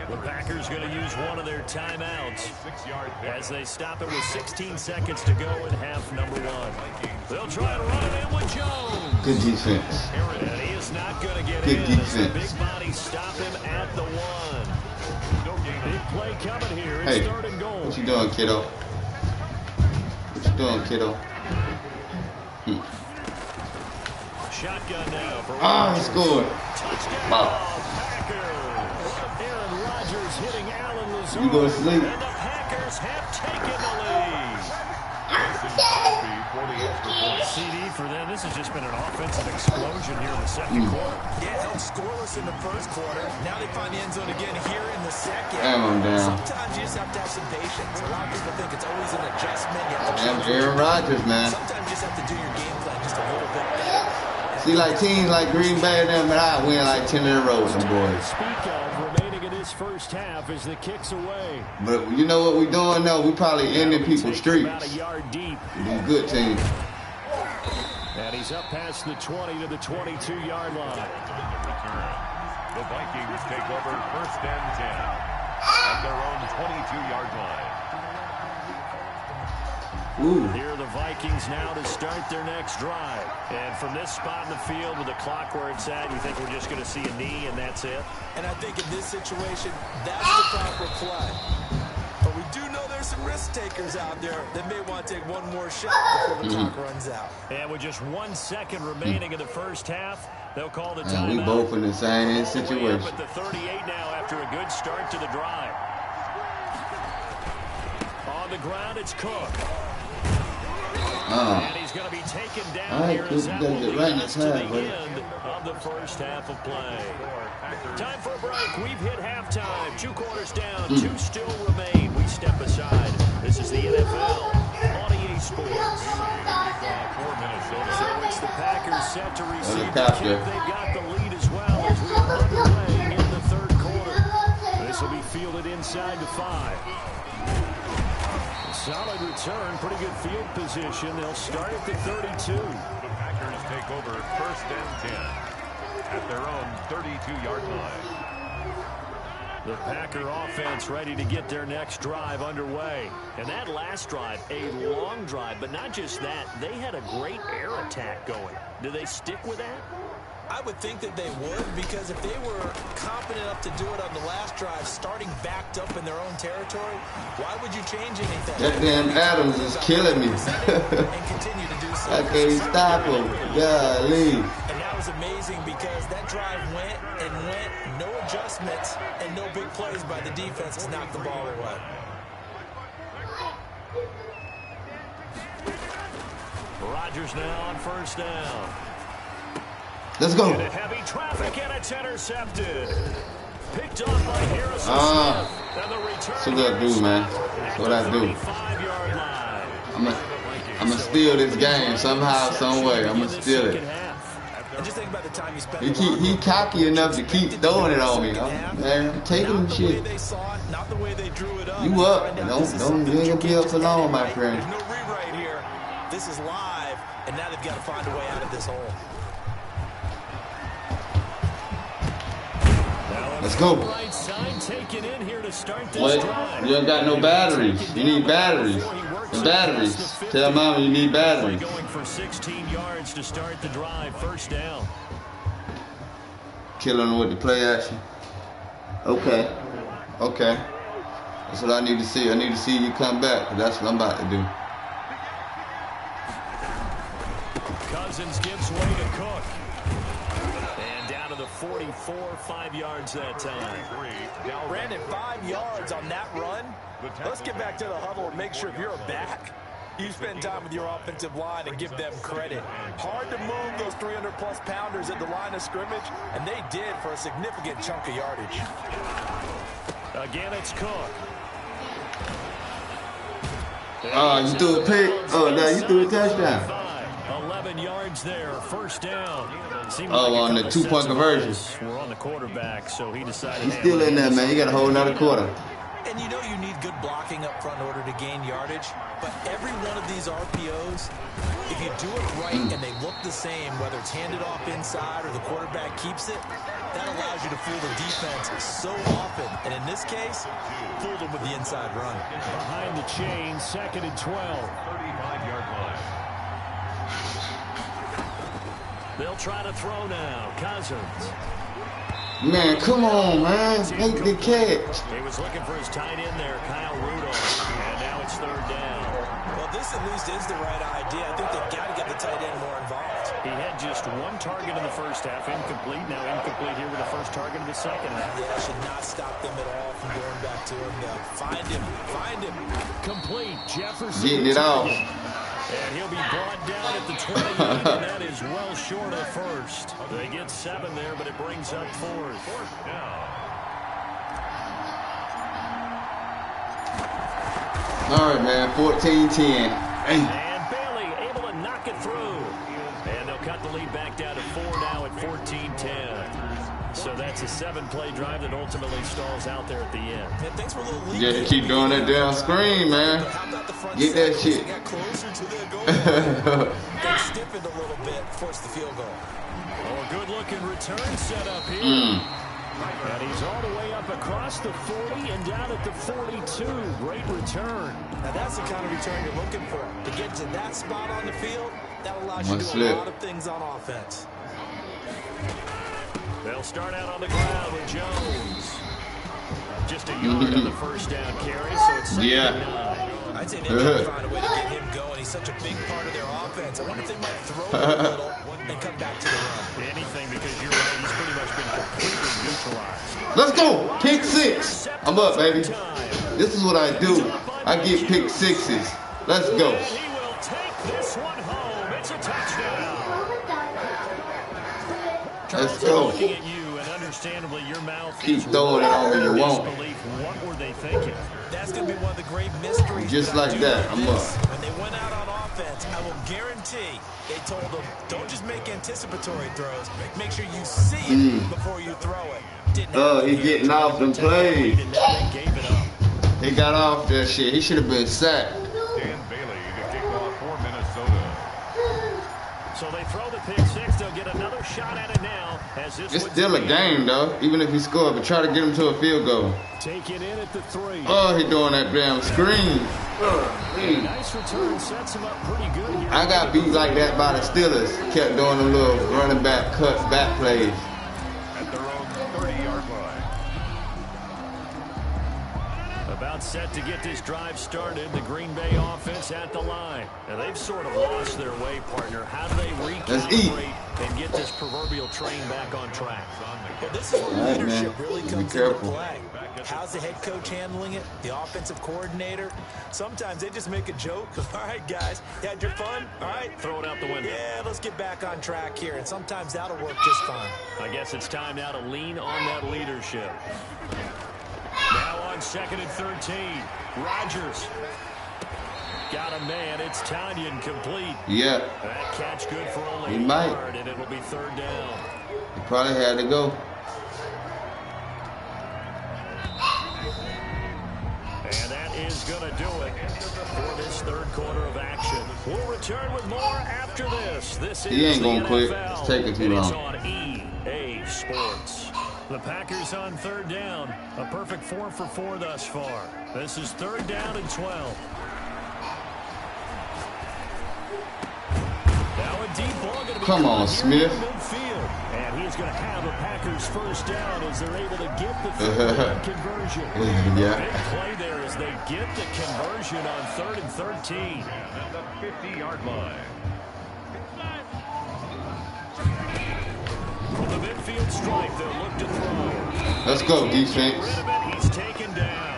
The Packers going to use one of their timeouts as they stop it with 16 seconds to go in half number 1. They'll try and run it in with Jones. Good defense. And he is not going to get Good in. defense. Big body stop him at the 1. Big play coming here. It's Hey, 3rd and goal. what you doing, kiddo? What you doing, kiddo? Shotgun now for He scored. touchdown. Aaron Rodgers hitting Allen Lazard. You go to sleep. And the Packers have taken the lead. CD for them. This has just been an offensive explosion here in the second quarter. Yeah, held scoreless in the first quarter. Now they find the end zone again here in the second. Damn, I'm down. Sometimes you just have to have some patience. A lot of people think it's always an adjustment. You have to Damn, change Aaron Rodgers, man. Sometimes you just have to do your game plan just a little bit better. See, like teams like Green Bay and them, and I win like 10 in a row with them boys. Speak of remaining in this first half as the kicks away. But you know what we doing now? We probably ending people's About a streaks. yard deep. These good teams. And he's up past the 20 to the 22-yard line. The Vikings take over 1st and 10 at their own 22-yard line. Ooh. Here are the Vikings now to start their next drive. And from this spot in the field with the clock where it's at, you think we're just going to see a knee and that's it? And I think in this situation, that's the proper play. But we do know there's some risk takers out there that may want to take one more shot before the clock runs out. And with just 1 second remaining in the first half, they'll call the Man, we timeout. both in the same Way up situation. at the 38 now after a good start to the drive. On the ground, it's Cook. And he's going to be taken down here as that will lead us to the end of the first half of play. Time for a break. We've hit halftime. 2 quarters down. 2 still remain. We step aside. This is the NFL on EA Sports. So it's the Packers set to receive the kick. They've got the lead as well as we are underway in the 3rd quarter. This will be fielded inside the 5. Solid return, pretty good field position. They'll start at the 32. The Packers take over 1st and 10 at their own 32-yard line. The Packer offense ready to get their next drive underway. And that last drive, a long drive, but not just that. They had a great air attack going. Do they stick with that? I would think that they would, because if they were confident enough to do it on the last drive, starting backed up in their own territory, why would you change anything? That damn Adams is killing me. And continue to do so. I can't stop him. Golly. And that was amazing because that drive went and went, no adjustments, and no big plays by the defense has knocked the ball away. Rodgers now on 1st down. Let's go. Into heavy traffic, and it's intercepted. Picked up by Harrison Smith. And the return. That's what I do, man. That's what I do. 35-yard line. I'm going to steal this game somehow, some way. I'm going to steal it. And just think about the time you spent. He cocky enough to keep throwing it on me, man. I'm taking the shit. Not the way they drew it up. You up? Don't you ain't gonna be up for long, my friend. There's no rewrite here. This is live, and now they've got to find a way out of this hole. Let's go. What? You don't got no batteries. You need batteries. The batteries. Tell mama you need batteries. Going for 16 yards to start the drive. First down. Killing with the play action. Okay. Okay. That's what I need to see. I need to see you come back. That's what I'm about to do. Cousins gives way to Cook. And down to the 44, 5 yards that time. Brandon, 5 yards on that run. Let's get back to the huddle and make sure if you're a back, you spend time with your offensive line and give them credit. Hard to move those 300-plus pounders at the line of scrimmage, and they did for a significant chunk of yardage. Again, it's Cook. You threw a pick. Oh, now you threw a touchdown. 11 yards there, first down. On the 2-point conversion. We're on the quarterback, so he decided. He's still in there, man. You got a whole nother quarter. And you know you need good blocking up front in order to gain yardage. But every one of these RPOs, if you do it right and they look the same, whether it's handed off inside or the quarterback keeps it, that allows you to fool the defense so often. And in this case, fooled them with the inside run. Behind the chain, 2nd and 12. 35-yard line. They'll try to throw now. Cousins. Man, come on, man. Make the catch. He was looking for his tight end there, Kyle Rudolph. And now it's 3rd down. Well, this at least is the right idea. I think they've got to get the tight end more involved. He had just 1 target in the first half, incomplete. Now incomplete here with the first target of the second half. Yeah, should not stop them at all from going back to him. Find him. Find him. Complete. Jefferson. Getting it off. And he'll be brought down at the 28, and that is well short of the first. They get 7 there, but it brings up 4th. 4th down. All right, man. 14-10. And Bailey able to knock it through. And they'll cut the lead back down to 4 now at 14-10. So that's a 7-play drive that ultimately stalls out there at the end. Yeah, thanks for a little lead. Yeah, keep doing that damn screen, man. Get that shit. Got closer to the goal line. They stiffened a little bit, forced the field goal. Oh, a good-looking return set up here. And he's all the way up across the 40 and down at the 42. Great return. Now that's the kind of return you're looking for. To get to that spot on the field, that allows you to do a lot of things on offense. They'll start out on the ground with Jones. Just a yard on the first down carry, so it's 2nd and 9. I'd say they need to find a way to get him going. He's such a big part of their offense. I wonder if they might throw it a little and come back to the run. Anything, because you're right, he's pretty much been completely neutralized. Let's go. Pick 6. I'm up, baby. This is what I do. I get pick 6s. Let's go. And he will take this one home. It's a touchdown. Let's go. Looking at you, and understandably, your mouth Keep throwing it on me. You won't. What were they thinking? That's going to be one of the great mysteries. Just like that. I'm up. When they went out on offense, I will guarantee they told them, don't just make anticipatory throws. Make sure you see it before you throw it. He getting off them plays. And now they gave it up. He got off that shit. He should have been sacked. Dan Bailey to kick off for Minnesota. So they throw the pick 6. They'll get another shot at it now. As this It's still a game, though. Even if he scored, but try to get him to a field goal. Taken in at the 3. Oh, he doing that damn screen. Nice return, sets him up pretty good here. I got beat like that by the Steelers. Kept doing them little running back cut back plays. At their own 30-yard line. About set to get this drive started. The Green Bay offense at the line. Now they've sort of lost their way, partner. How do they recalibrate and get this proverbial train back on track? Well, this is where leadership really Be comes into careful. play. How's the head coach handling it? The offensive coordinator? Sometimes they just make a joke. All right, guys, you had your fun? All right. Throw it out the window. Yeah, let's get back on track here. And sometimes that'll work just fine. I guess it's time now to lean on that leadership. Now on 2nd and 13. Rodgers. Got a man. It's Tanyan complete. Yeah. That catch good for only He a might. yard, and it'll be third down. He probably had to go. And that is going to do it for this third quarter of action. We'll return with more after this. This is He ain't gonna the quit. NFL. It's taking too long. It's on EA Sports. The Packers on third down. A perfect 4 for 4 thus far. This is third down and 12. Now a deep ball going to be Come on, caught Smith. here in midfield. And he's going to have a Packers first down as they're able to get the third down conversion. Yeah. Big play there as they get the conversion on 3rd and 13. At the 50-yard line. From the midfield stripe, they'll look to throw. Let's go, defense. He's taken down.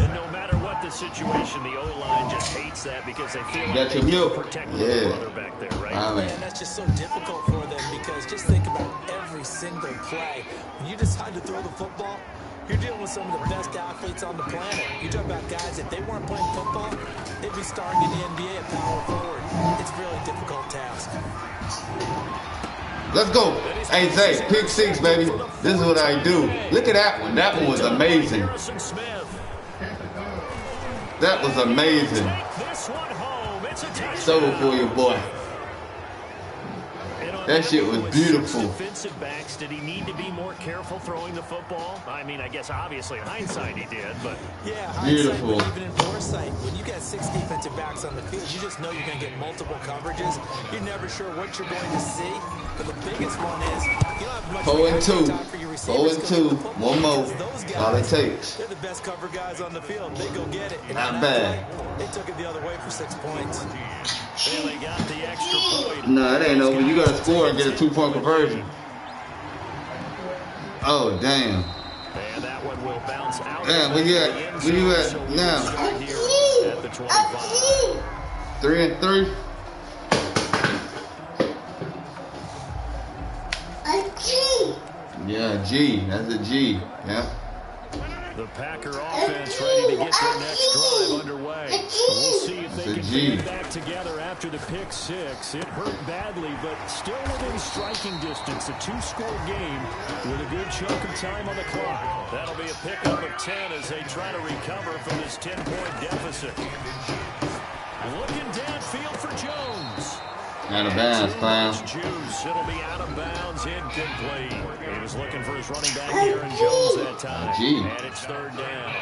And no matter what the situation, the O-line just hates that because they feel like Got they your can milk. protect Yeah. their brother back there, right? And that's just so difficult for them because just think about every single play. When you decide to throw the football, you're dealing with some of the best athletes on the planet. You talk about guys, if they weren't playing football, they'd be starring in the NBA at power forward. It's a really difficult task. Let's go. Hey, Zay, pick 6, baby. This is what I do. Look at that one. That one was amazing. That was amazing. So for you, boy. That shit was beautiful. Defensive backs, did he need to be more careful throwing the football? I mean, I guess obviously in hindsight he did, but yeah, beautiful. Hindsight, but even in foresight, when you got 6 defensive backs on the field, you just know you're going to get multiple coverages. You're never sure what you're going to see. But the biggest one is you don't have much 4 and 2. time for your 4 and 2. One more. All it takes. They're the best cover guys on the field. They go get it. And Not bad. They took it the other way for 6 points. And they got the extra point. No, it ain't over. You got to score and get a 2-point conversion. Oh, damn. And that one will bounce out. Damn, where you at now? At the 25. 3 and 3. Yeah, G. That's a G. Yeah. The Packer offense ready to get their next drive underway. We'll see if they can get it back together after the pick 6. It hurt badly, but still within striking distance. A 2-score game with a good chunk of time on the clock. That'll be a pickup of 10 as they try to recover from this 10-point deficit. Looking downfield for Jones. Out of bounds, clown. Juice. It'll be out of bounds, incomplete. He was looking for his running back, Aaron Jones, that time. And it's third down.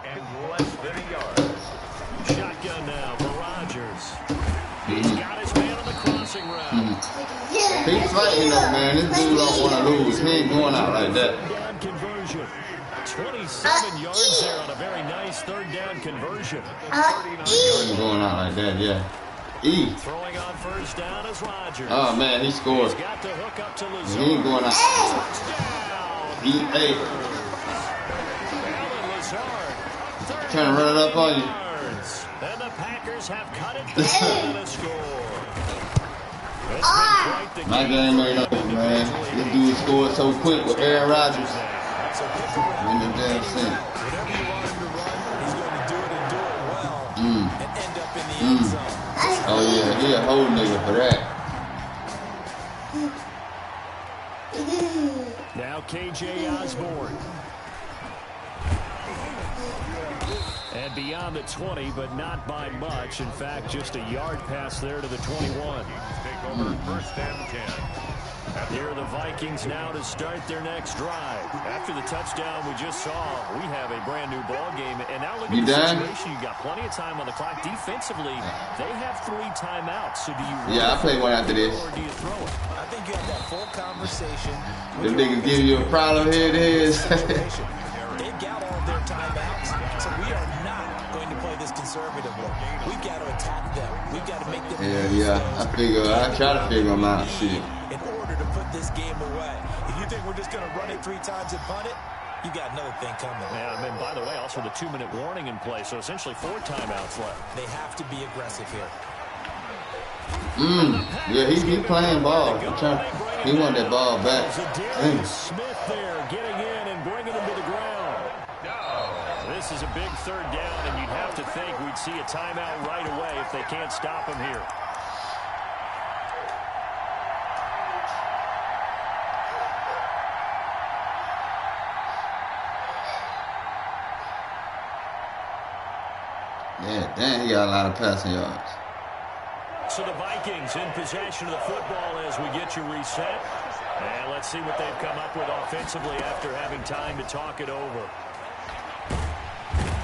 And less than a yard. Shotgun now for Rodgers. He's got his man on the crossing route. He's fighting though, man. This dude don't want to lose. He ain't going out like that. Third down conversion. 27 yards there on a very nice third down conversion. He ain't going out like that, yeah. Throwing on first down is Rodgers. Oh, man, he scored. He's got the hook up to Lazard. He ain't going out. Touchdown. Alan Lazard. Trying to run it up on you. And the Packers have cut it down to the score. It's been quite the My game ain't up, man. This dude scored so quick with Aaron Rodgers. In the damn thing. Whatever you want him to run, he's going to do it and do it well and end up in the end zone. Oh, yeah, he a whole nigga for that. Now KJ Osborne. And beyond the 20, but not by much. In fact, just a yard pass there to the 21. Take over first and 10. Here are the Vikings now to start their next drive. After the touchdown we just saw, we have a brand new ball game. And now look at the situation. You got plenty of time on the clock. Defensively, they have 3 timeouts. So do you I play one after this. or do you throw it? I think you have that full conversation. Them niggas give you a problem, here it is. They got all of their timeouts, so we are not going to play this conservatively. We've got to attack them. We've got to make them. Yeah, I try to figure them out. Shit. In order to put this game away. If you think we're just going to run it 3 times and punt it, you got another thing coming. Yeah, and by the way, also the 2-minute warning in play, so essentially 4 timeouts left. They have to be aggressive here. Yeah, he playing ball. He want that ball back. Smith there getting in and bringing him to the ground. This is a big third down, and you'd have to think we'd see a timeout right away if they can't stop him here. Yeah, damn, he got a lot of passing yards. So the Vikings in possession of the football as we get you reset. And let's see what they've come up with offensively after having time to talk it over.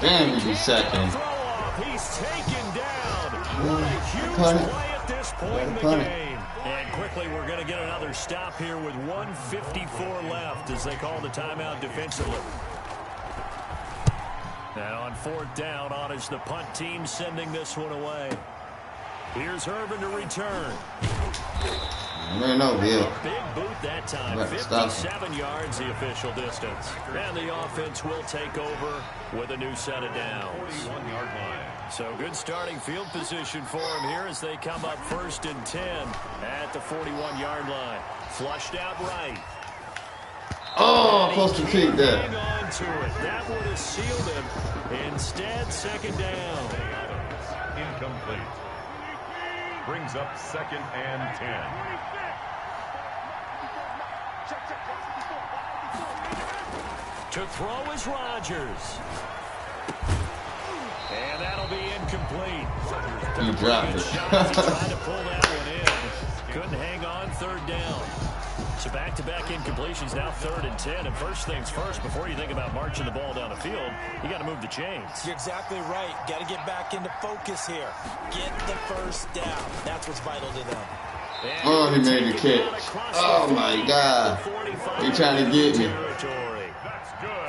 Damn, he be sacking. He's taken down. What a huge play at this point in the game. And quickly, we're going to get another stop here with 1:54 left as they call the timeout defensively. And on 4th down, on is the punt team sending this one away. Here's Herman to return. No, Bill. Big boot that time. 57 yards the official distance. And the offense will take over with a new set of downs. 41-yard line. So good starting field position for him here as they come up 1st and 10 at the 41-yard line. Flushed out right. Oh, I'm supposed to kick that. Hang on to it. That would have sealed him. Instead, 2nd down. Incomplete. Brings up 2nd and 10. To throw is Rodgers. And that'll be incomplete. You dropped it. Trying to pull that one in. Couldn't hang on 3rd down. So back-to-back incompletions, now 3rd and 10. And first things first, before you think about marching the ball down the field, you got to move the chains. You're exactly right. Got to get back into focus here. Get the first down. That's what's vital to them. Oh, he made the catch. Oh, my God. He trying to get me.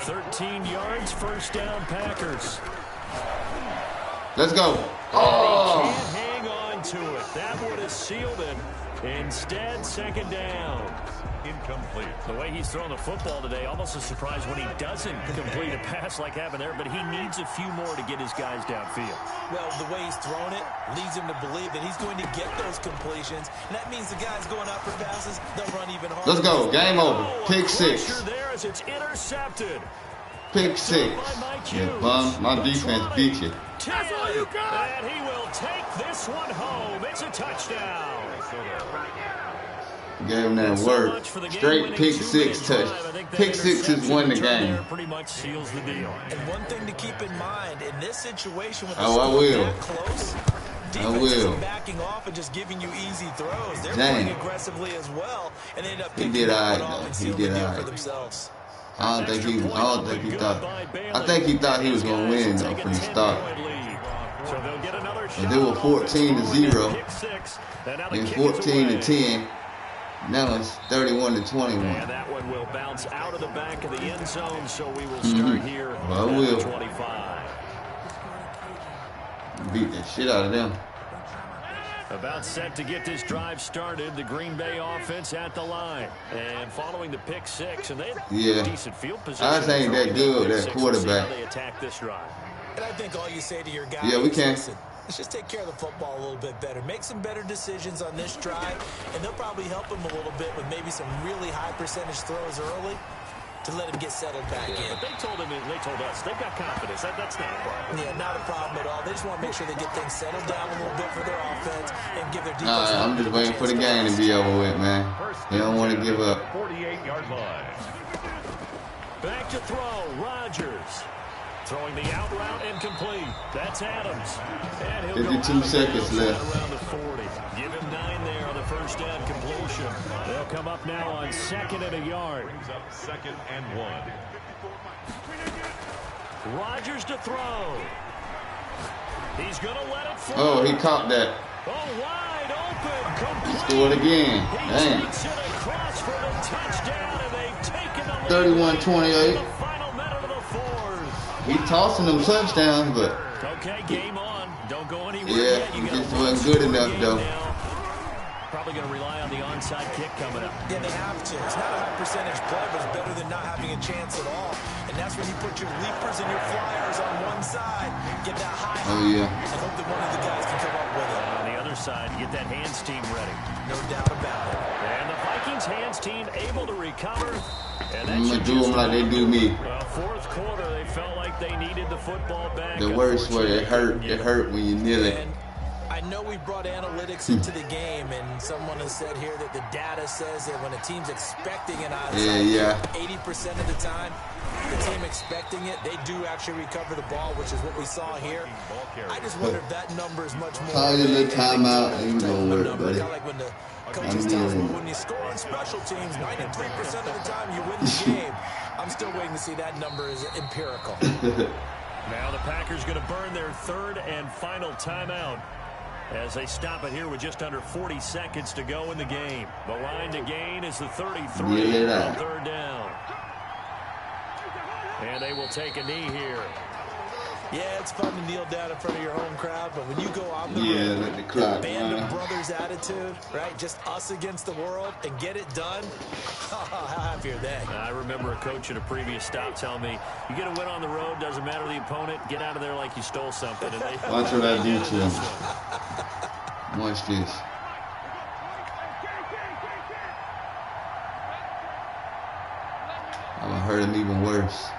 13 yards, 1st down, Packers. Let's go. Oh. He can't hang on to it. That would have sealed it. Instead, 2nd down. Incomplete. The way he's throwing the football today, almost a surprise when he doesn't complete a pass like happened there, but he needs a few more to get his guys downfield. Well, the way he's throwing it leads him to believe that he's going to get those completions, and that means the guys going out for passes, they'll run even harder. Let's go. Game over. Pick 6. There as it's intercepted. Pick 6. Yeah, bum. My defense beat you. That's all you got. And he will take this one home. It's a touchdown. Gave him that word. Straight pick 6 touch. Pick 6 is won the game. Pretty much seals the deal. And one thing to keep in mind in this situation with I will. that close, defense isn't backing off and just giving you easy throws. They're playing aggressively as well, and they end up picking up one off and sealing the deal for themselves. I think he thought he was gonna win though from the start. But they were 14-0 and 14-10. Now it's 31-21. And that one will bounce out of the back of the end zone, so we will start here at 25. Beat that shit out of them. About set to get this drive started, the Green Bay offense at the line. And following the pick 6, and they had decent field position. I ain't that good, that quarterback. They attack this drive. And I think all you say to your guys we can. Listen, let's just take care of the football a little bit better. Make some better decisions on this drive, and they'll probably help him a little bit with maybe some really high percentage throws early to let him get settled back in. But they told us, they've got confidence. That's not a problem. Yeah, not a problem at all. They just want to make sure they get things settled down a little bit for their offense and give their defense. All right, I'm just waiting for the game to be over with, man. They don't want to give up. 48-yard line. Back to throw, Rodgers. Throwing the out route incomplete. That's Adams. And he'll 52 seconds left. Around the 40. Give him 9 there on the first down completion. They'll come up now on 2nd and a yard. Brings up 2nd and 1. Rodgers to throw. He's going to let it fly. Oh, he caught that. Oh, wide open. Complete. Scored again. Dang. He takes it across for the touchdown, and they've taken the lead. 31-28. The final minute of the 4th. He tossing them touchdowns, but okay, game on. Don't go anywhere. yeah, he just wasn't good enough though. Probably going to rely on the onside kick coming up. Yeah, they have to. It's not a high percentage play, but it's better than not having a chance at all. And that's when you put your leapers and your flyers on one side, get that high, and hope that one of the guys can come up with it. On the other side, get that hands team ready. No doubt about it. And the Vikings Texans hands team able to recover. And I'm going to do them like they do me. Well, fourth quarter, they felt like they needed the football back. The worst way, it hurt when you kneel it. I know we brought analytics into the game, and someone has said here that the data says that when a team's expecting an onside, 80% of the time, the team expecting it, they do actually recover the ball, which is what we saw here. I just wonder if that number is much more. Call your little timeout, and you're going to work, buddy. Kind of like when the coaches tell us, well, when you score on special teams, 93% of the time you win the game. I'm still waiting to see that number is empirical. Now the Packers going to burn their third and final timeout as they stop it here with just under 40 seconds to go in the game. The line to gain is the 33 on third down. And they will take a knee here. Yeah, it's fun to kneel down in front of your home crowd, but when you go on the road, let the clock, band of brothers attitude, right? Just us against the world and get it done. How happy are they? I remember a coach at a previous stop telling me, you get a win on the road, doesn't matter the opponent, get out of there like you stole something. And they watch what I do to them. Watch this. I'm going to hurt him even worse.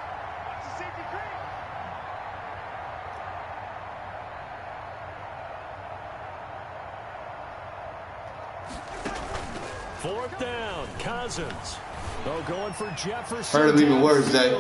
Fourth down, Cousins. Oh, going for Jefferson. Hurt him even worse, Zay.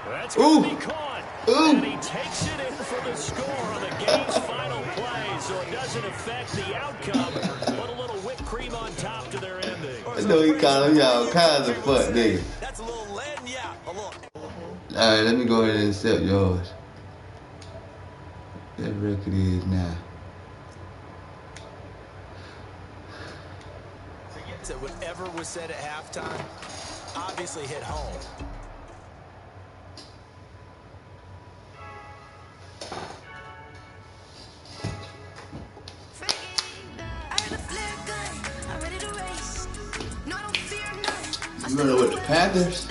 That's going to be caught. And he takes it in for the score on the game's final play, so it doesn't affect the outcome. Put a little whipped cream on top to their ending. I know he calling y'all kinds of fuck niggas. That's a little lead, yeah. A little. All right, let me go ahead and accept yours. That record is now. That whatever was said at halftime obviously hit home. You running with the Panthers?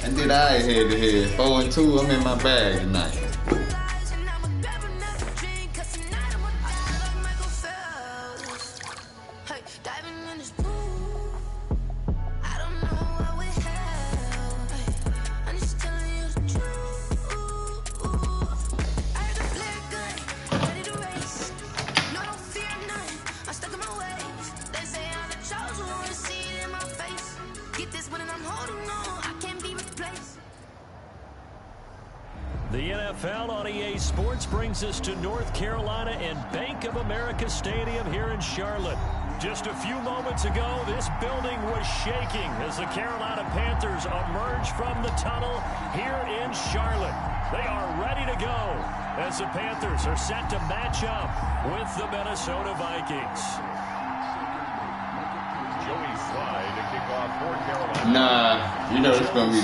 I did I head to head. 4-2. I'm in my bag tonight. The NFL on EA Sports brings us to North Carolina and Bank of America Stadium here in Charlotte. Just a few moments ago, this building was shaking as the Carolina Panthers emerge from the tunnel here in Charlotte. They are ready to go as the Panthers are set to match up with the Minnesota Vikings. Joey Slye to kick off for Carolina. Nah, you know it's going to be,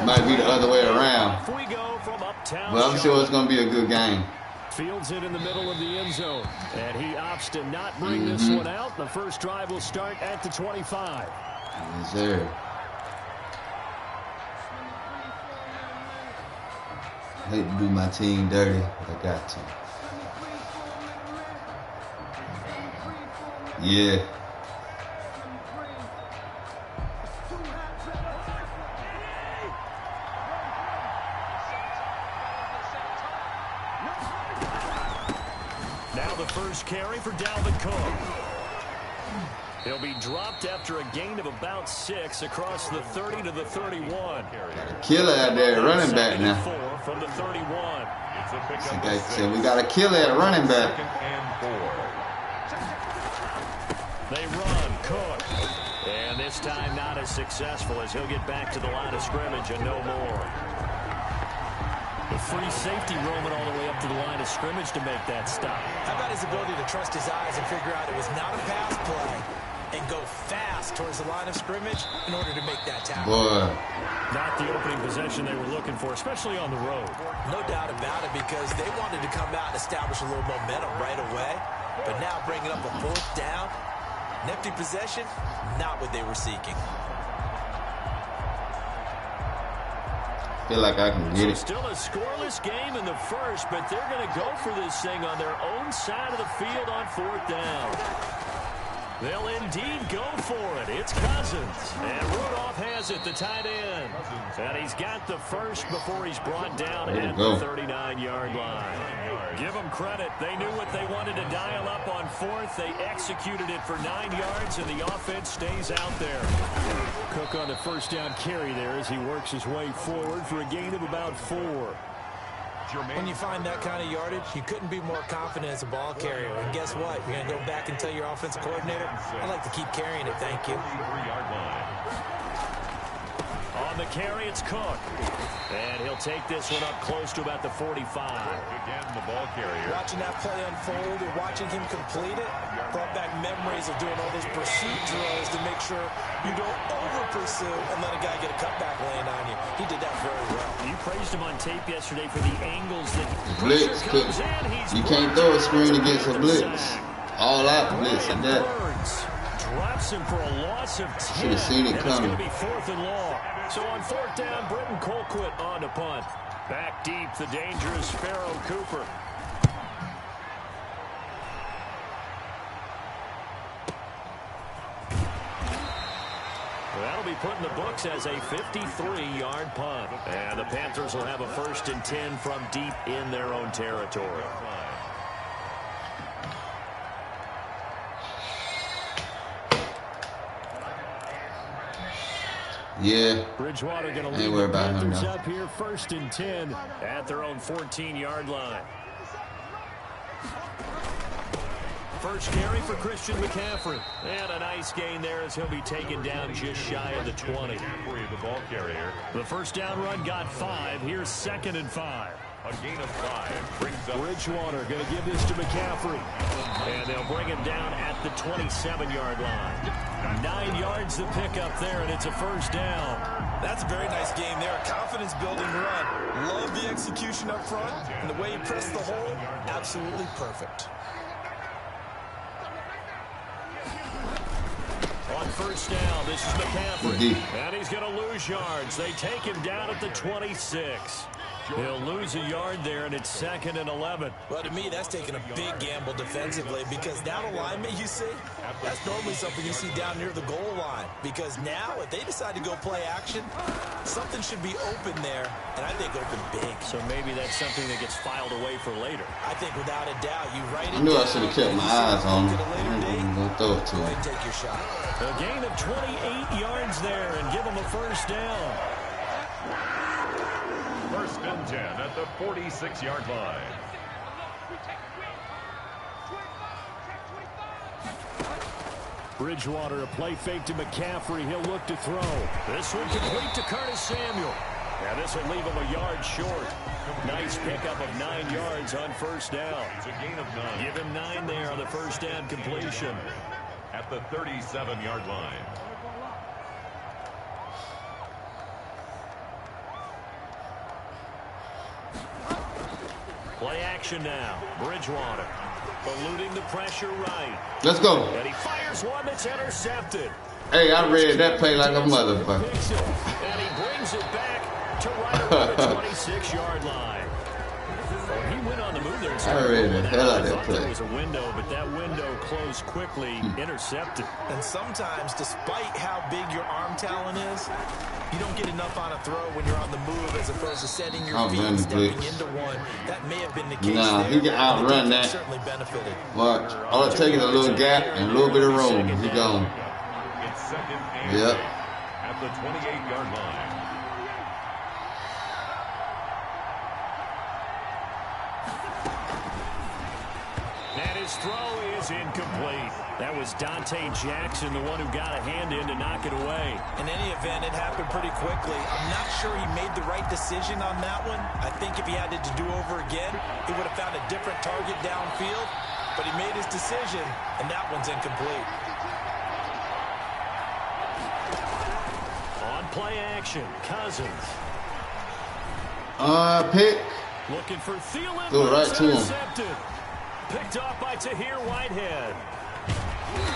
might be the other way around. But I'm sure it's going to be a good game. Fields it in the middle of the end zone, and he opts to not bring this one out. The first drive will start at the 25. Yes, sir. I hate to do my team dirty, but I got to. Yeah. Now the first carry for Dalvin Cook. He'll be dropped after a gain of about 6 across the 30 to the 31. Killer out there, running back now. From the 31. So we got a killer at running back. They run Cook. And this time not as successful as he'll get back to the line of scrimmage and no more. The free safety roaming all the way up to the line of scrimmage to make that stop. How about his ability to trust his eyes and figure out it was not a pass play? and go fast towards the line of scrimmage in order to make that tackle. Boy. Not the opening possession they were looking for, especially on the road. No doubt about it, because they wanted to come out and establish a little momentum right away. But now bringing up a fourth down, an empty possession, not what they were seeking. Feel like I can get it. Still a scoreless game in the first, but they're going to go for this thing on their own side of the field on fourth down. They'll indeed go for it. It's Cousins. And Rudolph has it, the tight end. And he's got the first before he's brought down at the 39-yard line. Give them credit. They knew what they wanted to dial up on fourth. They executed it for 9 yards, and the offense stays out there. Cook on the first down carry there as he works his way forward for a gain of about 4. When you find that kind of yardage, you couldn't be more confident as a ball carrier. And guess what? You're going to go back and tell your offensive coordinator, I'd like to keep carrying it, thank you. On the carry, it's Cook. And he'll take this one up close to about the 45. Again, the ball carrier. Watching that play unfold and watching him complete it brought back memories of doing all those pursuit drills to make sure you don't over-pursue and let a guy get a cutback laying on you. He did that very well. You praised him on tape yesterday for the angles that Blitz. You can't throw a screen against a blitz. All out blitz at that. Drops him for a loss of 10. Should have seen it coming. It's going to be 4th and long. So on fourth down, Britton Colquitt on to punt. Back deep, the dangerous Pharaoh Cooper. That'll be put in the books as a 53-yard punt. And the Panthers will have a 1st and 10 from deep in their own territory. Yeah. Bridgewater going to lead the Panthers up here 1st and 10 at their own 14-yard line. First carry for Christian McCaffrey. And a nice gain there as he'll be taken down just shy of the 20. The ball carrier. The first down run got 5. Here's 2nd and 5. A gain of 5 brings up Bridgewater going to give this to McCaffrey. And they'll bring him down at the 27-yard line. 9 yards to pick up there, and it's a first down. That's a very nice game there. A confidence-building run. Love the execution up front. And the way he pressed the hole, absolutely perfect. On first down, this is McCaffrey. And he's going to lose yards. They take him down at the 26. He'll lose a yard there, and it's 2nd and 11. Well, to me, that's taking a big gamble defensively, because that alignment you see, that's normally something you see down near the goal line. Because now, if they decide to go play action, something should be open there, and I think open big. So maybe that's something that gets filed away for later. I think without a doubt, you write it I knew down. I should have kept my eyes on him. I'm going to throw it to him. Take your shot. A gain of 28 yards there, and give him a first down. 1st and 10 at the 46-yard line. Bridgewater, a play fake to McCaffrey. He'll look to throw. This one complete to Curtis Samuel. And this will leave him a yard short. Nice pickup of 9 yards on first down. It's a gain of 9. Give him 9 there on the first down completion. At the 37-yard line. Play action now. Bridgewater eluding the pressure right. Let's go. And he fires one that's intercepted. Hey, I read that play like a motherfucker. And he brings it back to right around the 26-yard line. Well, he went on the move there. I read the hell out of that play. There was a window, but that window closed quickly, intercepted. And sometimes, despite how big your arm talent is, you don't get enough on a throw when you're on the move as opposed to setting your feet and stepping into one. That may have been the case. Nah, he can outrun that. Certainly benefited. Watch. All it takes is a little gap and a little bit of room. He gone. It's 2nd and Yep. at the 28-yard line. And his throw is incomplete. That was Dante Jackson, the one who got a hand in to knock it away. In any event, it happened pretty quickly. I'm not sure he made the right decision on that one. I think if he had it to do over again, he would have found a different target downfield. But he made his decision, and that one's incomplete. play action. Cousins. Pick. Looking for Thielen. Go right to him. Intercepted. Picked off by Tahir Whitehead.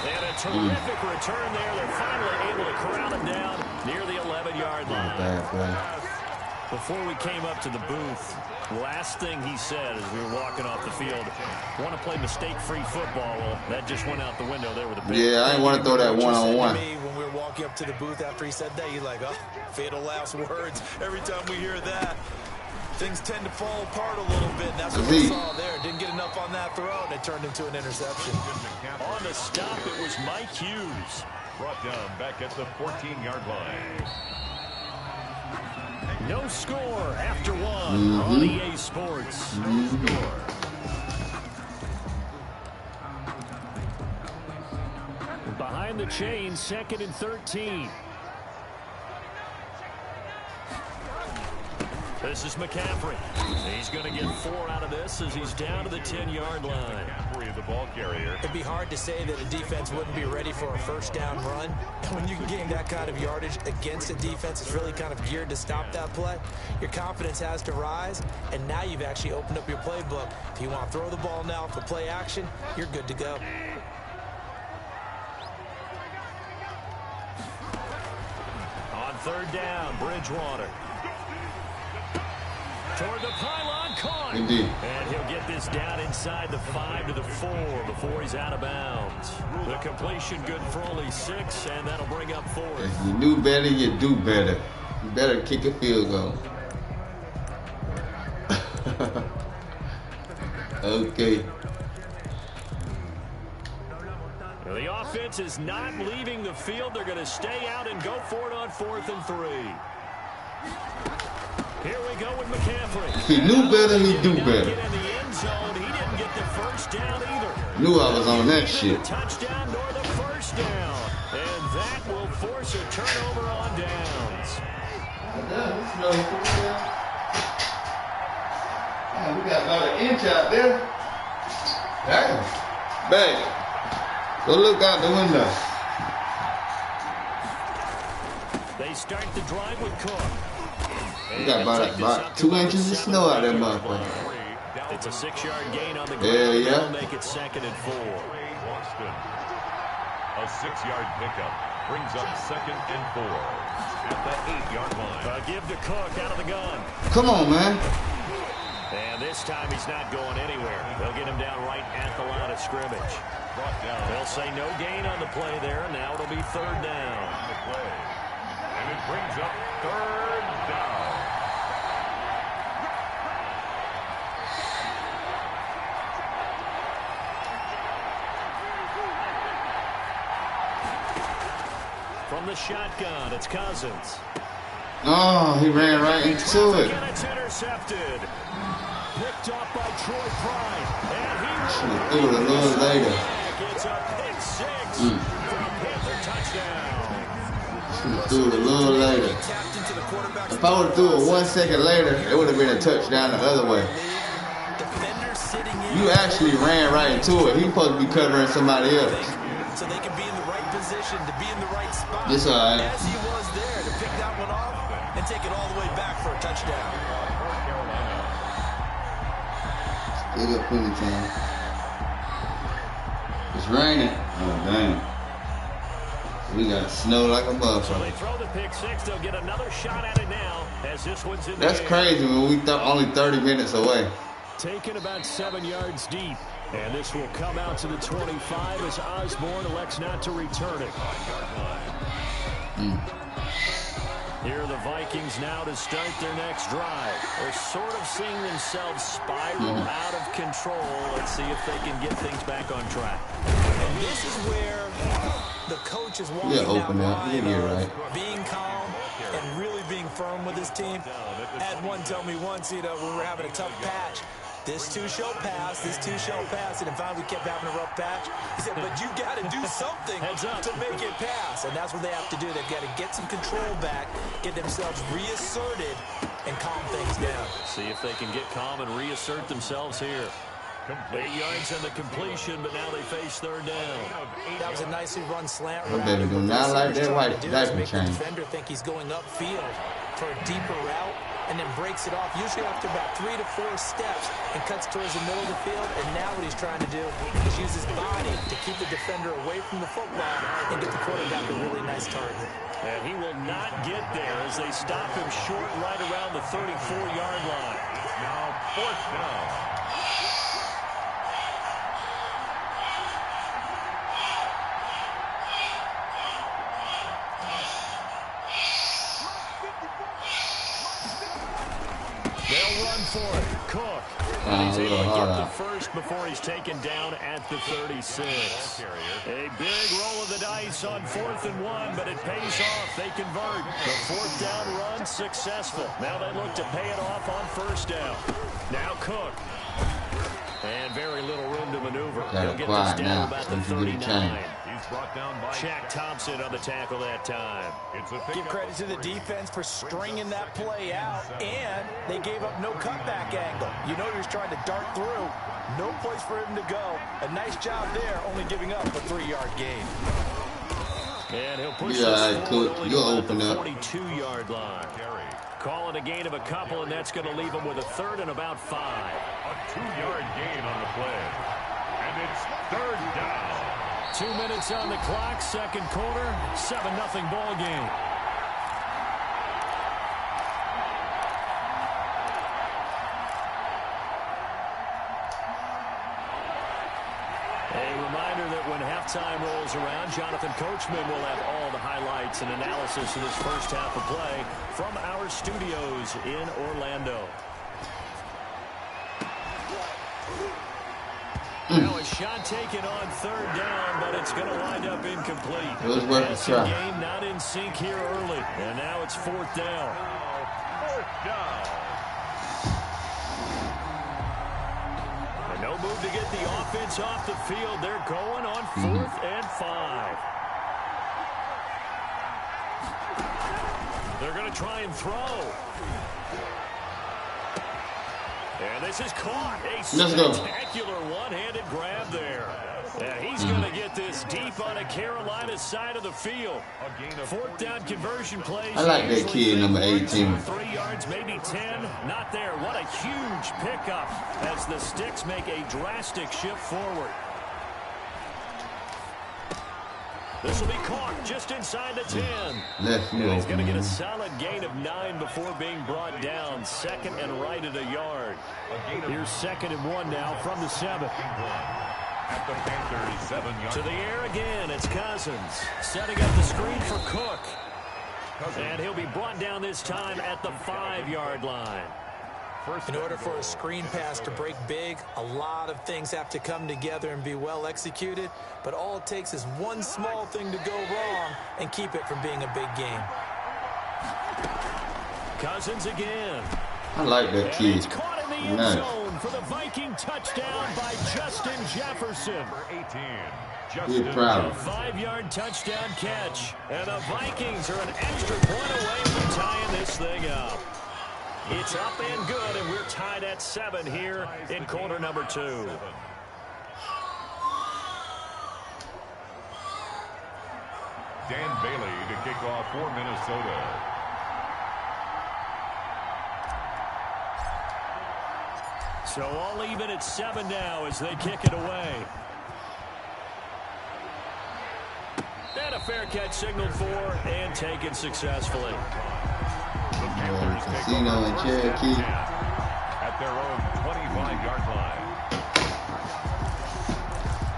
And a terrific return there. They're finally able to corral him down near the 11-yard line. Bad play. Before we came up to the booth, last thing he said as we were walking off the field, want to play mistake-free football. Well, that just went out the window there with a pick. Yeah, I didn't want to throw that one-on-one. When we were walking up to the booth after he said that, you're like, oh, fatal last words. Every time we hear that, things tend to fall apart a little bit. And that's what we saw there. Didn't get enough on that throw, and it turned into an interception. On the stop, it was Mike Hughes. Brought down back at the 14-yard line. No score after one on EA Sports. No score. Behind the chains, 2nd and 13. This is McCaffrey. He's going to get 4 out of this as he's down to the 10-yard line. McCaffrey, the ball carrier. It'd be hard to say that a defense wouldn't be ready for a first down run. And when you can gain that kind of yardage against a defense that's really kind of geared to stop that play, your confidence has to rise, and now you've actually opened up your playbook. If you want to throw the ball now for play action, you're good to go. On 3rd down, Bridgewater. Toward the pylon, caught. Indeed. And he'll get this down inside the 5 to the 4 before he's out of bounds. The completion good for only 6, and that'll bring up 4. If you knew better, you do better. You better kick a field goal. Okay. The offense is not leaving the field. They're going to stay out and go for it on 4th and 3. Here we go with McCaffrey. If he knew better, he'd do better. In the end zone. He didn't get the first down either. Knew I was on that shit. Touchdown nor the first down. And that will force a turnover on downs. We got about an inch out there. Damn. Back. Go look out the window. They start the drive with Cook. We got about 2 inches of snow out there, motherfucker. It's a 6-yard gain on the ground. Yeah, yeah. They'll make it 2nd and 4. A 6-yard pickup brings up 2nd and 4 at the 8-yard line. Give to Cook out of the gun. Come on, man. And this time he's not going anywhere. They'll get him down right at the line of scrimmage. They'll say no gain on the play there. Now it'll be 3rd down. And it brings up 3rd down. From the shotgun, it's Cousins. Oh, he ran right into it. And it's intercepted. Picked off by Troy Pride. And he Should have threw it a little later. It's a pick 6 for a Panther touchdown. Should have threw it a little later. If I would have threw it 1 second later, it would have been a touchdown the other way. You actually ran right into it. He supposed to be covering somebody else. So they can be in the right position to be in the right spot. It's all right. As he was there to pick that one off and take it all the way back for a touchdown. Still got plenty of time. It's raining. Oh, dang. We got snow like a So motherfucker. they throw the pick 6. They'll get another shot at it now as this one's in That's the air. crazy when we only 30 minutes away. Taken about 7 yards deep. And this will come out to the 25 as Osborne elects not to return it. Here are the Vikings now to start their next drive. They're sort of seeing themselves spiral out of control. Let's see if they can get things back on track. And this is where the coach is walking open that up. line You're of right. being calm and really being firm with his team. I had one tell me once, when we were having a tough patch, this two shall pass, this two shall pass, and finally we kept having a rough patch. He said, but you got to do something to make it pass, and that's what they have to do. They've got to get some control back, get themselves reasserted, and calm things down. See if they can get calm and reassert themselves here. 8 yards on the completion, but now they face third down. That was a nicely run slant. Oh, baby, do not like that white diaper make the change. defender think he's going upfield for a deeper route, and then breaks it off, usually after about 3 to 4 steps, and cuts towards the middle of the field. And now what he's trying to do is use his body to keep the defender away from the football and get the quarterback a really nice target. And he will not get there as they stop him short right around the 34-yard line. Now fourth down. They'll run for it. Cook. He's able to get the first before he's taken down at the 36. A big roll of the dice on 4th and 1, but it pays off. They convert. The 4th down run successful. Now they look to pay it off on 1st down. Now Cook. And very little room to maneuver. He'll get this down about the 39. He's brought down by Shaq Thompson on the tackle that time. Give credit to the defense for stringing that play out, and they gave up no cutback angle. You know he was trying to dart through. No place for him to go. A nice job there, only giving up a 3-yard gain. And he'll push this forward you'll at open the up. 42-yard line. Calling a gain of a couple, and that's going to leave him with a 3rd and about 5. a 2-yard gain on the play. And it's 3rd down. 2 minutes on the clock, second quarter, 7-0 ball game. A reminder that when halftime rolls around, Jonathan Coachman will have all the highlights and analysis of this first half of play from our studios in Orlando. Now a shot taken on 3rd down, but it's going to wind up incomplete. It was worth a try. Game not in sync here early, and now it's 4th down. 4th down. And no move to get the offense off the field. They're going on 4th and 5. They're going to try and throw. And this is caught. A spectacular one-handed grab there. Yeah, he's going to get this deep on a Carolina side of the field. 4th down conversion plays. I like that kid, number 18. 3 yards, maybe 10. Not there. What a huge pickup as the Sticks make a drastic shift forward. This will be caught just inside the 10. And he's going to get a solid gain of 9 before being brought down. 2nd and right at a yard. Here's 2nd and 1 now from the 7. At the Panthers' 7-yard. To the air again, it's Cousins. Setting up the screen for Cook. And he'll be brought down this time at the 5-yard line. In order for a screen pass to break big, a lot of things have to come together and be well executed. But all it takes is one small thing to go wrong and keep it from being a big game. Cousins again. I like that kid. And it's caught in the end zone for the Viking touchdown by Justin Jefferson. Number 18. We're proud. A 5-yard touchdown catch. And the Vikings are an extra point away from tying this thing up. It's up and good, and we're tied at 7 here in quarter number 2. Dan Bailey to kick off for Minnesota. So all even at 7 now as they kick it away. And a fair catch signaled for and taken successfully. Casino in Cherokee. At their own 25-yard line.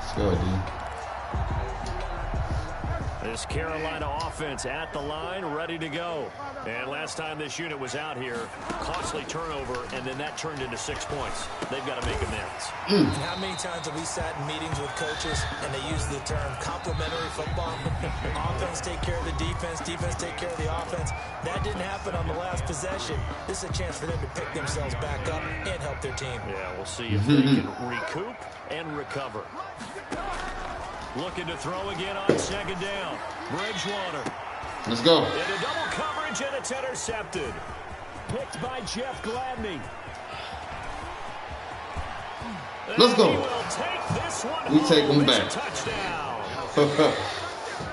Let's go, dude. This Carolina offense at the line, ready to go. And last time this unit was out here, costly turnover, and then that turned into 6 points. They've got to make amends. And how many times have we sat in meetings with coaches and they use the term complementary football? Offense take care of the defense, defense take care of the offense. That didn't happen on the last possession. This is a chance for them to pick themselves back up and help their team. Yeah, we'll see if they can recoup and recover. Looking to throw again on 2nd down. Bridgewater. Let's go. Into double coverage, and it's intercepted. Picked by Jeff Gladney. Let's go. We take them back.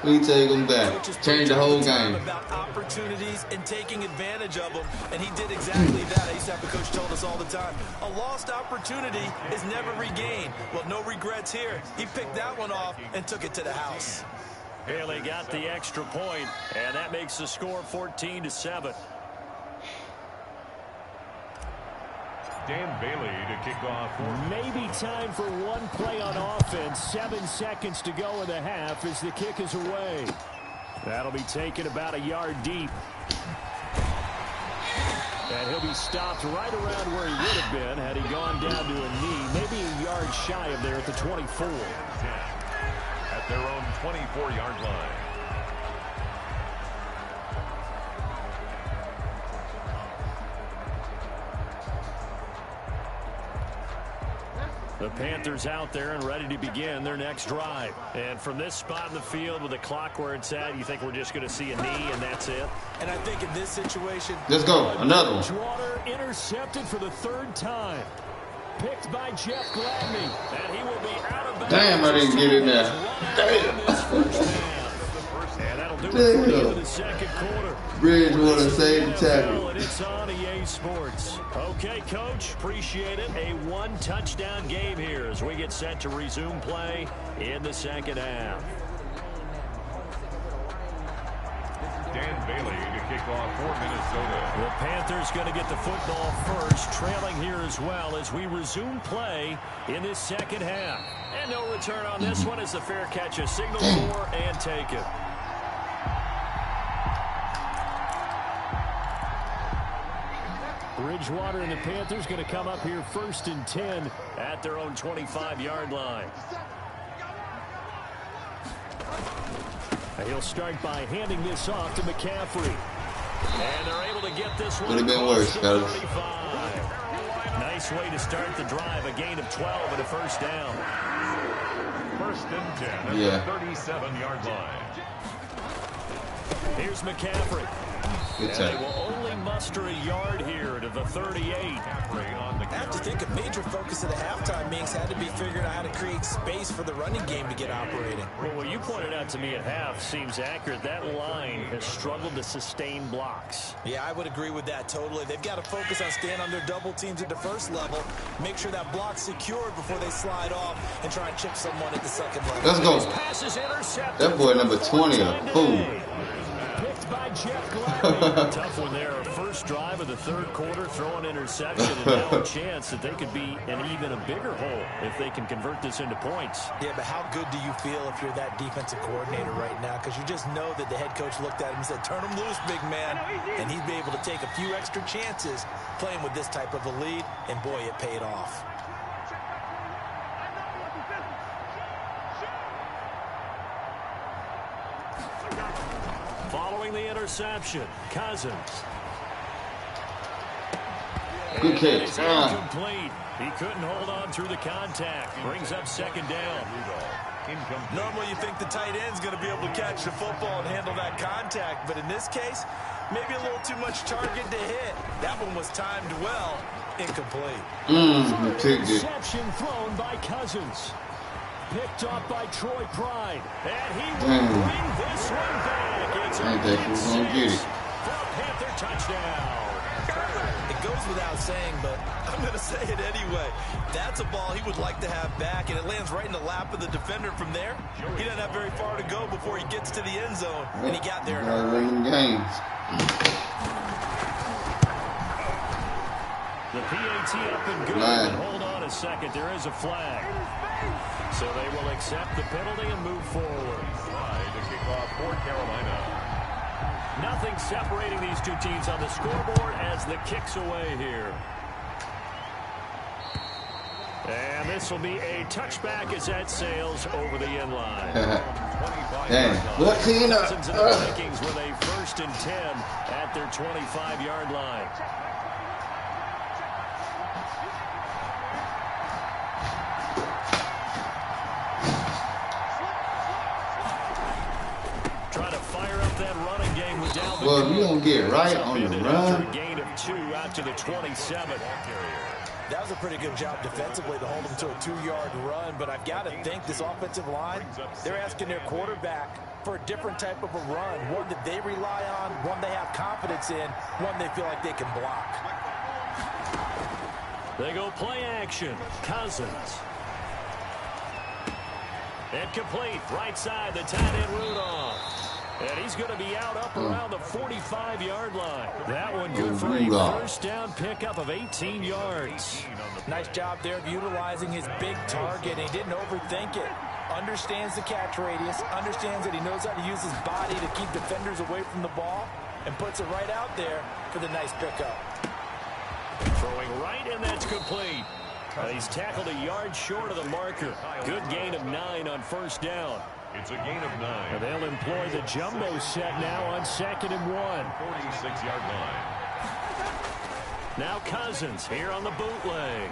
We take them back. Change the whole game. About opportunities and taking advantage of them, and he did exactly that. I used to have a coach told us all the time, a lost opportunity is never regained. Well, no regrets here. He picked that one off and took it to the house. Haley got the extra point, and that makes the score 14-7. Dan Bailey to kick off. Maybe time for one play on offense. 7 seconds to go in the half as the kick is away. That'll be taken about a yard deep. And he'll be stopped right around where he would have been had he gone down to a knee. Maybe a yard shy of there at the 24. At their own 24-yard line. The Panthers out there and ready to begin their next drive. And from this spot in the field with the clock where it's at, you think we're just going to see a knee and that's it? And I think in this situation... Let's go. Another one. Bridgewater intercepted for the 3rd time. Picked by Jeff Gladney. And he will be out of bounds. Damn, I didn't get in there. Damn. And that'll do it for the end of the second quarter. Bridgewater saved the tackle. And it's on EA Sports. Okay, Coach, appreciate it. A 1-touchdown game here as we get set to resume play in the second half. Dan Bailey to kick off for Minnesota. The Panthers going to get the football first, trailing here as well as we resume play in this second half. And no return on this one as the fair catch is signaled for and taken. Bridgewater and the Panthers going to come up here 1st and 10 at their own 25-yard line. He'll start by handing this off to McCaffrey. And they're able to get this one. Could have been worse, fellas. Nice way to start the drive. A gain of 12 and a first down. 1st and 10 at the 37-yard line. Here's McCaffrey. Good and tackle. they will only muster a yard here to the 38. I have to think a major focus of the halftime meetings had to be figuring out how to create space for the running game to get operating. Well, what you pointed out to me at half seems accurate. That line has struggled to sustain blocks. Yeah, I would agree with that totally. They've got to focus on staying on their double teams at the first level, make sure that block's secured before they slide off and try and chip someone at the second level. Let's go. That boy number 20, a fool. By Jeff Gladney. Tough one there. First drive of the 3rd quarter, throw an interception, and now a chance that they could be in even a bigger hole if they can convert this into points. Yeah, but how good do you feel if you're that defensive coordinator right now? Because you just know that the head coach looked at him and said, turn him loose, big man. And he'd be able to take a few extra chances playing with this type of a lead, and boy, it paid off. Following the interception, Cousins. Good catch. Incomplete. He couldn't hold on through the contact. Brings up 2nd down. Normally you think the tight end's going to be able to catch the football and handle that contact, but in this case, maybe a little too much target to hit. That one was timed well. Incomplete. Interception thrown by Cousins. Picked up by Troy Pride. And he will bring this one back. It's a big 6 for a Panther touchdown. It goes without saying, but I'm going to say it anyway. That's a ball he would like to have back, and it lands right in the lap of the defender from there. He doesn't have very far to go before he gets to the end zone, and he got there. Games. The PAT up and good. And hold on a second. There is a flag. So they will accept the penalty and move forward. Try to kick off for Carolina. Nothing separating these two teams on the scoreboard as the kick's away here. And this will be a touchback as that sails over the end line. Dang. What team? Cousins and the Vikings with a 1st and 10 at their 25-yard line. Well, if you don't get right on the run. A gain of 2 out to the 27. That was a pretty good job defensively to hold them to a 2-yard run, but I've got to think this offensive line, they're asking their quarterback for a different type of a run, one that they rely on, one they have confidence in, one they feel like they can block. They go play action. Cousins. Incomplete. Right side, the tight end Rudolph. And he's going to be out up around the 45-yard line. That one good for a first down pickup of 18 yards. Nice job there of utilizing his big target. He didn't overthink it. Understands the catch radius, understands that he knows how to use his body to keep defenders away from the ball, and puts it right out there for the nice pickup. Throwing right, and that's complete. He's tackled a yard short of the marker. Good gain of 9 on first down. It's a gain of 9. And they'll employ the jumbo set now on 2nd and 1. 46-yard line. Now Cousins here on the bootleg.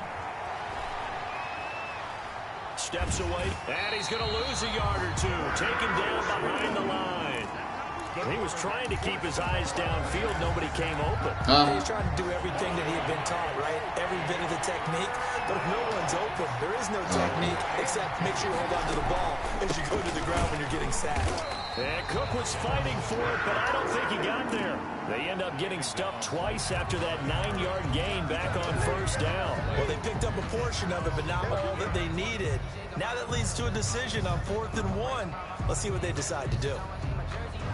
Steps away, and he's going to lose a yard or two. Taken down behind the line. He was trying to keep his eyes downfield. Nobody came open. He's trying to do everything that he had been taught, right? Every bit of the technique. But if no one's open, there is no technique except make sure you hold on to the ball as you go to the ground when you're getting sacked. And Cook was fighting for it, but I don't think he got there. They end up getting stuffed twice after that 9-yard gain back on first down. Well, they picked up a portion of it, but not all that they needed. Now that leads to a decision on 4th and 1. Let's see what they decide to do.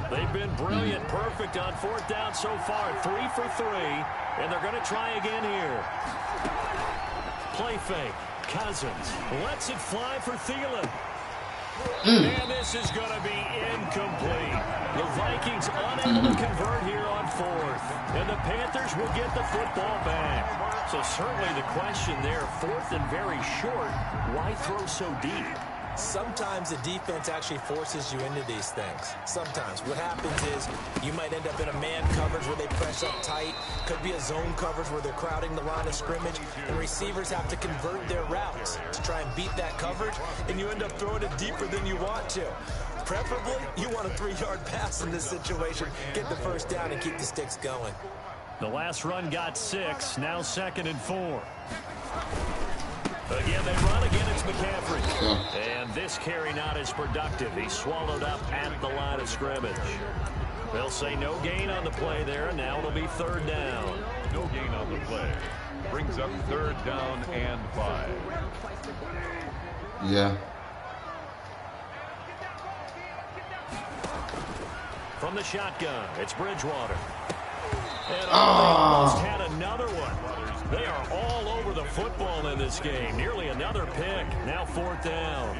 They've been brilliant, perfect on 4th down so far. 3 for 3, and they're going to try again here. Play fake. Cousins lets it fly for Thielen. And this is going to be incomplete. The Vikings unable to convert here on 4th. And the Panthers will get the football back. So certainly the question there, 4th and very short, why throw so deep? Sometimes the defense actually forces you into these things. Sometimes. What happens is you might end up in a man coverage where they press up tight. Could be a zone coverage where they're crowding the line of scrimmage. And receivers have to convert their routes to try and beat that coverage. And you end up throwing it deeper than you want to. Preferably, you want a 3-yard pass in this situation. Get the first down and keep the sticks going. The last run got 6. Now 2nd and 4. Again, they run. Again, it's McCaffrey. And this carry not as productive. He's swallowed up at the line of scrimmage. They'll say no gain on the play there, and now it'll be 3rd down. No gain on the play. Brings up 3rd down and 5. Yeah. From the shotgun, it's Bridgewater. And they almost had another one. They are all over the football in this game. Nearly another pick. Now 4th down.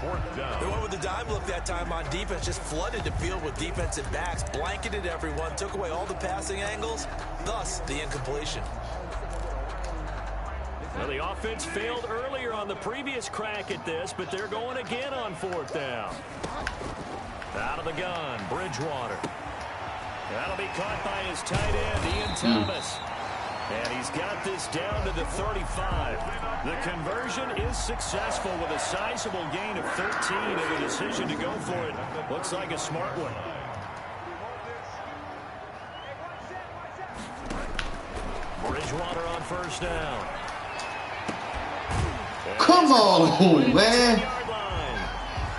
4th down. They went with the dime look that time on defense. Just flooded the field with defensive backs. Blanketed everyone. Took away all the passing angles. Thus, the incompletion. Well, the offense failed earlier on the previous crack at this, but they're going again on 4th down. Out of the gun, Bridgewater. That'll be caught by his tight end, Ian Thomas. And he's got this down to the 35. The conversion is successful with a sizable gain of 13 and the decision to go for it. Looks like a smart one. Bridgewater on first down. Come on, man.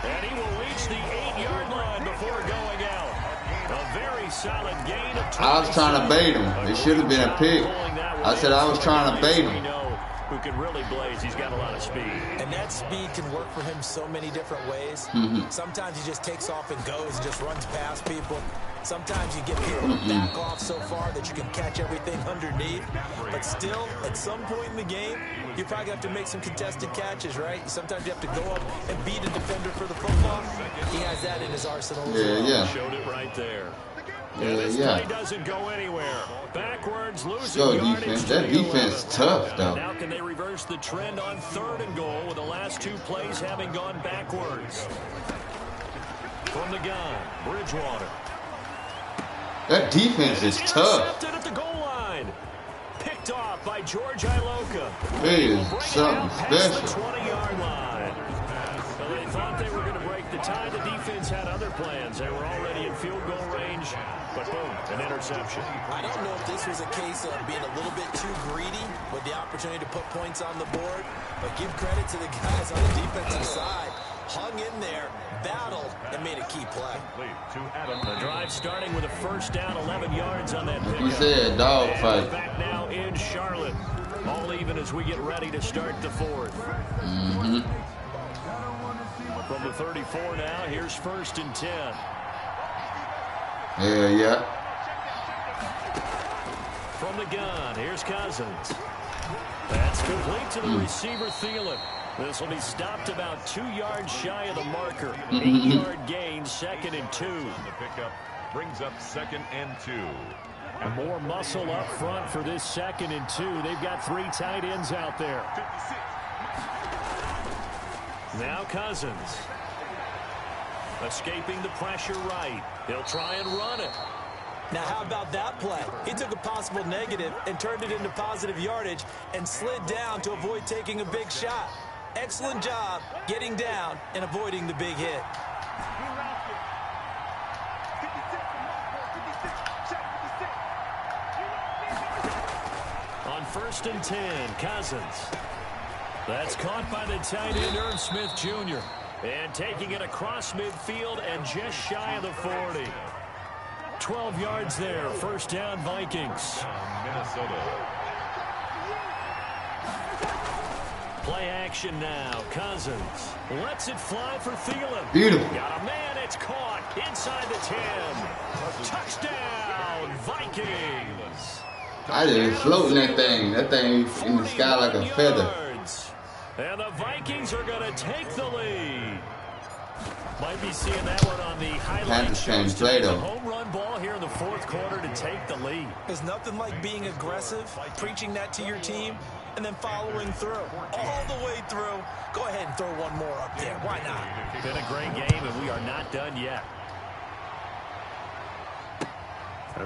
And he will reach the 8-yard line before going out. A very solid gain of 20. I was trying to bait him. It should have been a pick. I said I was trying to bait him. Who can really blaze. He's got a lot of speed. And that speed can work for him so many different ways. Sometimes he just takes off and goes and just runs past people. Sometimes you get people to back off so far that you can catch everything underneath. But still, at some point in the game, you probably have to make some contested catches, right? Sometimes you have to go up and beat a defender for the football. He has that in his arsenal as well. Yeah. Showed it right there. Yeah, play doesn't go anywhere. Backwards, losing Go yardage. defense. That defense tough, though. Now can they reverse the trend on 3rd and goal with the last 2 plays having gone backwards? From the gun, Bridgewater. That defense is tough. At the goal line. Picked off by George Iloka. It is something Past the special. 20-yard line. So they thought they were going to break the tie. The defense had other plans. They were already in field goal range. But boom, an interception. I don't know if this was a case of being a little bit too greedy with the opportunity to put points on the board, but give credit to the guys on the defensive side. Hung in there, battled, and made a key play. The drive starting with a first down, 11 yards on that pickup. You said dog fight. Back now in Charlotte. All even as we get ready to start the fourth. From the 34 now, here's 1st and 10. Yeah. From the gun, here's Cousins. That's complete to the receiver, Thielen. This will be stopped about 2 yards shy of the marker. 8-yard gain, 2nd and 2. The pickup brings up 2nd and 2. And more muscle up front for this 2nd and 2. They've got 3 tight ends out there. Now Cousins. Escaping the pressure right. He'll try and run it. Now, how about that play? He took a possible negative and turned it into positive yardage and slid down to avoid taking a big shot. Excellent job getting down and avoiding the big hit. On 1st and 10, Cousins. That's caught by the tight end, Irv Smith Jr. And taking it across midfield and just shy of the 40. 12 yards there. 1st down, Vikings. Minnesota. Play action now. Cousins lets it fly for Thielen. Beautiful. Got a man. It's caught inside the 10. Touchdown, Vikings. I just floating that thing. That thing in the sky like a feather. And the Vikings are going to take the lead. Might be seeing that one on the highlight shows. The home run ball here in the 4th quarter to take the lead. There's nothing like being aggressive, preaching that to your team, and then following through. All the way through. Go ahead and throw one more up there. Why not? Been a great game, and we are not done yet.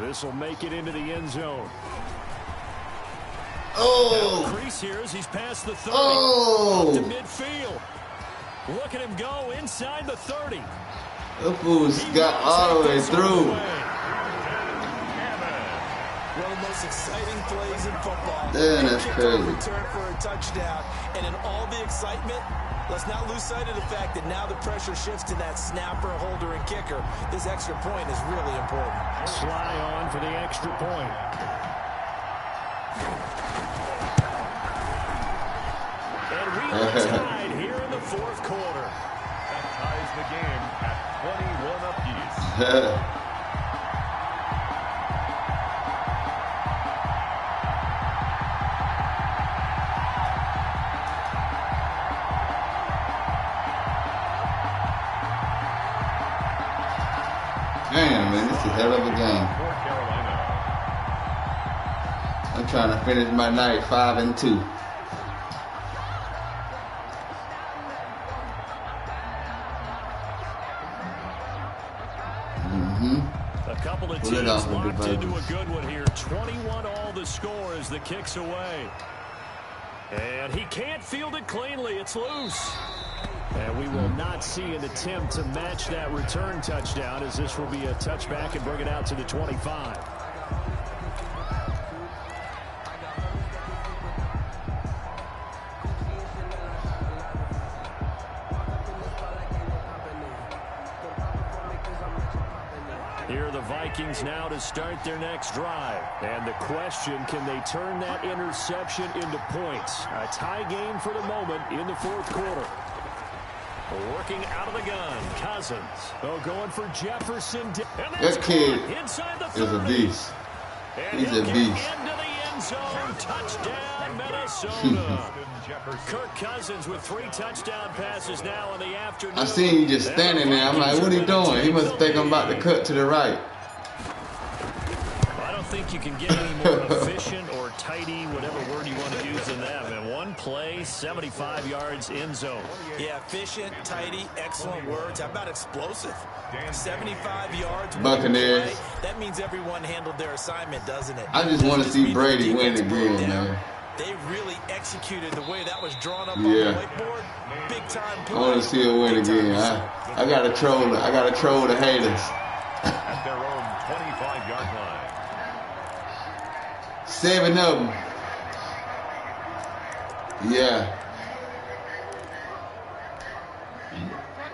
This will make it into the end zone. Oh! Crease here as he's past the 30. Oh! Up to midfield. Look at him go inside the 30. The fool's got all the way through. One of the most exciting plays in football. Damn, that's crazy. Return for a touchdown. And in all the excitement, let's not lose sight of the fact that now the pressure shifts to that snapper, holder, and kicker. This extra point is really important. Sly on for the extra point. And we are tied here in the 4th quarter. That ties the game at 21 apiece. Damn, man, this is a hell of a game. I'm trying to finish my night 5 and 2. A couple of teams locked into a good one here. 21 all the score as the kick's away. And he can't field it cleanly. It's loose. And we will not see an attempt to match that return touchdown, as this will be a touchback and bring it out to the 25. Here are the Vikings now to start their next drive. And the question, can they turn that interception into points? A tie game for the moment in the 4th quarter. Working out of the gun, Cousins. Oh, going for Jefferson. That kid is a beast. He's a beast. Into the end zone. Touchdown, Minnesota. Kirk Cousins with 3 touchdown passes now in the afternoon. I seen you just standing there. I'm like, what are he doing? He must think I'm about to cut to the right. I don't think you can get any more efficient or tidy, whatever word you want to use in that. And one play, 75 yards in zone. Yeah, efficient, tidy, excellent words. How about explosive? 75 yards. Buccaneers. That means everyone handled their assignment, doesn't it? I just want to see Brady win again, man. They really executed the way that was drawn up on the whiteboard. Big time play. I want to see it win again. I gotta troll the haters. at their own 25-yard line. 7 of them. Yeah.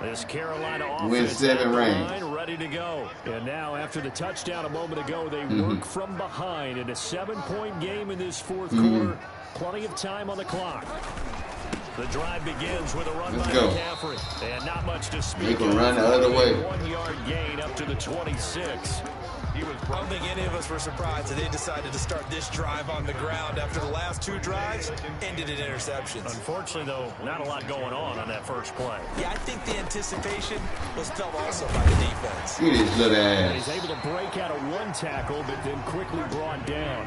This Carolina Win offense 7 range. ready to go. And now after the touchdown a moment ago, they work from behind in a 7-point game in this fourth quarter. Plenty of time on the clock. The drive begins with a run by McCaffrey. And not much to speak of. They can run the other way. 1-yard gain up to the 26. I don't think any of us were surprised that they decided to start this drive on the ground after the last 2 drives ended in interceptions. Unfortunately, though, not a lot going on that first play. Yeah, I think the anticipation was felt also by the defense. Look at this little And ass. he's able to break out of 1 tackle, but then quickly brought down.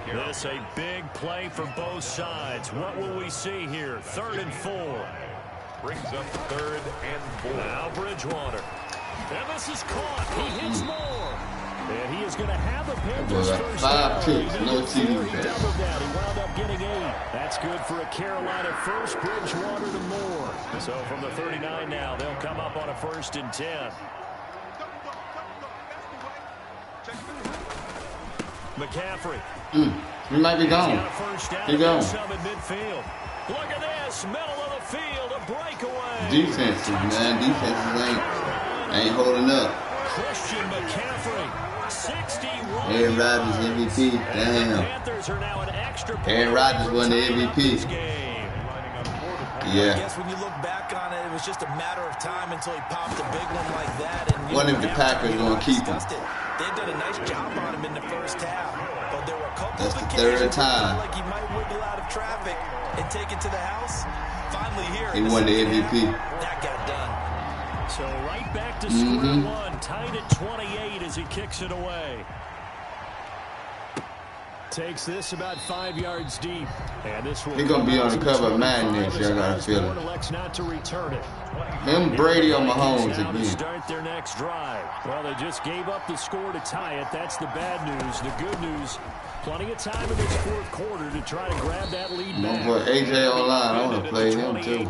This a big play for both sides. What will we see here? 3rd and 4. Brings up 3rd and 4. Now Bridgewater. And this is caught. He hits more. And he is going to have a Panthers first 5 picks, no TD He doubled that. He wound up getting 8. That's good for a Carolina first. Bridgewater to Moore. So from the 39 now, they'll come up on a 1st and 10. McCaffrey. He might be gone. He gone. Midfield. Look at this, middle of the field, a breakaway. Defenses, man. Defenses ain't holding up. Christian McCaffrey, 61. Aaron Rodgers MVP. Damn. Panthers are now an extra Aaron Rodgers won the MVP. I Yeah. guess when you look back on it, it was just a matter of time until he popped a big one like that. And One of the Packers gonna keep him. They've done a nice job on him in the first half, but there were a couple That's of the occasions third time. like he might wiggle out of traffic and take it to the house. Finally here, He won the MVP. That got done. So right back to square one, tied at 28 as he kicks it away. Takes this about 5 yards deep. And this will He's going to be on the cover of Madden next year, I got a feeling. Elects not to return it. Him, Brady, or Mahomes Now to again. start their next drive. Well, they just gave up the score to tie it. That's the bad news. The good news, plenty of time in this fourth quarter to try to grab that lead My back. boy AJ online, I want to play him too.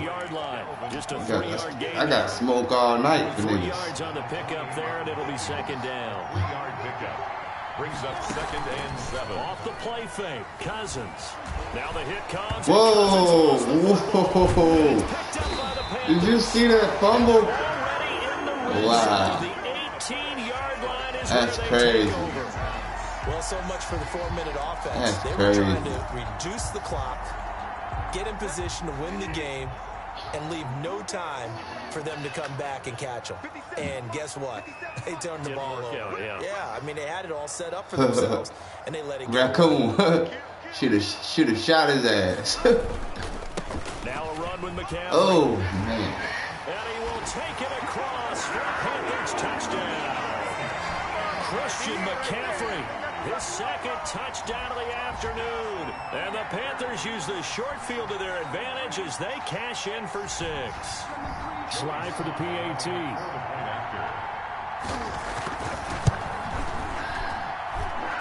Just a 3-yard gain. I got smoke all night for 3 niggas. yards on the pickup there, and it'll be 2nd down. 3-yard pickup. Brings up 2nd and 7. Off the play fake, Cousins. Now the hit comes. Whoa, whoa. Did you see that fumble? Wow. That's crazy. Well, so much for the 4-minute offense. That's They were crazy. trying to reduce the clock, get in position to win the game, and leave no time for them to come back and catch them. And guess what? They turned the ball over. Yeah, I mean, they had it all set up for themselves, and they let it go. Raccoon should have shot his ass. Now a run with McCaffrey. Oh, man. And he will take it across for a Panthers touchdown. Christian McCaffrey, his 2nd touchdown of the afternoon. And the Panthers use the short field to their advantage as they cash in for 6. Slide for the PAT.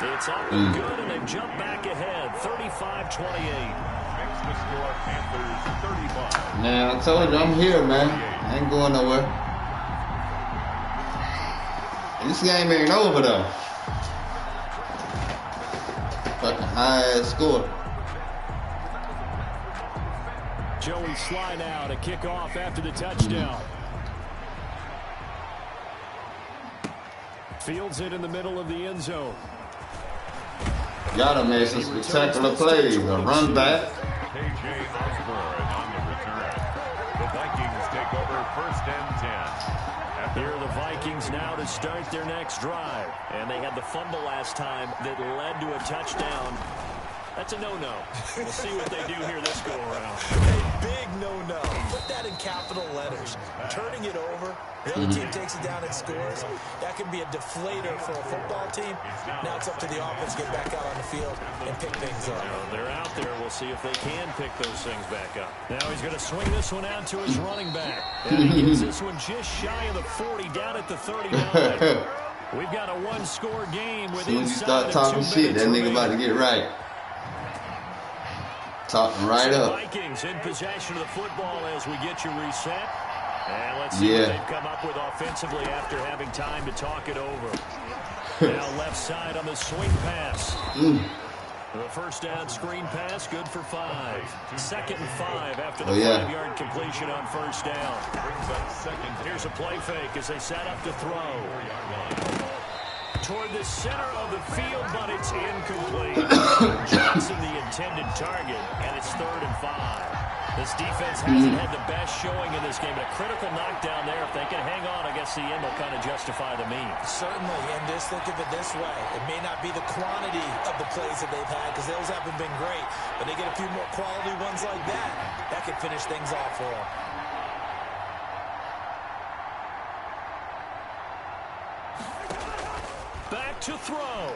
It's up and good, and they jump back ahead, 35-28. Makes the score Panthers 35. Man, I told you I'm here, man. I ain't going nowhere. This game ain't over, though. Fucking high score. Joey slide out, a kickoff after the touchdown. Fields it in the middle of the end zone. Y'all made some spectacular plays. A run back. KJ Osborne on the return. The Vikings take over 1st and 10. Here are the Vikings now to start their next drive. And they had the fumble last time that led to a touchdown. That's a no-no. We'll see what they do here this go-around. A big no-no. Put that in capital letters. Turning it over, the other team takes it down and scores. That can be a deflator for a football team. Now it's up to the offense to get back out on the field and pick things up. They're out there. We'll see if they can pick those things back up. Now he's going to swing this one out to his running back. And he gets this one just shy of the 40, down at the 39. We've got a one-score game with As soon as you start talking shit, that nigga about to get right. Talking right up. Vikings in possession of the football as we get you reset. And let's see what they've come up with offensively after having time to talk it over. Now left side on the swing pass. The first down screen pass, good for 5. 2nd and 5 after the 5-yard completion on first down. Here's a play fake as they set up to throw. Toward the center of the field, but it's incomplete. Johnson the intended target, and it's 3rd and 5. This defense hasn't had the best showing in this game. A critical knockdown there. If they can hang on, I guess the end will kind of justify the means. Certainly, and just think of it this way. It may not be the quantity of the plays that they've had because those haven't been great, but they get a few more quality ones like that. That could finish things off for them. Back to throw.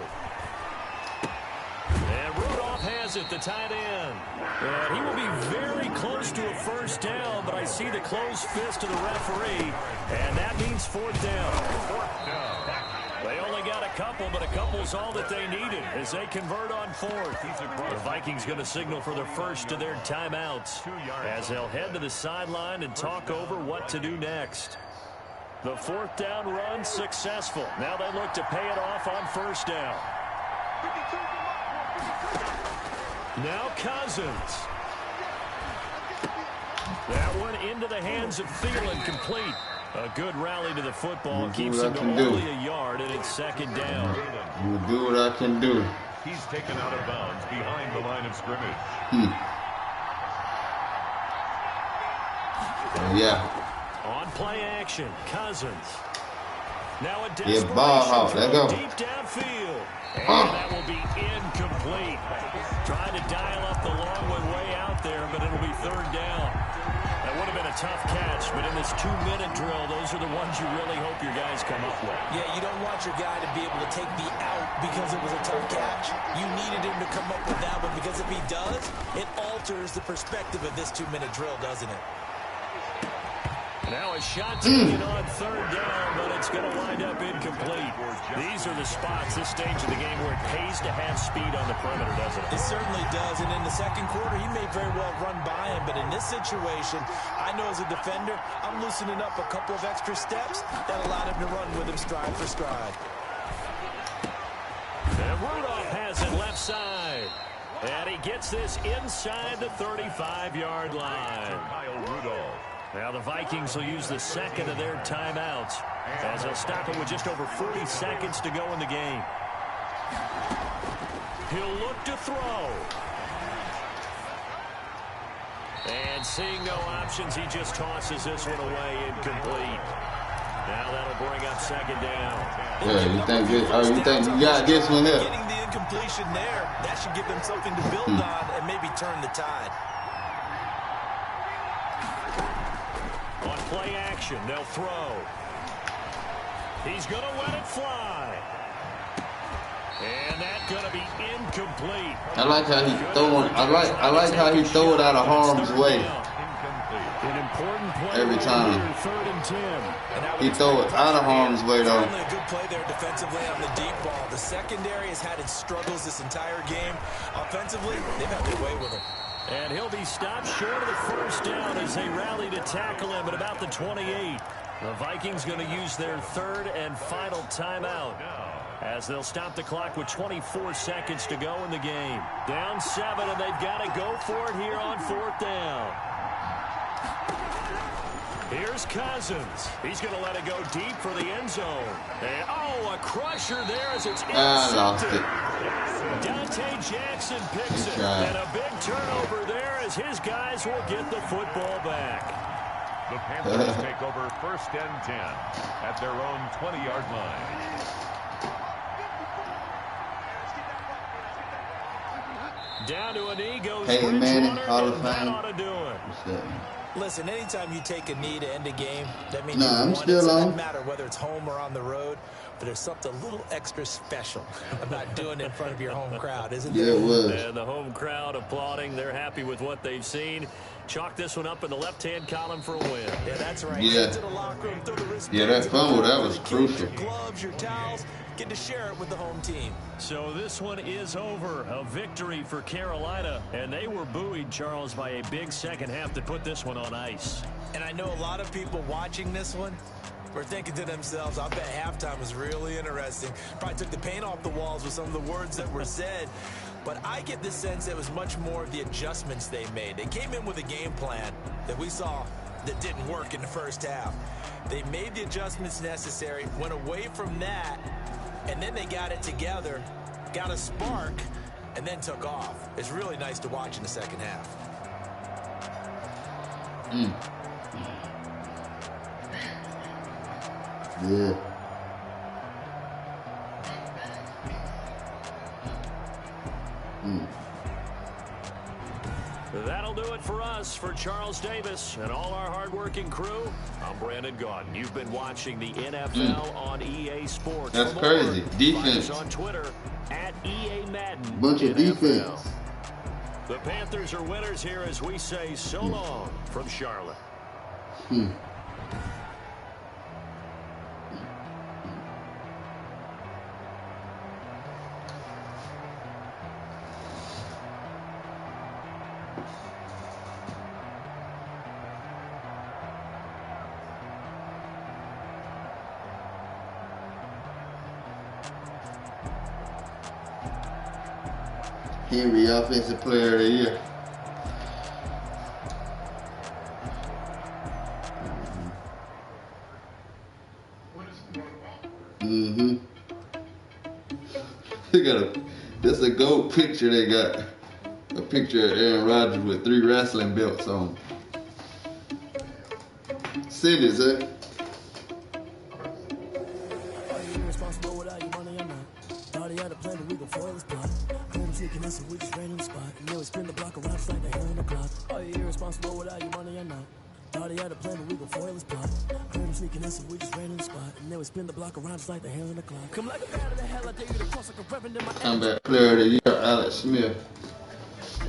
And Rudolph has it, the tight end. And he will be very close to a first down, but I see the closed fist of the referee, and that means 4th down. They only got a couple, but a couple's all that they needed as they convert on 4th. The Vikings going to signal for the first of their timeouts as they'll head to the sideline and talk over what to do next. The 4th down run successful. Now they look to pay it off on first down. Now Cousins. That one into the hands of Thielen, complete. A good rally to the football. Keeps him to only a yard, and it's 2nd down. You do what I can do. He's taken out of bounds behind the line of scrimmage. On play action, Cousins. Now a desperation throw deep downfield. And that will be incomplete. Trying to dial up the long one way out there, but it'll be 3rd down. That would have been a tough catch, but in this 2-minute drill, those are the ones you really hope your guys come up with. Yeah, you don't want your guy to be able to take the out because it was a tough catch. You needed him to come up with that one because if he does, it alters the perspective of this 2-minute drill, doesn't it? Now a shot taken on 3rd down, but it's going to wind up incomplete. These are the spots, this stage of the game, where it pays to have speed on the perimeter, doesn't it? It certainly does, and in the 2nd quarter, he may very well run by him, but in this situation, I know as a defender, I'm loosening up a couple of extra steps that allowed him to run with him stride for stride. And Rudolph has it left side. And he gets this inside the 35-yard line. Kyle Rudolph. Now the Vikings will use the 2nd of their timeouts as they'll stop it with just over 40 seconds to go in the game. He'll look to throw. And seeing no options, he just tosses this one away, incomplete. Now that'll bring up 2nd down. Yeah, you think you got this one here? Getting the incompletion there, that should give them something to build on and maybe turn the tide. On play action, they'll throw. He's going to let it fly. And that's going to be incomplete. I like how he throwing. I like how he throw it out of harm's way. An important play every time. 3rd and 10. He throw it out of harm's way though. Certainly a good play there defensively on the deep ball. The secondary has had its struggles this entire game. Offensively, they've had their way with him. And he'll be stopped short of the first down as they rally to tackle him at about the 28. The Vikings going to use their 3rd and final timeout as they'll stop the clock with 24 seconds to go in the game. Down 7, and they've got to go for it here on 4th down. Here's Cousins. He's going to let it go deep for the end zone. And, a crusher there as it's intercepted. Dante Jackson picks it. And a big turnover there as his guys will get the football back. The Panthers take over 1st and 10 at their own 20-yard line. Down to a knee goes Peyton Manning, Hall of Fame. That ought to do it. Listen, anytime you take a knee to end a game, that means I'm it still on. doesn't matter whether it's home or on the road, but there's something a little extra special about doing it in front of your home crowd, isn't there? Yeah, it was. And the home crowd applauding. They're happy with what they've seen. Chalk this one up in the left-hand column for a win. Yeah, that's right. Yeah. Into the locker locker room, throw the wristbands. Yeah, that fumble, that was crucial. Your gloves, your towels, get to share it with the home team. So this one is over. A victory for Carolina. And they were buoyed, Charles, by a big second half to put this one on ice. And I know a lot of people watching this one were thinking to themselves, I bet halftime was really interesting. Probably took the paint off the walls with some of the words that were said. But I get the sense it was much more of the adjustments they made. They came in with a game plan that we saw that didn't work in the first half. They made the adjustments necessary, went away from that, and then they got it together, got a spark, and then took off. It's really nice to watch in the second half. Yeah. That'll do it for us. For Charles Davis and all our hardworking crew, I'm Brandon Gaudin. You've been watching the NFL on EA Sports. That's crazy. Defense. On Twitter at EA Madden. Bunch of defense. The Panthers are winners here as we say so long from Charlotte. Henry, Offensive Player of the Year. They got that's a gold picture they got. A picture of Aaron Rodgers with 3 wrestling belts on. Cities, eh? We just ran in the spot, and then we spin the block around just like the hell in the clock. Are you irresponsible without your money or not? Thought he had a plan, but we gon' foil his plot. Heard him sneaking in, so we just ran in the spot, and then we spin the block around just like the hell in the clock. Come like a bat of the hell, I dare you to cross like a reverend in my Comeback Player of the Year, Alex Smith.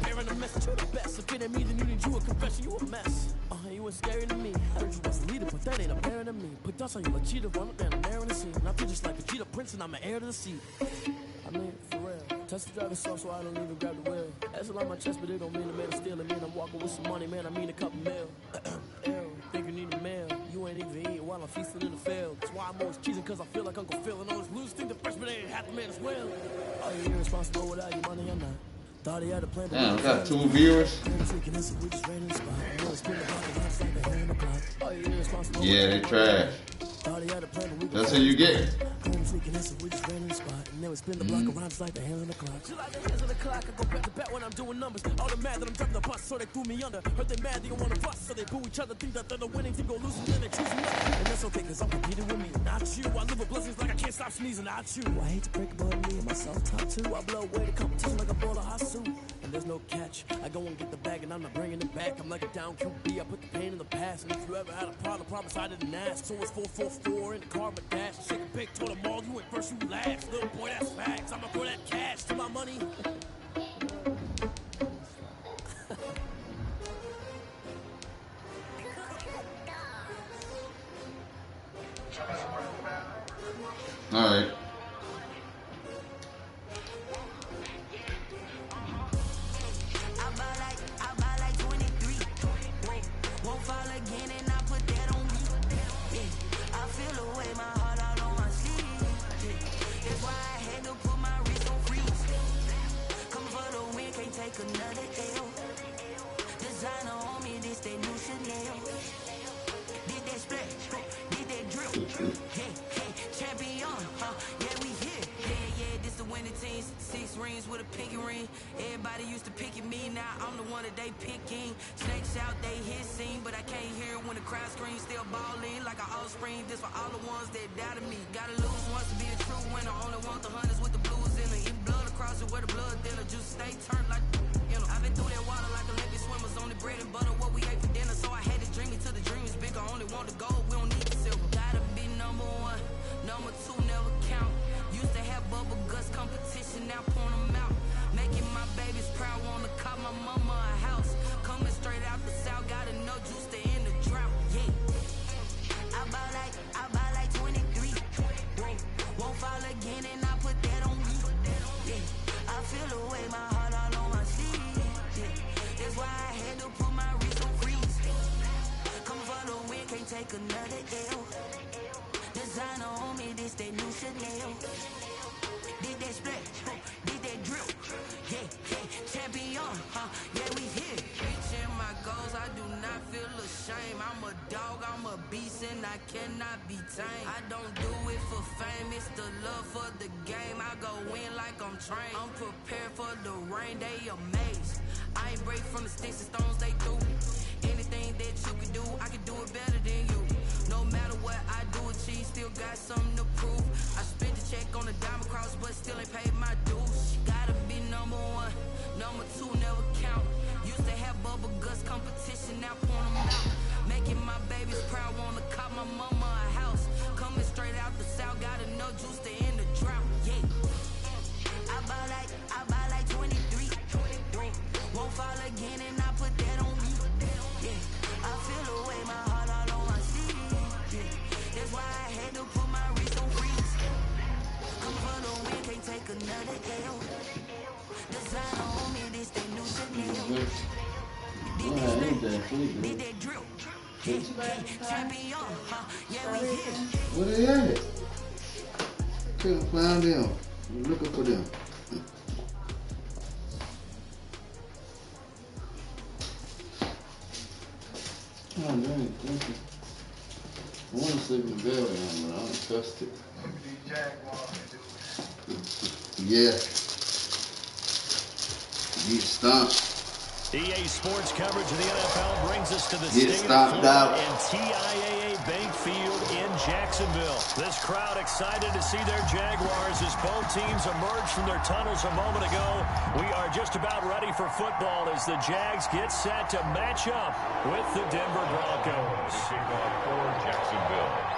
Bearing a message to the best. If it ain't me, then you need you a confession, you a mess. You was scary to me. Heard you was a leader, but that ain't apparent to me. Put dust on you like cheetah, run up down the air in the scene. I feel just like a cheetah prince, and I'm an heir to the seat. I mean, for real. Touch the driver's soft, so I don't even grab the wheel. That's a lot on my chest, but it don't mean a man to steal. It mean I'm walking with some money, man. I mean a couple mil. Ew, think you need a meal. You ain't even eating while I'm feasting in the field. That's why I'm always cheesing, cause I feel like Uncle Phil. And all those losers think the freshman ain't half the man as well. Are you irresponsible without your money or not? Thought he had a plan. Damn, we got 2 viewers. Yeah, they trash. That's who you get. And then we spin the block around just like the hell in the clock. Just like the hands of the clock, I go back to back when I'm doing numbers. All the mad that I'm driving the bus, so they threw me under. Heard they mad, they don't want to bust, so they boo each other. Think that they're the winning team, go losing, then they choose me up. And that's okay, cause I'm competing with me, not you. I live with blessings like I can't stop sneezing, not you. I hate to break it, but me and myself top 2. I blow away the competition like a bowl of hot soup. And there's no catch. I go and get the bag, and I'm not bringing it back. I'm like a down QB, I put the pain in the past. And if you ever had a problem, promise I didn't ask. So it's 4-4-4 in the car, but dash. Shake a big, told them all, you went first, you last. Little boy, that's facts. I'ma throw that cash to my money. All right. With a pinky ring, everybody used to pick at me. Now I'm the one that they picking. Snakes out, they hit scene, but I can't hear it when the crowd screams. Still balling like an offspring. This for all the ones that doubted me. Gotta lose once to be a true winner. Only want the hunters with the blues in it. Eat blood across it where the blood thinner. Juice stay turned like you know. I've been through that water like Olympic swimmers. Only bread and butter what we ate for dinner. So I had to dream it till the dream is bigger. Only want the gold, we don't need the silver. Gotta be number 1, number 2 never count. Used to have bubble guts competition, now point them out. Making my babies proud, wanna call my mama a house. Coming straight out the south, gotta know juice to end the drought, yeah. I buy feel the way, my heart all on my sleeve. Yeah. That's why I had to put my wrist on freeze. Come for the win, can't take another L. Designer on me, this that new Chanel. Did that split, did that drill. Yeah, yeah, champion, yeah, we here. Reaching my goals, I do not feel ashamed. I'm a dog, I'm a beast, and I cannot be tamed. I don't do it for fame, it's the love for the game. I go in like I'm trained. I'm prepared for the rain, they amazed. I ain't break from the sticks and stones they threw. Anything that you can do, I can do it better than you. No matter what I do, achieve, still got something to prove. I spent the check on the diamond cross, but still ain't paid my dues. Gotta be number one, number two never count. Used to have bubble guts competition, now point them out. Making my babies proud, wanna cop my mama a house. Coming straight out the south, got enough juice to end the drought. Yeah, I buy like 23. Won't fall again, and I put that on me. Yeah, I feel the way, my heart all on my sleeve. Yeah, that's why I had to put my wrist on freeze. Come for the win, can't take another L. Designer on me, this that new Chanel. Did that drill. Champion, yeah, we here. Where they at? Can't find them. We're looking for them. Oh, dang, thank you. I want to sleep in bed with him, but I don't trust it. Yeah. Get stomped. EA Sports coverage of the NFL brings us to the Get state stomped of Florida out. and TIAA Bank Field in Jacksonville. This crowd excited to see their Jaguars as both teams emerge from their tunnels a moment ago. We are just about ready for football as the Jags get set to match up with the Denver Broncos. Kickoff for Jacksonville.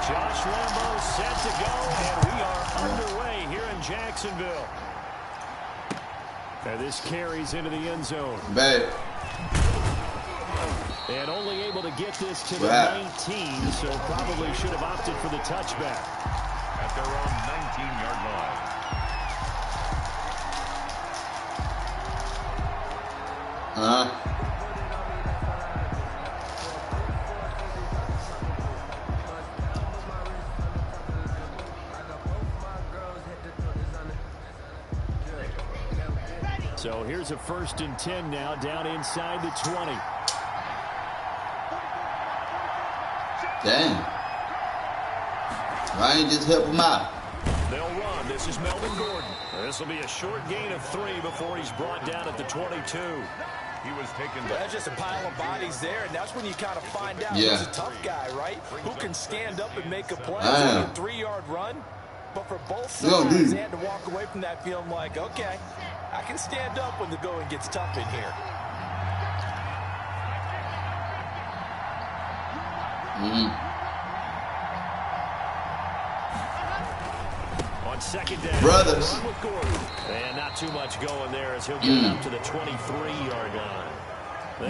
Josh Lambo set to go, and we are underway here in Jacksonville. And this carries into the end zone. Bad. And only able to get this to the Wow. 19, so probably should have opted for the touchback. At their own 19-yard line. So here's a 1st and 10 now, down inside the 20. Dang. Why ain't just help him out? They'll run. This is Melvin Gordon. This will be a short gain of 3 before he's brought down at the 22. He was taken back. That's just a pile of bodies there, and that's when you kind of find out Yeah. who's a tough guy, right? Who can stand up and make a play. It's only a 3-yard run, but for both Yo, sides, dude. they had to walk away from that feeling like, okay, I can stand up when the going gets tough in here. On 2nd down. Brothers. Run with Gordon. And not too much going there as he'll get up to the 23-yard line.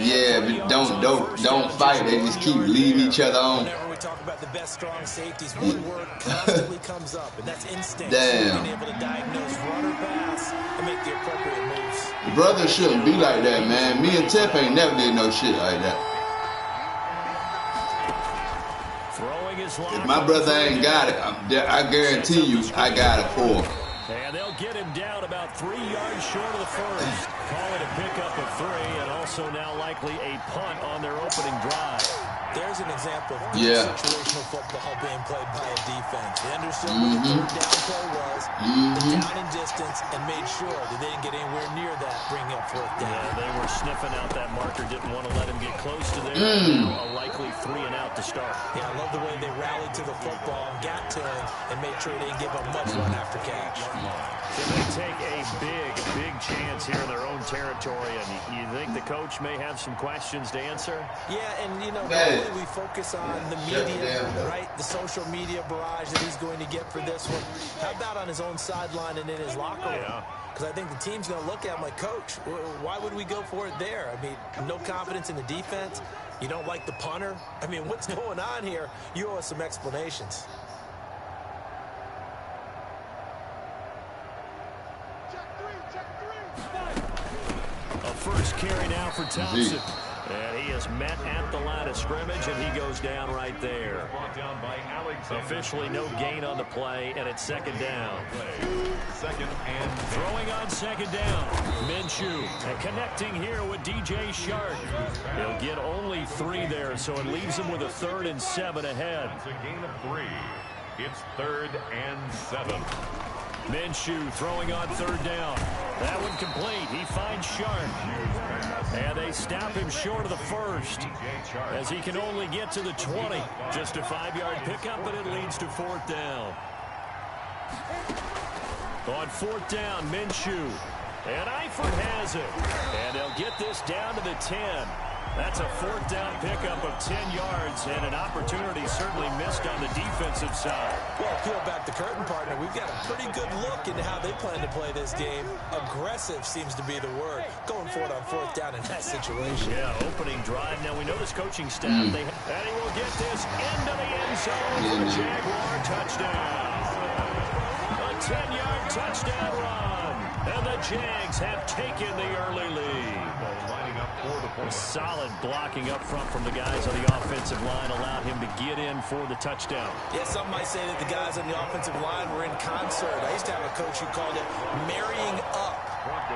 Yeah, but don't fight. They just keep leaving each other on. Whenever we talk about the best strong safeties, one word constantly comes up, and that's instinct. Damn. Being able to diagnose run or pass and make the appropriate moves. Brothers shouldn't be like that, man. Me and Tep ain't never did no shit like that. Throwing his line. If my brother ain't got it, I guarantee you I got it for him. And they'll get him down about 3 yards short of the first. Call it a pickup of 3, and also now likely a punt on their opening drive. There's an example of situational football being played by a defense. They understood what the third down play was, the down in distance, and made sure that they didn't get anywhere near that, bringing up 4th down. Yeah, they were sniffing out that marker, didn't want to let him get close to there. A likely 3 and out to start. Yeah, I love the way they rallied to the football and got to him and made sure they didn't give up much run after catch. So they take a big Big chance here in their own territory, and you think the coach may have some questions to answer? Yeah, and, you know, normally we focus on the media, right, the social media barrage that he's going to get for this one. How about on his own sideline and in his locker room? Because I think the team's going to look at him like, Coach, why would we go for it there? I mean, no confidence in the defense. You don't like the punter. I mean, what's going on here? You owe us some explanations. A first carry now for Thompson. And he is met at the line of scrimmage, and he goes down right there. Officially no gain on the play, and it's second down. Second and throwing on second down. Minshew and connecting here with DJ Shark. He'll get only 3 there, so it leaves him with a 3rd and 7 ahead. It's a gain of 3. It's 3rd and 7. Minshew throwing on 3rd down. That one complete. He finds Sharp. And they stop him short of the first as he can only get to the 20. Just a 5-yard pickup, but it leads to 4th down. On 4th down, Minshew. And Eifert has it. And they'll get this down to the 10. That's a 4th down pickup of 10 yards, and an opportunity certainly missed on the defensive side. Well, peel back the curtain, partner. We've got a pretty good look into how they plan to play this game. Aggressive seems to be the word. Going for it on 4th down in that situation. Yeah, opening drive. Now, we know this coaching staff. And he will get this into the end zone for the Jaguar touchdown. A 10-yard touchdown run. And the Jags have taken the early lead. Solid blocking up front from the guys on the offensive line allowed him to get in for the touchdown. Yeah, some might say that the guys on the offensive line were in concert. I used to have a coach who called it marrying up,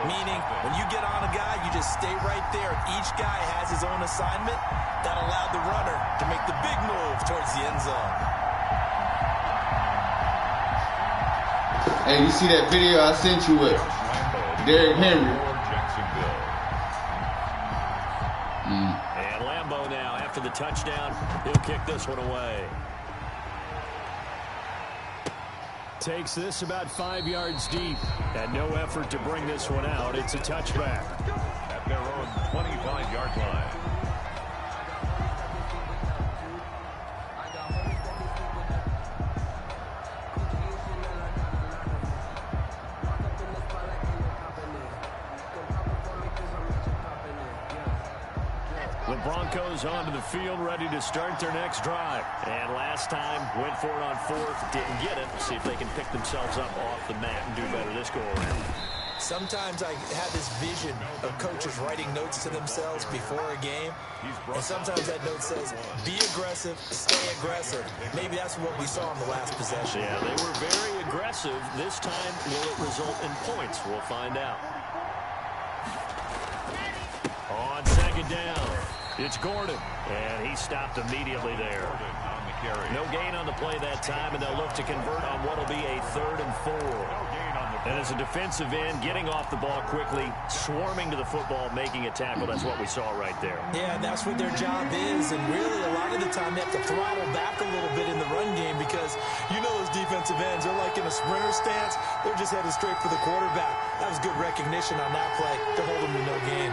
meaning when you get on a guy, you just stay right there. Each guy has his own assignment that allowed the runner to make the big move towards the end zone. Hey, you see that video I sent you with Derrick Henry? And Lambeau now, after the touchdown, he'll kick this one away. Takes this about 5 yards deep, and no effort to bring this one out. It's a touchback. At their own 25-yard line. The Broncos onto the field, ready to start their next drive. And last time, went for it on 4th, didn't get it. See if they can pick themselves up off the mat and do better this go-around. Sometimes I have this vision of coaches writing notes to themselves before a game. And sometimes that note says, be aggressive, stay aggressive. Maybe that's what we saw in the last possession. Yeah, they were very aggressive. This time, will it result in points? We'll find out. On second down, it's Gordon, and he stopped immediately there. No gain on the play that time, and they'll look to convert on what will be a 3rd and 4. And as a defensive end, getting off the ball quickly, swarming to the football, making a tackle, that's what we saw right there. Yeah, and that's what their job is, and really a lot of the time they have to throttle back a little bit in the run game because you know those defensive ends, they're like in a sprinter stance, they're just headed straight for the quarterback. That was good recognition on that play to hold them to no gain.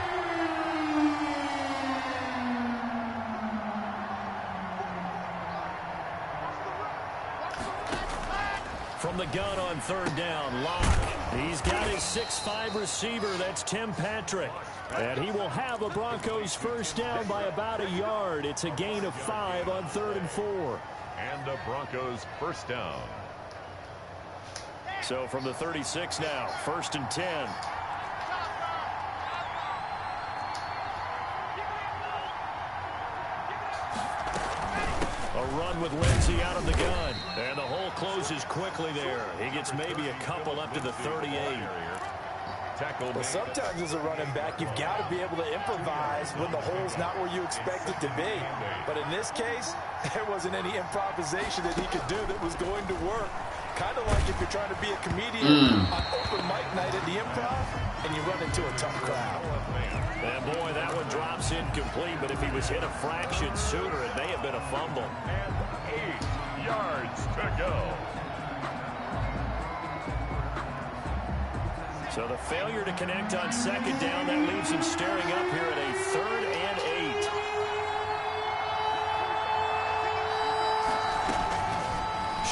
From the gun on 3rd down, Locke. He's got his 6'5" receiver. That's Tim Patrick. And he will have a Broncos first down by about a yard. It's a gain of 5 on 3rd and 4. And the Broncos first down. So from the 36 now, 1st and 10. A run with Lindsey out of the gun. And the hole closes quickly there. He gets maybe a couple up to the 38. Well, sometimes as a running back, you've got to be able to improvise when the hole's not where you expect it to be. But in this case, there wasn't any improvisation that he could do that was going to work. Kind of like if you're trying to be a comedian on open mic night at the Improv and you run into a tough crowd. And boy, that one drops incomplete, but if he was hit a fraction sooner, it may have been a fumble. And 8 yards to go. So the failure to connect on second down, that leaves him staring up here at a 3rd and 8.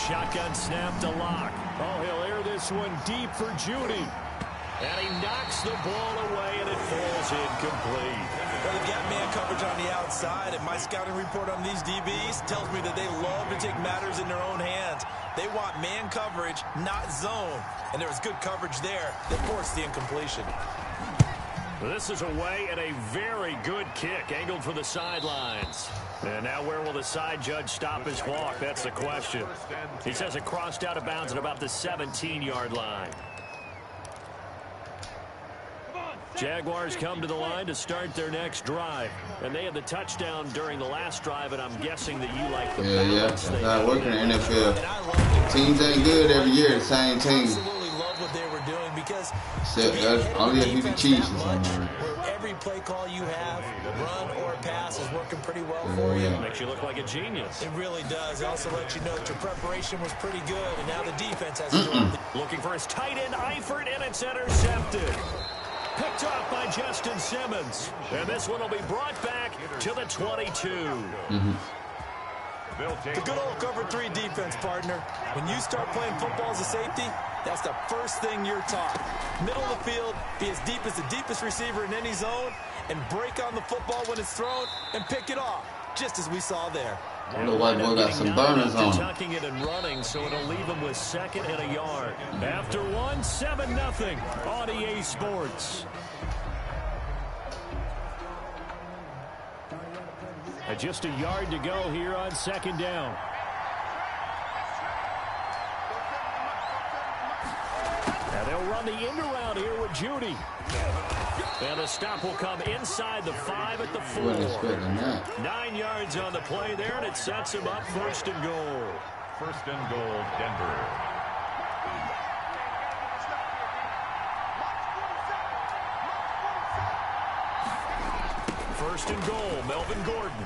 Shotgun snap to Locke. Oh, he'll air this one deep for Judy. And he knocks the ball away, and it falls incomplete. Well, they've got man coverage on the outside, and my scouting report on these DBs tells me that they love to take matters in their own hands. They want man coverage, not zone. And there was good coverage there that forced the incompletion. This is away and a very good kick, angled for the sidelines. And now where will the side judge stop his walk? That's the question. He says it crossed out of bounds at about the 17-yard line. Jaguars come to the line to start their next drive. And they had the touchdown during the last drive, and I'm guessing that you like the balance. That's how it works in the NFL. Teams ain't good every year, the same team. Absolutely love what they were doing because only if you the Chiefs or something. Every play call you have, run or pass, is working pretty well for you. Makes you look like a genius. It really does. It also lets you know that your preparation was pretty good, and now the defense has to do it. Looking for his tight end, Eifert, and it's intercepted. Picked off by Justin Simmons. And this one will be brought back to the 22. The good old cover 3 defense, partner. When you start playing football as a safety, that's the first thing you're taught. Middle of the field, be as deep as the deepest receiver in any zone, and break on the football when it's thrown and pick it off, just as we saw there. The white boy got some burners on. Tucking it and running, so it'll leave him with 2nd and a yard. After 1, 7-0 on EA Sports. And just a yard to go here on 2nd down. And they'll run the end around here with Judy. And the stop will come inside the 5 at the 4. 9 yards on the play there, and it sets him up 1st and goal. 1st and goal, Denver. First and goal, Melvin Gordon.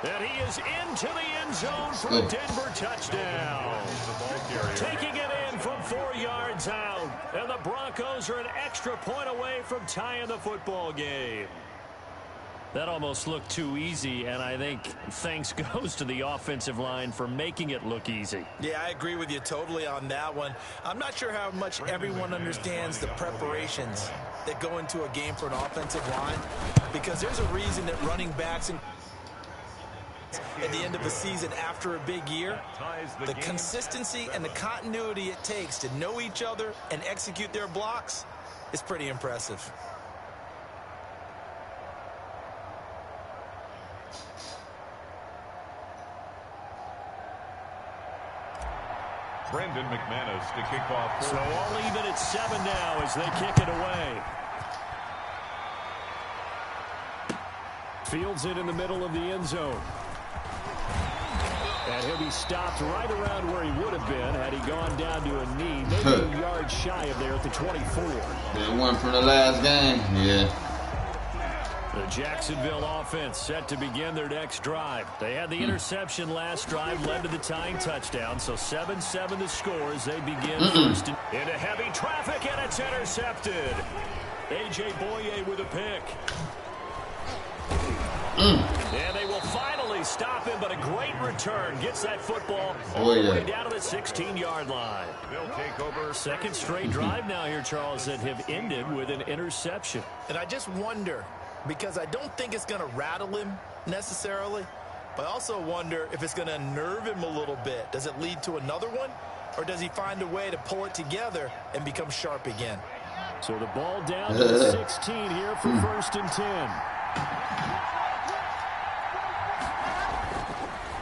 And he is into the end zone for a Denver touchdown. Taking it in from 4 yards out. And the Broncos are an extra point away from tying the football game. That almost looked too easy, and I think thanks goes to the offensive line for making it look easy. Yeah, I agree with you totally on that one. I'm not sure how much everyone understands the preparations that go into a game for an offensive line, because there's a reason that running backs and at the end of the season after a big year, the consistency and the continuity it takes to know each other and execute their blocks is pretty impressive. Brendan McManus to kick off. So all even at 7 now as they kick it away. Fields it in the middle of the end zone. And he'll be stopped right around where he would have been had he gone down to a knee. Maybe a yard shy of there at the 24. That one from the last game, yeah. The Jacksonville offense set to begin their next drive. They had the interception last drive, led to the tying touchdown. So 7-7 the score as they begin first into heavy traffic, and it's intercepted. A.J. Boye with a pick. And they will finally stop him, but a great return gets that football all the way down to the 16-yard line. They'll take over. Second straight drive now here, Charles, that have ended with an interception. And I just wonder, because I don't think it's going to rattle him necessarily, but I also wonder if it's going to nerve him a little bit. Does it lead to another one, or does he find a way to pull it together and become sharp again? So the ball down to the 16 here for 1st and 10.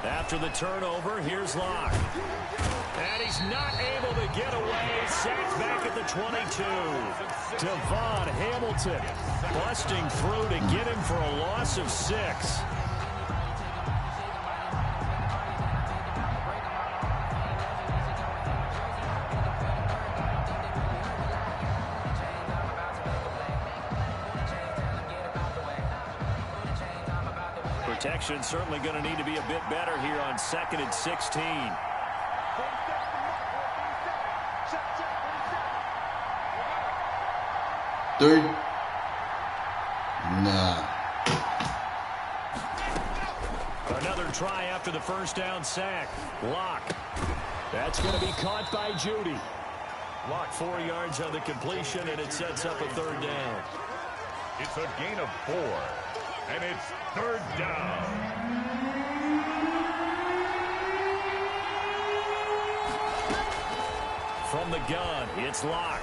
After the turnover, here's Locke. And he's not able to get away. Sacked back at the 22. Devon Hamilton busting through to get him for a loss of 6. Protection certainly going to need to be a bit better here on 2nd and 16. 3. Nah. Another try after the first down sack. Locke. That's going to be caught by Judy. Locke 4 yards on the completion, and it sets up a 3rd down. It's a gain of 4, and it's 3rd down. From the gun, it's Locke.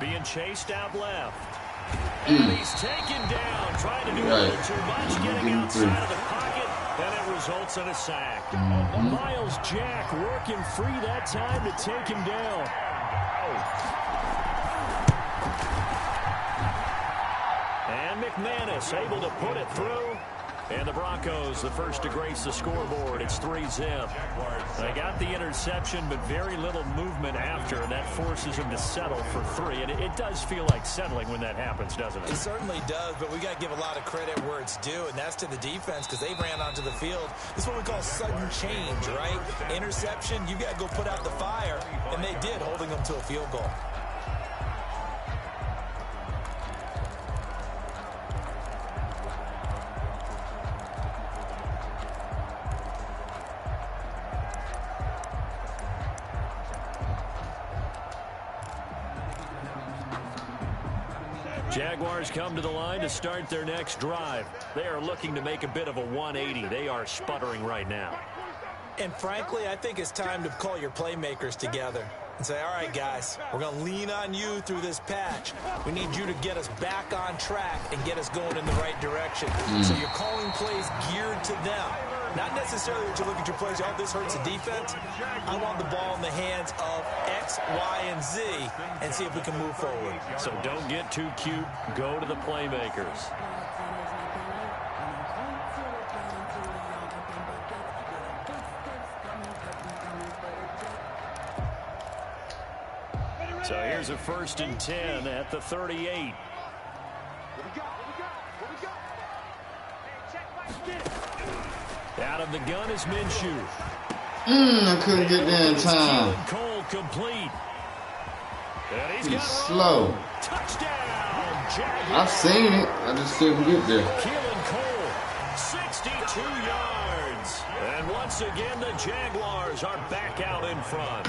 Being chased out left. And he's taken down, trying to do a little too much, getting outside of the pocket, and it results in a sack. Miles Jack working free that time to take him down. And McManus able to put it through. And the Broncos, the first to grace the scoreboard. It's 3-zip. They got the interception, but very little movement after, and that forces them to settle for 3. And it does feel like settling when that happens, doesn't it? It certainly does, but we got to give a lot of credit where it's due, and that's to the defense because they ran onto the field. This is what we call sudden change, right? Interception, you got to go put out the fire, and they did, holding them to a field goal. Jaguars come to the line to start their next drive. They are looking to make a bit of a 180. They are sputtering right now. And frankly, I think it's time to call your playmakers together and say, all right, guys, we're going to lean on you through this patch. We need you to get us back on track and get us going in the right direction. So you're calling plays geared to them. Not necessarily that you look at your plays, oh, this hurts the defense. I want the ball in the hands of X, Y, and Z and see if we can move forward. So don't get too cute. Go to the playmakers. So here's a 1st and 10 at the 38. Out of the gun is Minshew. I couldn't get there in time. Cole complete. And He's slow. Touchdown, Jaguars. I've seen it. I just couldn't get there. Keelan Cole, 62 yards. And once again, the Jaguars are back out in front.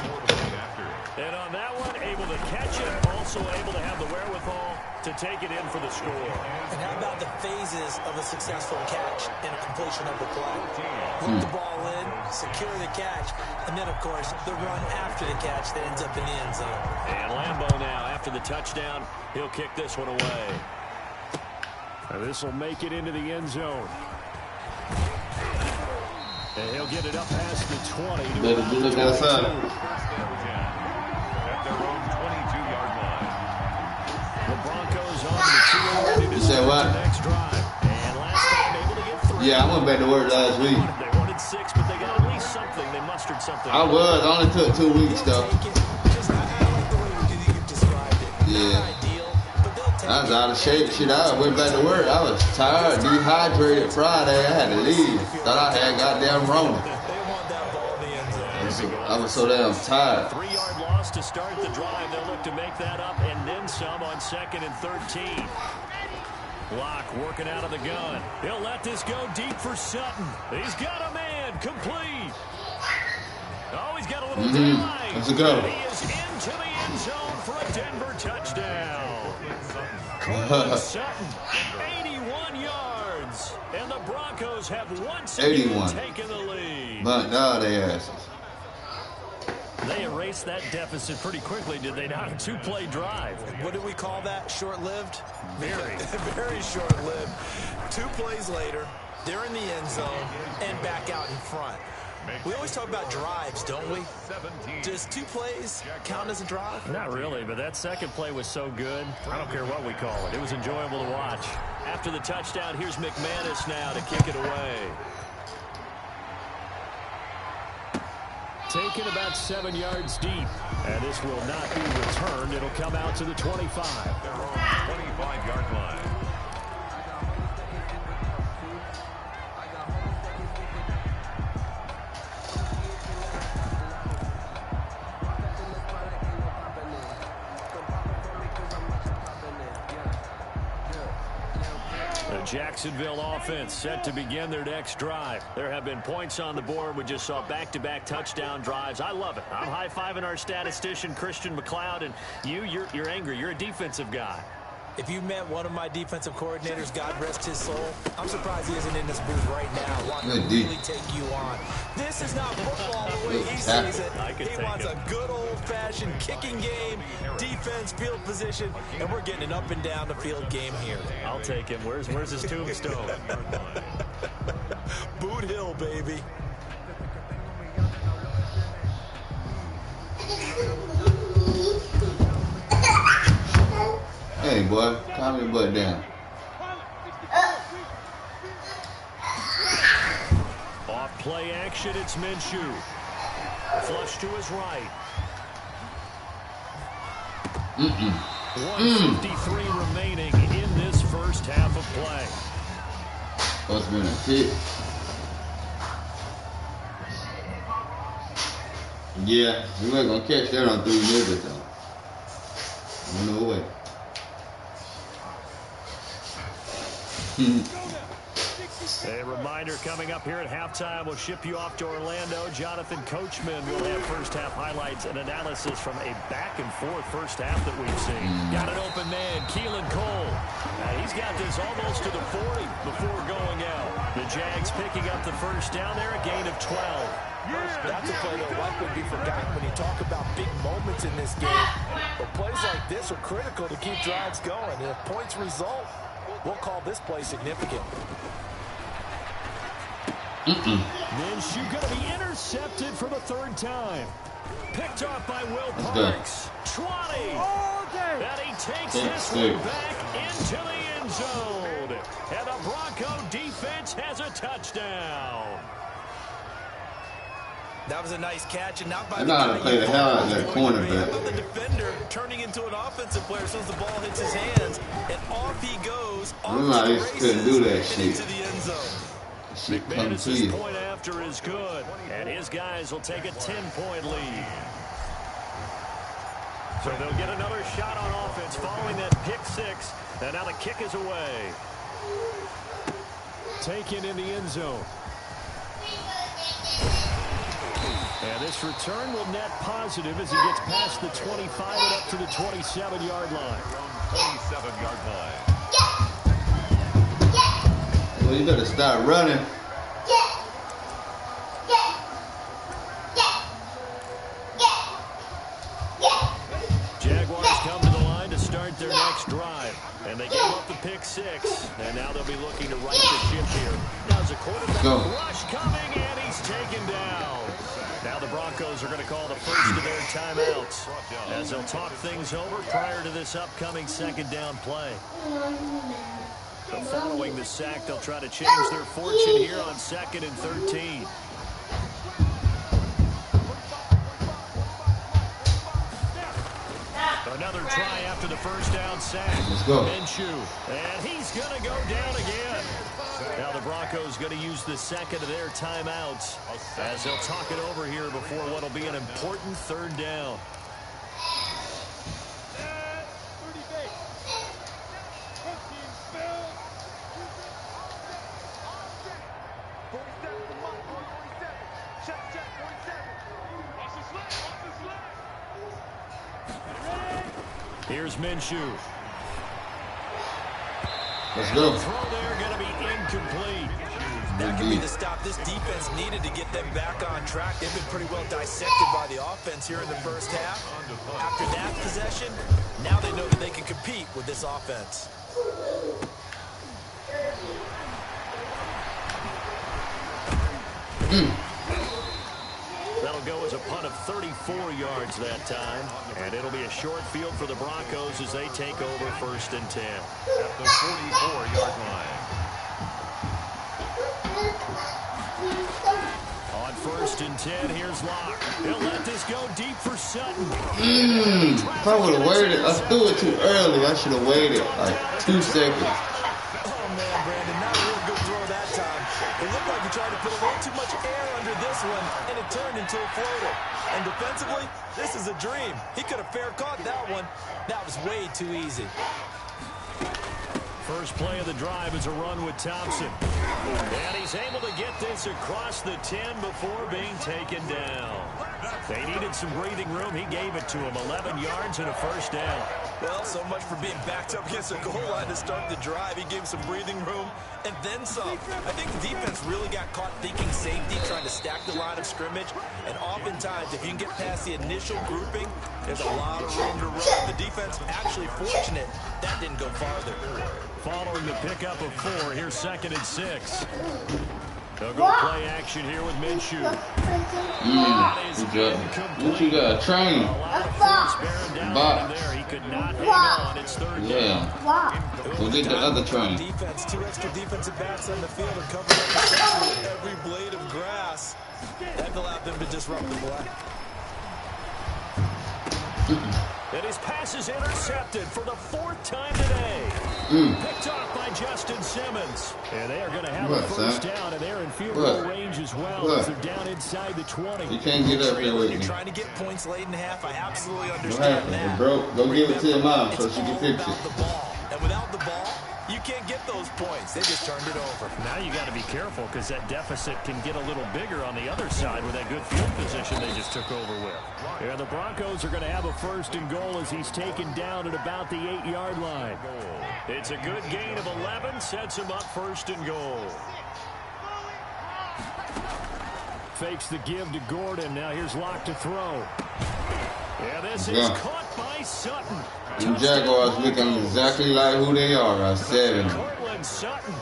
And on that one, able to catch it, also able to have the wherewithal to take it in for the score. And how about the phases of a successful catch and a completion of the play? Put the ball in, secure the catch, and then, of course, the run after the catch that ends up in the end zone. And Lambeau now, after the touchdown, he'll kick this one away. And this will make it into the end zone. And he'll get it up past the 20. Better do look outside. At their own 22-yard line. The Broncos on the 2-0 You said what? next drive. And last time able to get 3. Yeah, I went back to work last week. They wanted 6, but they got at least something. They mustered something. I was. I only took 2 weeks, though. Yeah. I was out of shape. Shit, I went back to work. I was tired, dehydrated Friday. I had to leave. Thought I had goddamn Rona. I was so damn tired. 3-yard loss to start the drive. They'll look to make that up and then some on 2nd and 13. Locke working out of the gun. He'll let this go deep for Sutton. He's got a man complete. Oh, he's got a little daylight. Let's go. And he is into the end zone for a Denver touchdown. Cortland Sutton, 81 yards. And the Broncos have once again taken the lead. But now they asses. They erased that deficit pretty quickly, did they not? A 2-play drive. What do we call that? Short-lived? Very. Very short-lived. 2 plays later, they're in the end zone and back out in front. We always talk about drives, don't we? Does 2 plays count as a drive? Not really, but that second play was so good. I don't care what we call it. It was enjoyable to watch. After the touchdown, here's McManus now to kick it away. Taken about 7 yards deep. And this will not be returned. It'll come out to the 25. Their own 25-yard line. Jacksonville offense set to begin their next drive. There have been points on the board. We just saw back-to-back touchdown drives. I love it. I'm high-fiving our statistician, Christian McLeod, and you're angry. You're a defensive guy. If you met one of my defensive coordinators, God rest his soul, I'm surprised he isn't in this booth right now wanting to really take you on. This is not football the way he sees it. He wants a good old-fashioned kicking game, defense, field position, and we're getting an up-and-down-the-field game here. I'll take him. Where's his tombstone? Boot Hill, baby. Hey, boy, calm your butt down. Off play action, it's Minshew. Flush to his right. 1:53 remaining in this first half of play. Must have been a pick. Yeah, we weren't going to catch that on 3 minutes, though. No way. A reminder coming up here at halftime. We'll ship you off to Orlando. Jonathan Coachman will have first-half highlights and analysis from a back-and-forth first half that we've seen. Got an open man, Keelan Cole. He's got this almost to the 40 before going out. The Jags picking up the first down there, a gain of 12. That's a play that likely be forgotten when you talk about big moments in this game. But plays like this are critical to keep drives going. And if points result, we'll call this play significant. Minshew going to be intercepted for the 3rd time. Picked off by Will Parks. 20. And he takes this one back into the end zone. And the Bronco defense has a touchdown. That was a nice catch, and not by I know how to play the hell out of that cornerback. How about the defender turning into an offensive player as soon as the ball hits his hands, and off he goes. I just couldn't do that shit. Into the end zone. McManus's point after is good, and his guys will take a 10-point lead. So they'll get another shot on offense following that pick 6, and now the kick is away. Taken in the end zone. And this return will net positive as he gets past the 25 and up to the 27-yard line. 27-yard line. Well, you better start running. Jaguars come to the line to start their next drive. And they gave up the pick 6. And now they'll be looking to right the ship here. Now there's a quarterback rush coming, and he's taken down. Now the Broncos are going to call the first of their timeouts as they'll talk things over prior to this upcoming 2nd down play. So following the sack, they'll try to change their fortune here on 2nd and 13. Another try after the first down sack. Let's go. Minshew, and he's going to go down again. Now the Broncos going to use the 2nd of their timeouts as they'll talk it over here before what will be an important 3rd down. Here's Minshew. Let's go. The throw there going to be incomplete. That could be the stop this defense needed to get them back on track. They've been pretty well dissected by the offense here in the first half. After that possession, now they know that they can compete with this offense. That'll go as a punt of 34 yards that time. And it'll be a short field for the Broncos as they take over 1st and 10. At the 44-yard line. On 1st and 10, here's Locke. He'll let this go deep for Sutton. If I would have waited, I threw it too early. I should have waited like 2 seconds. Oh, man, Brandon, not a real good throw that time. It looked like he tried to put a little too much air under this one, and it turned into a floater. And defensively, this is a dream. He could have fair caught that one. That was way too easy. First play of the drive is a run with Thompson. And he's able to get this across the 10 before being taken down. They needed some breathing room. He gave it to him. 11 yards and a first down. Well, so much for being backed up against a goal line to start the drive. He gave him some breathing room and then some. I think the defense really got caught thinking safety, trying to stack the line of scrimmage. And oftentimes, if you can get past the initial grouping, there's a lot of room to run. The defense actually fortunate that didn't go farther. Following the pickup of 4, here's 2nd and 6. They'll go play action here with Minshew. What you got? Train. Box. He could not hang on. It's 3rd down. Go get the other train. Defense, 2 extra defensive backs on the field and covering up essentially every blade of grass. That allowed them to disrupt the play. And his pass is intercepted for the 4th time today. Picked off by Justin Simmons. And they are going to have a first down, and they're in field goal range as well as they're down inside the 20. You can't get up there with You're me. trying to get points late in half. I absolutely understand that. Bro, go give it to your mom so she can fix it. The ball. And without the ball, you can't get those points. They just turned it over. Now you got to be careful because that deficit can get a little bigger on the other side with that good field position they just took over with. And the Broncos are going to have a 1st and goal as he's taken down at about the 8-yard line. It's a good gain of 11, sets him up 1st and goal. Fakes the give to Gordon. Now here's Locke to throw. Yeah, this is caught by Sutton. The Jaguars looking exactly like who they are. 7. Cortland Sutton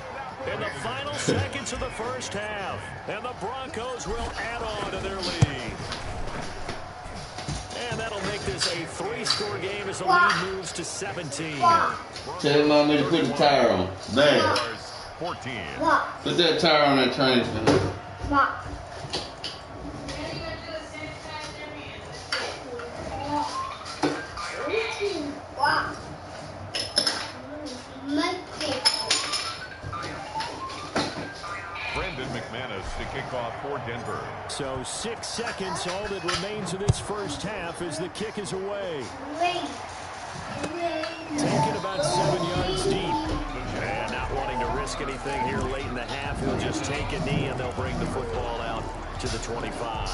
in the final seconds of the first half. And the Broncos will add on to their lead. And that'll make this a 3-score game as the lead moves to 17. Tell your mommy to put the tire on. Bang. 14. Put that tire on that train. Brendan McManus to kick off for Denver. So 6 seconds, all that remains of this first half as the kick is away. Taken about 7 yards deep. And not wanting to risk anything here late in the half, he'll just take a knee and they'll bring the football out to the 25.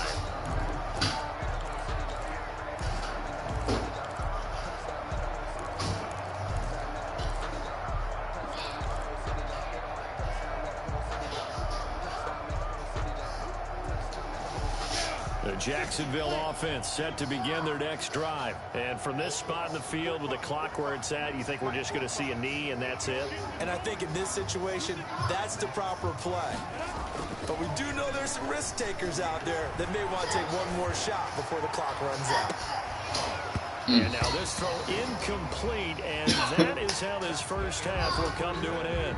The Jacksonville offense set to begin their next drive. And from this spot in the field with the clock where it's at, you think we're just going to see a knee and that's it? And I think in this situation, that's the proper play. But we do know there's some risk takers out there that may want to take one more shot before the clock runs out. And now this throw incomplete, and that is how this first half will come to an end.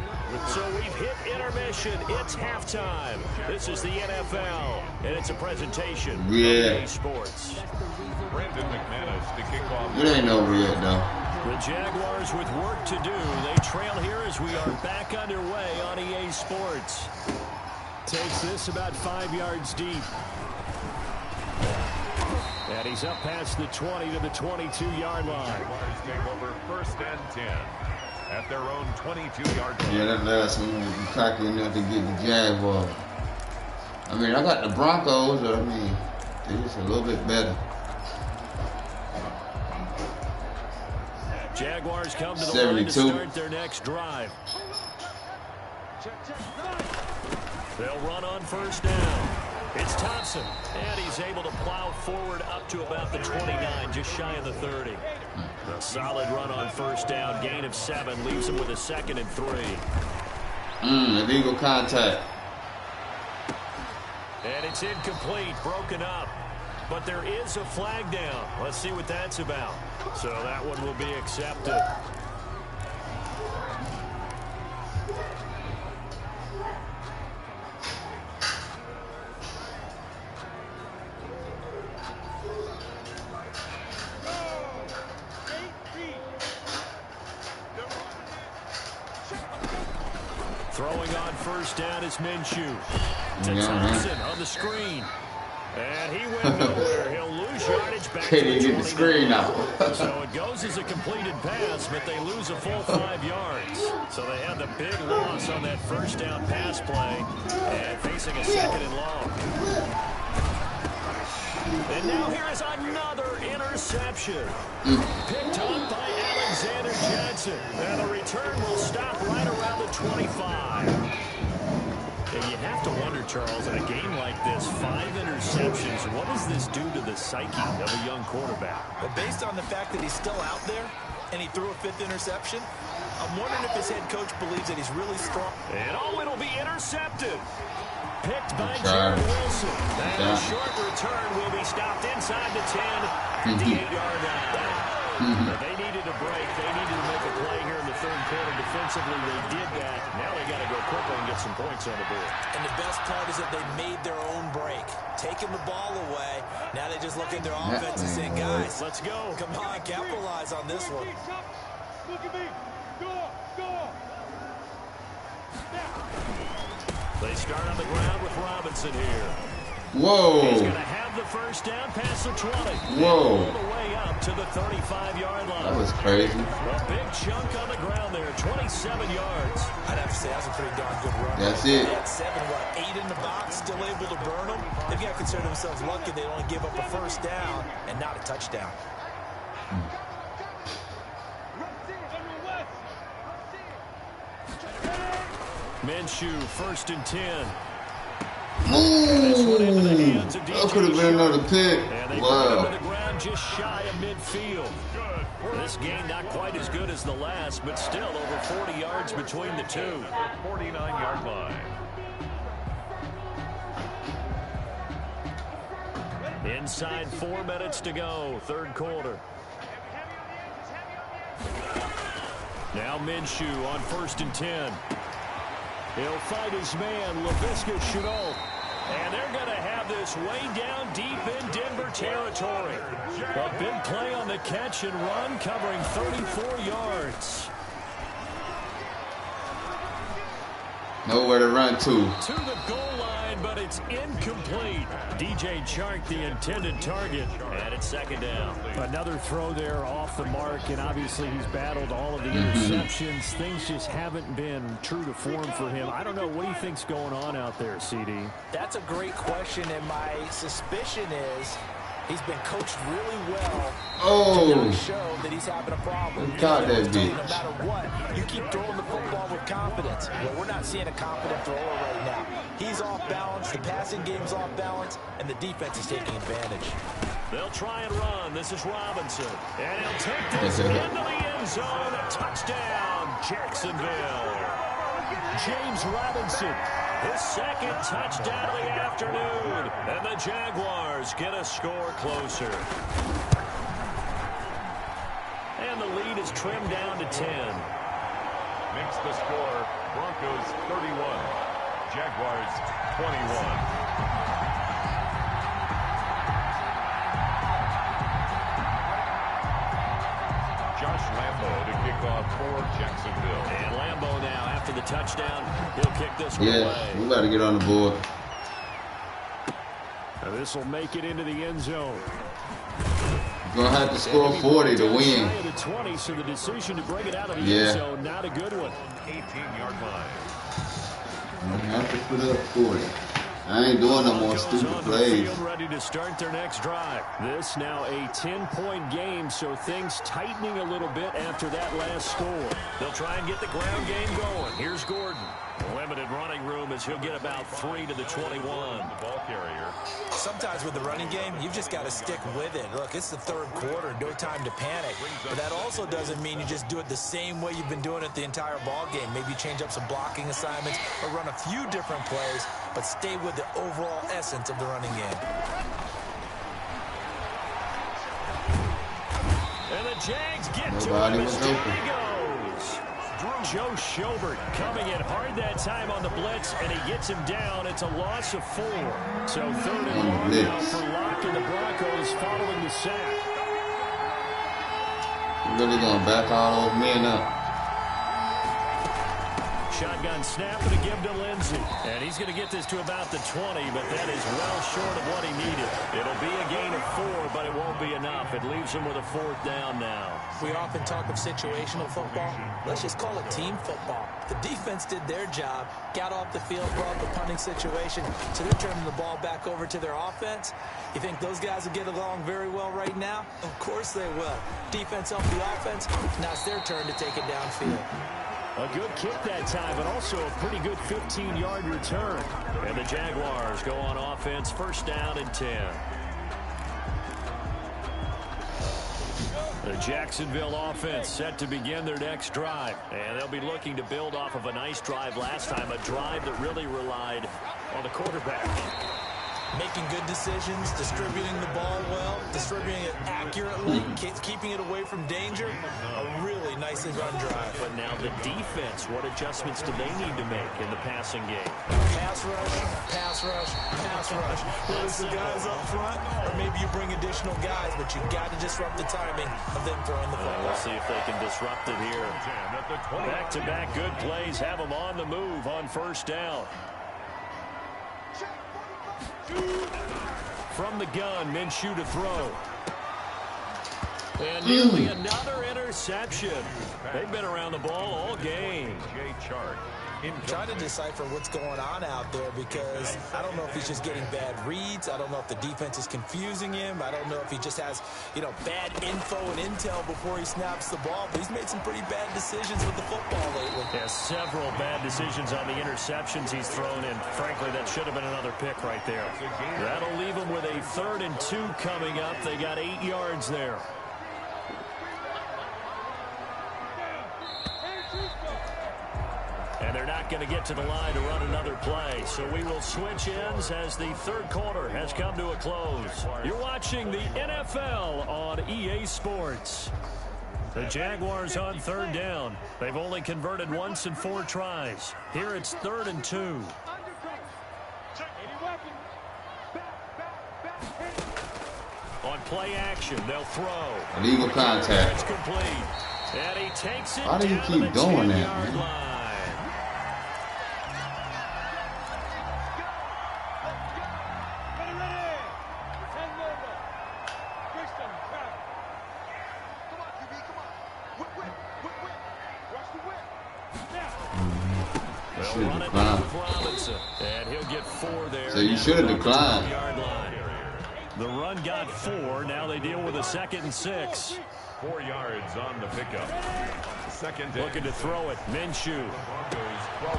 So we've hit intermission. It's halftime. This is the NFL, and it's a presentation of EA Sports. Brendan McManus to kick off. It ain't over yet, though. The Jaguars with work to do. They trail here as we are back underway on EA Sports. Takes this about 5 yards deep. And he's up past the 20 to the 22-yard line. Jaguars take over 1st and 10 at their own 22-yard line. Yeah, that last one was cocky enough to get the Jaguars. I mean, I got the Broncos, but I mean, they're just a little bit better. Jaguars come to the line to start their next drive. They'll run on 1st down. It's Thompson, and he's able to plow forward up to about the 29, just shy of the 30. A solid run on 1st down, gain of 7, leaves him with a 2nd and 3. Illegal contact. And it's incomplete, broken up. But there is a flag down. Let's see what that's about. So that one will be accepted. Throwing on 1st down is Minshew. To Thompson on the screen. And he went nowhere. He'll lose yardage back Can't to even get the screen out. So it goes as a completed pass, but they lose a full 5 yards. So they had the big loss on that first down pass play and facing a 2nd and long. And now here is another interception. Picked up by Alexander Johnson. And the return will stop right around the 25. And you have to wonder, Charles, in a game like this, 5 interceptions, what does this do to the psyche of a young quarterback? Well, based on the fact that he's still out there and he threw a 5th interception, I'm wondering if his head coach believes that he's really strong. And it'll be intercepted. Picked by Jared Wilson. And a short return will be stopped inside the 10 at the 8-yard line. They needed a break. They needed to make a play here in the 3rd quarter. Defensively, they did that. Now they got to go quickly and get some points on the board. And the best part is that they made their own break, taking the ball away. Now they just look at their offense and say, guys, let's go. Come on, capitalize on this one. Look at me. Go. They start on the ground with Robinson here. Whoa. He's going to have the first down past the 20. Whoa. All the way up to the 35-yard line. That was crazy. A big chunk on the ground there, 27 yards. I'd have to say that's a pretty darn good run. That's it. They had 8 in the box, still able to burn them. They've got to consider themselves lucky they only give up a first down and not a touchdown. Minshew, 1st and 10. Ooh, that could have been another pick. And they Wow. put him to the ground just shy of midfield. This game not quite as good as the last, but still over 40 yards between the two. 49-yard line. Inside 4 minutes to go, 3rd quarter. Now Minshew on 1st and 10. He'll fight his man, Laviska Shenault. And they're going to have this way down deep in Denver territory. A big play on the catch and run, covering 34 yards. Nowhere to run to. To the goal line, but it's incomplete. DJ Chark, the intended target, and it's 2nd down. Another throw there off the mark, and obviously he's battled all of the interceptions. Things just haven't been true to form for him. I don't know. What do you think's going on out there, CD? That's a great question, and my suspicion is he's been coached really well to not show that he's having a problem. Got that bitch. No matter what, you keep throwing the football with confidence. Well, we're not seeing a confident thrower right now. He's off balance, the passing game's off balance, and the defense is taking advantage. They'll try and run. This is Robinson. And he'll take this into the end zone. A touchdown, Jacksonville. James Robinson, his 2nd touchdown of the afternoon. And the Jaguars get a score closer. And the lead is trimmed down to 10. Makes the score Broncos 31, Jaguars 21. Josh Lambo to kick off for Jacksonville. And Lambo now, after the touchdown, he'll kick this one away. Yeah, we got to get on the board. Now this will make it into the end zone. You're going to have to score 40 to win. The 20, so the decision to bring it out of the end zone, not a good one. 18-yard line. You have to put up 40. I ain't doing no more stupid plays. Ready to start their next drive. This now a 10-point game, so things tightening a little bit after that last score. They'll try and get the ground game going. Here's Gordon. Limited running room as he'll get about 3 to the 21. The ball carrier. Sometimes with the running game, you've just got to stick with it. Look, it's the 3rd quarter, no time to panic. But that also doesn't mean you just do it the same way you've been doing it the entire ball game. Maybe change up some blocking assignments or run a few different plays, but stay with the overall essence of the running game. And the Jags get Nobody to him was as open. he goes. Joe Schobert coming in hard that time on the blitz, and he gets him down. It's a loss of 4. So 3rd and long now for Locke and the Broncos following the sack. Really going to back all those men up. shotgun snap and a give to Lindsey. And he's going to get this to about the 20, but that is well short of what he needed. It'll be a gain of 4, but it won't be enough. It leaves him with a 4th down now. We often talk of situational football. Let's just call it team football. The defense did their job, got off the field, brought the punting situation, so they're turning the ball back over to their offense. You think those guys will get along very well right now? Of course they will. Defense helped the offense. Now it's their turn to take it downfield. A good kick that time, but also a pretty good 15-yard return. And the Jaguars go on offense, 1st down and 10. The Jacksonville offense set to begin their next drive. And they'll be looking to build off of a nice drive last time, a drive that really relied on the quarterback. Making good decisions, distributing the ball well, distributing it accurately, keeping it away from danger. A really nicely run drive. But now the defense, what adjustments do they need to make in the passing game? Pass rush, pass rush, pass rush. Whether it's the guys up front, or maybe you bring additional guys, but you've got to disrupt the timing of them throwing the football. We'll see if they can disrupt it here. Back-to-back good plays have them on the move on 1st down. From the gun, Minshew to throw. And nearly another interception. They've been around the ball all game. Trying to decipher what's going on out there because I don't know if he's just getting bad reads. I don't know if the defense is confusing him. I don't know if he just has, bad info and intel before he snaps the ball. But he's made some pretty bad decisions with the football lately. Yeah, several bad decisions on the interceptions he's thrown, and frankly, that should have been another pick right there. That'll leave him with a 3rd and 2 coming up. They got 8 yards there. And they're not going to get to the line to run another play. So we will switch ends as the 3rd quarter has come to a close. You're watching the NFL on EA Sports. The Jaguars on 3rd down. They've only converted once in 4 tries. Here it's 3rd and 2. On play action, they'll throw. Illegal contact. It's complete. And he takes it. Why do you keep doing that, man? And he'll get 4 there. So you should have declined. The run got 4. Now they deal with a 2nd and 6. 4 yards on the pickup. 2nd looking to throw it. Minshew.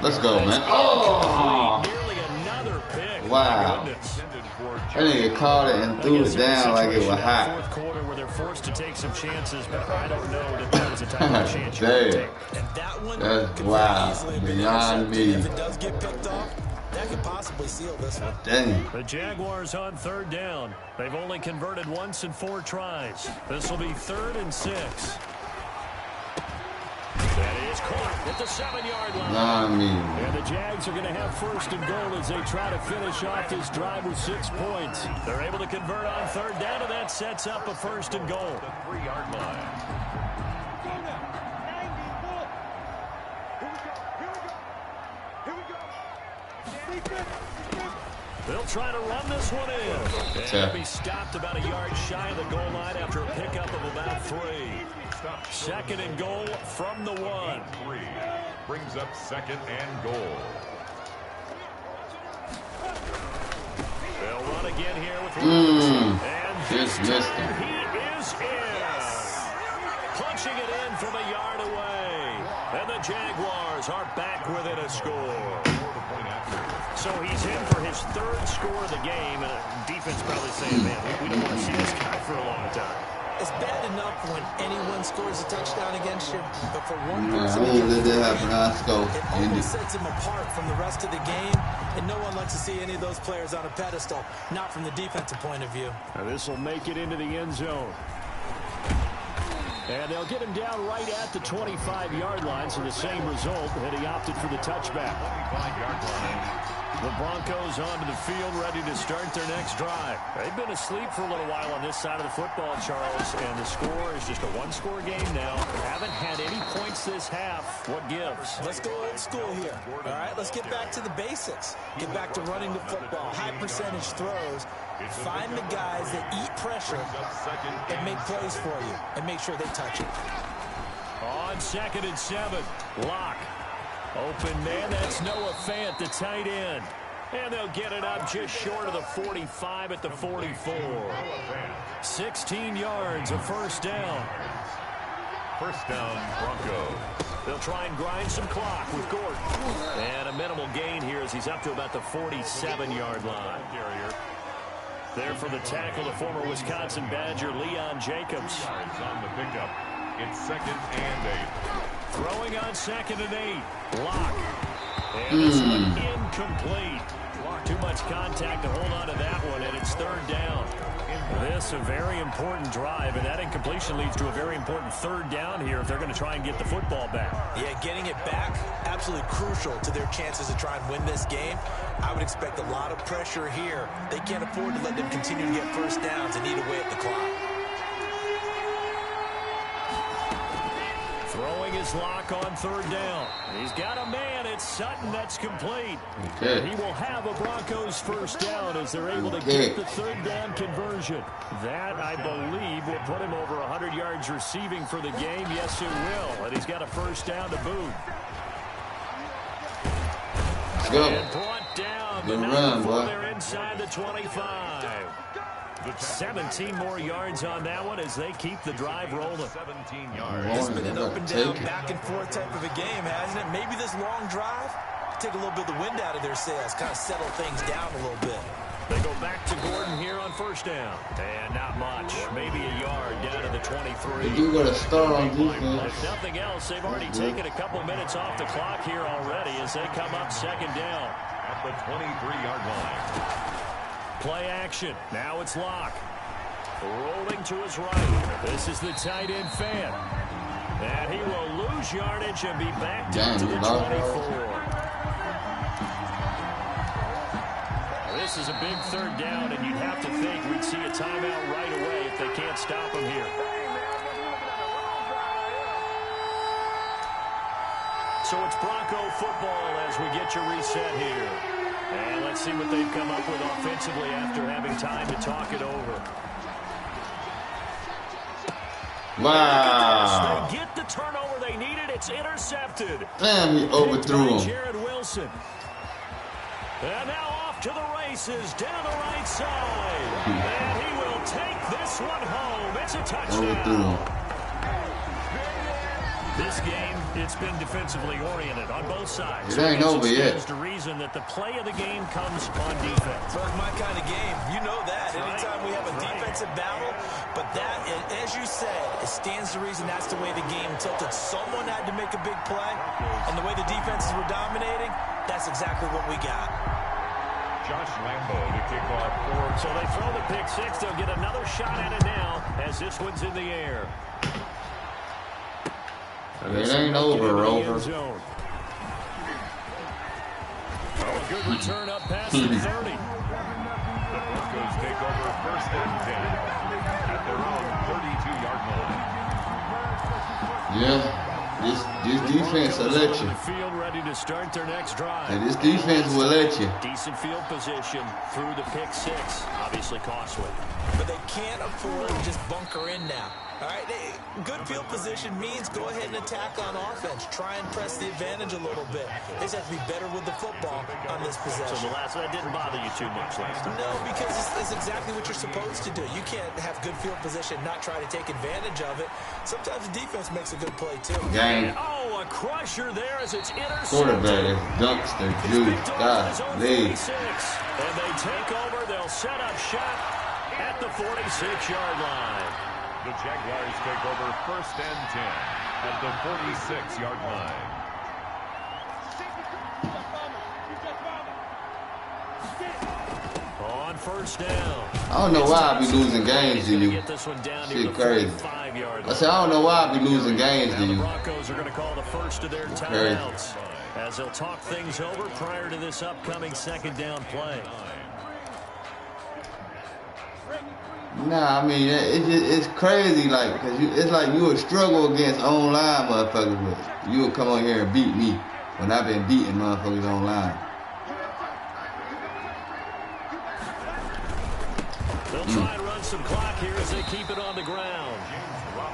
Let's go, man. Oh! Nearly another pick. Wow. That nigga caught it and threw it down like it was hot. 4th quarter where they're forced to take some chances, but I don't know that was a type of chance you would take. And that one that's wow. Beyond me. If it does get picked off, that could possibly seal this one. Dang. The Jaguars on 3rd down. They've only converted once in 4 tries. This will be 3rd and 6. That is caught at the 7-yard line. And the Jags are going to have 1st and goal as they try to finish off this drive with 6 points. They're able to convert on 3rd down, and that sets up a 1st and goal. The 3-yard line. They'll try to run this one in. And he'll be stopped about a yard shy of the goal line after a pickup of about 3. 2nd and goal from the 1. 3 brings up 2nd and goal. They'll run again here with Robinson. And just missed him. He is in. Punching it in from a yard away. And the Jaguars are back within a score. So he's in for his 3rd score of the game, and defense probably saying, man, we don't want to see this guy for a long time. It's bad enough when anyone scores a touchdown against you, but for one person, it only sets him apart from the rest of the game, and no one likes to see any of those players on a pedestal, not from the defensive point of view. Now this will make it into the end zone. And they'll get him down right at the 25-yard line, so the same result, and he opted for the touchback. 25-yard line. The Broncos onto the field, ready to start their next drive. They've been asleep for a little while on this side of the football, Charles, and the score is just a one-score game now. Haven't had any points this half. What gives? Let's go old school here. All right, let's get back to the basics. Get back to running the football, high percentage throws. Find the guys that eat pressure and make plays for you, and make sure they touch it. On 2nd and 7, Locke. Open man, that's Noah Fant, the tight end. And they'll get it up just short of the 45 at the 44. 16 yards, a first down. First down, Broncos. They'll try and grind some clock with Gordon. And a minimal gain here as he's up to about the 47-yard line. There for the tackle, the former Wisconsin Badger, Leon Jacobs. On the pickup. It's 2nd and 8. Throwing on 2nd and 8. Locke. And this one incomplete. Too much contact to hold on to that one, and it's 3rd down. This a very important drive, and that incompletion leads to a very important 3rd down here if they're going to try and get the football back. Yeah, getting it back, absolutely crucial to their chances to try and win this game. I would expect a lot of pressure here. They can't afford to let them continue to get first downs and eat away at the clock. Throwing his Locke on 3rd down. He's got a man. It's Sutton. That's complete. Okay. He will have a Broncos first down as they're able to get the 3rd down conversion. That, I believe, will put him over 100 yards receiving for the game. Yes, it will. And he's got a first down to boot. Let's go. And brought down. Good run, boy. They're inside the 25. 17 more yards on that one as they keep the drive rolling. 17 yards. It's been an up and down, back and forth type of a game, hasn't it? Maybe this long drive, take a little bit of the wind out of their sails, kind of settle things down a little bit. They go back to Gordon here on first down. And not much. Maybe a yard down to the 23. They do got to start on defense. If nothing else, they've already taken a couple minutes off the clock here already as they come up 2nd down. At the 23-yard line. Play action. Now it's Locke. Rolling to his right. This is the tight end Fant. And he will lose yardage and be back down to the 24. This is a big 3rd down, and you'd have to think we'd see a timeout right away if they can't stop him here. So it's Bronco football as we get you reset here. And let's see what they've come up with offensively after having time to talk it over. Wow. They get the turnover they needed. It's intercepted. Damn, he overthrew him. Jared Wilson. And now off to the races down the right side. And he will take this one home. It's a touchdown. This game, it's been defensively oriented on both sides. It ain't over yet. It's the reason that the play of the game comes on defense. So it's my kind of game. You know that. Anytime we have a defensive battle, but that, as you said, it stands to reason that's the way the game tilted. Someone had to make a big play, and the way the defenses were dominating, that's exactly what we got. Josh Lambo to kick off 4. So they throw the pick 6. They'll get another shot at it now as this one's in the air. It ain't over, Rover. A good return up past the 30. The Broncos take over 1st and 10 at their own 32-yard line. Yeah. This defense will let you. Field ready to start their next drive. And this defense will let you. Decent field position through the pick 6. Obviously costly. But they can't afford to just bunker in now. All right, good field position means go ahead and attack on offense. Try and press the advantage a little bit. They just have to be better with the football on this possession. So that didn't bother you too much last time? No, because it's exactly what you're supposed to do. You can't have good field position, not try to take advantage of it. Sometimes the defense makes a good play, too. Gang. Oh, a crusher there as it's intercepted. Quarterback is dumpster juice. Golly. And they take over. They'll set up shop at the 46-yard line. The Jaguars take over 1st and 10 at the 46-yard line. On 1st down. I don't know why I be losing games to you. Get this one down shit crazy. 5-yard line. I said, I don't know why I be losing games to The you. Broncos are going to call the first of their timeouts as they'll talk things over prior to this upcoming second down play. Nah, I mean, it's crazy, like, because it's like you would struggle against online motherfuckers, but you would come on here and beat me when I've been beating motherfuckers online. They'll try and run some clock here as they keep it on the ground.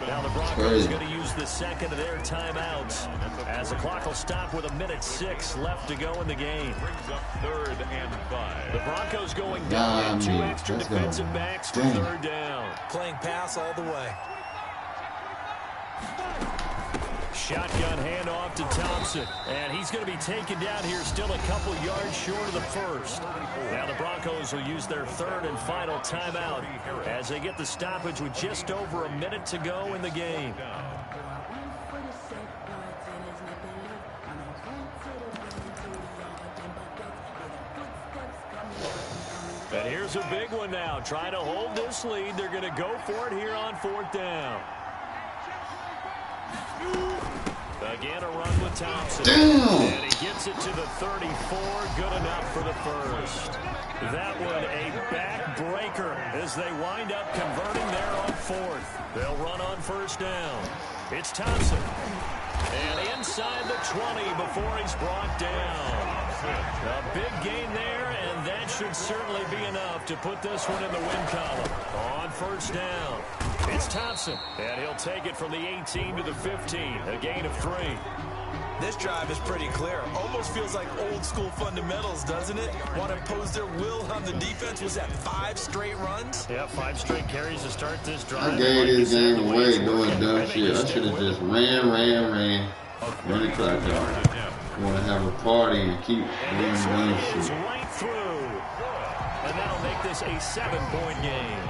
Now the Broncos are going to use the second of their timeouts as the clock will stop with 1:06 left to go in the game. Brings up 3rd and 5. The Broncos going down, 2 extra defensive backs for 3rd down. Playing pass all the way. Shotgun handoff to Thompson, and he's going to be taken down here still a couple yards short of the first. Now the Broncos will use their 3rd and final timeout as they get the stoppage with just over a minute to go in the game. And here's a big one now. Trying to hold this lead. They're going to go for it here on 4th down. Again, a run with Thompson. Damn. And he gets it to the 34. Good enough for the first. That one a backbreaker as they wind up converting there on 4th. They'll run on 1st down. It's Thompson. And inside the 20 before he's brought down. A big gain there, and that should certainly be enough to put this one in the win column. On 1st down, it's Thompson, and he'll take it from the 18 to the 15, a gain of 3. This drive is pretty clear. Almost feels like old school fundamentals, doesn't it? Want to impose their will on the defense. Was that 5 straight runs? Yeah, 5 straight carries to start this drive. I gave this game away doing dumb shit. I should have just ran. Run the clock out. Want to have a party and keep doing dumb shit. Right through. And that'll make this a 7-point game.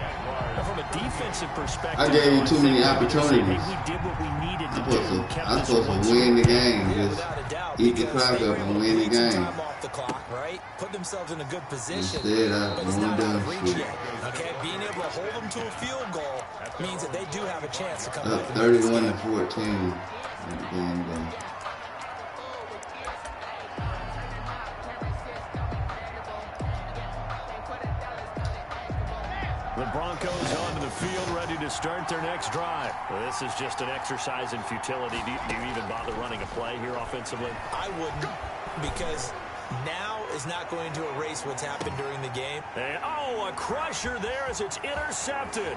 Now, from a defensive perspective, I gave you too many opportunities. We did what we needed to do. I'm supposed to win the game. Just eat the clock up and win the game. Off the clock, right? Put themselves in a good position. Instead, I'm doing dumb shit. Okay, being able to hold them to a field goal means that they do have a chance to come Up back. 31 to 14. Game game. The Broncos onto the field, ready to start their next drive. Well, this is just an exercise in futility. Do you even bother running a play here offensively? I wouldn't, because now is not going to erase what's happened during the game. And, a crusher there as it's intercepted.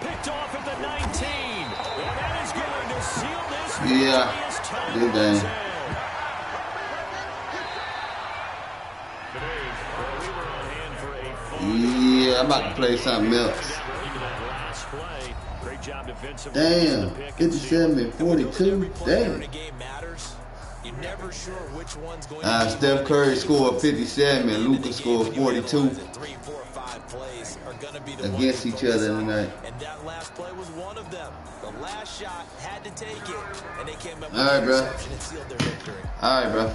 Picked off at the 19. And that is going to seal this victorious time. Good game. Yeah, I'm about to play something else. Damn, 57 and 42. Damn. Steph Curry scored 57 and Luka scored 42 against each other tonight. And that last play was one of them. The last shot had to take it, and they came up with All right, bro. interception and sealed their victory. All right, bro.